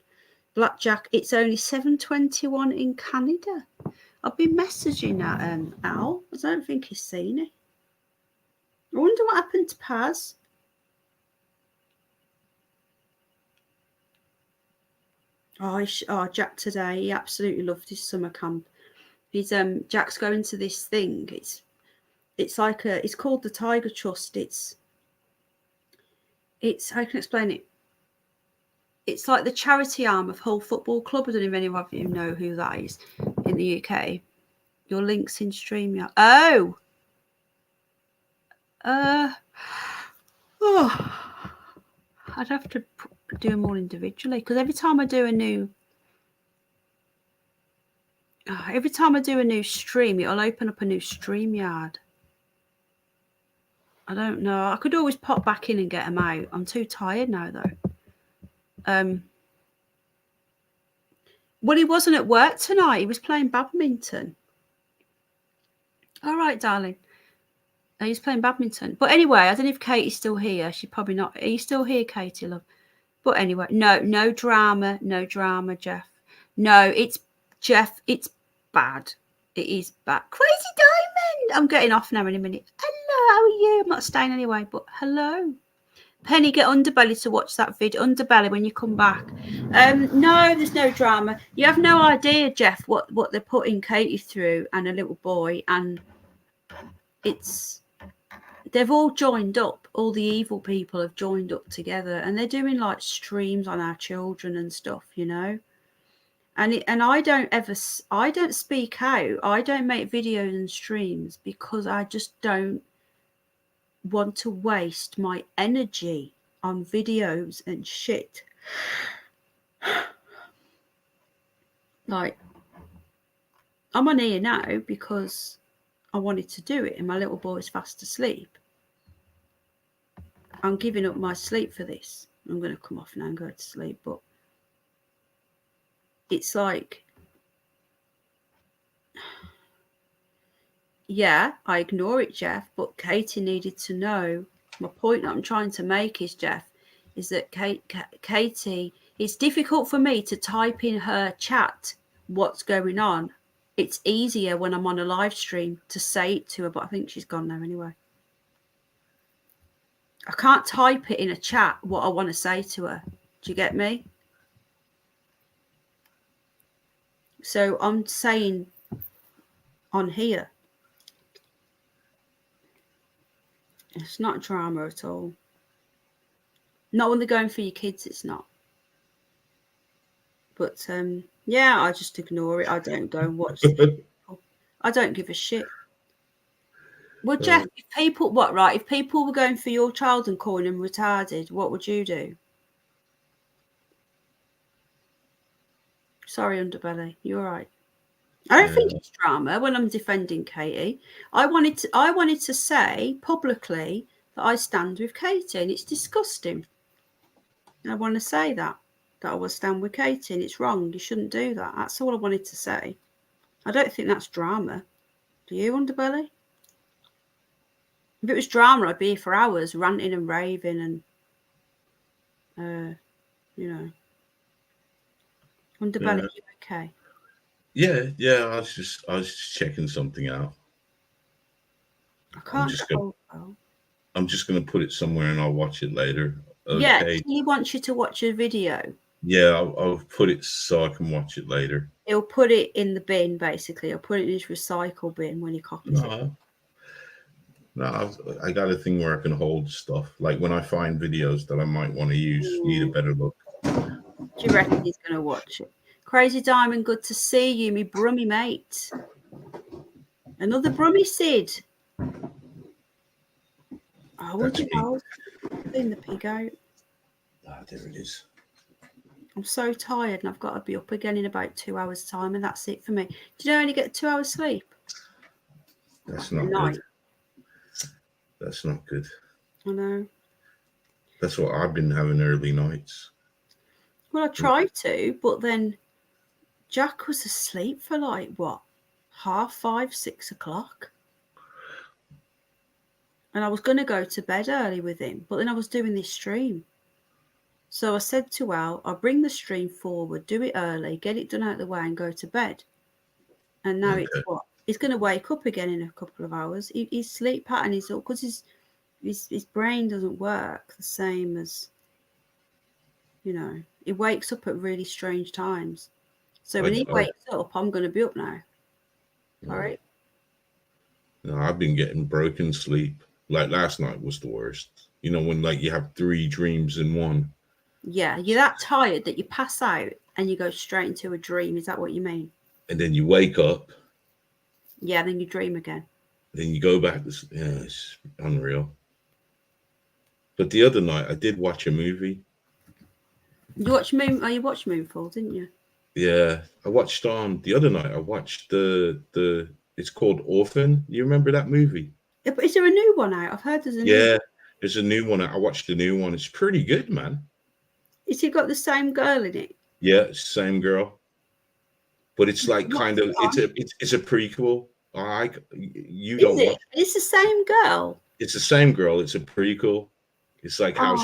Blackjack, it's only 7:21 in Canada. I've been messaging Al. I don't think he's seen it. I wonder what happened to Paz. Jack today, he absolutely loved his summer camp. He's Jack's going to this thing. It's like it's called the Tiger Trust. It's how can I explain it? It's like the charity arm of Hull Football Club. I don't know if any of you know who that is in the UK. Your link's in StreamYard. Oh, I'd have to do them all individually because every time I do a new stream, it'll open up a new StreamYard. I don't know. I could always pop back in and get them out. I'm too tired now, though. Well, he wasn't at work tonight. He was playing badminton. All right, darling. He's playing badminton. But anyway, I don't know if Katie's still here. She's probably not. Are you still here, Katie, love? But anyway, no drama. No drama, Jeff. No, Jeff, it's bad. It is bad. Crazy Diamond. I'm getting off now in a minute. Hello, how are you? I'm not staying anyway, but hello. Penny, get Underbelly to watch that video. Underbelly when you come back. No, there's no drama. You have no idea, Jeff, what they're putting Katie through and a little boy, and they've all joined up. All the evil people have joined up together, and they're doing like streams on our children and stuff, you know. And I don't speak out. I don't make videos and streams because I just don't want to waste my energy on videos and shit. Like, I'm on here now because I wanted to do it and my little boy's fast asleep. I'm giving up my sleep for this. I'm going to come off now and go to sleep, but it's like, yeah, I ignore it, Jeff, but Katie needed to know. My point that I'm trying to make is, Jeff, is that Katie, it's difficult for me to type in her chat what's going on. It's easier when I'm on a live stream to say it to her, but I think she's gone now anyway. I can't type it in a chat what I want to say to her. Do you get me? So I'm saying on here. It's not drama at all. Not when they're going for your kids, it's not. But yeah, I just ignore it. I don't go and watch it. I don't give a shit. Well, Jeff, if people were going for your child and calling him retarded, what would you do? Sorry, Underbelly, you're right. I don't think it's drama when I'm defending Katie. I wanted to say publicly that I stand with Katie, and it's disgusting. I want to say that I will stand with Katie, and it's wrong. You shouldn't do that. That's all I wanted to say. I don't think that's drama. Do you, Underbelly? If it was drama, I'd be here for hours ranting and raving and, you know. Underbelly, you okay? Yeah. I was just checking something out. I can't. I'm just going to put it somewhere and I'll watch it later. Okay. Yeah, he wants you to watch a video. Yeah, I'll put it so I can watch it later. He'll put it in the bin, basically. He'll put it in his recycle bin when he copies it. No, I got a thing where I can hold stuff. Like when I find videos that I might want to use, need a better look. Do you reckon he's going to watch it? Crazy Diamond, good to see you, me brummy mate. Another brummy Sid. I want to know. Clean the pig out. Ah, there it is. I'm so tired and I've got to be up again in about 2 hours' time, and that's it for me. Do you know I only get 2 hours sleep? That's not good. That's not good. I know. That's what I've been having early nights. Well, I tried to, but then Jack was asleep for like, what, 5:30, 6 o'clock? And I was going to go to bed early with him, but then I was doing this stream. So I said to Al, I'll bring the stream forward, do it early, get it done out of the way and go to bed. And now it's what? He's going to wake up again in a couple of hours. His sleep pattern is all, because his brain doesn't work the same as You know, he wakes up at really strange times. So when he wakes up, I'm going to be up now. All right. No, I've been getting broken sleep. Like last night was the worst. You know, when like you have 3 dreams in one. Yeah, you're that tired that you pass out and you go straight into a dream. Is that what you mean? And then you wake up. Yeah, then you dream again. Then you go back. Yeah, it's unreal. But the other night I did watch a movie. You watched Moonfall, didn't you? Yeah, I watched the other night. I watched the it's called Orphan. You remember that movie? Is there a new one out? I've heard there's a new Yeah, there's a new one. I watched the new one. It's pretty good, man. Is it got the same girl in it? Yeah, it's the same girl. But it's like kind of it's a prequel. You don't watch. It's the same girl. It's the same girl. It's a prequel. It's like how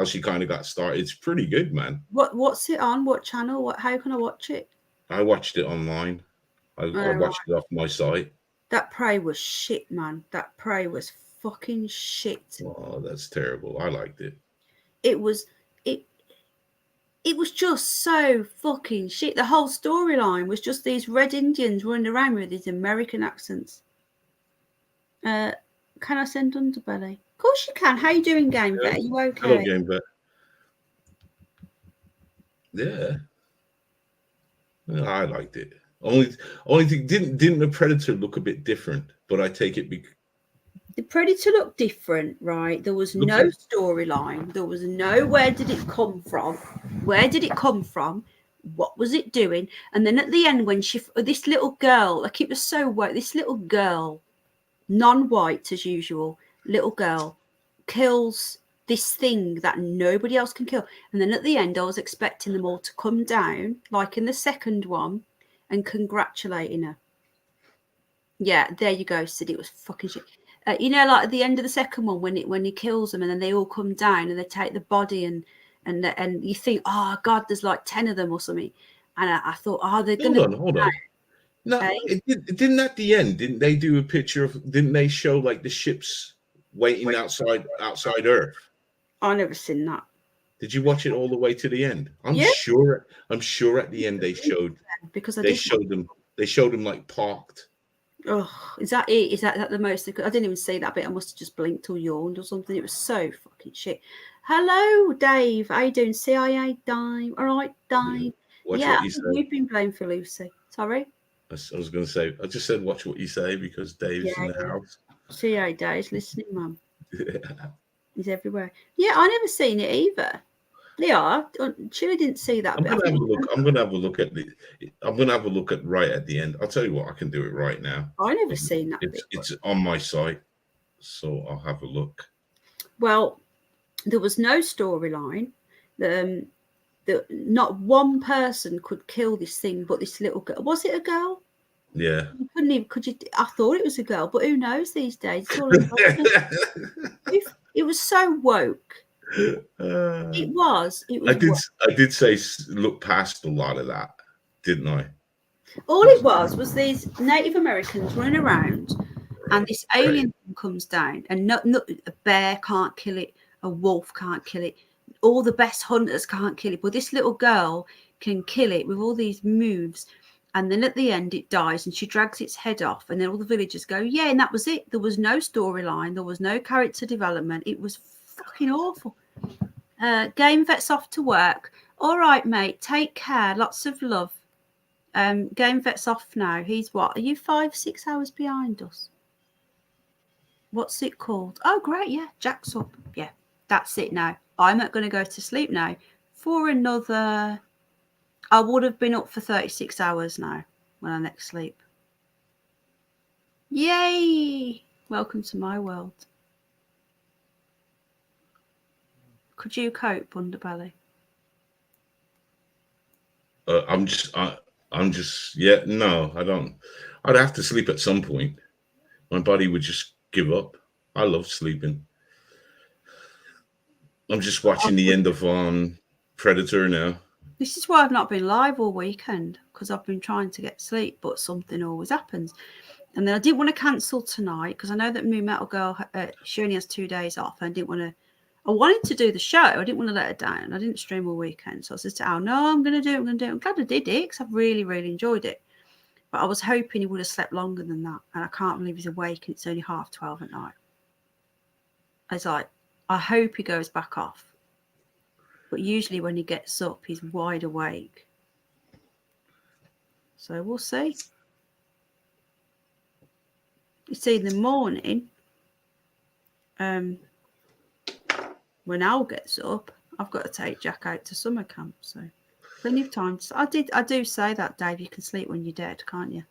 she kind of got started. It's pretty good, man. What's it on? What channel? How can I watch it? I watched it online. I watched it off my site. That Prey was shit, man. That Prey was fucking shit. Oh, that's terrible. I liked it. It was just so fucking shit. The whole storyline was just these red Indians running around with these American accents. Can I send Underbelly? Of course you can. How you doing, Game Vet? Are you okay? Hello, Game Vet. Yeah. I liked it. Only thing, didn't the Predator look a bit different? But I take it the Predator looked different, right? There was no storyline. There was no where did it come from? Where did it come from? What was it doing? And then at the end, when this little girl, like it was so white, this little girl, non-white as usual, little girl kills this thing that nobody else can kill. And then at the end, I was expecting them all to come down, like in the second one, and congratulating her. Yeah, there you go, Sid. It was fucking shit. You know, like at the end of the second one, when he kills them, and then they all come down and they take the body, and you think, oh God, there's like 10 of them or something. And I thought, they're gonna hold on. No, didn't at the end, didn't they do a picture of? Didn't they show like the ships waiting outside Earth? I never seen that. Did you watch it all the way to the end? I'm sure at the end they showed they showed them like parked. Oh, is that it? Is that the most? I didn't even see that bit. I must have just blinked or yawned or something. It was so fucking shit. Hello, Dave. How you doing? CIA Dave. All right, Dave. Watch what you say. You've been blamed for Lucy. Sorry. I was going to say. I just said watch what you say because Dave's in the house. CIA Dave's listening, Mum. He's everywhere. Yeah, I never seen it either. They are. Chile didn't see that. I'm gonna have a look at right at the end. I'll tell you what, I can do it right now. I never seen that. It's on my site, so I'll have a look. Well, there was no storyline. Not one person could kill this thing, but this little girl. Was it a girl? Yeah. You couldn't even. Could you? I thought it was a girl, but who knows these days? It's all it was so woke. It was. I did say look past a lot of that, didn't I? All it was these Native Americans running around, and this alien comes down, and a bear can't kill it, a wolf can't kill it, all the best hunters can't kill it, but this little girl can kill it with all these moves. And then at the end, it dies, and she drags its head off, and then all the villagers go, yeah, and that was it. There was no storyline. There was no character development. It was fucking awful. Game Vet's off to work. All right, mate. Take care. Lots of love. Game Vet's off now. He's what? Are you 5-6 hours behind us? What's it called? Oh, great. Yeah, Jack's up. Yeah, that's it now. I'm not going to go to sleep now for another... I would have been up for 36 hours now when I next sleep. Yay! Welcome to my world. Could you cope, Underbelly? I'm just no, I don't. I'd have to sleep at some point. My body would just give up. I love sleeping. I'm just watching the end of Predator now. This is why I've not been live all weekend, because I've been trying to get sleep, but something always happens. And then I didn't want to cancel tonight because I know that Metalgirl, she only has 2 days off. I I wanted to do the show. I didn't want to let her down. I didn't stream all weekend. So I said to Al, no, I'm going to do it. I'm glad I did it because I've really, really enjoyed it. But I was hoping he would have slept longer than that. And I can't believe he's awake and it's only 12:30 at night. I was like, I hope he goes back off. But usually when he gets up, he's wide awake. So we'll see. You see, in the morning, when Al gets up, I've got to take Jack out to summer camp. So plenty of time. I do say that, Dave. You can sleep when you're dead, can't you?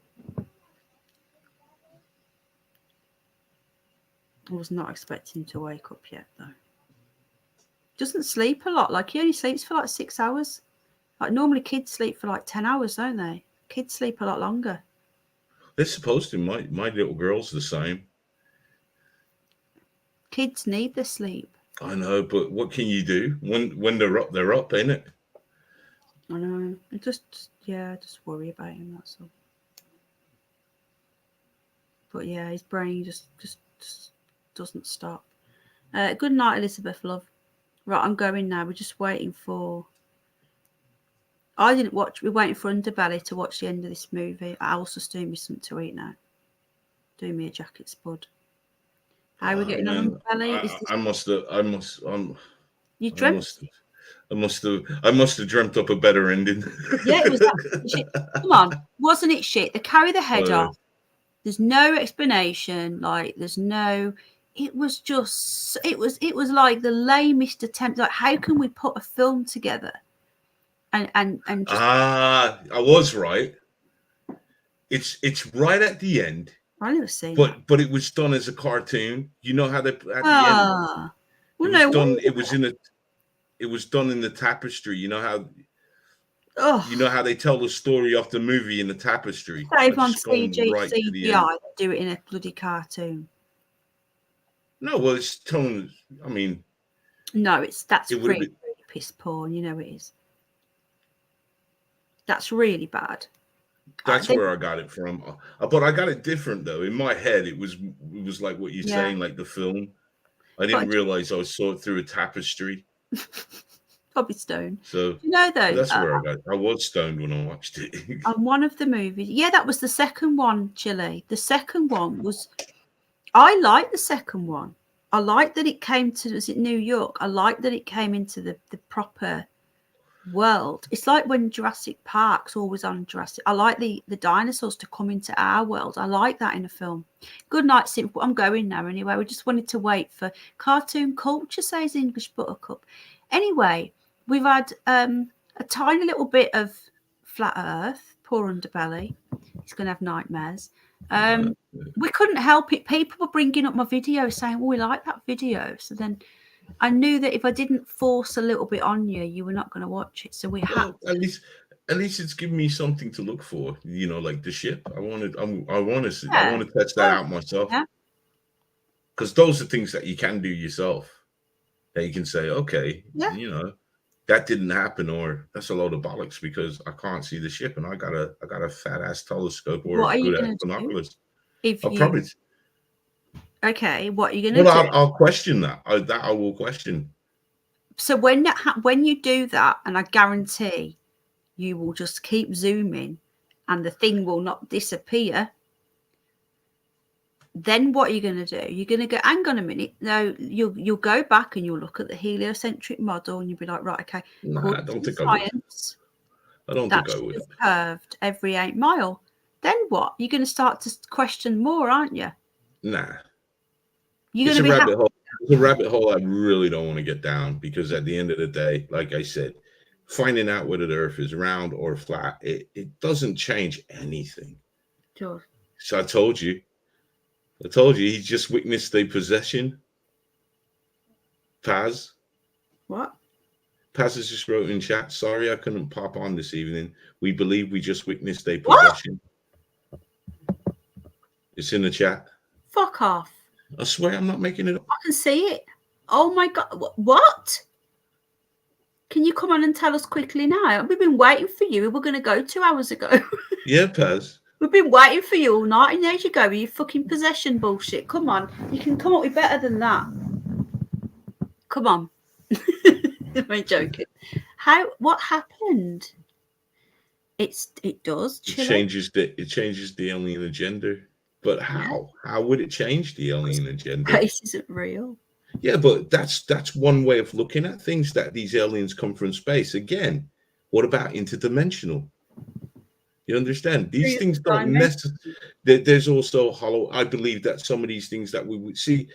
I was not expecting him to wake up yet, though. Doesn't sleep a lot. Like, he only sleeps for like 6 hours. Like, normally kids sleep for like 10 hours, don't they? Kids sleep a lot longer. They're supposed to. My little girl's the same. Kids need their sleep. I know, but what can you do? When they're up, ain't it? I know. Just worry about him, that's all. But yeah, his brain just doesn't stop. Good night, Elizabeth, love. Right, I'm going now. We're just waiting for... I didn't watch... We're waiting for Underbelly to watch the end of this movie. Al's doing me something to eat now. Doing me a jacket spud. How are we getting on, Underbelly? I must have dreamt up a better ending. Yeah, it was that shit. Come on, wasn't it shit? They carry the head off. There's no explanation. Like, there's no... It was just... It was like the lamest attempt. Like, how can we put a film together? And just... I was right. It's right at the end. I never seen that. But it was done as a cartoon. You know how they at the end. Well, no, it was done in the tapestry. You know how you know how they tell the story of the movie in the tapestry. Save on CGI, they do it in a bloody cartoon. No, well, it's telling. I mean, no, that's really piss poor. You know it is. That's really bad. That's where I got it from. But I got it different though. In my head, it was like what you're saying, like the film. I didn't realize I saw it through a tapestry. Probably stoned. So you know, though, that's where I got it. I was stoned when I watched it. On one of the movies, that was the second one, Chile. The second one was. I liked the second one. I liked that it came to. Was it New York? I liked that it came into the proper world. It's like when Jurassic Park's always on Jurassic. I like the dinosaurs to come into our world. I like that in a film. Good night, Simple. I'm going now anyway. We just wanted to wait for Cartoon Culture, says English Buttercup. Anyway, we've had a tiny little bit of flat earth. Poor Underbelly. He's going to have nightmares. We couldn't help it. People were bringing up my video saying, we like that video. So then I knew that if I didn't force a little bit on you, you were not going to watch it. So we had at least it's given me something to look for. You know, like the ship. I want to test that out myself. Because those are things that you can do yourself. That you can say, okay, you know, that didn't happen, or that's a load of bollocks because I can't see the ship and I got a fat ass telescope or a good ass binoculars. Okay, what are you going to do? I'll question that. I will question. So when you do that, and I guarantee you will just keep zooming and the thing will not disappear, then what are you going to do? You're going to go, hang on a minute. No, you'll go back and you'll look at the heliocentric model and you'll be like, right, okay. I don't think I would. Curved every 8 mile. Then what? You're going to start to question more, aren't you? Nah. It's a rabbit hole I really don't want to get down because at the end of the day, like I said, finding out whether the earth is round or flat, it doesn't change anything. Sure. So I told you, he just witnessed a possession. Paz. What? Paz has just wrote in chat, sorry I couldn't pop on this evening. We believe we just witnessed a possession. What? It's in the chat. Fuck off. I swear I'm not making it up. I can see it. Oh my God. What? Can you come on and tell us quickly now? We've been waiting for you. We were going to go 2 hours ago. Yeah, Paz. We've been waiting for you all night, and there you go with your fucking possession bullshit. Come on. You can come up with better than that. come on. I'm joking. What happened? It does. It changes the alien agenda. But how? How would it change the alien agenda? Space isn't real. Yeah, but that's one way of looking at things, that these aliens come from space. Again, what about interdimensional? You understand? These things don't necessarily. There's also hollow. I believe that some of these things that we would see,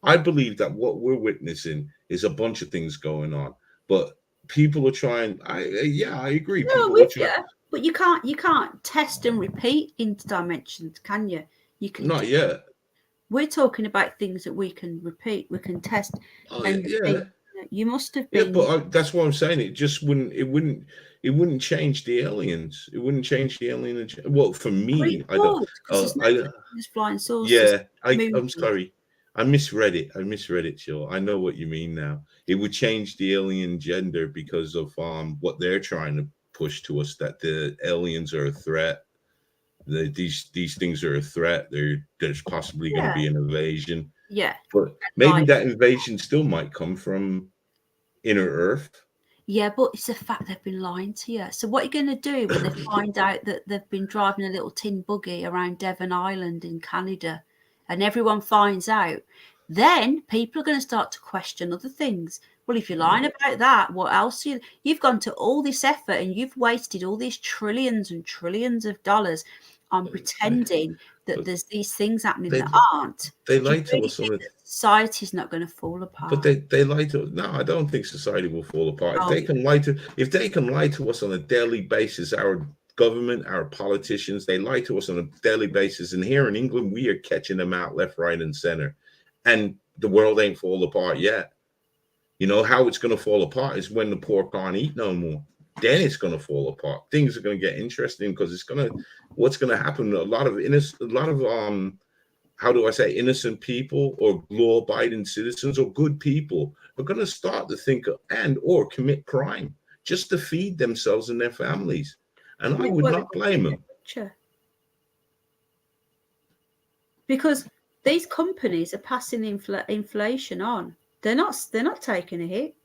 I believe that what we're witnessing is a bunch of things going on. But people are trying. I agree. No, with you. But you can't test and repeat interdimensions, can you? You can not yet. We're talking about things that we can repeat, we can test. You must have been. Yeah, but that's what I'm saying. It wouldn't change the aliens. It wouldn't change the alien. Well, for me, I don't. There's flying saucers. Yeah, I'm sorry. I misread it, Jill. I know what you mean now. It would change the alien gender because of what they're trying to push to us, that the aliens are a threat. These things are a threat. There's possibly going to be an invasion. Yeah. But maybe that invasion still might come from inner Earth. Yeah, but it's the fact they've been lying to you. So what are you going to do when they find out that they've been driving a little tin buggy around Devon Island in Canada and everyone finds out? Then people are going to start to question other things. Well, if you're lying about that, what else? You've gone to all this effort and you've wasted all these trillions and trillions of dollars on pretending that there's these things happening that aren't. They lie to us on it. Society's not going to fall apart. But they lie to us. No, I don't think society will fall apart. If they can lie to us on a daily basis, our government, our politicians, they lie to us on a daily basis. And here in England, we are catching them out left, right, and center. And the world ain't fall apart yet. You know how it's going to fall apart is when the poor can't eat no more. Then it's going to fall apart. Things are going to get interesting because what's going to happen? A lot of how do I say, innocent people or law-abiding citizens or good people are going to start to think or commit crime just to feed themselves and their families. And I would not blame them. Because these companies are passing inflation on. They're not taking a hit.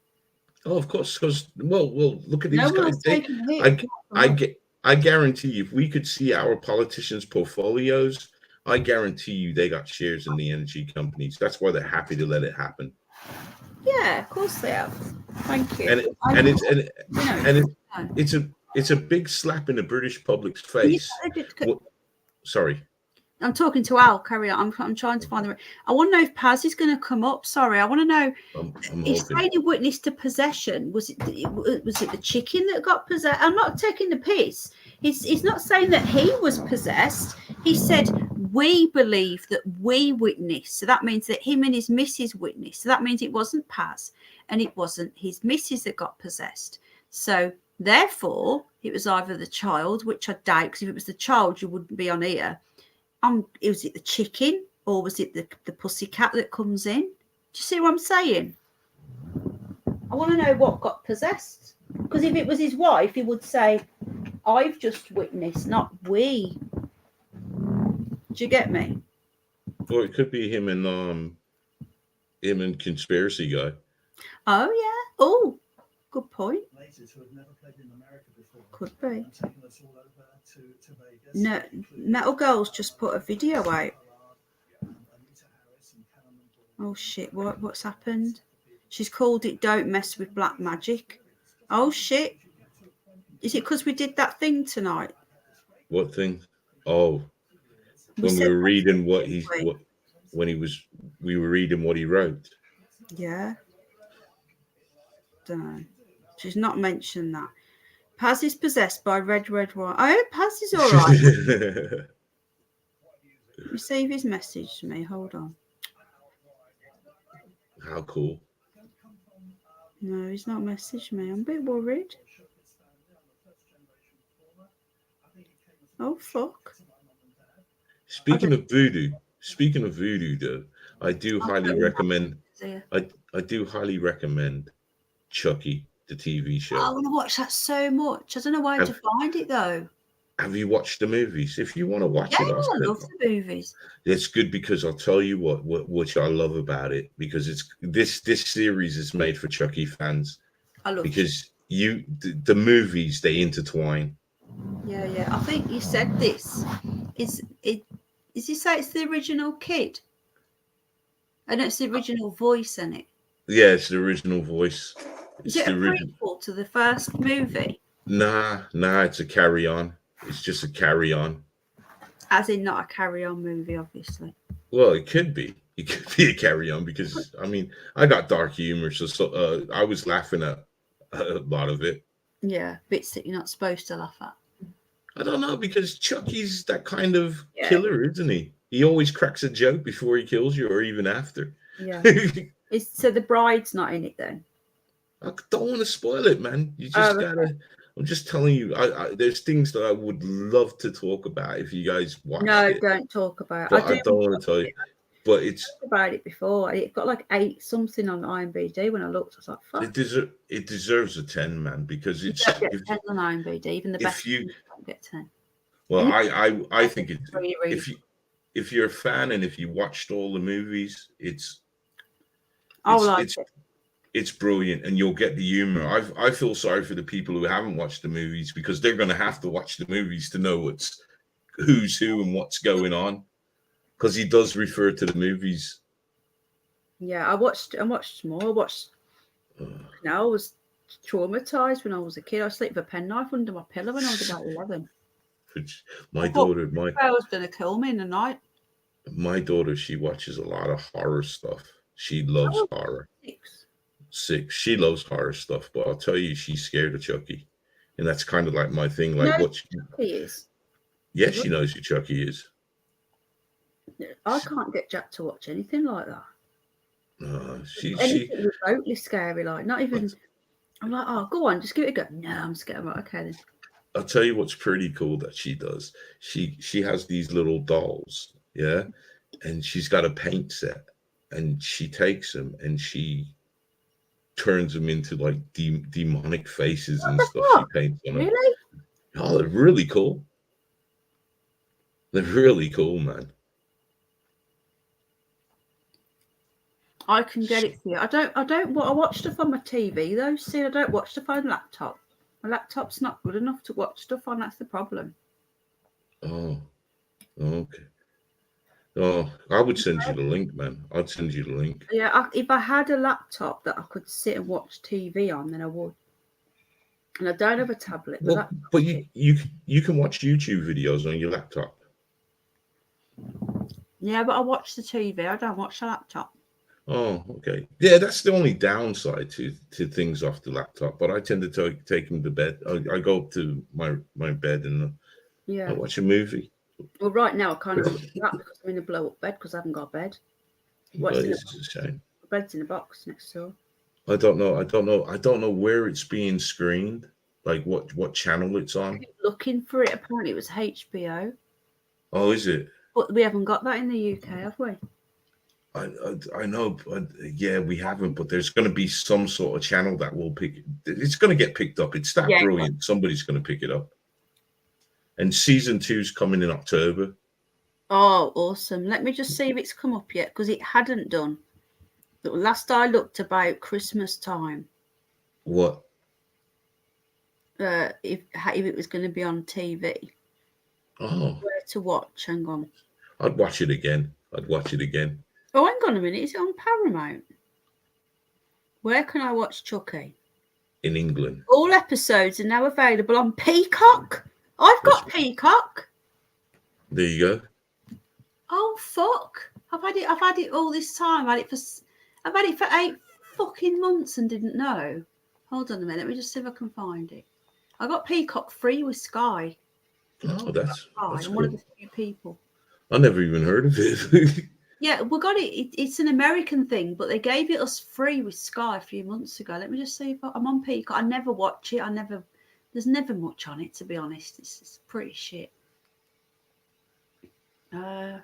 Oh, of course, because look at these guys. I guarantee you, if we could see our politicians' portfolios, I guarantee you they got shares in the energy companies. That's why they're happy to let it happen. Yeah, of course they have. Thank you. It's a big slap in the British public's face. Sorry. I'm talking to Al. Carry on. I'm trying to find the. I want to know if Paz is going to come up. Sorry, I want to know. He's saying he witnessed a possession. Was it the chicken that got possessed? I'm not taking the piss. He's not saying that he was possessed. He said we believe that we witnessed. So that means that him and his missus witnessed. So that means it wasn't Paz and it wasn't his missus that got possessed. So therefore, it was either the child, which I doubt, because if it was the child, you wouldn't be on here. Was it the chicken or was it the pussycat that comes in? Do you see what I'm saying? I want to know what got possessed. Because if it was his wife, he would say, I've just witnessed, not we. Do you get me? Or it could be him and Conspiracy Guy. Oh, yeah. Oh, good point. Who had never played in America before. Could be. And taking us all over to Vegas. No, Metalgirl's just put a video out. Oh shit! What's happened? She's called it "Don't Mess with Black Magic." Oh shit! Is it because we did that thing tonight? What thing? Oh, when we were reading we were reading what he wrote. Yeah. Don't know. She's not mentioned that. Paz is possessed by red wine. I hope Paz is all right. Let me save his message to me. Hold on. How cool. No, he's not messaged me. I'm a bit worried. Oh, fuck. Speaking of voodoo, though, I do highly recommend. I do highly recommend Chucky, the TV show. I want to watch that so much. I don't know where to find it though. Have you watched the movies? If you want to watch it, I love the movies. It's good because I'll tell you what which I love about it, because it's this series is made for Chucky fans. I love because the movies, they intertwine. Yeah. I think you said this. Is you say it's the original kid? I know it's the original voice in it. Yeah, it's the original voice. Is it a prequel to the first movie? Nah, it's a carry on. It's just a carry on. As in not a carry on movie, obviously. Well, it could be. It could be a carry on because, I mean, I got dark humor, so I was laughing at a lot of it. Yeah, bits that you're not supposed to laugh at. I don't know, because Chucky's that kind of killer, isn't he? He always cracks a joke before he kills you, or even after. Yeah. So the bride's not in it then? I don't want to spoil it, man. You just gotta. I'm just telling you. There's things that I would love to talk about if you guys watch it. No, don't talk about it. But I don't want to tell you. But it's talked about it before. It got like 8 something on IMDb when I looked. I was like, fuck. It deserves a 10, man, because it's. You don't get 10 on IMDb. Even the best. You don't get 10. Well, I think if you're a fan and if you watched all the movies, it's brilliant, and you'll get the humor. I feel sorry for the people who haven't watched the movies, because they're going to have to watch the movies to know who's who and what's going on, because he does refer to the movies. Yeah, I watched more. I was traumatized when I was a kid. I slept with a penknife under my pillow when I was about 11. My daughter was going to kill me in the night. My daughter, she watches a lot of horror stuff. She loves horror. 6. She loves horror stuff, but I'll tell you, she's scared of Chucky, and that's kind of like my thing. Like what Chucky is. Yeah, she knows who Chucky is. I can't get Jack to watch anything like that. Anything remotely scary, like not even. I'm like, oh, go on, just give it a go. No, I'm scared. I'm like, okay then. I'll tell you what's pretty cool that she does. She has these little dolls, yeah, and she's got a paint set, and she takes them and she turns them into like demonic faces and stuff. She paints on them. Really? Oh, they're really cool. They're really cool, man. I can get it for you. I watch stuff on my TV though. See, I don't watch stuff on laptop. My laptop's not good enough to watch stuff on. That's the problem. Oh, okay. Oh, I would send you the link, man. I'd send you the link. Yeah, if I had a laptop that I could sit and watch TV on, then I would. And I don't have a tablet. Well, but you can watch YouTube videos on your laptop. Yeah, but I watch the TV. I don't watch the laptop. Oh, okay. Yeah, that's the only downside to things off the laptop. But I tend to take them to bed. I go up to my bed and I watch a movie. Well, right now I can't even do that because I'm in a blow-up bed because I haven't got a bed. It's a shame. The bed's in a box next door. I don't know where it's being screened. Like what channel it's on. I'm looking for it. Apparently, it was HBO. Oh, is it? But we haven't got that in the UK, have we? I know, but yeah, we haven't. But there's going to be some sort of channel that will pick it. It's going to get picked up. It's that brilliant. Somebody's going to pick it up. And season 2's coming in October. Oh, awesome! Let me just see if it's come up yet because it hadn't done. The last I looked, about Christmas time. What? If it was going to be on TV. Oh. Where to watch? Hang on. I'd watch it again. Oh, hang on a minute. Is it on Paramount? Where can I watch Chucky? In England. All episodes are now available on Peacock. I've got Peacock. There you go. Oh fuck! I've had it all this time. I've had it for 8 fucking months and didn't know. Hold on a minute. Let me just see if I can find it. I got Peacock free with Sky. Oh, that's I'm cool. one of the few people. I never even heard of it. Yeah, we got it. It's an American thing, but they gave it us free with Sky a few months ago. Let me just see if I'm on Peacock. I never watch it. There's never much on it, to be honest. It's pretty shit. Apparently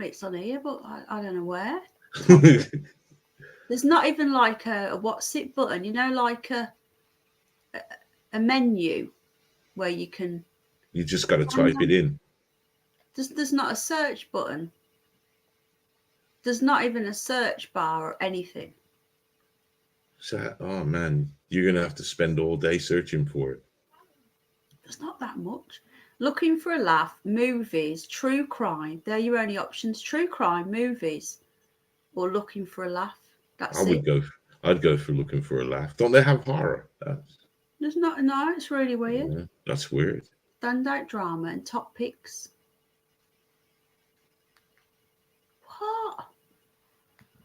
it's on here, but I don't know where. There's not even like a what's it button, like a menu. where you can. You just got to type it in. There's not a search button. There's not even a search bar or anything. So, oh man, you're gonna have to spend all day searching for it. There's not that much. Looking for a laugh, movies, true crime. They're your only options. True crime, movies, or looking for a laugh. That's it. I'd go for looking for a laugh. Don't they have horror? There's not. No, it's really weird. Yeah, that's weird. Standout drama and top picks. What?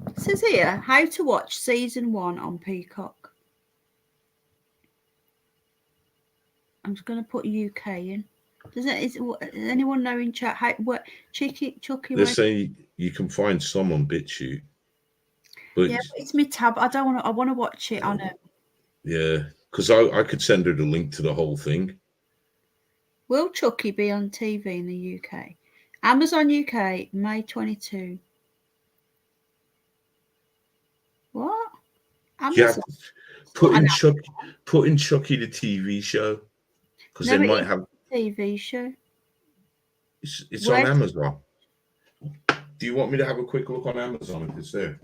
It says here how to watch season 1 on Peacock. I'm just going to put UK in. Does anyone know in chat how what Chucky? They're saying you can find some on BitChute, but yeah, it's my tab. I don't want to. I want to watch it on it. Yeah, because I could send her the link to the whole thing. Will Chucky be on TV in the UK? Amazon UK, May 22. What? Amazon? Yeah, put in Chucky the TV show, because they might have TV show. It's on Amazon. Do you want me to have a quick look on Amazon if it's there?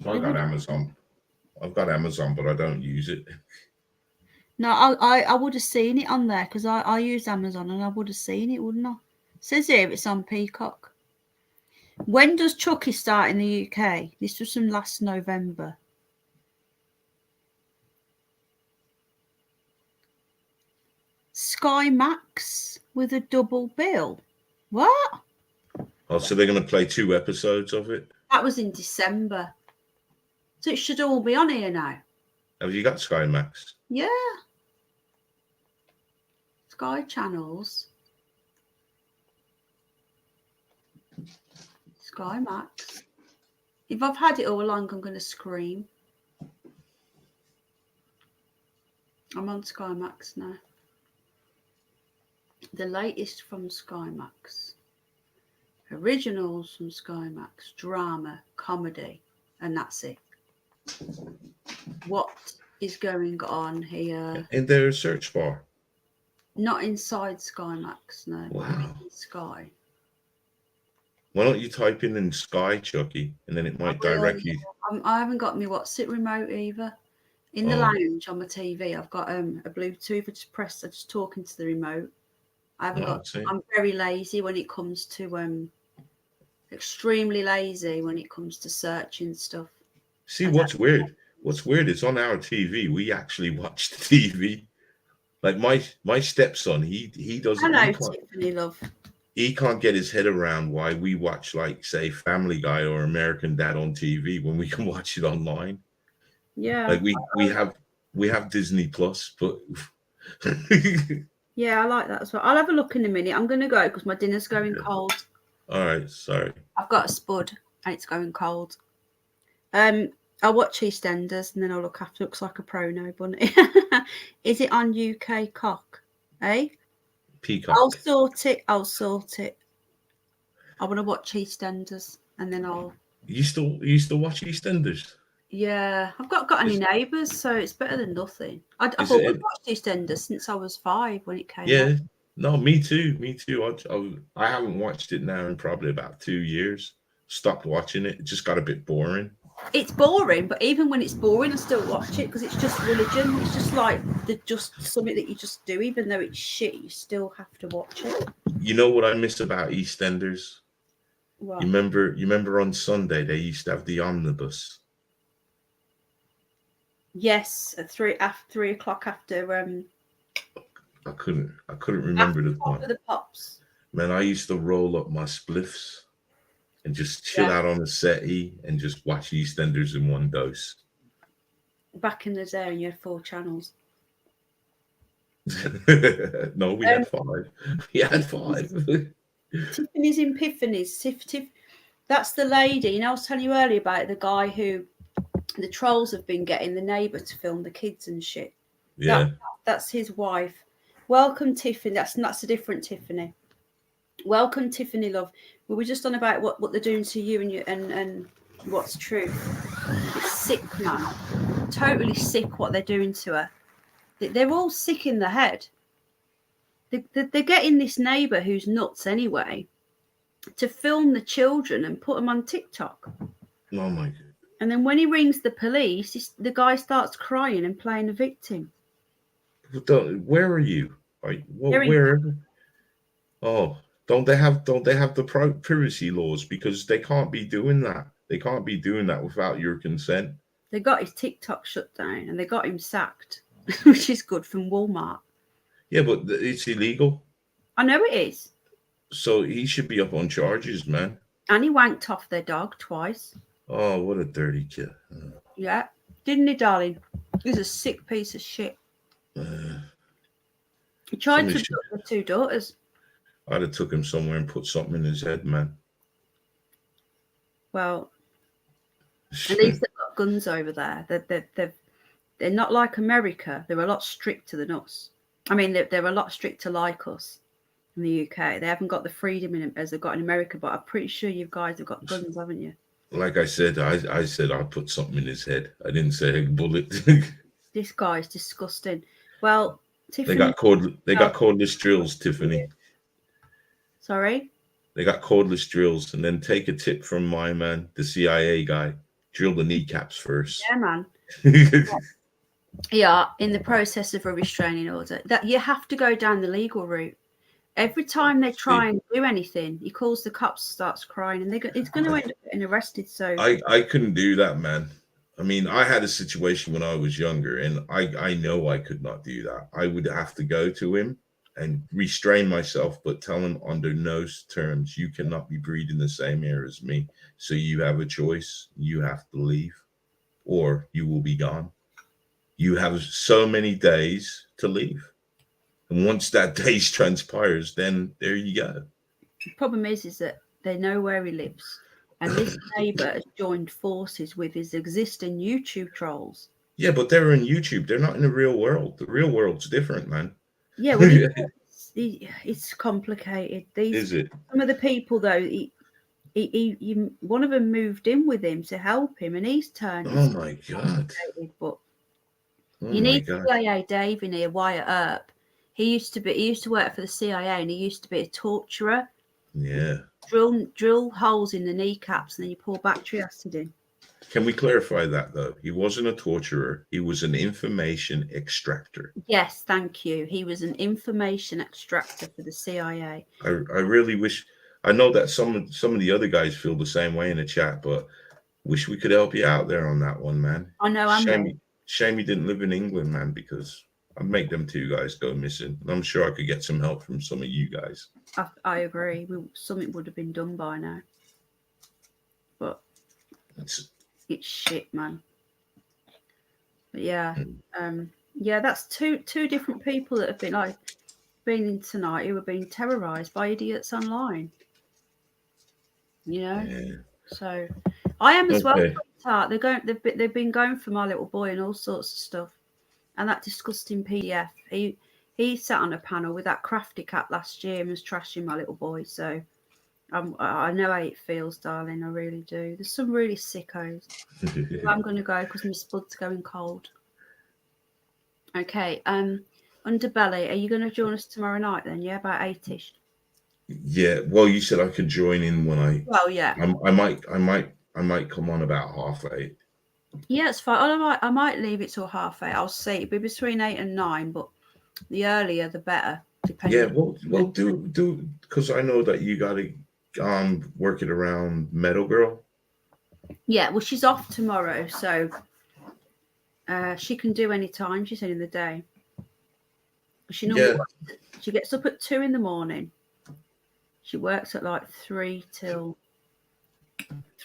I've got Amazon. But I don't use it. No, I would have seen it on there because I use Amazon and I would have seen it, wouldn't I? It says here it's on Peacock. When does Chucky start in the UK? This was from last November. Sky Max with a double bill. What? Oh, so they're going to play 2 episodes of it? That was in December. So it should all be on here now. Have you got Sky Max? Yeah. Sky Channels. Sky Max. If I've had it all along, I'm going to scream. I'm on Sky Max now. The latest from Sky Max. Originals from Sky Max. Drama, comedy, and that's it. What is going on here? In their search bar? Not inside Sky Max, no. Wow. Sky. Why don't you type in Sky Chucky, and then it might direct you? I haven't got my What's It remote either. In the lounge on my TV, I've got a Bluetooth. I just talking to the remote. I haven't got. I'm very lazy when it comes to extremely lazy when it comes to searching stuff. See, what's weird? What's weird is on our TV, we actually watch the TV. Like my stepson, he doesn't. Hello, Tiffany, love. He can't get his head around why we watch, like, say, Family Guy or American Dad on TV when we can watch it online. Yeah. Like we have Disney Plus, but yeah, I like that as well. I'll have a look in a minute. I'm going to go because my dinner's going cold. All right, sorry. I've got a spud and it's going cold. I'll watch EastEnders and then I'll look after. Looks like a prono bunny. Is it on UK Cock? Eh? Peacock. I'll sort it. I want to watch EastEnders and then I'll. You still watch EastEnders? Yeah, I've got any neighbours, so it's better than nothing. I've always watched EastEnders since I was 5 when it came out. Yeah, no, me too. I haven't watched it now in probably about 2 years. Stopped watching it. It just got a bit boring. It's boring, but even when it's boring, I still watch it because it's just religion. It's just like just something that you just do, even though it's shit. You still have to watch it. You know what I miss about EastEnders? What? You remember on Sunday they used to have the omnibus. Yes, at 3 o'clock after. I couldn't remember the time. The pops. Man, I used to roll up my spliffs and just chill out on the settee and just watch EastEnders in one dose. Back in the day, and you had 4 channels. No, we had 5. We had 5. Tiffany's Epiphanies. That's the lady. You know, I was telling you earlier about the guy who the trolls have been getting the neighbour to film the kids and shit. Yeah. That's his wife. Welcome, Tiffany. That's a different Tiffany. Welcome, Tiffany, love. We were just on about what they're doing to you and what's true. It's sick, man. Totally sick what they're doing to her. They're all sick in the head. They're getting this neighbour who's nuts anyway to film the children and put them on TikTok. Oh my God. And then when he rings the police, the guy starts crying and playing the victim. Where are you? Where? Oh, don't they have the privacy laws? Because they can't be doing that. They can't be doing that without your consent. They got his TikTok shut down and they got him sacked, which is good, from Walmart. Yeah, but it's illegal. I know it is. So he should be up on charges, man. And he wanked off their dog twice. Oh, what a dirty kid. Yeah. Didn't he, darling? He's a sick piece of shit. He tried to kill the two daughters. I'd have took him somewhere and put something in his head, man. Well, at least they've got guns over there. They're not like America. They're a lot stricter than us. I mean, they're a lot stricter like us in the UK. They haven't got the freedom in as they've got in America, but I'm pretty sure you guys have got guns, haven't you? Like I said, I said I'd put something in his head. I didn't say a bullet. This guy's disgusting. Well, Tiffany, they got cordless drills, Tiffany. Sorry? They got cordless drills, and then take a tip from my man, the CIA guy. Drill the kneecaps first. Yeah, man. Yeah, in the process of a restraining order. That you have to go down the legal route. Every time they try and do anything, he calls the cops, starts crying, and it's going to end up getting arrested. So I couldn't do that, man. I mean, I had a situation when I was younger, and I know I could not do that. I would have to go to him and restrain myself, but tell him under no terms, you cannot be breathing the same air as me. So you have a choice. You have to leave, or you will be gone. You have so many days to leave. And once that day transpires, then there you go. The problem is that they know where he lives. And this neighbour has joined forces with his existing YouTube trolls. Yeah, but they're in YouTube. They're not in the real world. The real world's different, man. Yeah, well, it's complicated. Is it? Some of the people, though, one of them moved in with him to help him, and he's turned. Oh, my God. But you need CIA Dave in here, Wyatt Earp. He used to work for the CIA, and he used to be a torturer. Yeah. Drill holes in the kneecaps, and then you pour battery acid in. Can we clarify that, though? He wasn't a torturer. He was an information extractor. Yes, thank you. He was an information extractor for the CIA. I really wish. I know that some of the other guys feel the same way in the chat, but wish we could help you out there on that one, man. I know. Shame you didn't live in England, man, because I'd make them two guys go missing. And I'm sure I could get some help from some of you guys. I agree. Something would have been done by now. But it's shit, man. But yeah, that's two different people that have been in tonight who have been terrorized by idiots online. You know, yeah. So I am as well. They've been going for my little boy and all sorts of stuff, and that disgusting PDF. He sat on a panel with that crafty cat last year and was trashing my little boy. So I know how it feels, darling. I really do. There's some really sickos. I'm going to go because my spud's going cold. Okay. Underbelly, are you going to join us tomorrow night then? Yeah, about 8ish. Yeah. Well, you said I could join in when I. Well, yeah. I might come on about 8:30. Yeah, it's fine. I might leave it till 8:30. I'll see. It'll be between 8 and 9, but the earlier the better. Yeah. Well, do because I know that you got to work it around Metalgirl. Yeah. Well, she's off tomorrow, so she can do any time. She said in the day. She gets up at 2 in the morning. She works at like 3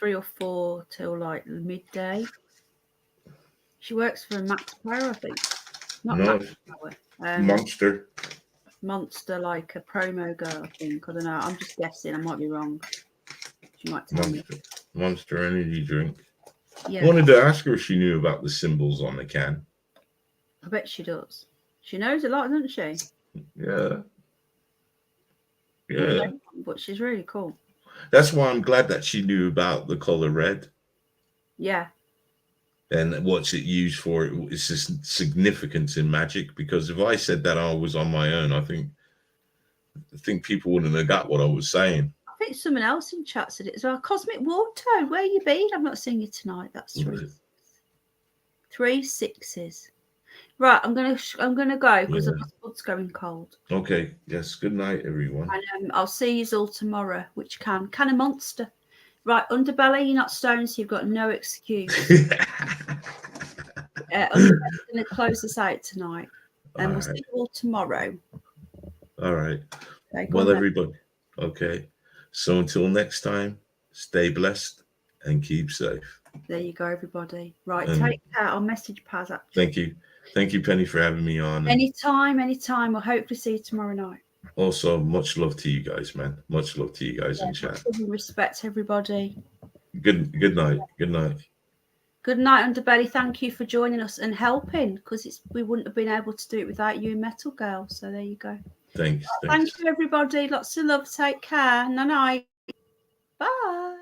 or 4 till like midday. She works for Max Power, I think. Max Power. Monster, like a promo girl, I think. I don't know. I'm just guessing. I might be wrong. She might tell me. Monster energy drink. Yeah. I wanted to ask her if she knew about the symbols on the can. I bet she does. She knows a lot, doesn't she? Yeah. Yeah. But she's really cool. That's why I'm glad that she knew about the color red. Yeah. And what's it used for? It's just significance in magic. Because if I said that I was on my own, I think people wouldn't have got what I was saying. I think someone else in chat said it as well. Cosmic Water, where you been? I've not seen you tonight. That's three sixes. Right, I'm gonna go because my blood's going cold. Okay. Yes. Good night, everyone. And I'll see you all tomorrow. Which can a monster? Right, Underbelly, you're not stoned, so you've got no excuse. Underbelly's going to close us out tonight, and we'll see you all tomorrow. All right. Okay, well, everybody. Okay. So until next time, stay blessed and keep safe. There you go, everybody. Right, take care. I'll message Paz. Actually. Thank you, Penny, for having me on. Anytime. We'll hopefully see you tomorrow night. Also, much love to you guys, man. Much love to you guys in chat. Respect, everybody. Good night. Good night. Good night, Underbelly. Thank you for joining us and helping, because we wouldn't have been able to do it without you and Metalgirl. So there you go. Thanks. Thank you, everybody. Lots of love. Take care. Night. Bye.